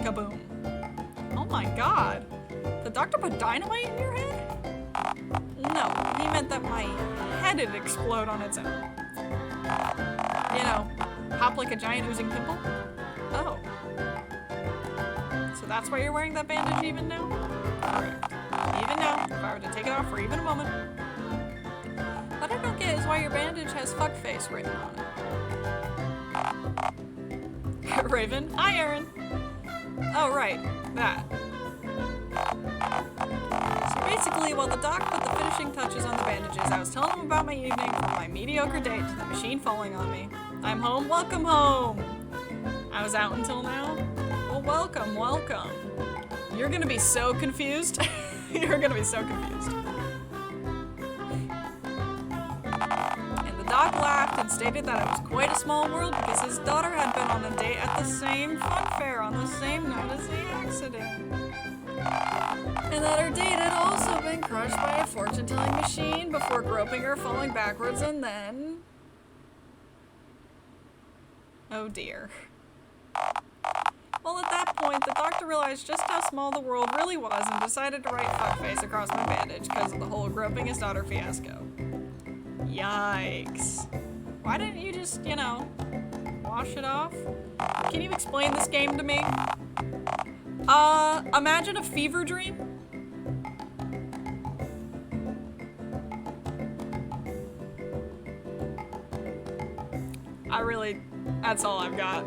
kaboom. Oh my god. The doctor put dynamite in your head? No, he meant that my head'd explode on its own. You know, pop like a giant oozing pimple? Oh. So that's why you're wearing that bandage even now? Correct. Even now, if I were to take it off for even a moment. What I don't get is why your bandage has fuckface written on it. Raven. Hi, Aaron. Oh, right. That. So basically, while the doc put the finishing touches on the bandages, I was telling him about my evening from my mediocre date to the machine falling on me. I'm home. Welcome home. I was out until now. Well, welcome, welcome. You're gonna be so confused. You're gonna be so confused. And the doc laughed and stated that it was quite a small world because his daughter had been on a date at the same fun fair on the same night as the accident. And that her date had also been crushed by a fortune-telling machine before groping her, falling backwards, and then... oh dear. Well, at that point, the doctor realized just how small the world really was and decided to write fuckface across my bandage because of the whole groping his daughter fiasco. Yikes. Why didn't you just, you know, wash it off? Can you explain this game to me? Imagine a fever dream. That's all I've got.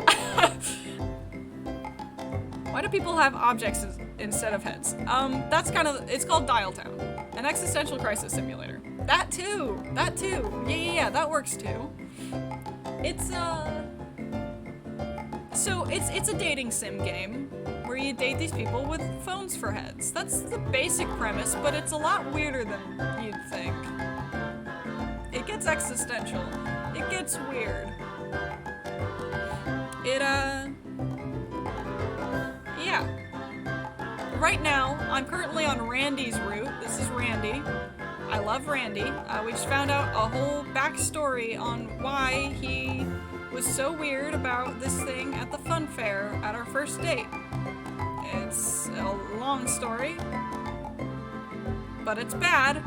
Why do people have objects instead of heads? That's it's called Dial Town, an existential crisis simulator. That too, yeah, that works too. It's a dating sim game where you date these people with phones for heads. That's the basic premise, but it's a lot weirder than you'd think. It gets existential. It gets weird. Yeah. Right now, I'm currently on Randy's route. This is Randy. I love Randy. We just found out a whole backstory on why he was so weird about this thing at the fun fair at our first date. It's a long story, but it's bad.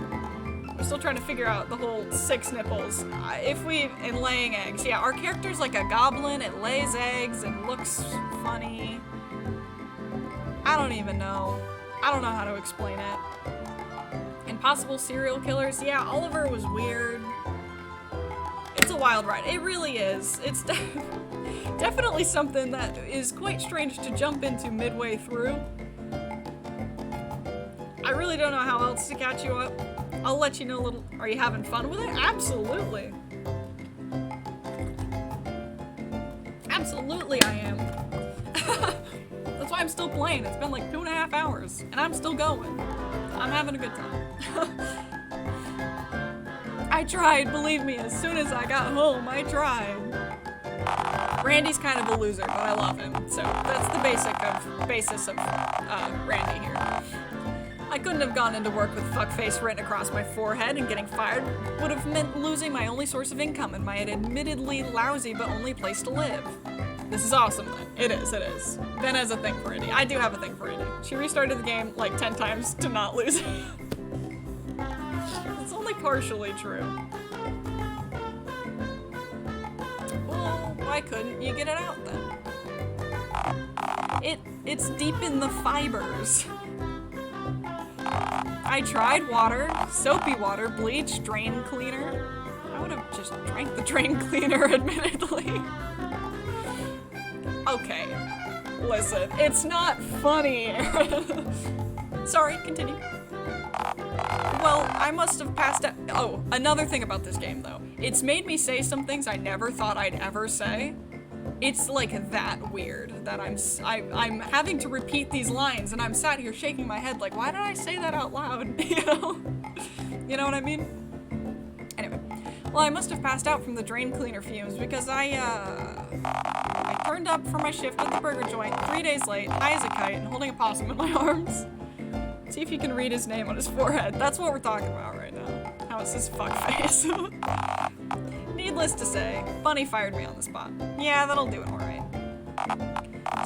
We're still trying to figure out the whole 6 nipples. And laying eggs. Yeah, our character's like a goblin. It lays eggs and looks funny. I don't even know. I don't know how to explain it. And possible serial killers. Yeah, Oliver was weird. It's a wild ride. It really is. It's definitely something that is quite strange to jump into midway through. I really don't know how else to catch you up. I'll let you know a little. Are you having fun with it? Absolutely. Absolutely I am. That's why I'm still playing. It's been like 2.5 hours, and I'm still going. I'm having a good time. I tried, believe me, as soon as I got home, I tried. Randy's kind of a loser, but I love him. So that's the basis of Randy here. I couldn't have gone into work with fuckface written across my forehead, and getting fired would have meant losing my only source of income and my admittedly lousy but only place to live. This is awesome then. It is. Ben has a thing for Indy. I do have a thing for Indy. She restarted the game like 10 times to not lose it. partially true. Well, why couldn't you get it out then? It's deep in the fibers. I tried water, soapy water, bleach, drain cleaner. I would have just drank the drain cleaner, admittedly. Okay, listen, it's not funny. Sorry, continue. Well, I must have passed out. Oh, another thing about this game, though. It's made me say some things I never thought I'd ever say. It's like that weird that I'm having to repeat these lines, and I'm sat here shaking my head like, why did I say that out loud? You know? You know what I mean? Anyway. Well, I must have passed out from the drain cleaner fumes because I turned up for my shift at the burger joint 3 days late, high as a kite, and holding a possum in my arms. See if you can read his name on his forehead. That's what we're talking about right now. How it's his fuckface. Needless to say, Bunny fired me on the spot. Yeah, that'll do it alright.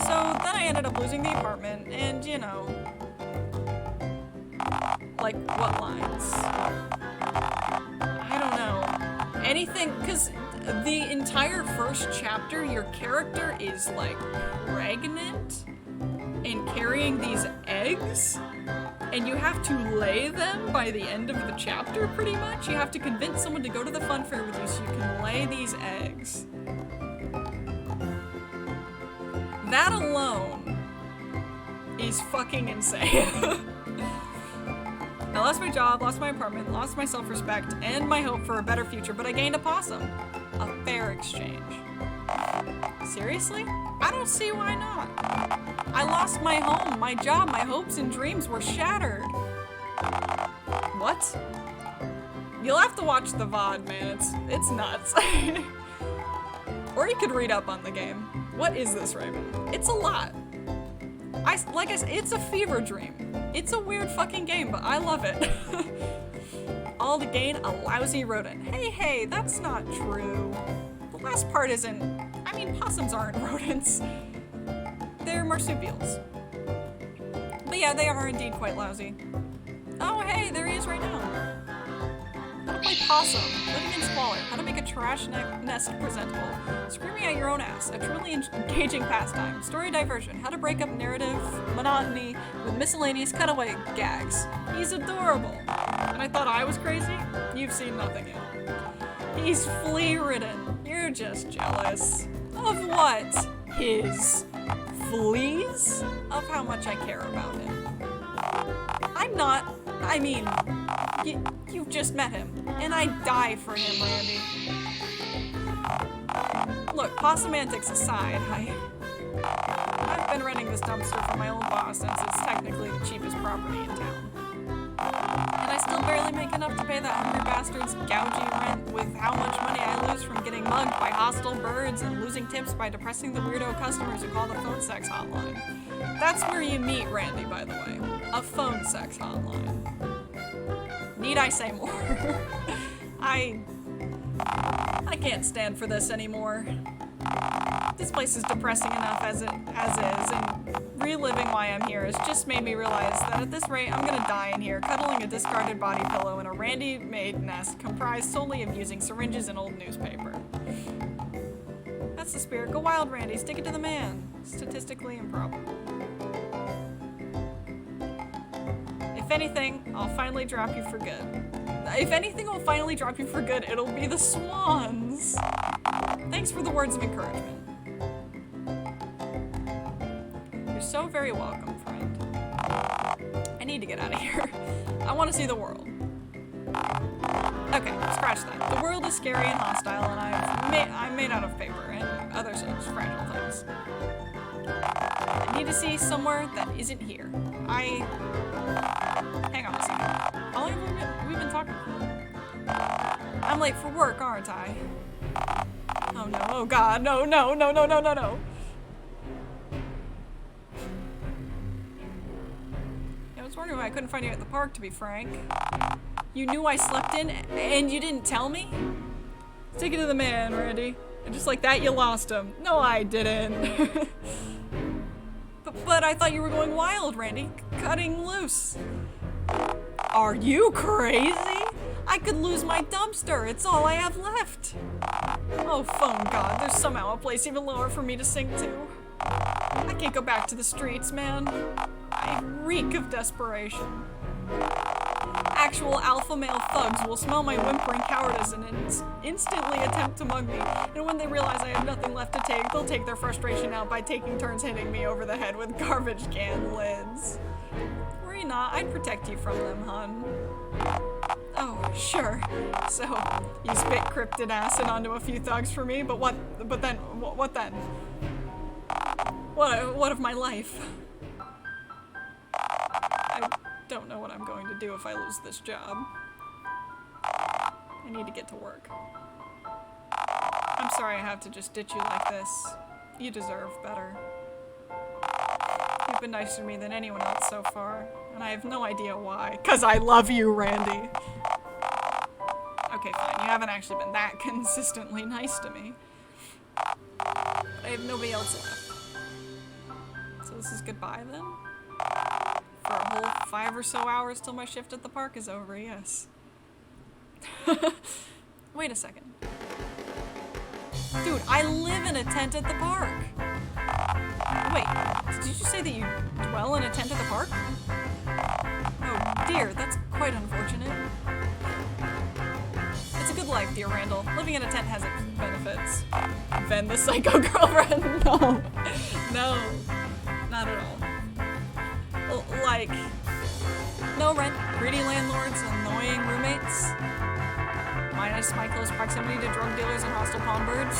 So then I ended up losing the apartment, and you know... Like, what lines? I don't know. Anything, because the entire first chapter, your character is like pregnant and carrying these eggs, and you have to lay them by the end of the chapter, pretty much. You have to convince someone to go to the fun fair with you so you can lay these eggs. That alone is fucking insane. I lost my job, lost my apartment, lost my self-respect, and my hope for a better future, but I gained a possum. A fair exchange. Seriously? I don't see why not. I lost my home, my job, my hopes and dreams were shattered. What? You'll have to watch the VOD, man. It's nuts. Or you could read up on the game. What is this, Raven? It's a lot. Like I said, it's a fever dream. It's a weird fucking game, but I love it. All to gain a lousy rodent. Hey, that's not true. The last part isn't... I mean, possums aren't rodents. They're marsupials. But yeah, they are indeed quite lousy. Oh, hey, there he is right now. How to play possum, living in squalor, how to make a trash nest presentable, screaming at your own ass, a truly engaging pastime, story diversion, how to break up narrative monotony with miscellaneous cutaway gags. He's adorable. And I thought I was crazy? You've seen nothing yet. He's flea-ridden. You're just jealous. Of what? His fleas? Of how much I care about him. I'm not. I mean, you've just met him, and I die for him, Randy. Look, possumantics aside, I've been renting this dumpster from my old boss since it's technically the cheapest property in town. And I still barely make enough to pay that hungry bastard's gouging rent with how much money I lose from getting mugged by hostile birds and losing tips by depressing the weirdo customers who call the phone sex hotline. That's where you meet Randy, by the way. A phone sex hotline. Need I say more? I can't stand for this anymore. This place is depressing enough as is, and reliving why I'm here has just made me realize that at this rate I'm gonna die in here, cuddling a discarded body pillow in a Randy-made nest comprised solely of using syringes and old newspaper. That's the spirit. Go wild, Randy. Stick it to the man. Statistically improbable. If anything, I'll finally drop you for good. If anything will finally drop you for good, it'll be the swans. Thanks for the words of encouragement. You're so very welcome, friend. I need to get out of here. I want to see the world. Okay, scratch that. The world is scary and hostile, and I'm made out of paper and other such fragile things. I need to see somewhere that isn't here. Hang on a second. How long have we been talking for? I'm late for work, aren't I? Oh no, oh god, no. I was wondering why I couldn't find you at the park, to be frank. You knew I slept in, and you didn't tell me? Take it to the man, Randy. And just like that, you lost him. No, I didn't. But I thought you were going wild, Randy. Cutting loose. Are you crazy? I could lose my dumpster. It's all I have left. Oh, phone god. There's somehow a place even lower for me to sink to. I can't go back to the streets, man. I reek of desperation. Actual alpha male thugs will smell my whimpering cowardice and instantly attempt to mug me. And when they realize I have nothing left to take, they'll take their frustration out by taking turns hitting me over the head with garbage can lids. Worry not, I'd protect you from them, hun. Oh, sure. So, you spit cryptid acid onto a few thugs for me, but what then? What then? What of my life? I don't know what I'm going to do if I lose this job. I need to get to work. I'm sorry I have to just ditch you like this. You deserve better. You've been nicer to me than anyone else so far, and I have no idea why. 'Cause I love you, Randy. Okay, fine. You haven't actually been that consistently nice to me. But I have nobody else left. So this is goodbye then? For a whole 5 or so hours till my shift at the park is over, yes. Wait a second. Dude, I live in a tent at the park. Wait, did you say that you dwell in a tent at the park? Oh dear, that's quite unfortunate. It's a good life, dear Randall. Living in a tent has its benefits. Ven the psycho girlfriend? No. No. Not at all. Like, no rent, greedy landlords, annoying roommates, minus my close proximity to drug dealers and hostile pawn birds.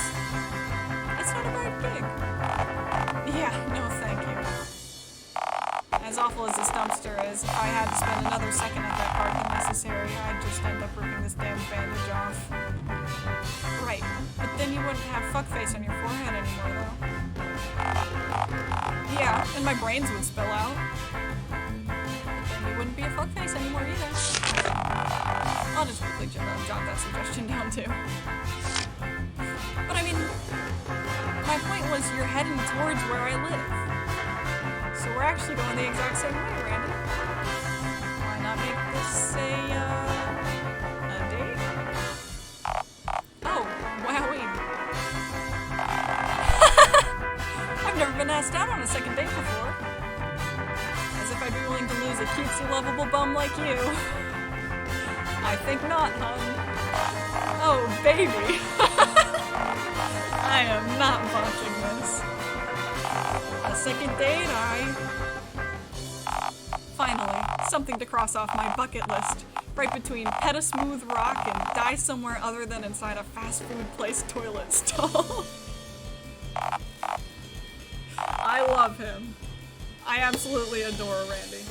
It's not a bad gig. Yeah, no thank you. As awful as this dumpster is, if I had to spend another second at that park unnecessary, I'd just end up ripping this damn bandage off. Right, but then you wouldn't have fuckface on your forehead anymore, though. Yeah, and my brains would spill out. You wouldn't be a fuckface anymore either. I'll just quickly jot that suggestion down too. But I mean, my point was you're heading towards where I live. So we're actually going the exact same way, Randy. Why not make this a date? Oh, wowee. I've never been asked out on a second date before. As if I'd be willing to lose a cutesy, lovable bum like you. I think not, hun. Oh, baby. I am not botching this. A second date, Finally, something to cross off my bucket list. Right between pet a smooth rock and die somewhere other than inside a fast food place toilet stall. I love him. I absolutely adore Randy.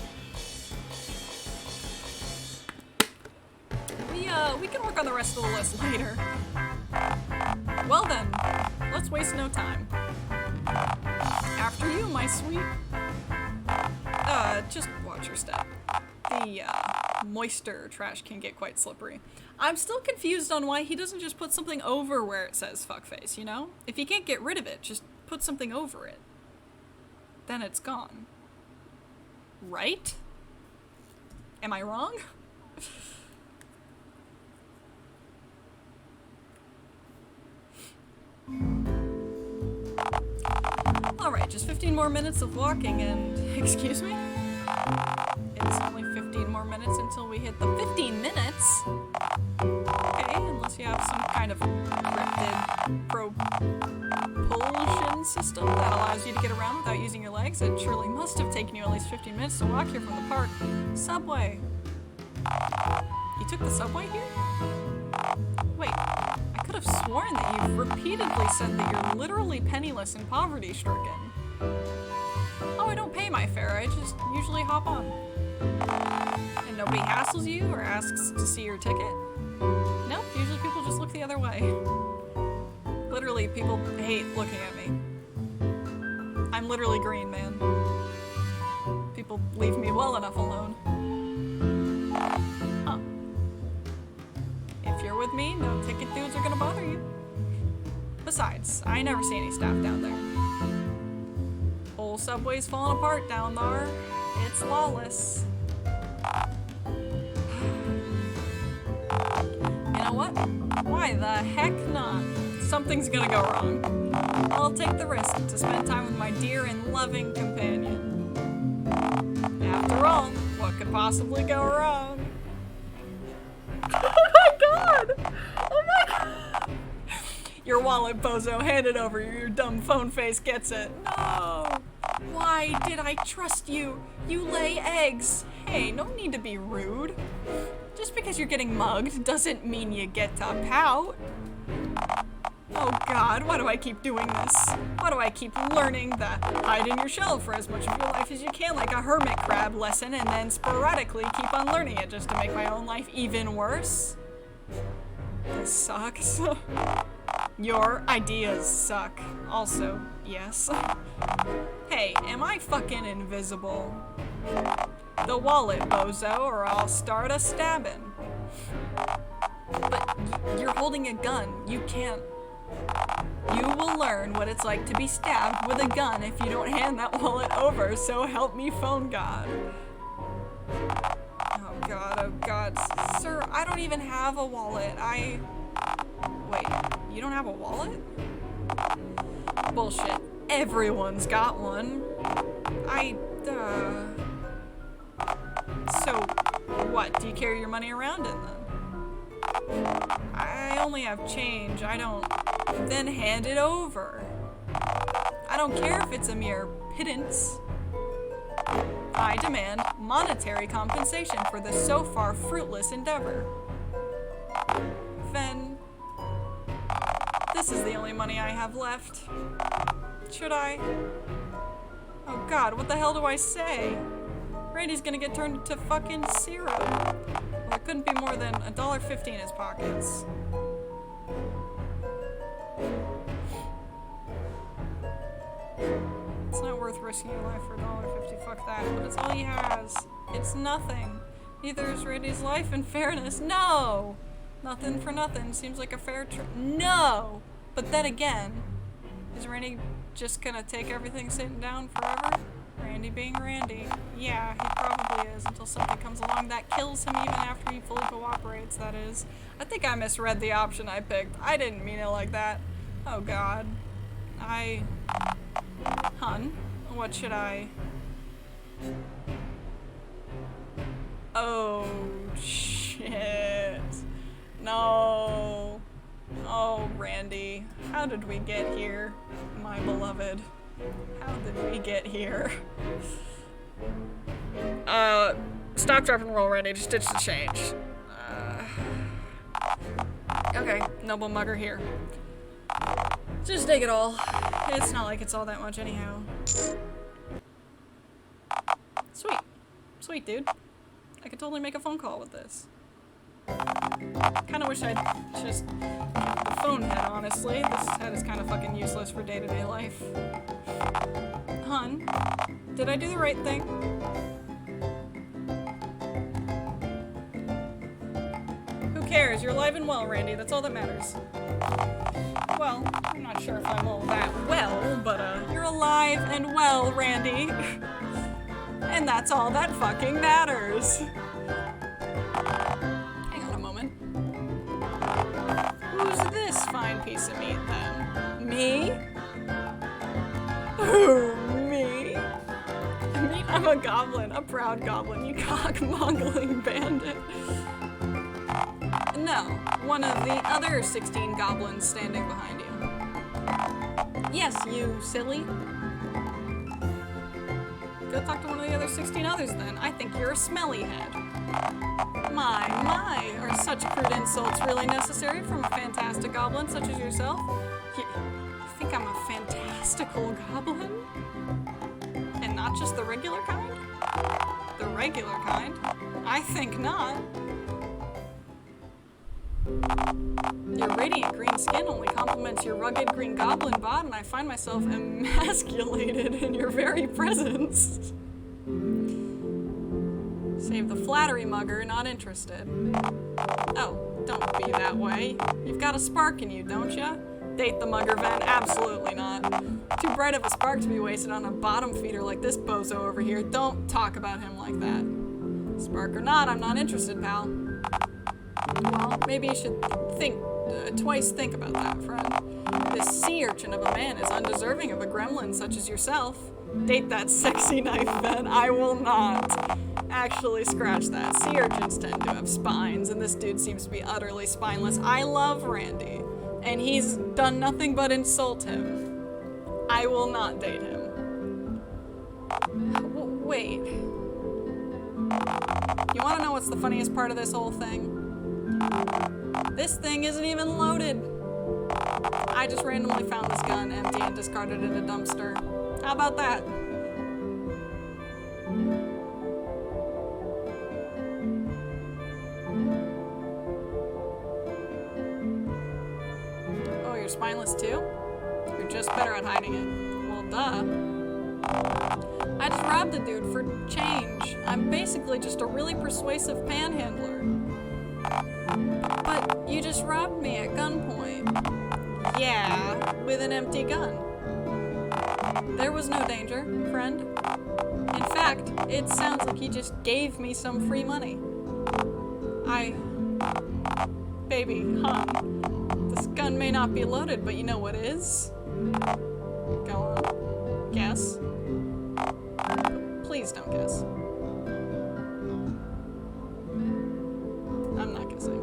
We can work on the rest of the list later. Well then, let's waste no time. After you, my sweet. Just watch your step. The, moisture trash can get quite slippery. I'm still confused on why he doesn't just put something over where it says fuckface, you know? If you can't get rid of it, just put something over it. Then it's gone. Right? Am I wrong? Alright, just 15 more minutes of walking and... Excuse me? It's only 15 more minutes until we hit the 15 minutes? Okay, unless you have some kind of cryptid propulsion system that allows you to get around without using your legs. It surely must have taken you at least 15 minutes to walk here from the park. Subway. You took the subway here? Wait, I could have sworn that you've repeatedly said that you're literally penniless and poverty-stricken. Oh, I don't pay my fare, I just usually hop on. And nobody hassles you or asks to see your ticket? Nope, usually people just look the other way. Literally, people hate looking at me. I'm literally green, man. People leave me well enough alone. Huh. If you're with me, no ticket dudes are gonna bother you. Besides, I never see any staff down there. Whole subway's falling apart down there. It's lawless. what? Why the heck not? Something's gonna go wrong. I'll take the risk to spend time with my dear and loving companion. After all, what could possibly go wrong? Oh my god! Oh my god! Your wallet, bozo. Hand it over. Your dumb phone face gets it. No! Why did I trust you? You lay eggs. Hey, no need to be rude. Just because you're getting mugged doesn't mean you get to pout. Oh god, why do I keep doing this? Why do I keep learning the hide in your shell for as much of your life as you can like a hermit crab lesson and then sporadically keep on learning it just to make my own life even worse? This sucks. Your ideas suck. Also, yes. Hey, am I fucking invisible? The wallet, bozo, or I'll start a stabbing. But you're holding a gun. You can't. You will learn what it's like to be stabbed with a gun if you don't hand that wallet over, so help me phone God. Oh god. Sir, I don't even have a wallet. Wait, you don't have a wallet? Bullshit. Everyone's got one. So, what? Do you carry your money around in then? I only have change. I don't. Then hand it over. I don't care if it's a mere pittance. I demand monetary compensation for this so far fruitless endeavor. Then, this is the only money I have left. Should I? Oh god, what the hell do I say? Randy's gonna get turned into fucking syrup. Well, it couldn't be more than $1.50 in his pockets. It's not worth risking your life for $1.50. Fuck that. But it's all he has. It's nothing. Neither is Randy's life in fairness. No! Nothing for nothing. Seems like a fair No! But then again, is Randy just gonna take everything sitting down forever? Randy being Randy. Yeah, he probably is, until something comes along that kills him even after he fully cooperates, that is. I think I misread the option I picked. I didn't mean it like that. Oh god. Hun, what should I... Oh, shit. No. Oh, Randy. How did we get here, my beloved? How did we get here? Stop, drop, and roll, Randy. Just ditch the change. Okay, noble mugger here. Just take it all. It's not like it's all that much anyhow. Sweet. Sweet, dude. I could totally make a phone call with this. Kinda wish I'd just the phone head, honestly. This head is kind of fucking useless for day-to-day life. Hun, did I do the right thing? Who cares? You're alive and well, Randy. That's all that matters. Well, I'm not sure if I'm all that well, but you're alive and well, Randy. And that's all that fucking matters. Hang on a moment. Who's this fine piece of meat, then? Me? Who, me? I'm a goblin, a proud goblin, you cock-mongling bandit. No, one of the other 16 goblins standing behind you. Yes, you silly. Go talk to one of the other 16 others then. I think you're a smelly head. My, are such crude insults really necessary from a fantastic goblin such as yourself? You think I'm a fantastical goblin? And not just the regular kind? The regular kind? I think not. Your radiant green skin only complements your rugged green goblin bod, and I find myself emasculated in your very presence. Save the flattery, mugger, not interested. Oh, don't be that way. You've got a spark in you, don't ya? Date the mugger, Ven? Absolutely not. Too bright of a spark to be wasted on a bottom feeder like this bozo over here. Don't talk about him like that. Spark or not, I'm not interested, pal. Well, maybe you should twice think about that, friend. This sea urchin of a man is undeserving of a gremlin such as yourself. Date that sexy knife, then. I will not. Actually, scratch that. Sea urchins tend to have spines, and this dude seems to be utterly spineless. I love Randy, and he's done nothing but insult him. I will not date him. Wait. You want to know what's the funniest part of this whole thing? This thing isn't even loaded. I just randomly found this gun empty and discarded it in a dumpster. How about that? Oh, you're spineless too? You're just better at hiding it. Well, duh. I just robbed a dude for change. I'm basically just a really persuasive panhandler. But you just robbed me at gunpoint. Yeah, with an empty gun. There was no danger, friend. In fact, it sounds like he just gave me some free money. Baby, hon, this gun may not be loaded, but you know what is? Go on. Guess. Please don't guess. I'm not guessing.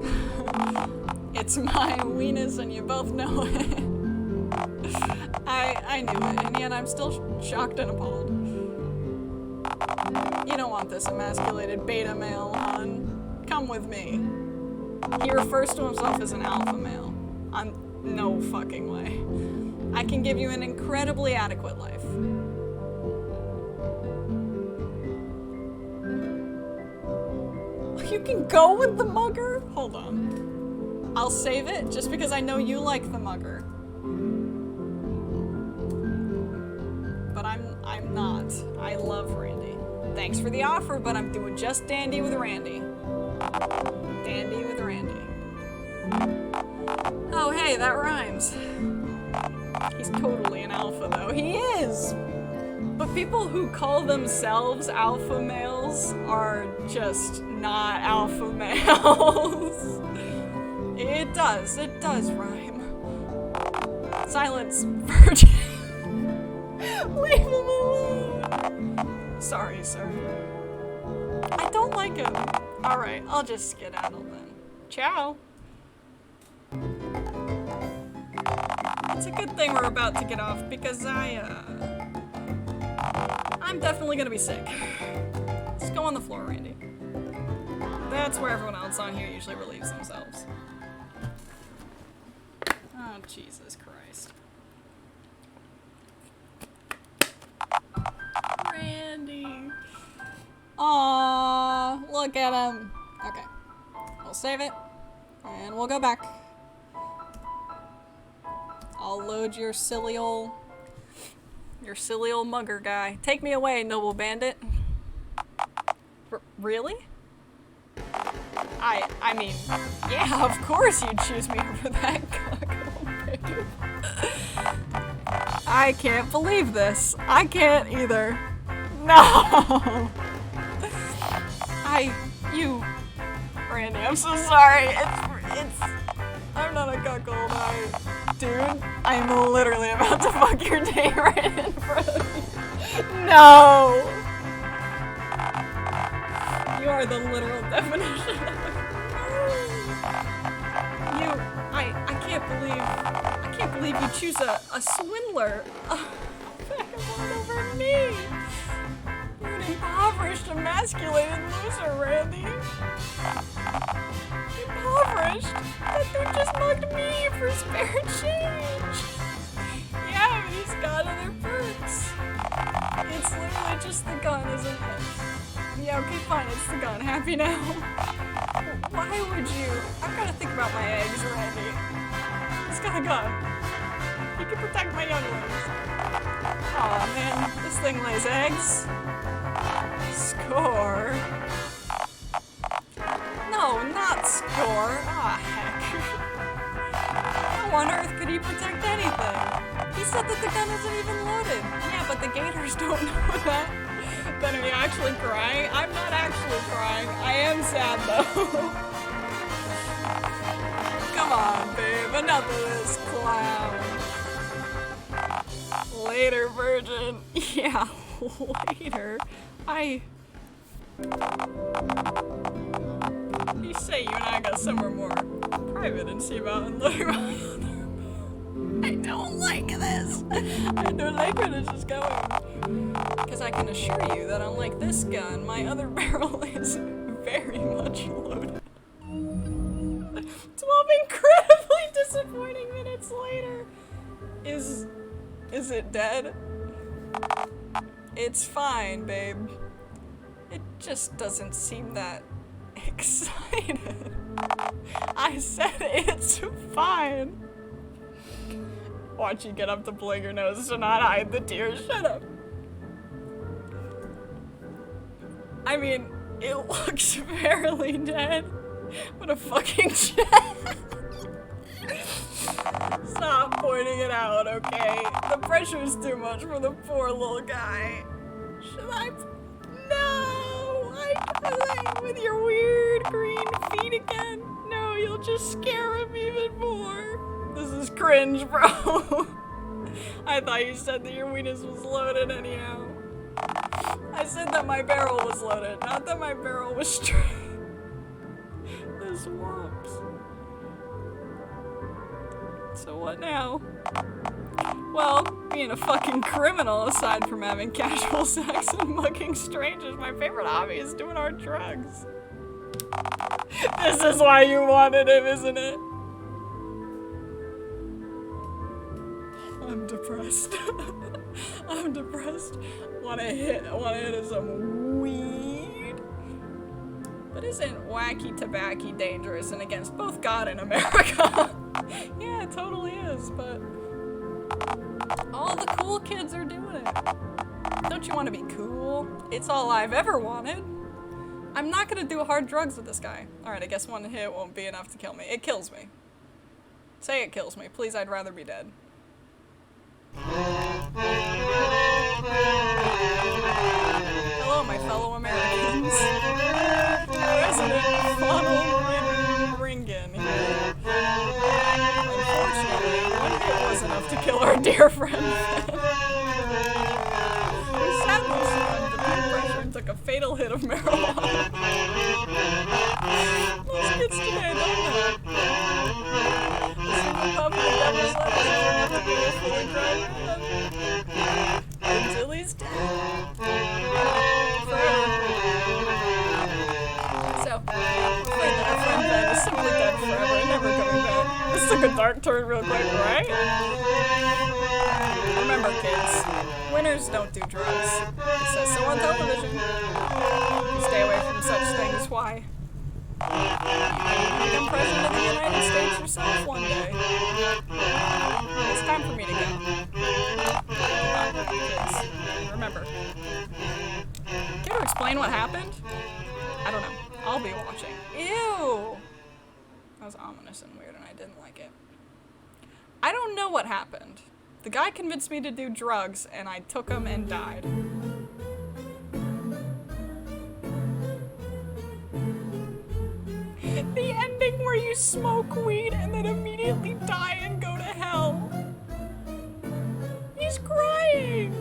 It's my weenus and you both know it. I knew it, and yet I'm still shocked and appalled. You don't want this emasculated beta male, hon. Come with me. He refers to himself as an alpha male. No fucking way. I can give you an incredibly adequate life. You can go with the mugger? Hold on. I'll save it just because I know you like the mugger. But I'm not. I love Randy. Thanks for the offer, but I'm doing just dandy with Randy. Dandy with Randy. Oh, hey, that rhymes. He's totally an alpha, though. He is! But people who call themselves alpha males are just not alpha males. It does rhyme. Silence, virgin. Leave him alone. Sorry, sir. I don't like him. Alright, I'll just skedaddle then. Ciao. It's a good thing we're about to get off because I'm definitely gonna be sick. Let's go on the floor, Randy. That's where everyone else on here usually relieves themselves. Oh, Jesus Christ. Randy. Aww, look at him. Okay, we'll save it, and we'll go back. I'll load your silly old mugger guy. Take me away, noble bandit. Really? I mean, yeah, of course you'd choose me over that cuckold babe. I can't believe this. I can't either. No! Randy, I'm so sorry. I'm not a cuckold. Dude, I'm literally about to fuck your day right in front of you. No! You are the literal definition of I can't believe you choose a swindler. A vagabond over me. You're an impoverished, emasculated loser, Randy. Impoverished? That dude just mugged me for spare change. Yeah, but he's got other perks. It's literally just the gun, isn't it? Yeah, okay, fine, it's the gun. Happy now? Why would you? I've got to think about my eggs, Randy. He's got a gun. He can protect my younglings. Aw, man, this thing lays eggs. Score. No, not score. Ah, heck. How on earth could he protect anything? He said that the gun isn't even loaded. Yeah, but the gators don't know that. Then are you actually crying? I'm not actually crying. I am sad, though. Come on, babe. Enough of this clown. Later, virgin. Yeah, later. You say you and I got somewhere more private and see about and look around. I don't like this. I don't like where this is going. Because I can assure you that unlike this gun, my other barrel is very much loaded. 12 incredibly disappointing minutes later. Is it dead? It's fine, babe. It just doesn't seem that excited. I said it's fine. Watch you get up to blink your nose to not hide the tears. Shut up. I mean, it looks fairly dead. What a fucking chat. Stop pointing it out, okay? The pressure is too much for the poor little guy. Should I? No! I'm playing with your weird green feet again. No, you'll just scare him even more. This is cringe, bro. I thought you said that your weenus was loaded anyhow. I said that my barrel was loaded, not that my barrel was straight. The swamps. So what now? Well, being a fucking criminal aside from having casual sex and mugging strangers, my favorite hobby is doing hard drugs. This is why you wanted him, isn't it? I'm depressed. I'm depressed. Wanna hit some weed? But isn't wacky tobacco dangerous and against both God and America? Yeah, it totally is, but all the cool kids are doing it. Don't you want to be cool? It's all I've ever wanted. I'm not gonna do hard drugs with this guy. Alright, I guess one hit won't be enough to kill me. It kills me. Say it kills me. Please, I'd rather be dead. Hello, my fellow Americans. President Ronald Reagan here. Unfortunately, one hit was enough to kill our dear friend. We sadly succumbed to peer pressure and took a fatal hit of marijuana. Most kids today don't know. Until he's dead. So, I'm afraid that our friend Ben is simply dead forever and never coming back. This took a dark turn real quick, right? Remember, kids, winners don't do drugs. It says so on television. Stay away from such things. Why? You might become president of the United States yourself one day. It's time for me to go. Kids, remember. Care to explain what happened? I don't know. I'll be watching. Ew! That was ominous and weird and I didn't like it. I don't know what happened. The guy convinced me to do drugs and I took them and died. The ending where you smoke weed and then immediately die and go to hell. He's crying.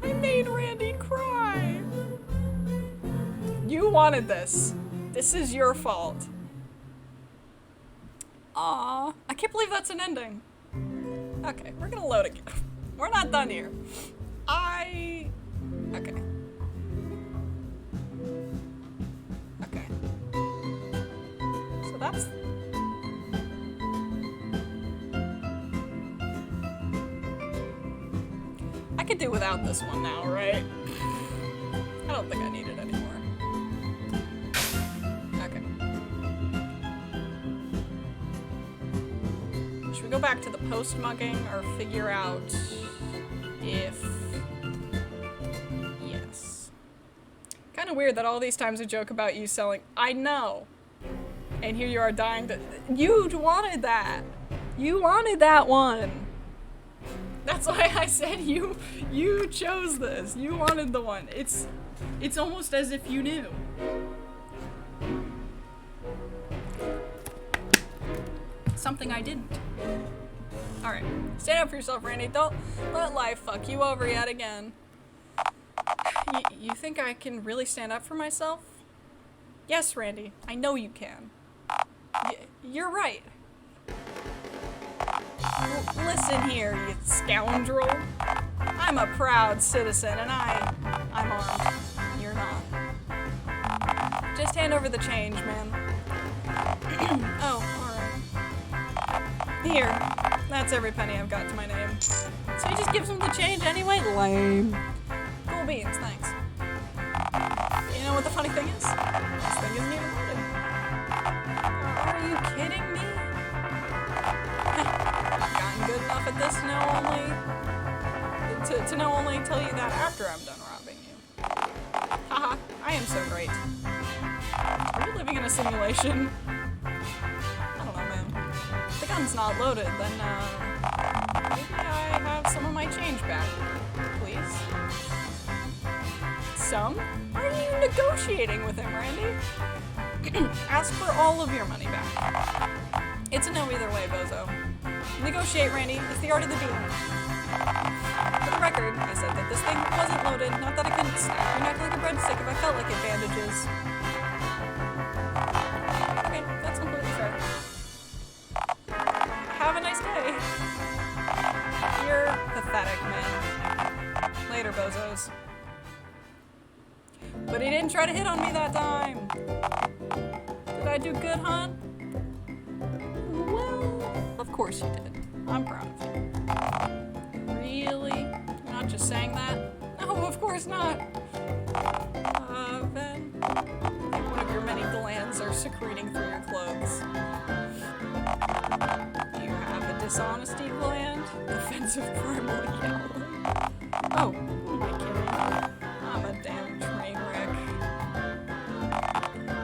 I made Randy cry. You wanted this. This is your fault. Aw, I can't believe that's an ending. Okay, we're gonna load again. We're not done here. Okay. Okay. So that's... I could do without this one now, right? I don't think I need it anymore. Okay. Should we go back to the post-mugging or figure out if... Yes. Kind of weird that all these times I joke about you selling... I know! And here you are dying to... You wanted that! You wanted that one! That's why I said you chose this. You wanted the one. It's almost as if you knew. Something I didn't. Alright, stand up for yourself, Randy. Don't let life fuck you over yet again. You think I can really stand up for myself? Yes, Randy, I know you can. You're right. Listen here, you scoundrel. I'm a proud citizen, and I'm armed. You're not. Just hand over the change, man. Oh, alright. Here. That's every penny I've got to my name. So he just gives him the change anyway? Lame. Cool beans, thanks. You know what the funny thing is? This thing isn't even loaded. Are you kidding me? I've gotten good enough at this to know only tell you that after I'm done robbing you. Haha, I am so great. Are you living in a simulation? I don't know, man. If the gun's not loaded, then maybe I have some of my change back. Please? Some? Why are you negotiating with him, Randy? Ask for all of your money back. It's a no either way, bozo. Negotiate, Randy. It's the art of the deal. For the record, I said that this thing wasn't loaded, not that I couldn't snap your neck like a breadstick if I felt like it. Bandages. Okay, that's completely fair. Have a nice day. You're pathetic, man. Later, bozos. But he didn't try to hit on me that time. Did I do good, hon? Well, of course you did. I'm proud of you. Really? You're not just saying that? No, of course not. Ben, I think one of your many glands are secreting through your clothes. You have a dishonesty gland? Offensive primal yell. Oh, who am I kidding? I'm a damn train wreck.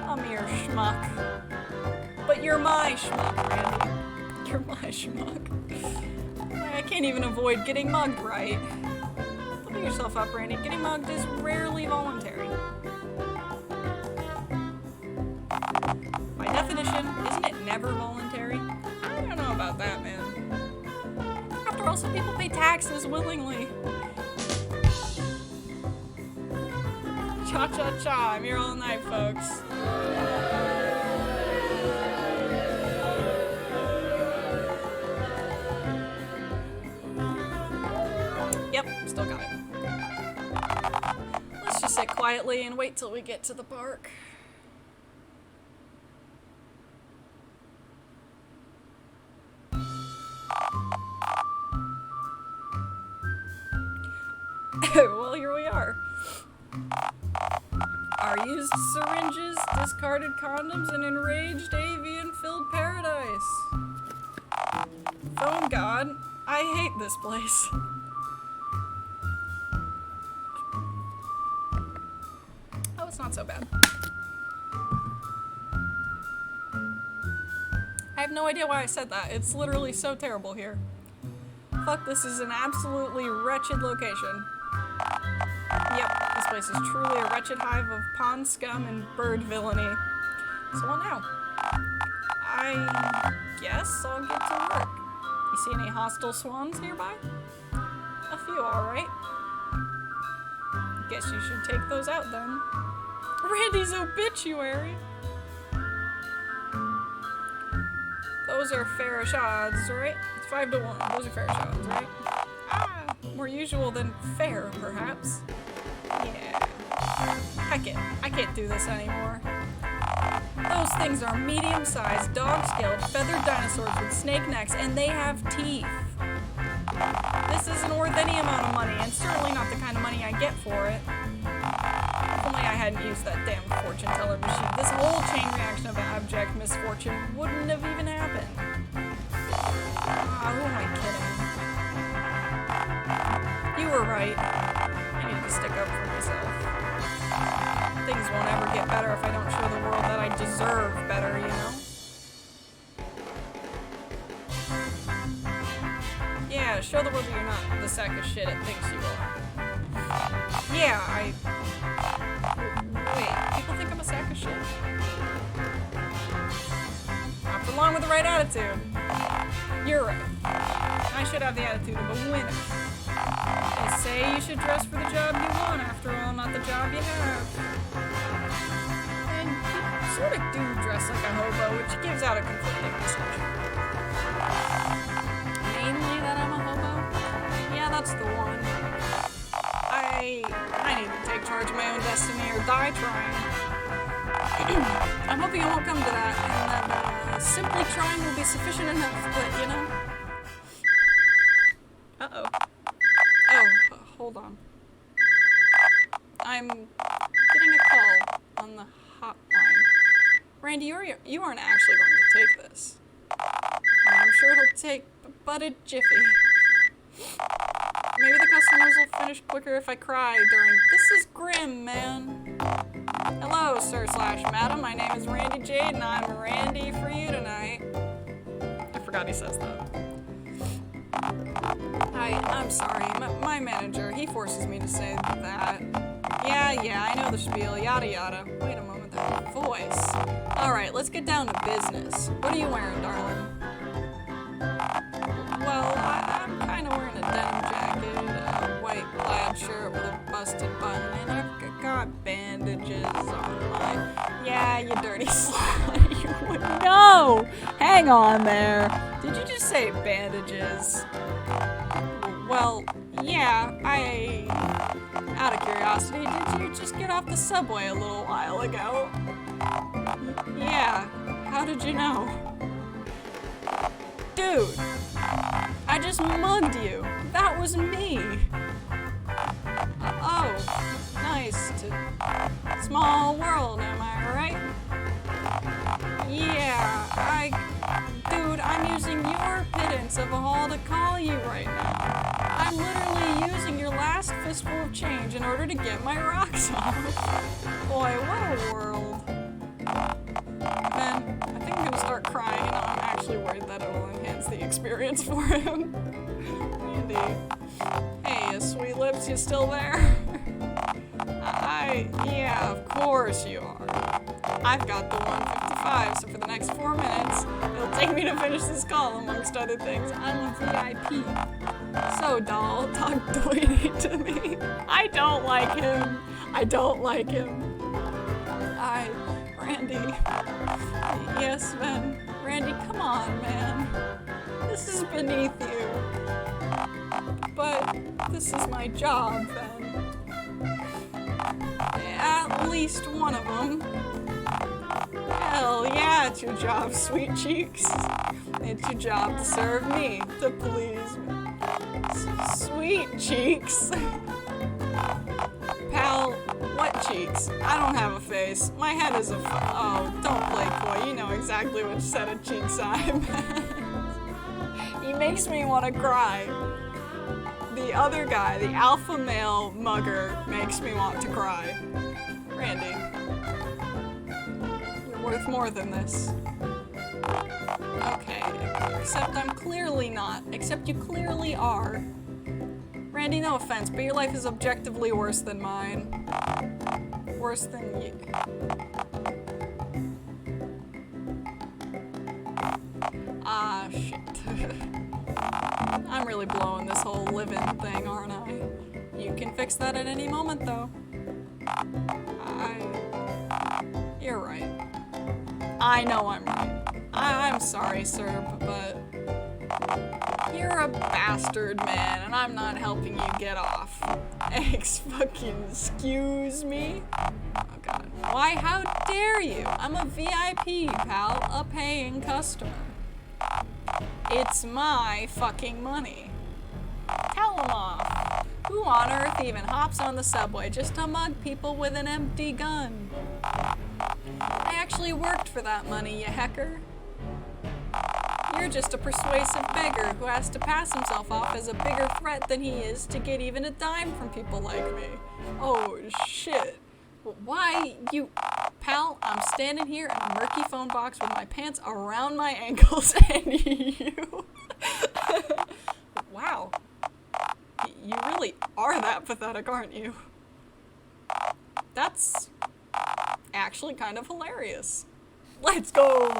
I'm your schmuck. But you're my schmuck, Randy. You're my schmuck. I can't even avoid getting mugged right. Put yourself up, Randy. Getting mugged is rarely voluntary. By definition, isn't it never voluntary? I don't know about that, man. After all, some people pay taxes willingly. Cha-cha-cha, I'm here all night, folks. Yep, still got it. Let's just sit quietly and wait till we get to the park. Well, here we are. Our used syringes, discarded condoms, and enraged avian-filled paradise. Phone God, I hate this place. Oh, it's not so bad. I have no idea why I said that. It's literally so terrible here. Fuck, this is an absolutely wretched location. Yep, this place is truly a wretched hive of pond scum and bird villainy. So what now? I guess I'll get to work. You see any hostile swans nearby? A few, alright. Guess you should take those out then. Randy's obituary! Those are fairish odds, right? It's 5 to 1. Those are fairish odds, right? Ah, more usual than fair, perhaps. Yeah. Heck it. I can't do this anymore. Those things are medium-sized, dog-scaled, feathered dinosaurs with snake necks, and they have teeth. This isn't worth any amount of money, and certainly not the kind of money I get for it. If only I hadn't used that damn fortune teller machine, this whole chain reaction of abject misfortune wouldn't have even happened. Ah, who am I kidding? You were right. I need to stick up for myself. Things won't ever get better if I don't show the world that I deserve better, you know? Yeah, show the world that you're not the sack of shit it thinks you are. Yeah, Wait, people think I'm a sack of shit? Not for long with the right attitude. You're right. I should have the attitude of a winner. They say you should dress for the job you want, after all, not the job you have. And you sort of do dress like a hobo, which gives out a conflicting message. Mainly that I'm a hobo? Yeah, that's the one. I need to take charge of my own destiny or die trying. I'm hoping it won't come to that, and that simply trying will be sufficient enough, but you know. Uh-oh. Oh, hold on. I'm getting a call on the hotline. Randy, you aren't actually going to take this. I'm sure it'll take but a jiffy. Maybe the customers will finish quicker if I cry during... This is grim, man. Hello, sir/madam. My name is Randy Jade, and I'm Randy for you tonight. I forgot he says that. I'm sorry. My manager, he forces me to say that. Yeah, I know the spiel, yada yada. Wait a moment, that voice. Alright, let's get down to business. What are you wearing, darling? Well, I'm kind of wearing a denim jacket, a white plaid shirt with a busted button, and I've got bandages on my... Yeah, you dirty slut. You wouldn't know! Hang on there. Did you just say bandages? Well, yeah, out of curiosity, did you just get off the subway a little while ago? Yeah, how did you know? Dude, I just mugged you. That was me. Oh, nice. Small world, am I right? Yeah, dude, I'm using your pittance of a haul to call you right now. I'm literally using your last fistful of change in order to get my rocks off. Boy, what a world. Man, I think I'm gonna start crying, and I'm actually worried that it'll enhance the experience for him. Randy. Hey, sweet lips, you still there? Yeah, of course you are. I've got the 155, so for the next 4 minutes, it'll take me to finish this call, amongst other things. I'm a VIP. So, doll, talk doity to me. I don't like him. Randy. Yes, man. Randy, come on, man. This is beneath you. But this is my job, then. At least one of them. Hell yeah, it's your job, sweet cheeks. It's your job to serve me, to please me. Sweet cheeks. Pal, what cheeks? I don't have a face. My head is oh, don't play coy. You know exactly which set of cheeks I'm at. He makes me want to cry. The other guy, the alpha male mugger, makes me want to cry. Randy, you're worth more than this. Okay, except I'm clearly not. Except you clearly are. Randy, no offense, but your life is objectively worse than mine. Worse than you. Ah, shit. I'm really blowing this whole living thing, aren't I? You can fix that at any moment, though. You're right. I know I'm right. I'm sorry, sir, but you're a bastard, man, and I'm not helping you get off. Excuse me? Oh, God. Why, how dare you? I'm a VIP, pal, a paying customer. It's my fucking money. Tell him off. Who on earth even hops on the subway just to mug people with an empty gun? I actually worked for that money, you hecker. You're just a persuasive beggar who has to pass himself off as a bigger threat than he is to get even a dime from people like me. Oh, shit. Why, you... Pal, I'm standing here in a murky phone box with my pants around my ankles, and you... Wow. You really are that pathetic, aren't you? That's actually kind of hilarious. Let's go!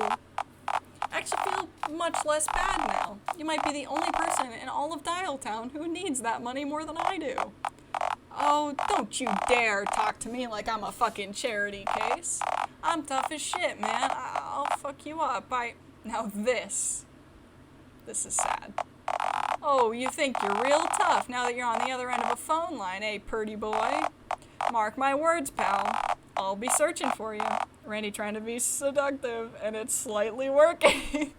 actually feel much less bad now. You might be the only person in all of Dialtown who needs that money more than I do. Oh, don't you dare talk to me like I'm a fucking charity case. I'm tough as shit, man. I'll fuck you up. Now this is sad. Oh, you think you're real tough now that you're on the other end of a phone line, eh, purty boy? Mark my words, pal. I'll be searching for you. Randy trying to be seductive, and it's slightly working.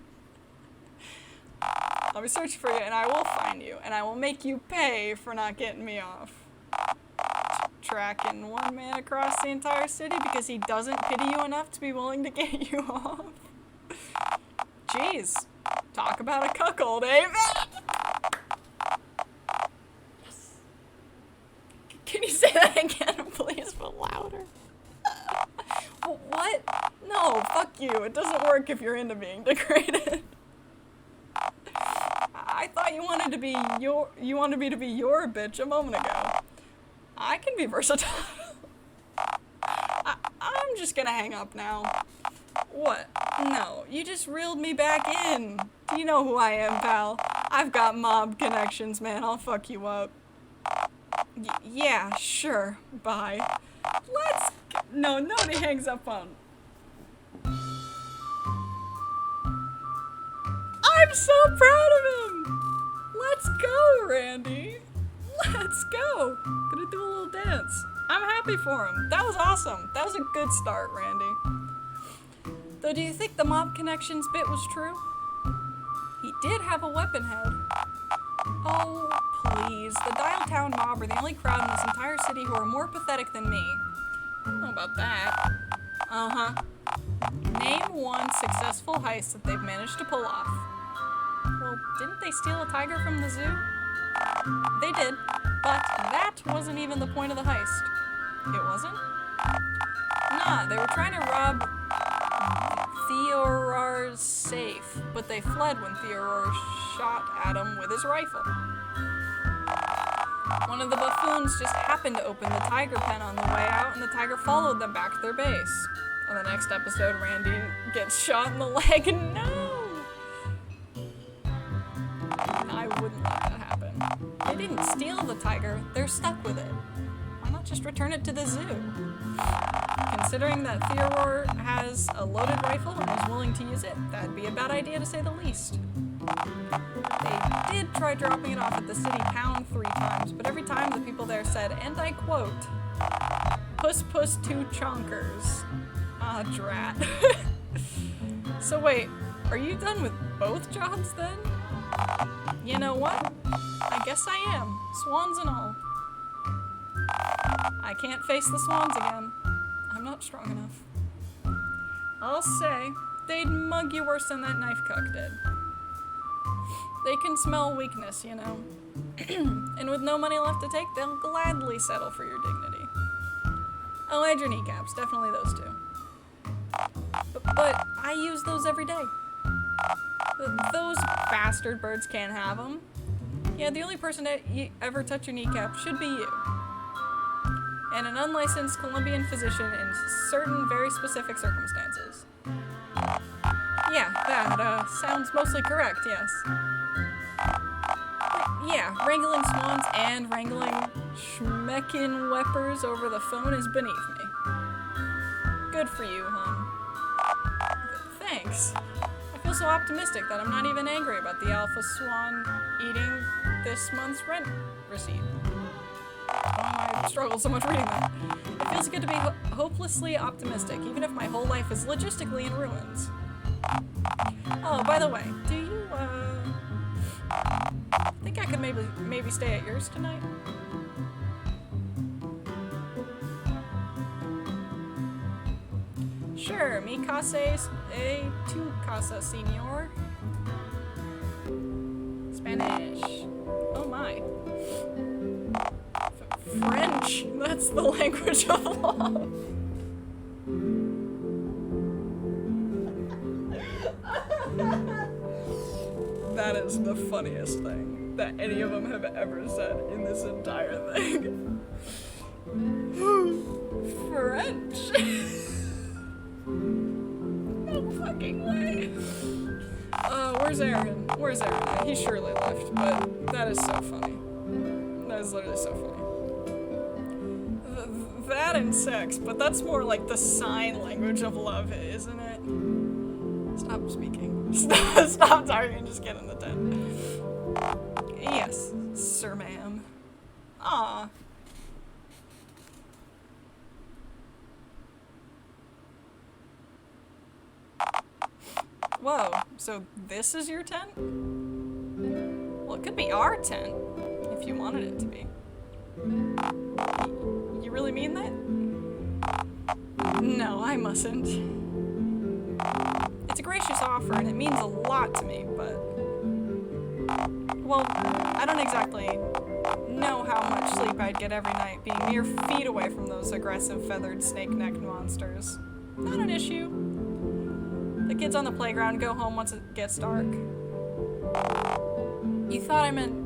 I'll be searching for you, and I will find you, and I will make you pay for not getting me off. Tracking one man across the entire city because he doesn't pity you enough to be willing to get you off. Jeez, talk about a cuckold, eh? Yes. Can you say that again, please, but louder? What? No, fuck you. It doesn't work if you're into being degraded. I thought you wanted me to be your bitch a moment ago. I can be versatile. I'm just gonna hang up now. What? No, you just reeled me back in. You know who I am, pal. I've got mob connections, man. I'll fuck you up. Yeah, sure. Bye. No, nobody hangs up on. I'm so proud of him! Let's go, Randy. Let's go. Gonna do a little dance. I'm happy for him. That was awesome. That was a good start, Randy. Though, do you think the mob connections bit was true? He did have a weapon head. Oh, please. The Dialtown mob are the only crowd in this entire city who are more pathetic than me. I don't know about that. Uh-huh. Name one successful heist that they've managed to pull off. Well, didn't they steal a tiger from the zoo? They did, but that wasn't even the point of the heist. It wasn't? Nah, they were trying to rob Theorar's safe, but they fled when Theorar shot at him with his rifle. One of the buffoons just happened to open the tiger pen on the way out, and the tiger followed them back to their base. On the next episode, Randy gets shot in the leg, and no! I wouldn't let that happen. They didn't steal the tiger, they're stuck with it. Why not just return it to the zoo? Considering that Theorar has a loaded rifle and is willing to use it, that'd be a bad idea to say the least. They did try dropping it off at the city pound 3 times, but every time the people there said, and I quote, "Puss puss 2 chonkers." Ah, drat. So wait, are you done with both jobs then? You know what? I guess I am. Swans and all. I can't face the swans again. I'm not strong enough. I'll say, they'd mug you worse than that knife cuck did. They can smell weakness, you know. And with no money left to take, they'll gladly settle for your dignity. Oh, and your kneecaps, definitely those 2. But I use those every day. Those bastard birds can't have them. Yeah, the only person that ever touch your kneecap should be you. And an unlicensed Colombian physician in certain very specific circumstances. Yeah, that sounds mostly correct, yes. But yeah, wrangling swans and wrangling schmeckin' weppers over the phone is beneath me. Good for you, hon. Thanks. I feel so optimistic that I'm not even angry about the alpha swan eating this month's rent receipt. I struggled so much reading that. It feels good to be hopelessly optimistic, even if my whole life is logistically in ruins. Oh, by the way, do you, think I could maybe stay at yours tonight? Sure, mi casa es tu casa, señor. Spanish. Oh my. French. That's the language of love. That is the funniest thing that any of them have ever said in this entire thing. French. No fucking way. where's Aaron? Where's Aaron? He surely left, but that is so funny. That is literally so funny. That and sex, but that's more like the sign language of love, isn't it? Stop speaking. Stop talking and just get in the tent. Yes, sir ma'am. Ah. Whoa, so this is your tent? Well, it could be our tent, if you wanted it to be. You really mean that? No, I mustn't. It's a gracious offer, and it means a lot to me, but... Well, I don't exactly know how much sleep I'd get every night being mere feet away from those aggressive feathered snake-necked monsters. Not an issue. The kids on the playground go home once it gets dark. You thought I meant...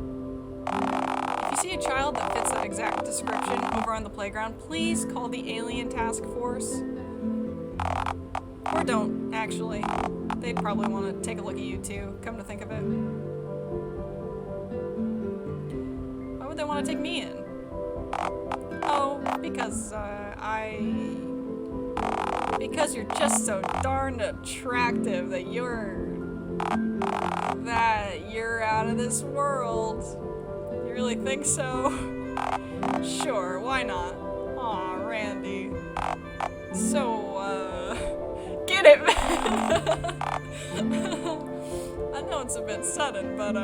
If you see a child that fits that exact description over on the playground, please call the alien task force. Or don't, actually. They'd probably want to take a look at you too, come to think of it. Why would they want to take me in? Oh, because, because you're just so darned attractive that you're out of this world. You really think so? Sure, why not? Aw, Randy. So, get it? I know it's a bit sudden, but,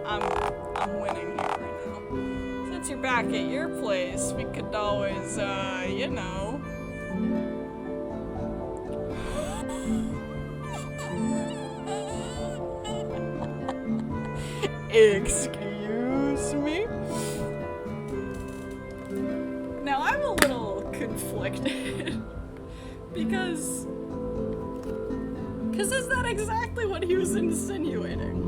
I'm winning here right now. Since you're back at your place, we could always, you know. Excuse me? Now, I'm a little conflicted. Because is that exactly what he was insinuating?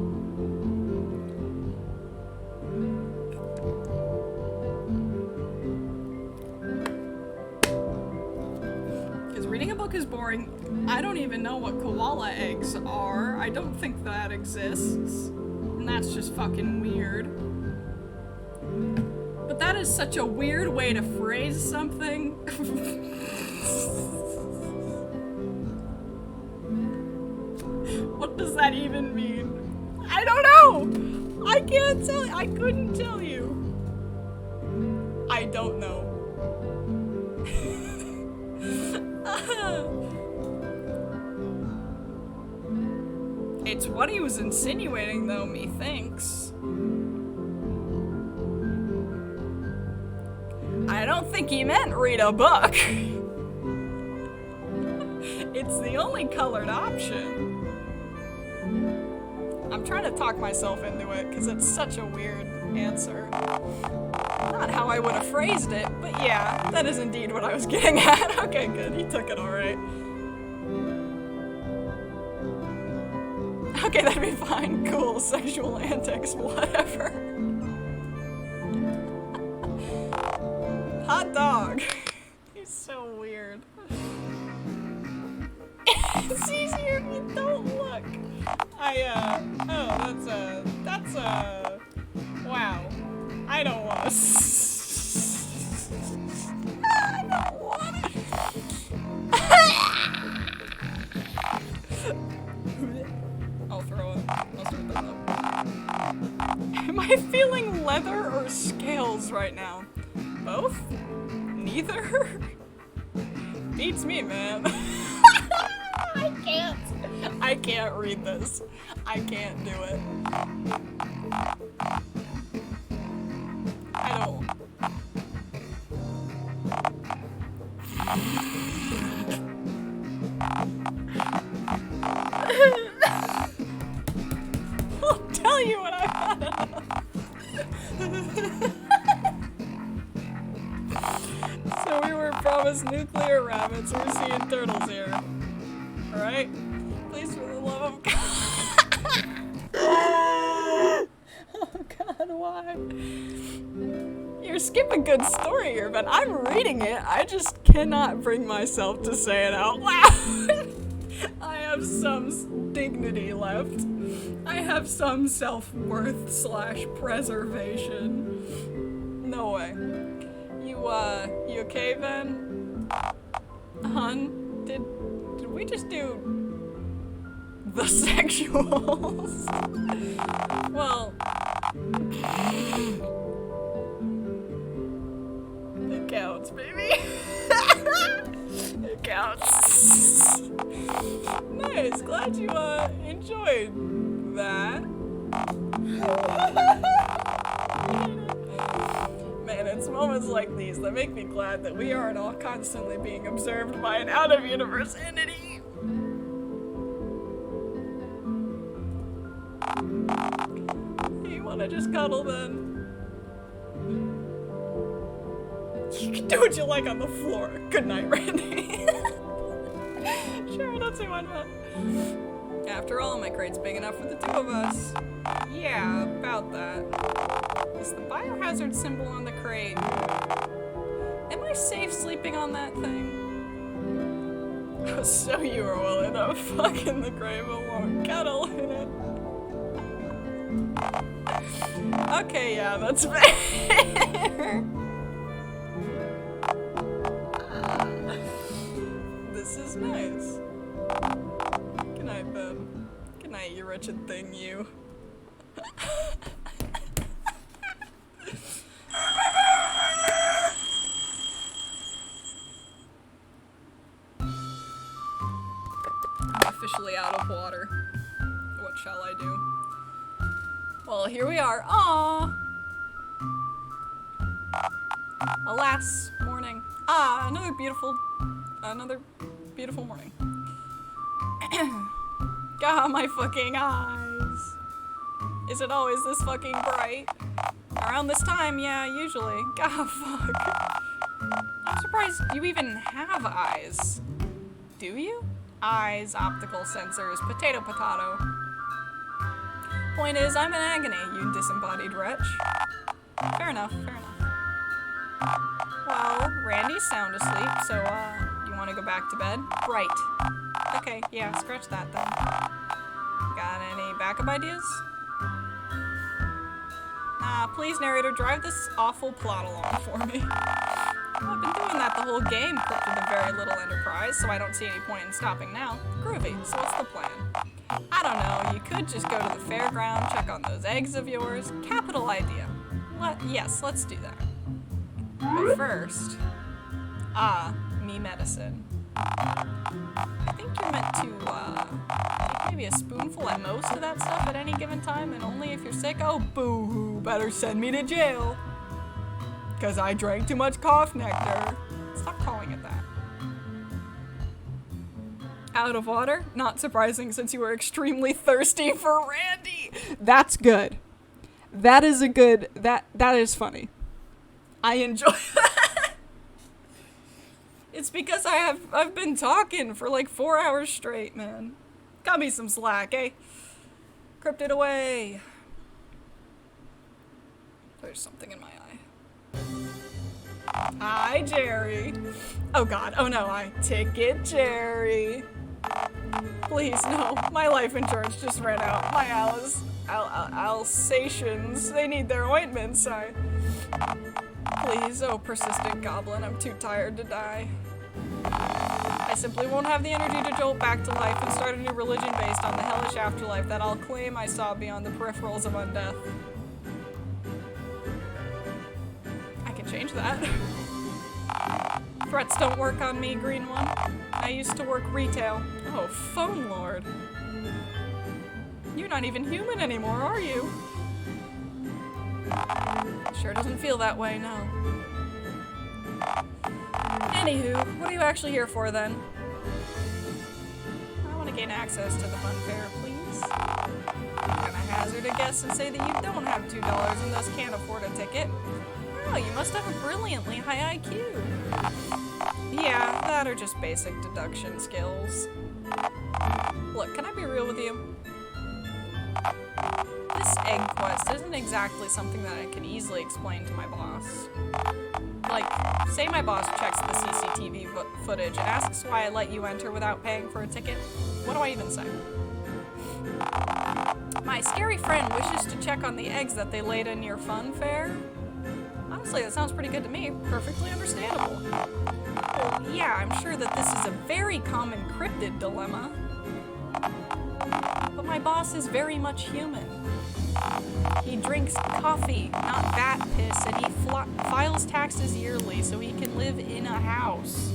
Because reading a book is boring. I don't even know what koala eggs are. I don't think that exists. And that's just fucking weird. But that is such a weird way to phrase something. What does that even mean? I don't know! I can't tell you. I couldn't tell you. I don't know. It's what he was insinuating, though, methinks. I don't think he meant read a book. It's the only colored option. I'm trying to talk myself into it, because it's such a weird answer. Not how I would have phrased it, but yeah, that is indeed what I was getting at. Okay, good. He took it alright. Okay, that'd be fine. Cool. Sexual antics. Whatever. Hot dog. He's so weird. It's easier if you don't look. That's wow. I don't want to. I don't want it. I'll throw it. I'll start that up. Am I feeling leather or scales right now? Both? Neither? Beats me, man. I can't read this. I can't do it. I don't. I'll tell you when I'm out. So we were promised nuclear rabbits. We're seeing turtles here. Alright? Please, for the love of God. Oh God, why? You're skipping good story here, but I'm reading it. I just cannot bring myself to say it out loud. I have have some dignity left. I have some self-worth / preservation. No way. You okay, Ben? Hun? Did we just do the sexuals? Well, it counts, baby. It counts. Nice, glad you enjoyed that. Man, it's moments like these that make me glad that we aren't all constantly being observed by an out-of-universe entity. You wanna just cuddle then? You can do what you like on the floor. Good night, Randy. Sure, don't see why not. After all, my crate's big enough for the two of us. Yeah, about that. Is the biohazard symbol on the crate? Am I safe sleeping on that thing? Oh, so you were willing to fuck in the crate but won't cuddle in it. Okay, yeah, that's fair. This is nice. Good night, Ben. Good night, you wretched thing, you. I'm officially out of water. What shall I do? Well, here we are. Aww. Alas, morning. Ah, another beautiful morning. God, my fucking eyes. Is it always this fucking bright? Around this time, yeah, usually. God, fuck. I'm surprised you even have eyes. Do you? Eyes, optical sensors, potato. Point is, I'm in agony, you disembodied wretch. Fair enough. Well, Randy's sound asleep, so, you wanna go back to bed? Right. Okay, yeah, scratch that then. Got any backup ideas? Please, narrator, drive this awful plot along for me. Well, I've been doing that the whole game, crypted a very little enterprise, so I don't see any point in stopping now. Groovy, so what's the plan? I don't know, you could just go to the fairground, check on those eggs of yours. Capital idea. Yes, let's do that. But first, me medicine. I think you're meant to, take maybe a spoonful at most of that stuff at any given time, and only if you're sick. Oh, boo-hoo, better send me to jail. 'Cause I drank too much cough nectar. Stop calling it that. Out of water? Not surprising since you were extremely thirsty for Randy. That's good. That is a good, that is funny. I enjoy that. It's because I've been talking for like 4 hours straight, man. Got me some slack, eh? Cryptid away. There's something in my eye. Hi, Jerry. Oh god, oh no, ticket Jerry. Please, no. My life insurance just ran out. My Alsatians, they need their ointments. Please, oh persistent goblin, I'm too tired to die. I simply won't have the energy to jolt back to life and start a new religion based on the hellish afterlife that I'll claim I saw beyond the peripherals of undeath. I can change that. Threats don't work on me, green one. I used to work retail. Oh, phone lord. You're not even human anymore, are you? Sure doesn't feel that way, no. Anywho, what are you actually here for then? I want to gain access to the fun fair, please. I'm gonna hazard a guess and say that you don't have $2 and thus can't afford a ticket. Oh, you must have a brilliantly high IQ. Yeah, that or just basic deduction skills. Look, can I be real with you? This egg quest isn't exactly something that I can easily explain to my boss. Like, say my boss checks the CCTV footage and asks why I let you enter without paying for a ticket. What do I even say? My scary friend wishes to check on the eggs that they laid in your fun fair. Honestly, that sounds pretty good to me. Perfectly understandable. Well, yeah, I'm sure that this is a very common cryptid dilemma. But my boss is very much human. He drinks coffee, not bat piss, and he files taxes yearly so he can live in a house.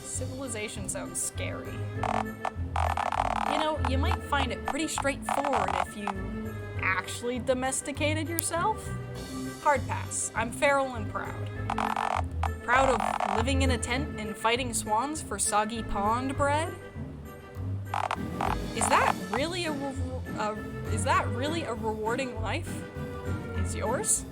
Civilization sounds scary. You know, you might find it pretty straightforward if you actually domesticated yourself. Hard pass. I'm feral and proud. Proud of living in a tent and fighting swans for soggy pond bread? Is that really a rewarding life? Is yours?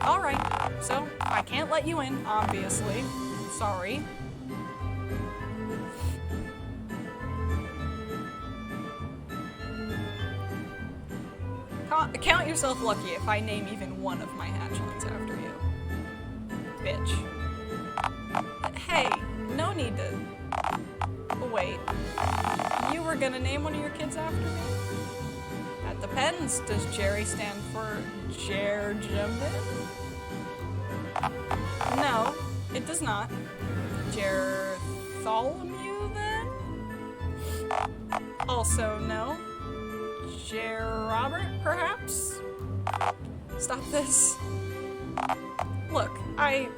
Alright, so I can't let you in, obviously. Sorry. Count yourself lucky if I name even one of my hatchlings after you. Bitch. Hey, no need to... Wait. You were gonna name one of your kids after me? That depends. Does Jerry stand for Jerjemin? No, it does not. Jertholomew, then? Also no. Robert, perhaps? Stop this. Look, Randy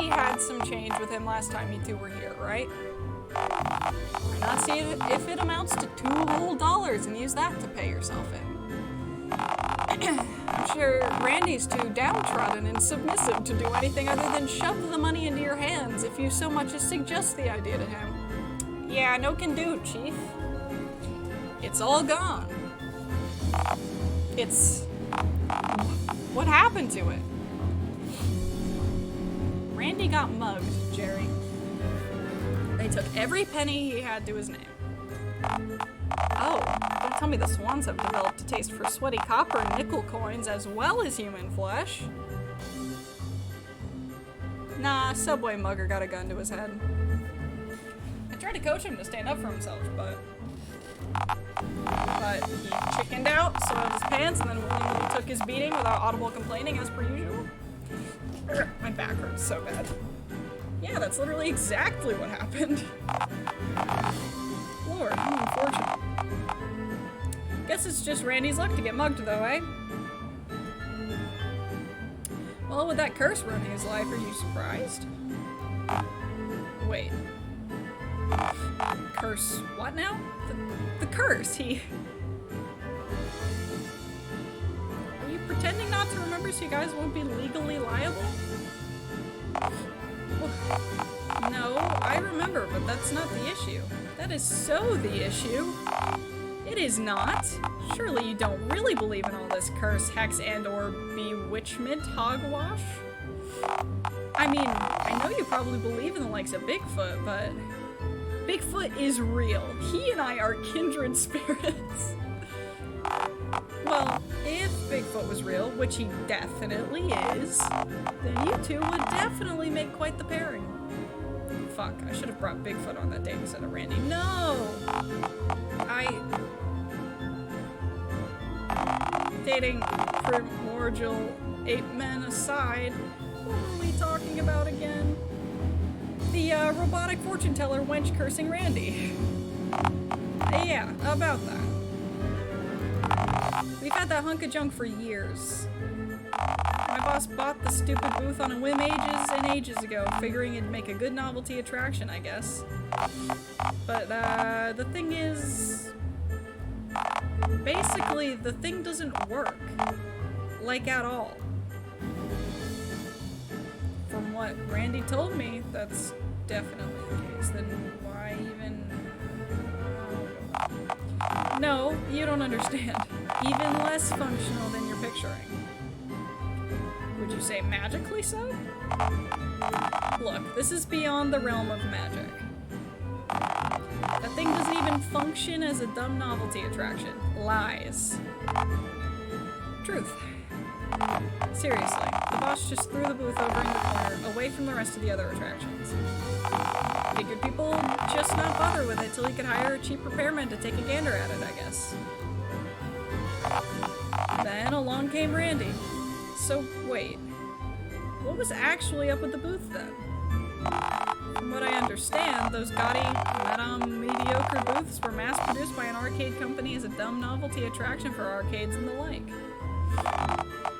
had some change with him last time you two were here, right? Why not see if it amounts to $2 whole and use that to pay yourself in? I'm sure Randy's too downtrodden and submissive to do anything other than shove the money into your hands if you so much as suggest the idea to him. Yeah, no can do, Chief. It's all gone. What happened to it? Randy got mugged, Jerry. They took every penny he had to his name. Oh, don't tell me the swans have developed a taste for sweaty copper and nickel coins as well as human flesh. Nah, Subway mugger got a gun to his head. I tried to coach him to stand up for himself, but he chickened out, soiled his pants, and then willingly took his beating without audible complaining as per usual. My back hurts so bad. Yeah, that's literally exactly what happened. Lord, how unfortunate. Guess it's just Randy's luck to get mugged though, eh? Well, with that curse running his life, are you surprised? Wait. Curse what now? The curse, Are you pretending not to remember so you guys won't be legally liable? No, I remember, but that's not the issue. That is so the issue. It is not. Surely you don't really believe in all this curse, hex, and or bewitchment hogwash? I mean, I know you probably believe in the likes of Bigfoot, but Bigfoot is real. He and I are kindred spirits. Well, if Bigfoot was real, which he definitely is, then you two would definitely make quite the pairing. Fuck, I should have brought Bigfoot on that date instead of Randy. No! Dating primordial ape men aside, what were we talking about again? The robotic fortune teller wench cursing Randy. Yeah, about that. We've had that hunk of junk for years. My boss bought the stupid booth on a whim ages and ages ago, figuring it'd make a good novelty attraction, I guess. But the thing is... basically, the thing doesn't work. Like, at all. From what Randy told me, that's definitely the case. Then why even... No, you don't understand. Even less functional than you're picturing. Would you say magically so? Look, this is beyond the realm of magic. That thing doesn't even function as a dumb novelty attraction. Lies. Truth. Seriously, the boss just threw the booth over in the corner, away from the rest of the other attractions. Figured people would just not bother with it till he could hire a cheap repairman to take a gander at it, I guess. Then along came Randy. So, wait. What was actually up with the booth then? From what I understand, those gaudy, Madame Mediocre booths were mass-produced by an arcade company as a dumb novelty attraction for arcades and the like.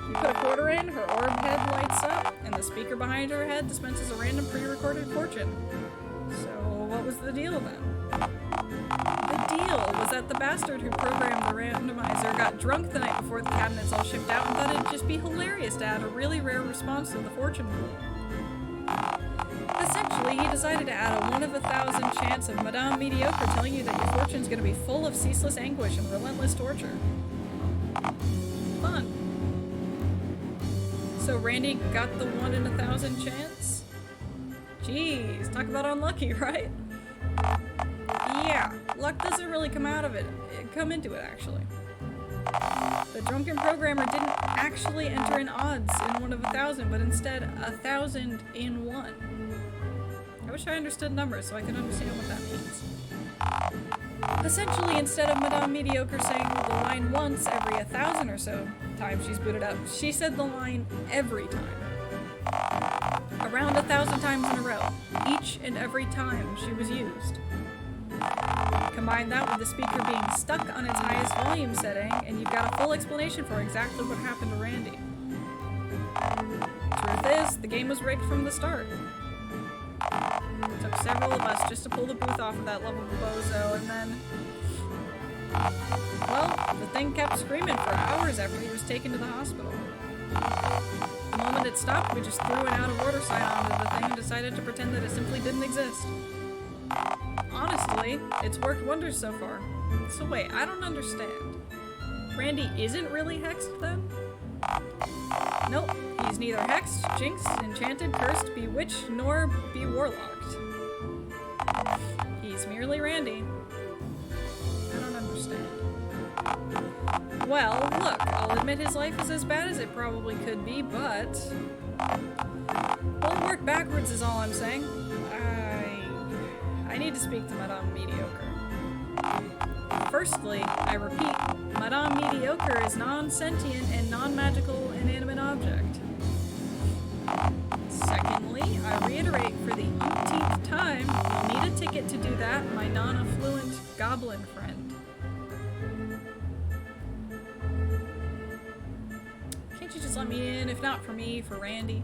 You put a quarter in, her orb head lights up, and the speaker behind her head dispenses a random pre-recorded fortune. So, what was the deal then? The deal was that the bastard who programmed the randomizer got drunk the night before the cabinets all shipped out and thought it'd just be hilarious to add a really rare response to the fortune pool. Essentially, he decided to add a 1 of 1,000 chance of Madame Mediocre telling you that your fortune's gonna be full of ceaseless anguish and relentless torture. Fun. So Randy got the 1 in 1,000 chance? Jeez, talk about unlucky, right? Yeah, luck doesn't really come into it actually. The drunken programmer didn't actually enter in odds in 1 of 1,000, but instead 1,000 in 1. I wish I understood numbers so I could understand what that means. Essentially, instead of Madame Mediocre saying the line once every 1,000 or so times she's booted up, she said the line every time. Around 1,000 times in a row, each and every time she was used. Combine that with the speaker being stuck on its highest volume setting, and you've got a full explanation for exactly what happened to Randy. Truth is, the game was rigged from the start. It took several of us just to pull the booth off of that lovable bozo, and then... well, the thing kept screaming for hours after he was taken to the hospital. The moment it stopped, we just threw an out-of-order sign onto the thing and decided to pretend that it simply didn't exist. Honestly, it's worked wonders so far. So wait, I don't understand. Randy isn't really hexed then? Nope, he's neither hexed, jinxed, enchanted, cursed, bewitched, nor be-warlocked. He's merely Randy. I don't understand. Well, look, I'll admit his life is as bad as it probably could be, but... well, it worked backwards is all I'm saying. I need to speak to Madame Mediocre. Firstly, I repeat, Madame Mediocre is non-sentient and non-magical inanimate object. Secondly, I reiterate for the umpteenth time, you'll need a ticket to do that, my non-affluent goblin friend. Can't you just let me in, if not for me, for Randy?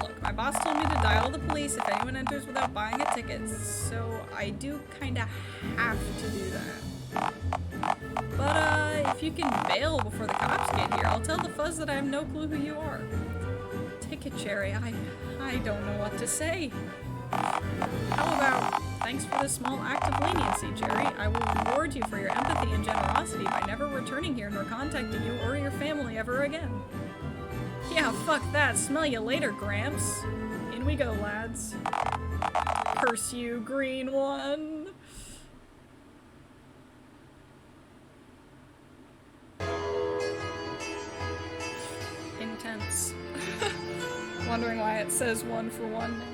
Look, my boss told me to dial the police if anyone enters without buying a ticket, so I do kinda have to do that. But, if you can bail before the cops get here, I'll tell the fuzz that I have no clue who you are. Ticket Cherry, I don't know what to say. How about, thanks for this small act of leniency, Jerry. I will reward you for your empathy and generosity by never returning here nor contacting you or your family ever again. Yeah, fuck that. Smell you later, Gramps. In we go, lads. Curse you, green one. Intense. Wondering why it says 1 for 1 now.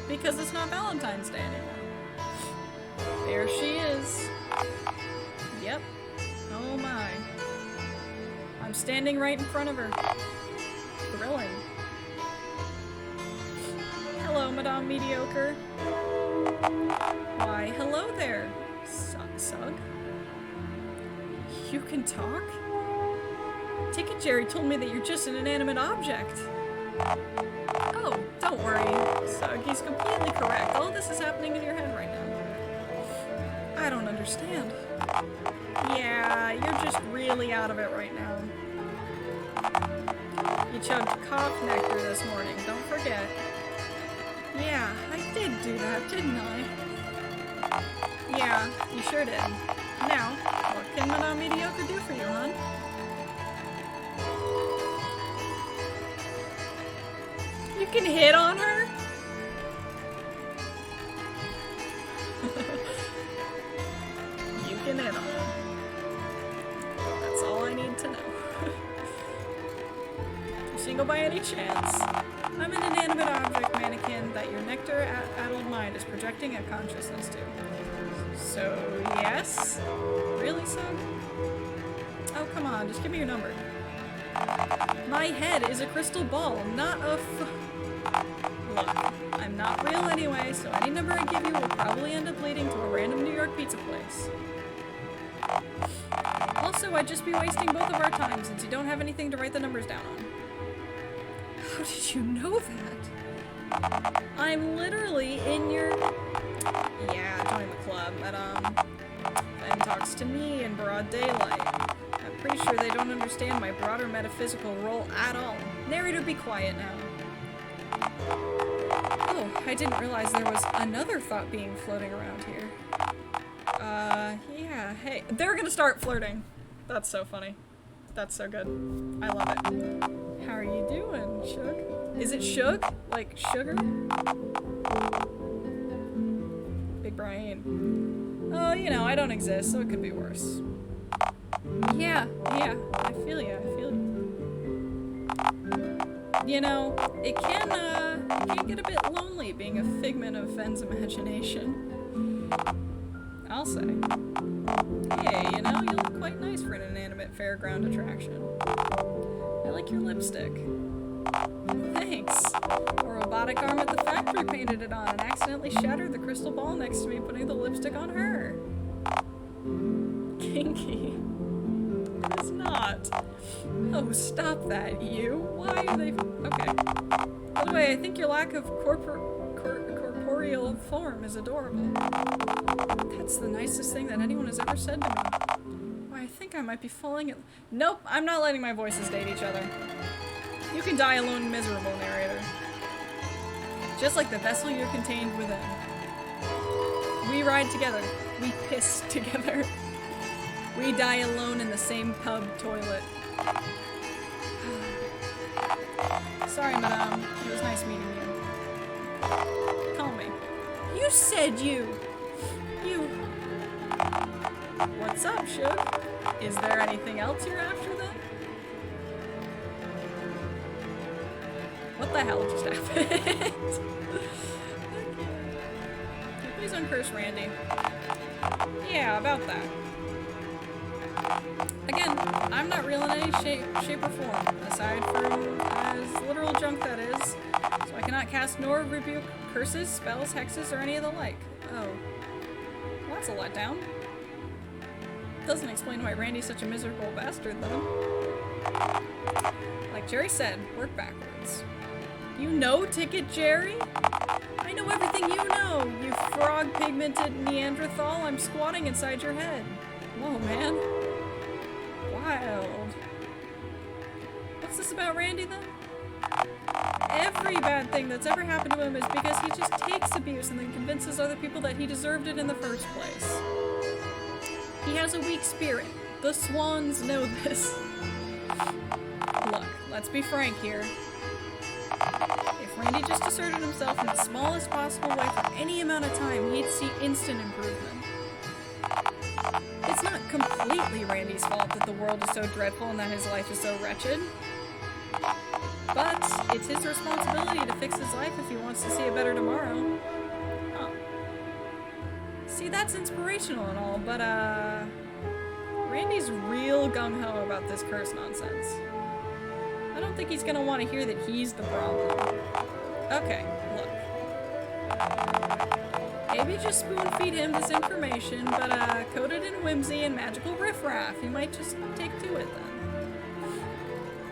Because it's not Valentine's Day anymore. There she is. Yep. Oh my. I'm standing right in front of her. Thrilling. Hello, Madame Mediocre. Why, hello there, Sug. You can talk? Ticket Jerry told me that you're just an inanimate object. Oh, don't worry, Sug. He's completely correct. All this is happening in your head right now. I don't understand. Yeah, you're just really out of it right now. You chugged cough nectar this morning, don't forget. Yeah, I did do that, didn't I? Yeah, you sure did. Now, what can Madame Mediocre do for you, hon? You can hit on her? You can hit on her. That's all I need to know. Single by any chance? I'm an inanimate object mannequin that your nectar-addled mind is projecting a consciousness to. So, yes? Really, son? Oh, come on, just give me your number. My head is a crystal ball, not a Look, I'm not real anyway, so any number I give you will probably end up leading to a random New York pizza place. Also, I'd just be wasting both of our time since you don't have anything to write the numbers down on. How did you know that? I'm literally in your... Yeah, join the club, but, Ben talks to me in broad daylight. I'm pretty sure they don't understand my broader metaphysical role at all. Narrator, be quiet now. Oh, I didn't realize there was another thought being floating around here. Yeah, hey. They're gonna start flirting. That's so funny. That's so good. I love it. How are you doing, Shug? Is it Shug? Like sugar? Big brain. Oh, you know, I don't exist, so it could be worse. Yeah, I feel you. You know, it can get a bit lonely being a figment of Fenn's imagination. I'll say. Hey, you know, you look quite nice for an inanimate fairground attraction. I like your lipstick. Thanks. A robotic arm at the factory painted it on and accidentally shattered the crystal ball next to me, putting the lipstick on her. Kinky. It is not. Oh, stop that, you. Why are they... Okay. By the way, I think your lack of corporeal form is adorable. That's the nicest thing that anyone has ever said to me. Why, I think I might be falling in... Nope, I'm not letting my voices date each other. You can die alone and miserable, narrator. Just like the vessel you're contained within. We ride together. We piss together. We die alone in the same pub toilet. Sorry, madame. It was nice meeting you. Call me. You said you. What's up, Shug? Is there anything else you're after then? What the hell just happened? Okay. Please uncurse Randy. Yeah, about that. Again, I'm not real in any shape or form, aside from as literal junk that is, so I cannot cast nor rebuke curses, spells, hexes, or any of the like. Oh. Well, that's a letdown. Doesn't explain why Randy's such a miserable bastard, though. Like Jerry said, work backwards. You know Ticket Jerry? I know everything you know, you frog-pigmented Neanderthal. I'm squatting inside your head. Whoa, man. Wild. What's this about Randy, then? Every bad thing that's ever happened to him is because he just takes abuse and then convinces other people that he deserved it in the first place. He has a weak spirit. The swans know this. Look, let's be frank here. If Randy just asserted himself in the smallest possible way for any amount of time, he'd see instant improvement. It's not completely Randy's fault that the world is so dreadful and that his life is so wretched. But it's his responsibility to fix his life if he wants to see a better tomorrow. Huh. See, that's inspirational and all, but, Randy's real gung-ho about this curse nonsense. I don't think he's gonna want to hear that he's the problem. Okay, look. Maybe just spoon-feed him this information, but, coat it in whimsy and magical riffraff. He might just take to it, then.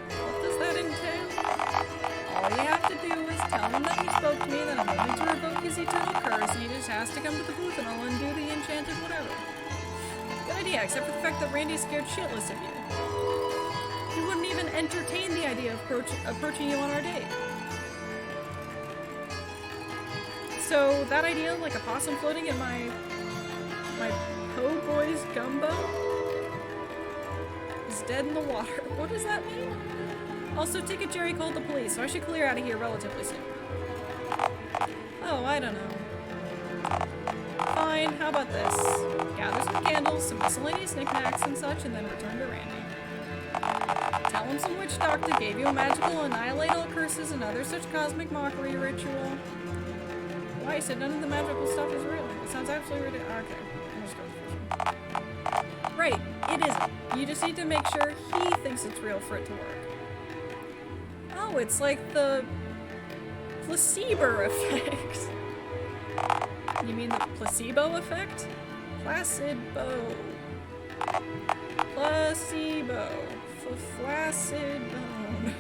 What does that entail? All you have to do is tell him that you spoke to me, that I'm willing to revoke his eternal curse, and he just has to come to the booth and I'll undo the enchanted whatever. Good idea, except for the fact that Randy's scared shitless of you. He wouldn't even entertain the idea of approaching you on our date. So that idea of like a possum floating in my po' boy's gumbo is dead in the water. What does that mean? Also, Ticket Jerry called the police, so I should clear out of here relatively soon. Oh, I don't know. Fine, how about this? Gather some candles, some miscellaneous knickknacks and such, and then return to Randy. Tell him some witch doctor gave you a magical annihilate all curses and other such cosmic mockery ritual. Why? He said none of the magical stuff is real. It sounds absolutely ridiculous. Okay, let's go with the first one. Right, it isn't. You just need to make sure he thinks it's real for it to work. Oh, it's like the placebo effect. You mean the placebo effect? Placebo. Placebo. Flaccid bone.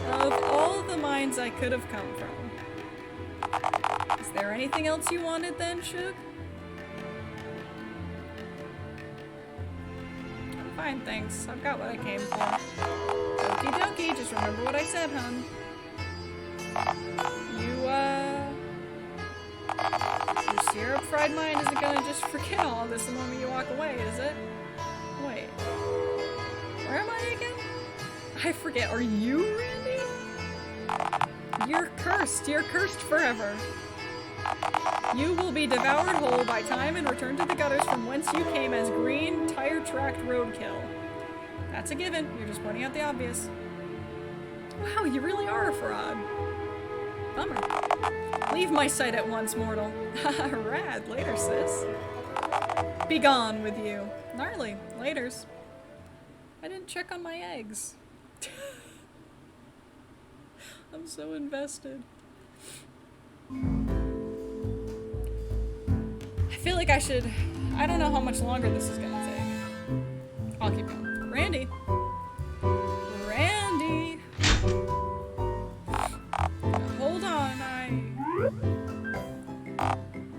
Of all the minds I could have come from. Is there anything else you wanted then, Shug? I'm fine, thanks. I've got what I came for. Okie dokie, just remember what I said, hun. Your syrup-fried mind isn't gonna just forget all this the moment you walk away, is it? Wait. Where am I again? I forget. Are you Randy? You're cursed. You're cursed forever. You will be devoured whole by time and returned to the gutters from whence you came as green, tire-tracked roadkill. That's a given. You're just pointing out the obvious. Wow, you really are a fraud. Bummer. Leave my sight at once, mortal. Haha, rad. Later, sis. Be gone with you. Gnarly. Laters. I didn't check on my eggs. I'm so invested. I feel like I should... I don't know how much longer this is gonna take. I'll keep going. Randy. Randy. Hold on,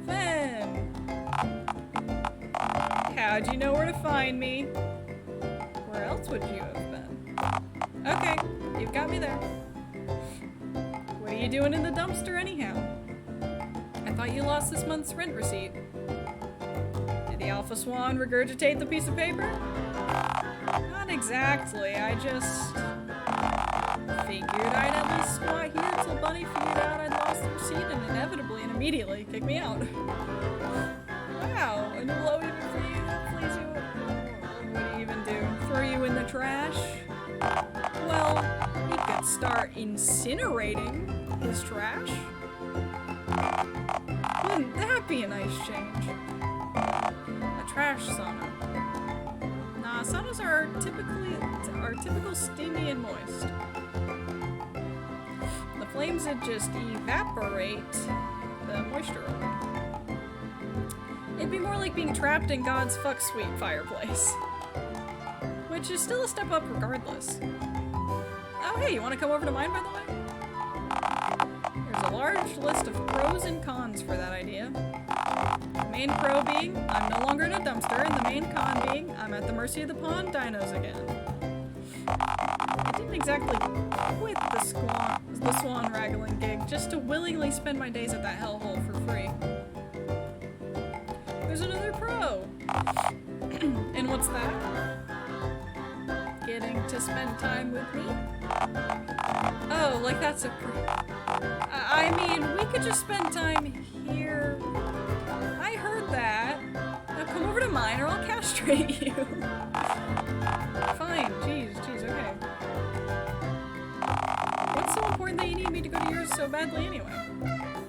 Fen. How'd you know where to find me? Where else would you have been? Okay, you've got me there. What are you doing in the dumpster anyhow? I thought you lost this month's rent receipt. Did the Alpha Swan regurgitate the piece of paper? Not exactly, I just figured I'd at least squat here till Bunny figured out I'd lost the receipt and inevitably and immediately kicked me out. Wow, a new low even for you, please you. What do you even do? Throw you in the trash? Well, he could start incinerating his trash. Wouldn't that be a nice change? A trash sauna. Nah, saunas are typical steamy and moist. The flames would just evaporate the moisture away. It'd be more like being trapped in God's fuck sweet fireplace. Which is still a step up regardless. Oh hey, you want to come over to mine, by the way? There's a large list of pros and cons for that idea. The main pro being, I'm no longer in a dumpster, and the main con being, I'm at the mercy of the pond dinos again. I didn't exactly quit the swan wrangling gig just to willingly spend my days at that hellhole for free. There's another pro! And what's that? Getting to spend time with me? Oh, like that's a I mean, we could just spend time here. I heard that. Now come over to mine or I'll castrate you. Fine, jeez, okay. What's so important that you need me to go to yours so badly anyway?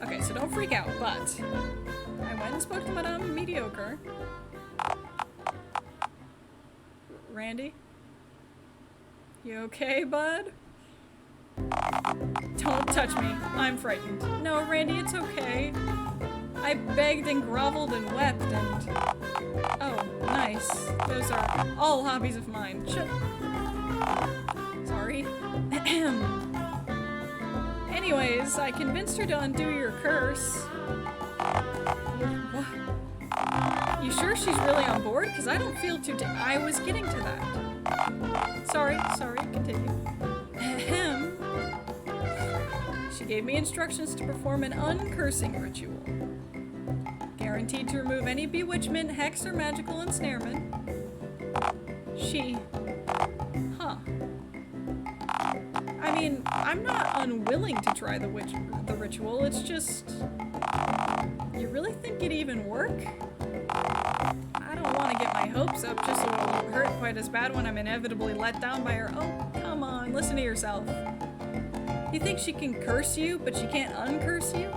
Okay, so don't freak out, but I went and spoke to Madame Mediocre. Randy? You okay, bud? Don't touch me. I'm frightened. No, Randy, it's okay. I begged and groveled and wept and... Oh, nice. Those are all hobbies of mine. Sorry. Anyways, I convinced her to undo your curse. What? You sure she's really on board? Because I don't feel too... I was getting to that. Sorry, continue. Ahem. She gave me instructions to perform an uncursing ritual. Guaranteed to remove any bewitchment, hex, or magical ensnarement. Huh. I'm not unwilling to try the ritual. It's just, you really think it'd even work? I don't want to get my hopes up just so it won't hurt quite as bad when I'm inevitably let down by her. Oh, come on, listen to yourself. You think she can curse you, but she can't uncurse you?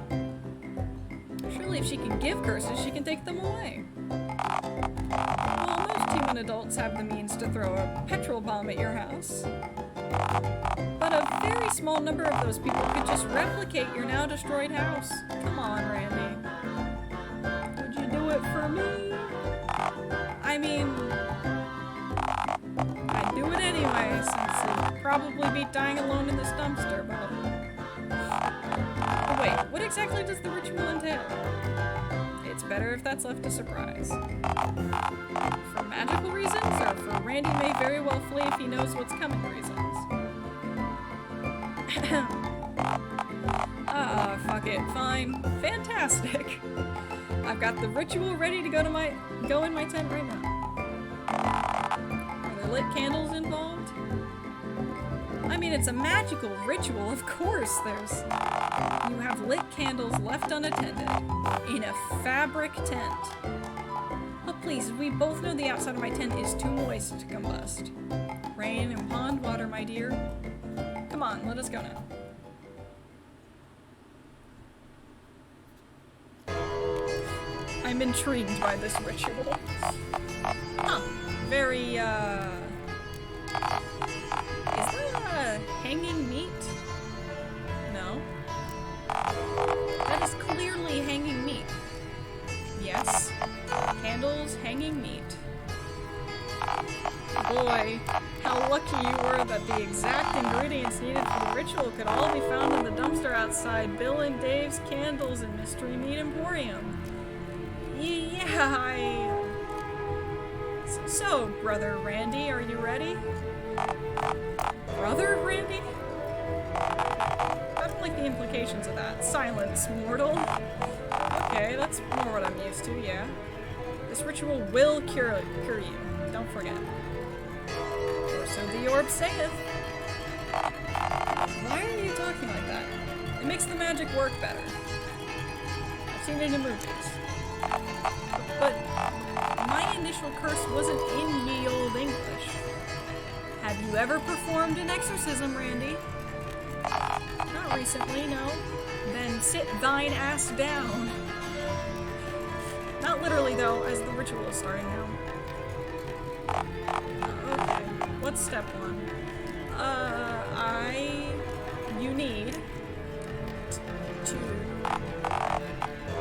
Surely if she can give curses, she can take them away. Well, most human adults have the means to throw a petrol bomb at your house. But a very small number of those people could just replicate your now destroyed house. Come on, Randy. Would you do it for me? I mean, I'd do it anyway, since it'd probably be dying alone in this dumpster, but... Oh, wait, what exactly does the ritual entail? It's better if that's left a surprise. For magical reasons, or for Randy may very well flee if he knows what's coming reasons? Fuck it, fine. Fantastic! I've got the ritual ready to go in my tent right now. Are there lit candles involved? I mean, it's a magical ritual, of course you have lit candles left unattended in a fabric tent. But please, we both know the outside of my tent is too moist to combust. Rain and pond water, my dear. Come on, let us go now. I'm intrigued by this ritual. Huh. Very, Is that hanging meat? No. That is clearly hanging meat. Yes. Candles, hanging meat. Boy, how lucky you were that the exact ingredients needed for the ritual could all be found in the dumpster outside Bill and Dave's Candles and Mystery Meat Emporium. Yeah, So, Brother Randy, are you ready? Brother Randy? I don't like the implications of that. Silence, mortal. Okay, that's more what I'm used to, yeah. This ritual will cure you. Don't forget. Or so the orb saith. Why are you talking like that? It makes the magic work better. I've seen it in movies. But my initial curse wasn't in ye old English. Have you ever performed an exorcism, Randy? Not recently, no. Then sit thine ass down. Not literally, though, as the ritual is starting now. Okay, what's step one? You need to...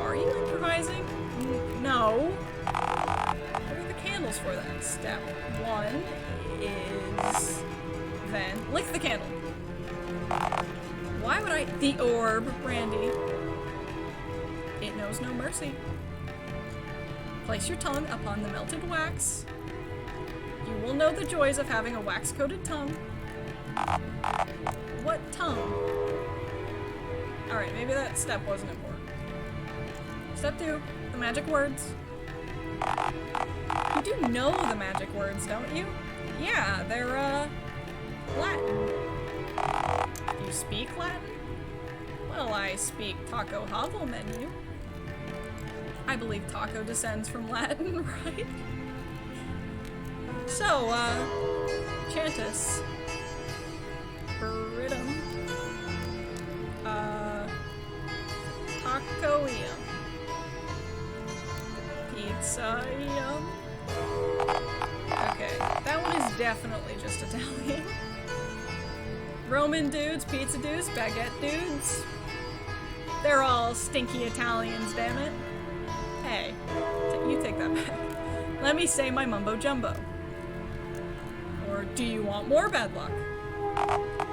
Are you improvising? No. What are the candles for then? Step one is... Then, lick the candle. Why would I... The orb, Randy. It knows no mercy. Place your tongue upon the melted wax. You will know the joys of having a wax-coated tongue. What tongue? Alright, maybe that step wasn't important. Step 2, the magic words. You do know the magic words, don't you? Yeah, they're, Latin. You speak Latin? Well, I speak Taco Hovel menu. I believe taco descends from Latin, right? So, Chantus. Brittum. Tacoium. Pizza-ium. Okay, that one is definitely just Italian. Roman dudes, pizza dudes, baguette dudes. They're all stinky Italians, damn it. Hey, you take that back. Let me say my mumbo jumbo. Or do you want more bad luck?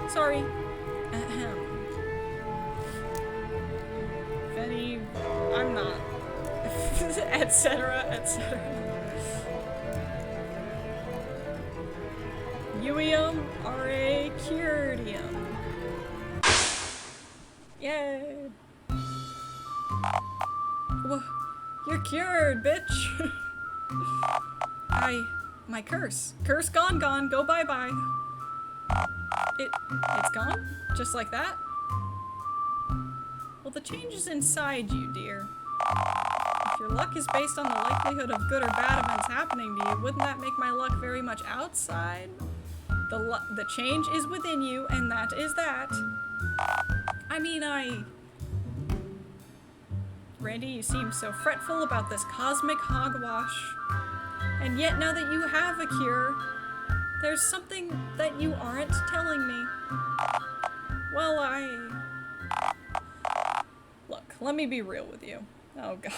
Sorry. Ahem. Any... I'm not. Etc., etc. Uium are curidium. Yay! Whoa, you're cured, bitch! My curse. Curse gone, go bye-bye. It's gone? Just like that? Well, the change is inside you, dear. If your luck is based on the likelihood of good or bad events happening to you, wouldn't that make my luck very much outside? The change is within you, and that is that. I mean, Randy, you seem so fretful about this cosmic hogwash. And yet, now that you have a cure, there's something that you aren't telling me. Well, Look, let me be real with you. Oh, God.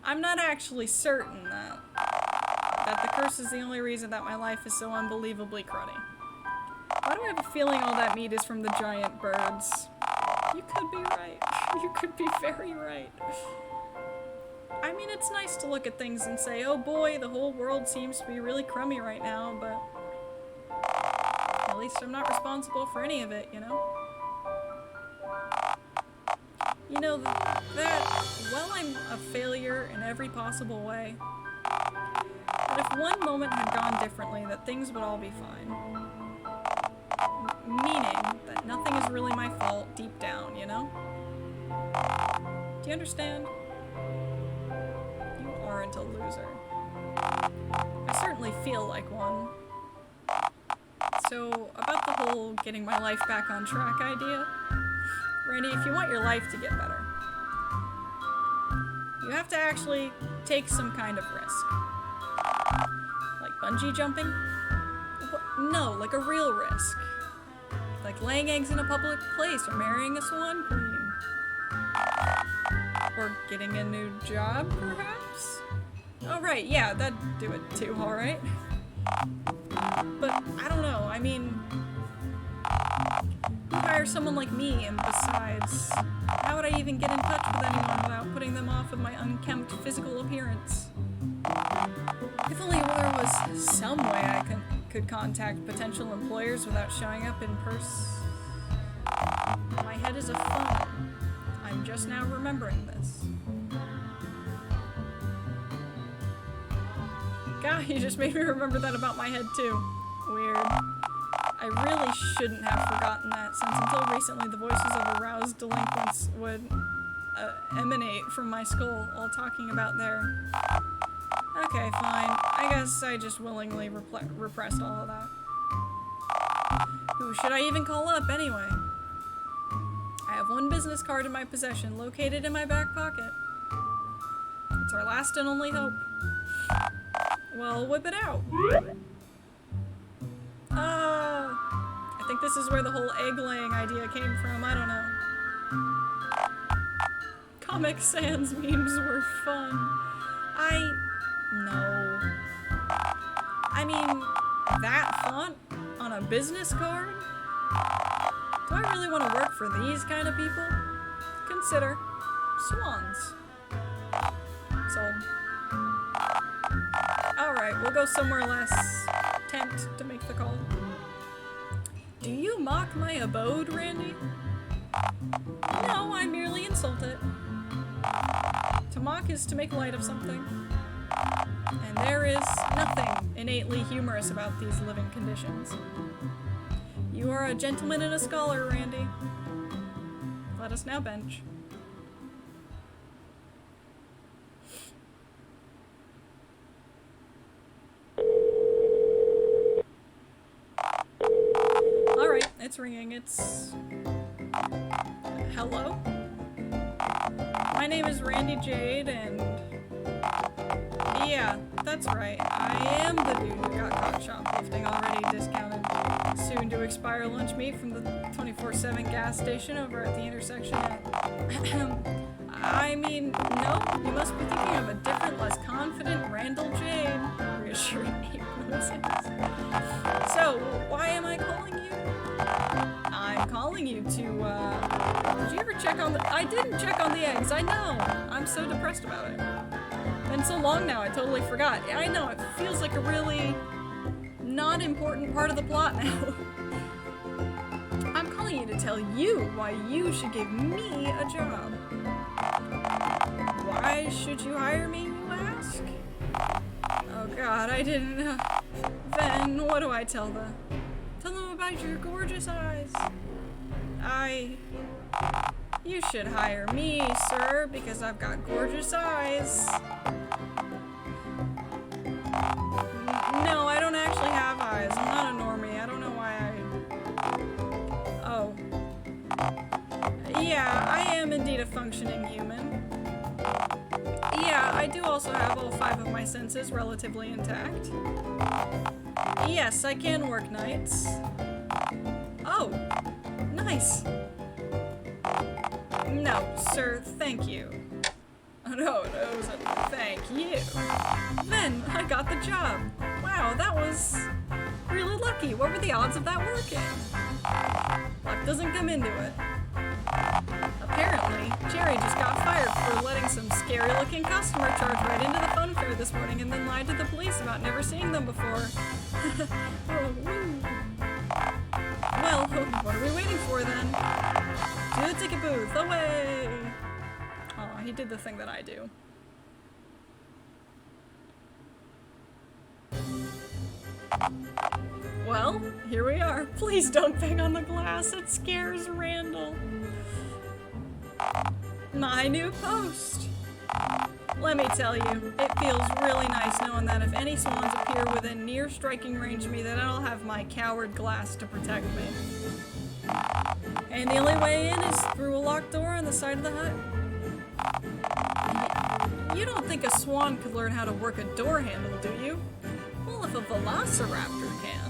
I'm not actually certain that the curse is the only reason that my life is so unbelievably cruddy. Why do I have a feeling all that meat is from the giant birds? You could be right. You could be very right. I mean, it's nice to look at things and say, oh boy, the whole world seems to be really crummy right now, but at least I'm not responsible for any of it, you know? You know, that while I'm a failure in every possible way, that if one moment had gone differently, that things would all be fine. Meaning that nothing is really my fault deep down, you know? Do you understand? You aren't a loser. I certainly feel like one. So, about the whole getting my life back on track idea, Randy, if you want your life to get better, you have to actually take some kind of risk. Like bungee jumping? No, like a real risk. Like laying eggs in a public place or marrying a swan queen. Or getting a new job, perhaps? Oh, right, yeah, that'd do it too, alright? But, I don't know, I mean... Who hires someone like me, and besides, how would I even get in touch with anyone without putting them off with my unkempt physical appearance? If only there was some way I could contact potential employers without showing up in person. My head is a phone. I'm just now remembering this. God, you just made me remember that about my head too. Weird. I really shouldn't have forgotten that, since until recently the voices of aroused delinquents would emanate from my skull, all talking about their... Okay, fine. I guess I just willingly repressed all of that. Who should I even call up, anyway? I have one business card in my possession, located in my back pocket. It's our last and only hope. Well, whip it out. I think this is where the whole egg-laying idea came from, I don't know. Comic Sans memes were fun. No. I mean, that font on a business card? Do I really want to work for these kind of people? Consider swans. Sold. Alright, we'll go somewhere less tempt to make the call. Do you mock my abode, Randy? No, I merely insult it. To mock is to make light of something. And there is nothing innately humorous about these living conditions. You are a gentleman and a scholar, Randy. Let us now bench. Alright, it's ringing. It's... Hello? My name is Randy Jade, and... Yeah, that's right. I am the dude who got caught shoplifting already discounted soon to expire lunch meat from the 24/7 gas station over at the intersection at... I mean, no, you must be thinking of a different, less confident Randall Jade. Reassuring nonsense. So, why am I calling you? I'm calling you to, did you ever check on the... I didn't check on the eggs, I know! I'm so depressed about it. Been so long now, I totally forgot. I know, it feels like a really not important part of the plot now. I'm calling you to tell you why you should give me a job. Why should you hire me, you ask? Oh god, I didn't know. Then, what do I tell the Tell them about your gorgeous eyes. You should hire me, sir, because I've got gorgeous eyes. No, I don't actually have eyes. I'm not a normie. I don't know why Oh. Yeah, I am indeed a functioning human. Yeah, I do also have all 5 of my senses relatively intact. Yes, I can work nights. Oh, nice. No, sir, thank you. Oh no, it was a thank you. Then I got the job. Wow, that was really lucky. What were the odds of that working? Luck doesn't come into it. Apparently, Jerry just got fired for letting some scary-looking customer charge right into the fun fair this morning and then lied to the police about never seeing them before. Oh, woo. Well, what are we waiting for then? To the ticket booth, away! Aw, he did the thing that I do. Well, here we are. Please don't bang on the glass, it scares Randall. My new post! Let me tell you, it feels really nice knowing that if any swans appear within near striking range of me, that I'll have my coward glass to protect me. And the only way in is through a locked door on the side of the hut. You don't think a swan could learn how to work a door handle, do you? Well, if a velociraptor can.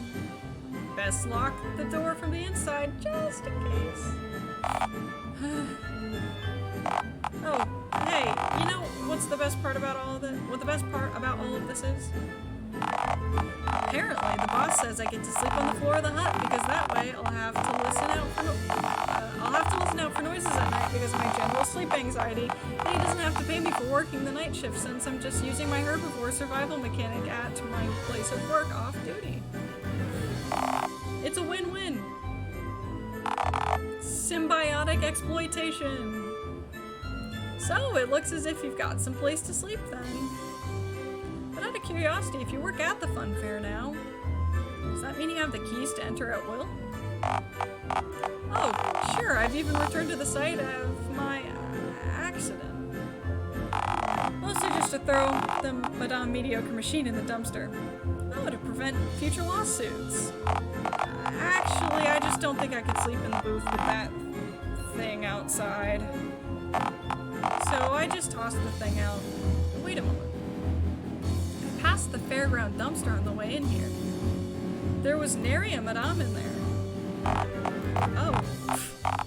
Best lock the door from the inside, just in case. Oh, hey, you know what's the best part about all of this? What the best part about all of this is? Apparently, the boss says I get to sleep on the floor of the hut because that way I'll have to listen out for noises at night because of my general sleep anxiety. And he doesn't have to pay me for working the night shift since I'm just using my herbivore survival mechanic at my place of work off duty. It's a win-win. Symbiotic exploitation. So, it looks as if you've got some place to sleep then. But out of curiosity, if you work at the fun fair now, does that mean you have the keys to enter at will? Oh, sure, I've even returned to the site of my accident. Mostly just to throw the Madame Mediocre machine in the dumpster. Oh, to prevent future lawsuits. Actually, I just don't think I could sleep in the booth with that thing outside. So I just tossed the thing out. Wait a moment. I passed the fairground dumpster on the way in here. There was nary a Madame in there. Oh,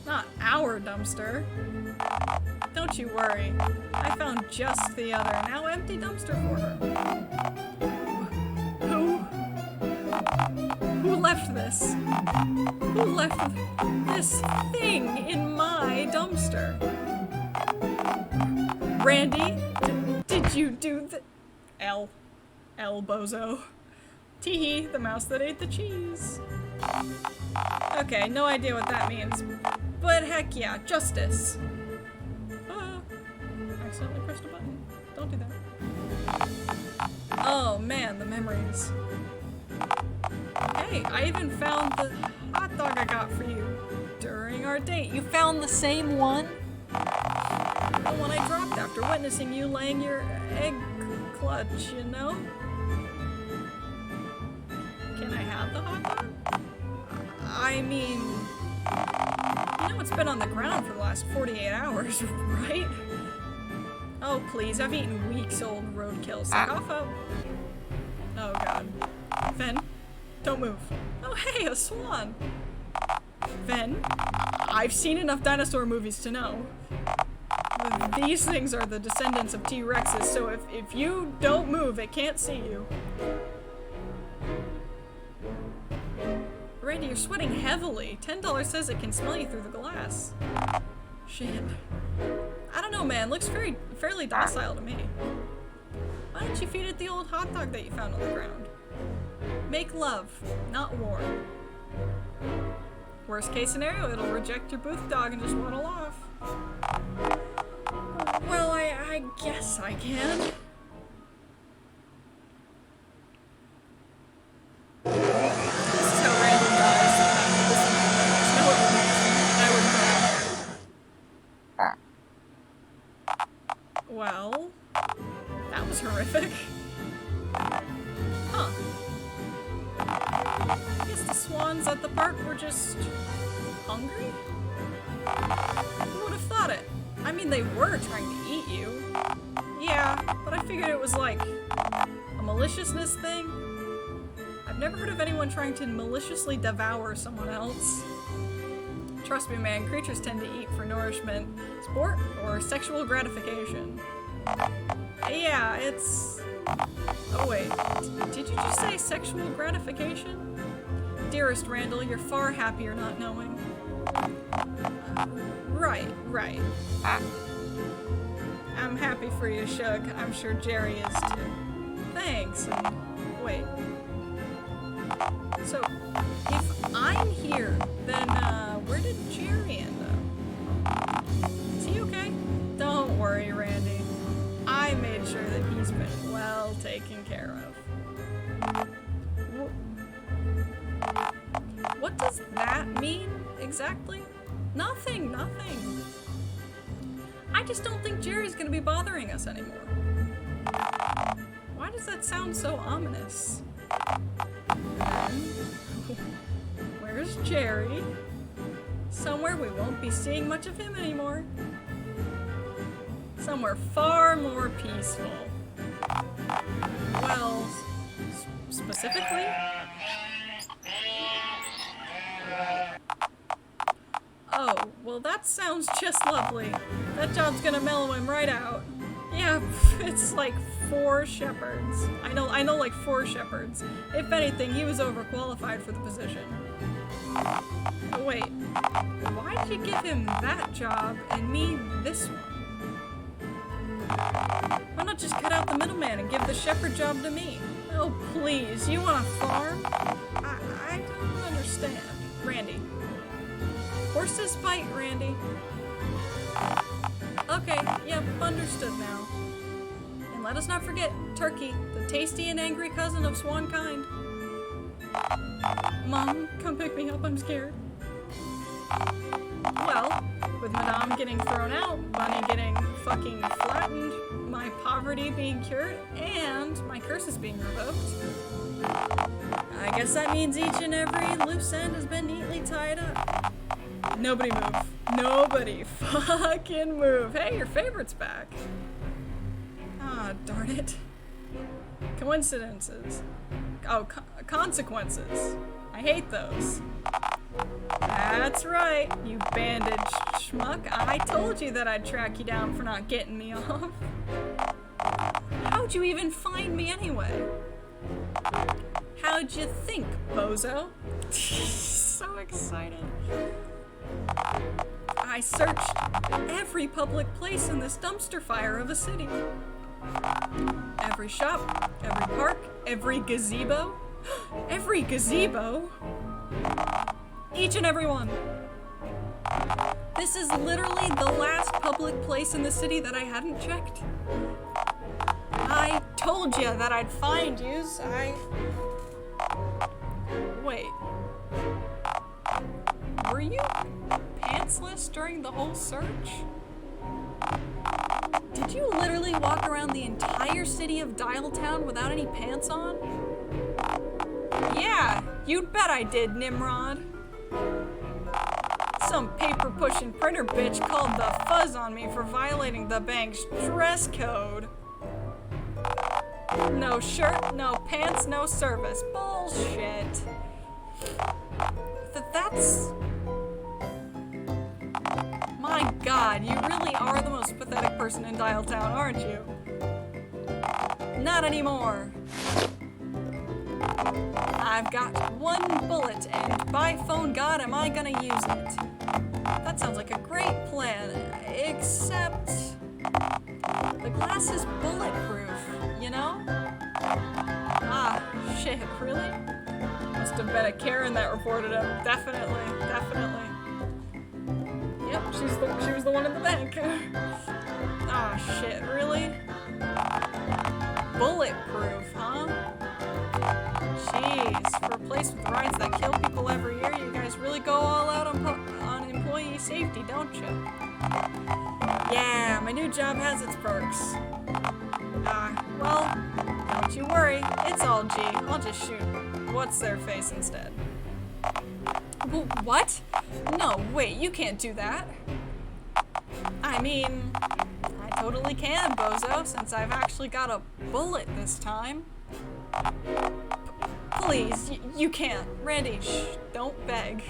not our dumpster. Don't you worry. I found just the other, now empty dumpster for her. Who left this? Who left this thing in my dumpster? Randy, did you do the... L, bozo. Teehee, the mouse that ate the cheese. Okay, no idea what that means. But heck yeah, justice. I accidentally pressed a button. Don't do that. Oh man, the memories. Hey, I even found the hot dog I got for you during our date. You found the same one? The one I dropped after witnessing you laying your egg clutch, you know? Can I have the hot dog? I mean, you know it's been on the ground for the last 48 hours, right? Oh please, I've eaten weeks old roadkill, so cough up. Oh god. Ven, don't move. Oh hey, a swan! Ven, I've seen enough dinosaur movies to know. These things are the descendants of T-Rexes, so if you don't move, it can't see you. Randy, you're sweating heavily. $10 says it can smell you through the glass. Shit. I don't know, man. Looks fairly docile to me. Why don't you feed it the old hot dog that you found on the ground? Make love, not war. Worst case scenario, it'll reject your booth dog and just waddle off. Well, I guess I can. This is how Randall died. Well, that was horrific. Huh. I guess the swans at the park were just hungry? Who would have thought it? I mean, they were trying to eat you. Yeah, but I figured it was like a maliciousness thing. I've never heard of anyone trying to maliciously devour someone else. Trust me, man, creatures tend to eat for nourishment, sport, or sexual gratification. Yeah, it's... Oh wait, did you just say sexual gratification? Dearest Randall, you're far happier not knowing. Right. I'm happy for you, Shug. I'm sure Jerry is too. Thanks, and wait. So, if I'm here, then, where did Jerry end up? Is he okay? Don't worry, Randy. I made sure that he's been well taken care of. What does that mean, exactly? Nothing. I just don't think Jerry's gonna be bothering us anymore. Why does that sound so ominous? Where's Jerry? Somewhere we won't be seeing much of him anymore. Somewhere far more peaceful. Well, specifically? Oh, well that sounds just lovely. That job's gonna mellow him right out. Yeah, it's like 4 shepherds. I know like 4 shepherds. If anything, he was overqualified for the position. Oh wait, why did you give him that job and me this one? Why not just cut out the middleman and give the shepherd job to me? Oh please, you want a farm? I don't understand. Randy. Horses bite, Randy. Okay, yep, understood now. And let us not forget Turkey, the tasty and angry cousin of swankind. Mom, come pick me up, I'm scared. Well, with Madame getting thrown out, Bunny getting fucking flattened, my poverty being cured, and my curses being revoked, I guess that means each and every loose end has been neatly tied up. Nobody move. Nobody fucking move. Hey, your favorite's back. Ah, darn it. Coincidences. Oh, consequences. I hate those. That's right, you bandaged schmuck. I told you that I'd track you down for not getting me off. How'd you even find me anyway? How'd you think, bozo? So excited. I searched every public place in this dumpster fire of a city. Every shop, every park, every gazebo. Every gazebo? Each and every one. This is literally the last public place in the city that I hadn't checked. I told you that I'd find yous. Wait. Were you pantsless during the whole search? Did you literally walk around the entire city of Dialtown without any pants on? Yeah, you'd bet I did, Nimrod. Some paper-pushing printer bitch called the fuzz on me for violating the bank's dress code. No shirt, no pants, no service. Bullshit. That's... My God, you really are the most pathetic person in Dialtown, aren't you? Not anymore. I've got one bullet, and by phone God am I gonna use it. That sounds like a great plan, except... the glass is bulletproof, you know? Ah, shit, really? Must have been a Karen that reported him. Definitely. Yep, she was the one in the bank. Ah, shit, really? Bulletproof, huh? Jeez, for a place with riots that kill people every year, you guys really go all out on employee safety, don't you? Yeah, my new job has its perks. Well, don't you worry. It's all G. I'll just shoot what's-their-face instead. What? No, wait, you can't do that. I mean, I totally can, bozo, since I've actually got a bullet this time. Please, you can't. Randy, shh, don't beg.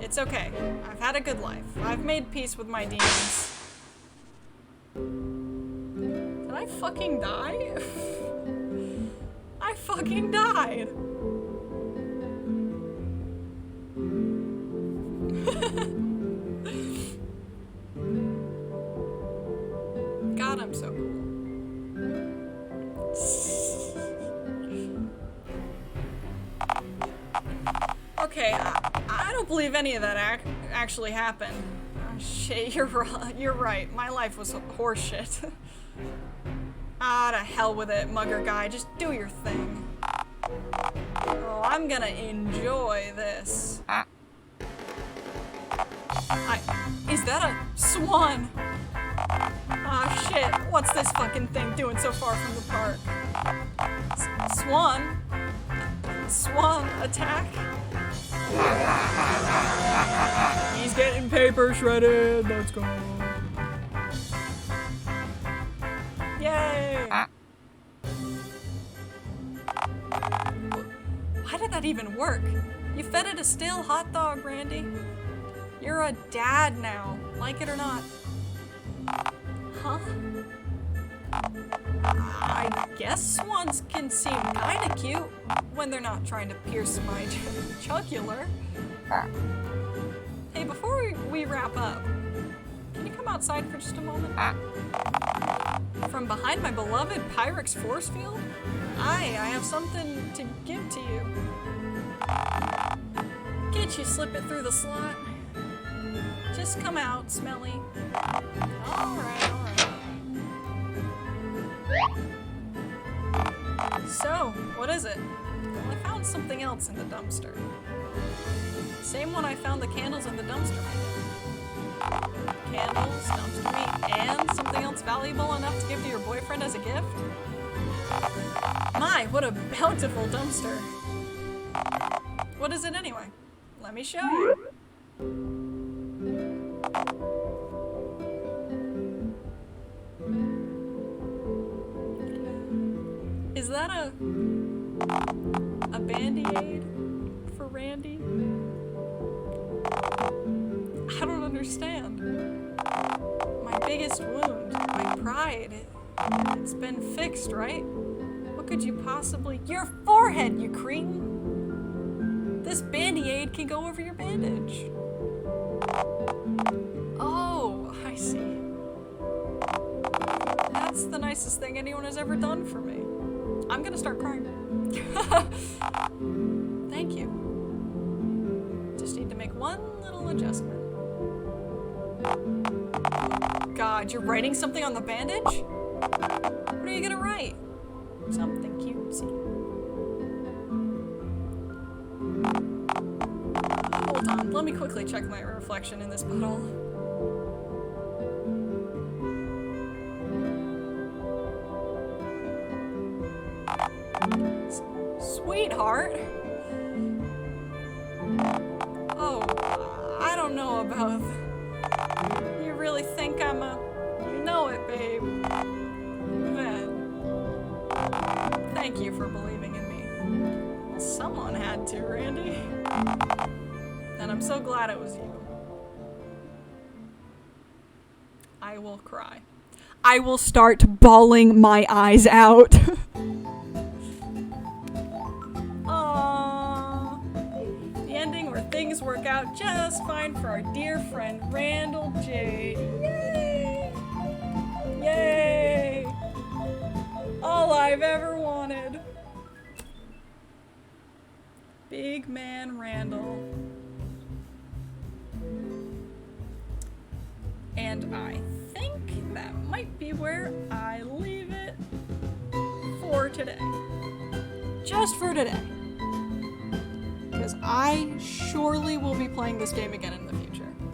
It's okay. I've had a good life. I've made peace with my demons. Did I fucking die? I fucking died. God, I'm so cool. Okay, I don't believe any of that actually happened. Oh, shit, you're right. My life was horseshit. To hell with it, mugger guy. Just do your thing. Oh, I'm gonna enjoy this. Is that a swan? Ah, shit. What's this fucking thing doing so far from the park? Swan? Swan attack? He's getting paper shredded. Let's go. Yay! Why did that even work? You fed it a stale hot dog, Randy. You're a dad now, like it or not. Huh? I guess swans can seem kinda cute when they're not trying to pierce my jugular. Hey, before we wrap up, can you come outside for just a moment? From behind my beloved Pyrex force field? I have something to give to you. Can't you slip it through the slot? Just come out, Smelly. Alright. So, what is it? Well, I found something else in the dumpster. Same one I found the candles in the dumpster meat. Candles, dumpster meat, and something else valuable enough to give to your boyfriend as a gift? My, what a bountiful dumpster. What is it anyway? Let me show you. Is that a Band-Aid for Randy? I don't understand. My biggest wound, my pride, it's been fixed, right? What could you possibly— Your forehead, you cretin! This Band-Aid can go over your bandage. Oh, I see. That's the nicest thing anyone has ever done for me. I'm gonna start crying. Thank you. Just need to make one little adjustment. God, you're writing something on the bandage? What are you gonna write? Something cutesy. Hold on, let me quickly check my reflection in this puddle. Sweetheart? Oh, I don't know about— You really think I'm a— You know it, babe. Then, thank you for believing in me. Someone had to, Randy. And I'm so glad it was you. I will cry. I will start bawling my eyes out. Things work out just fine for our dear friend Randall Jade. Yay! Yay! All I've ever wanted. Big man Randall. And I think that might be where I leave it for today. Just for today. Because I surely will be playing this game again in the future.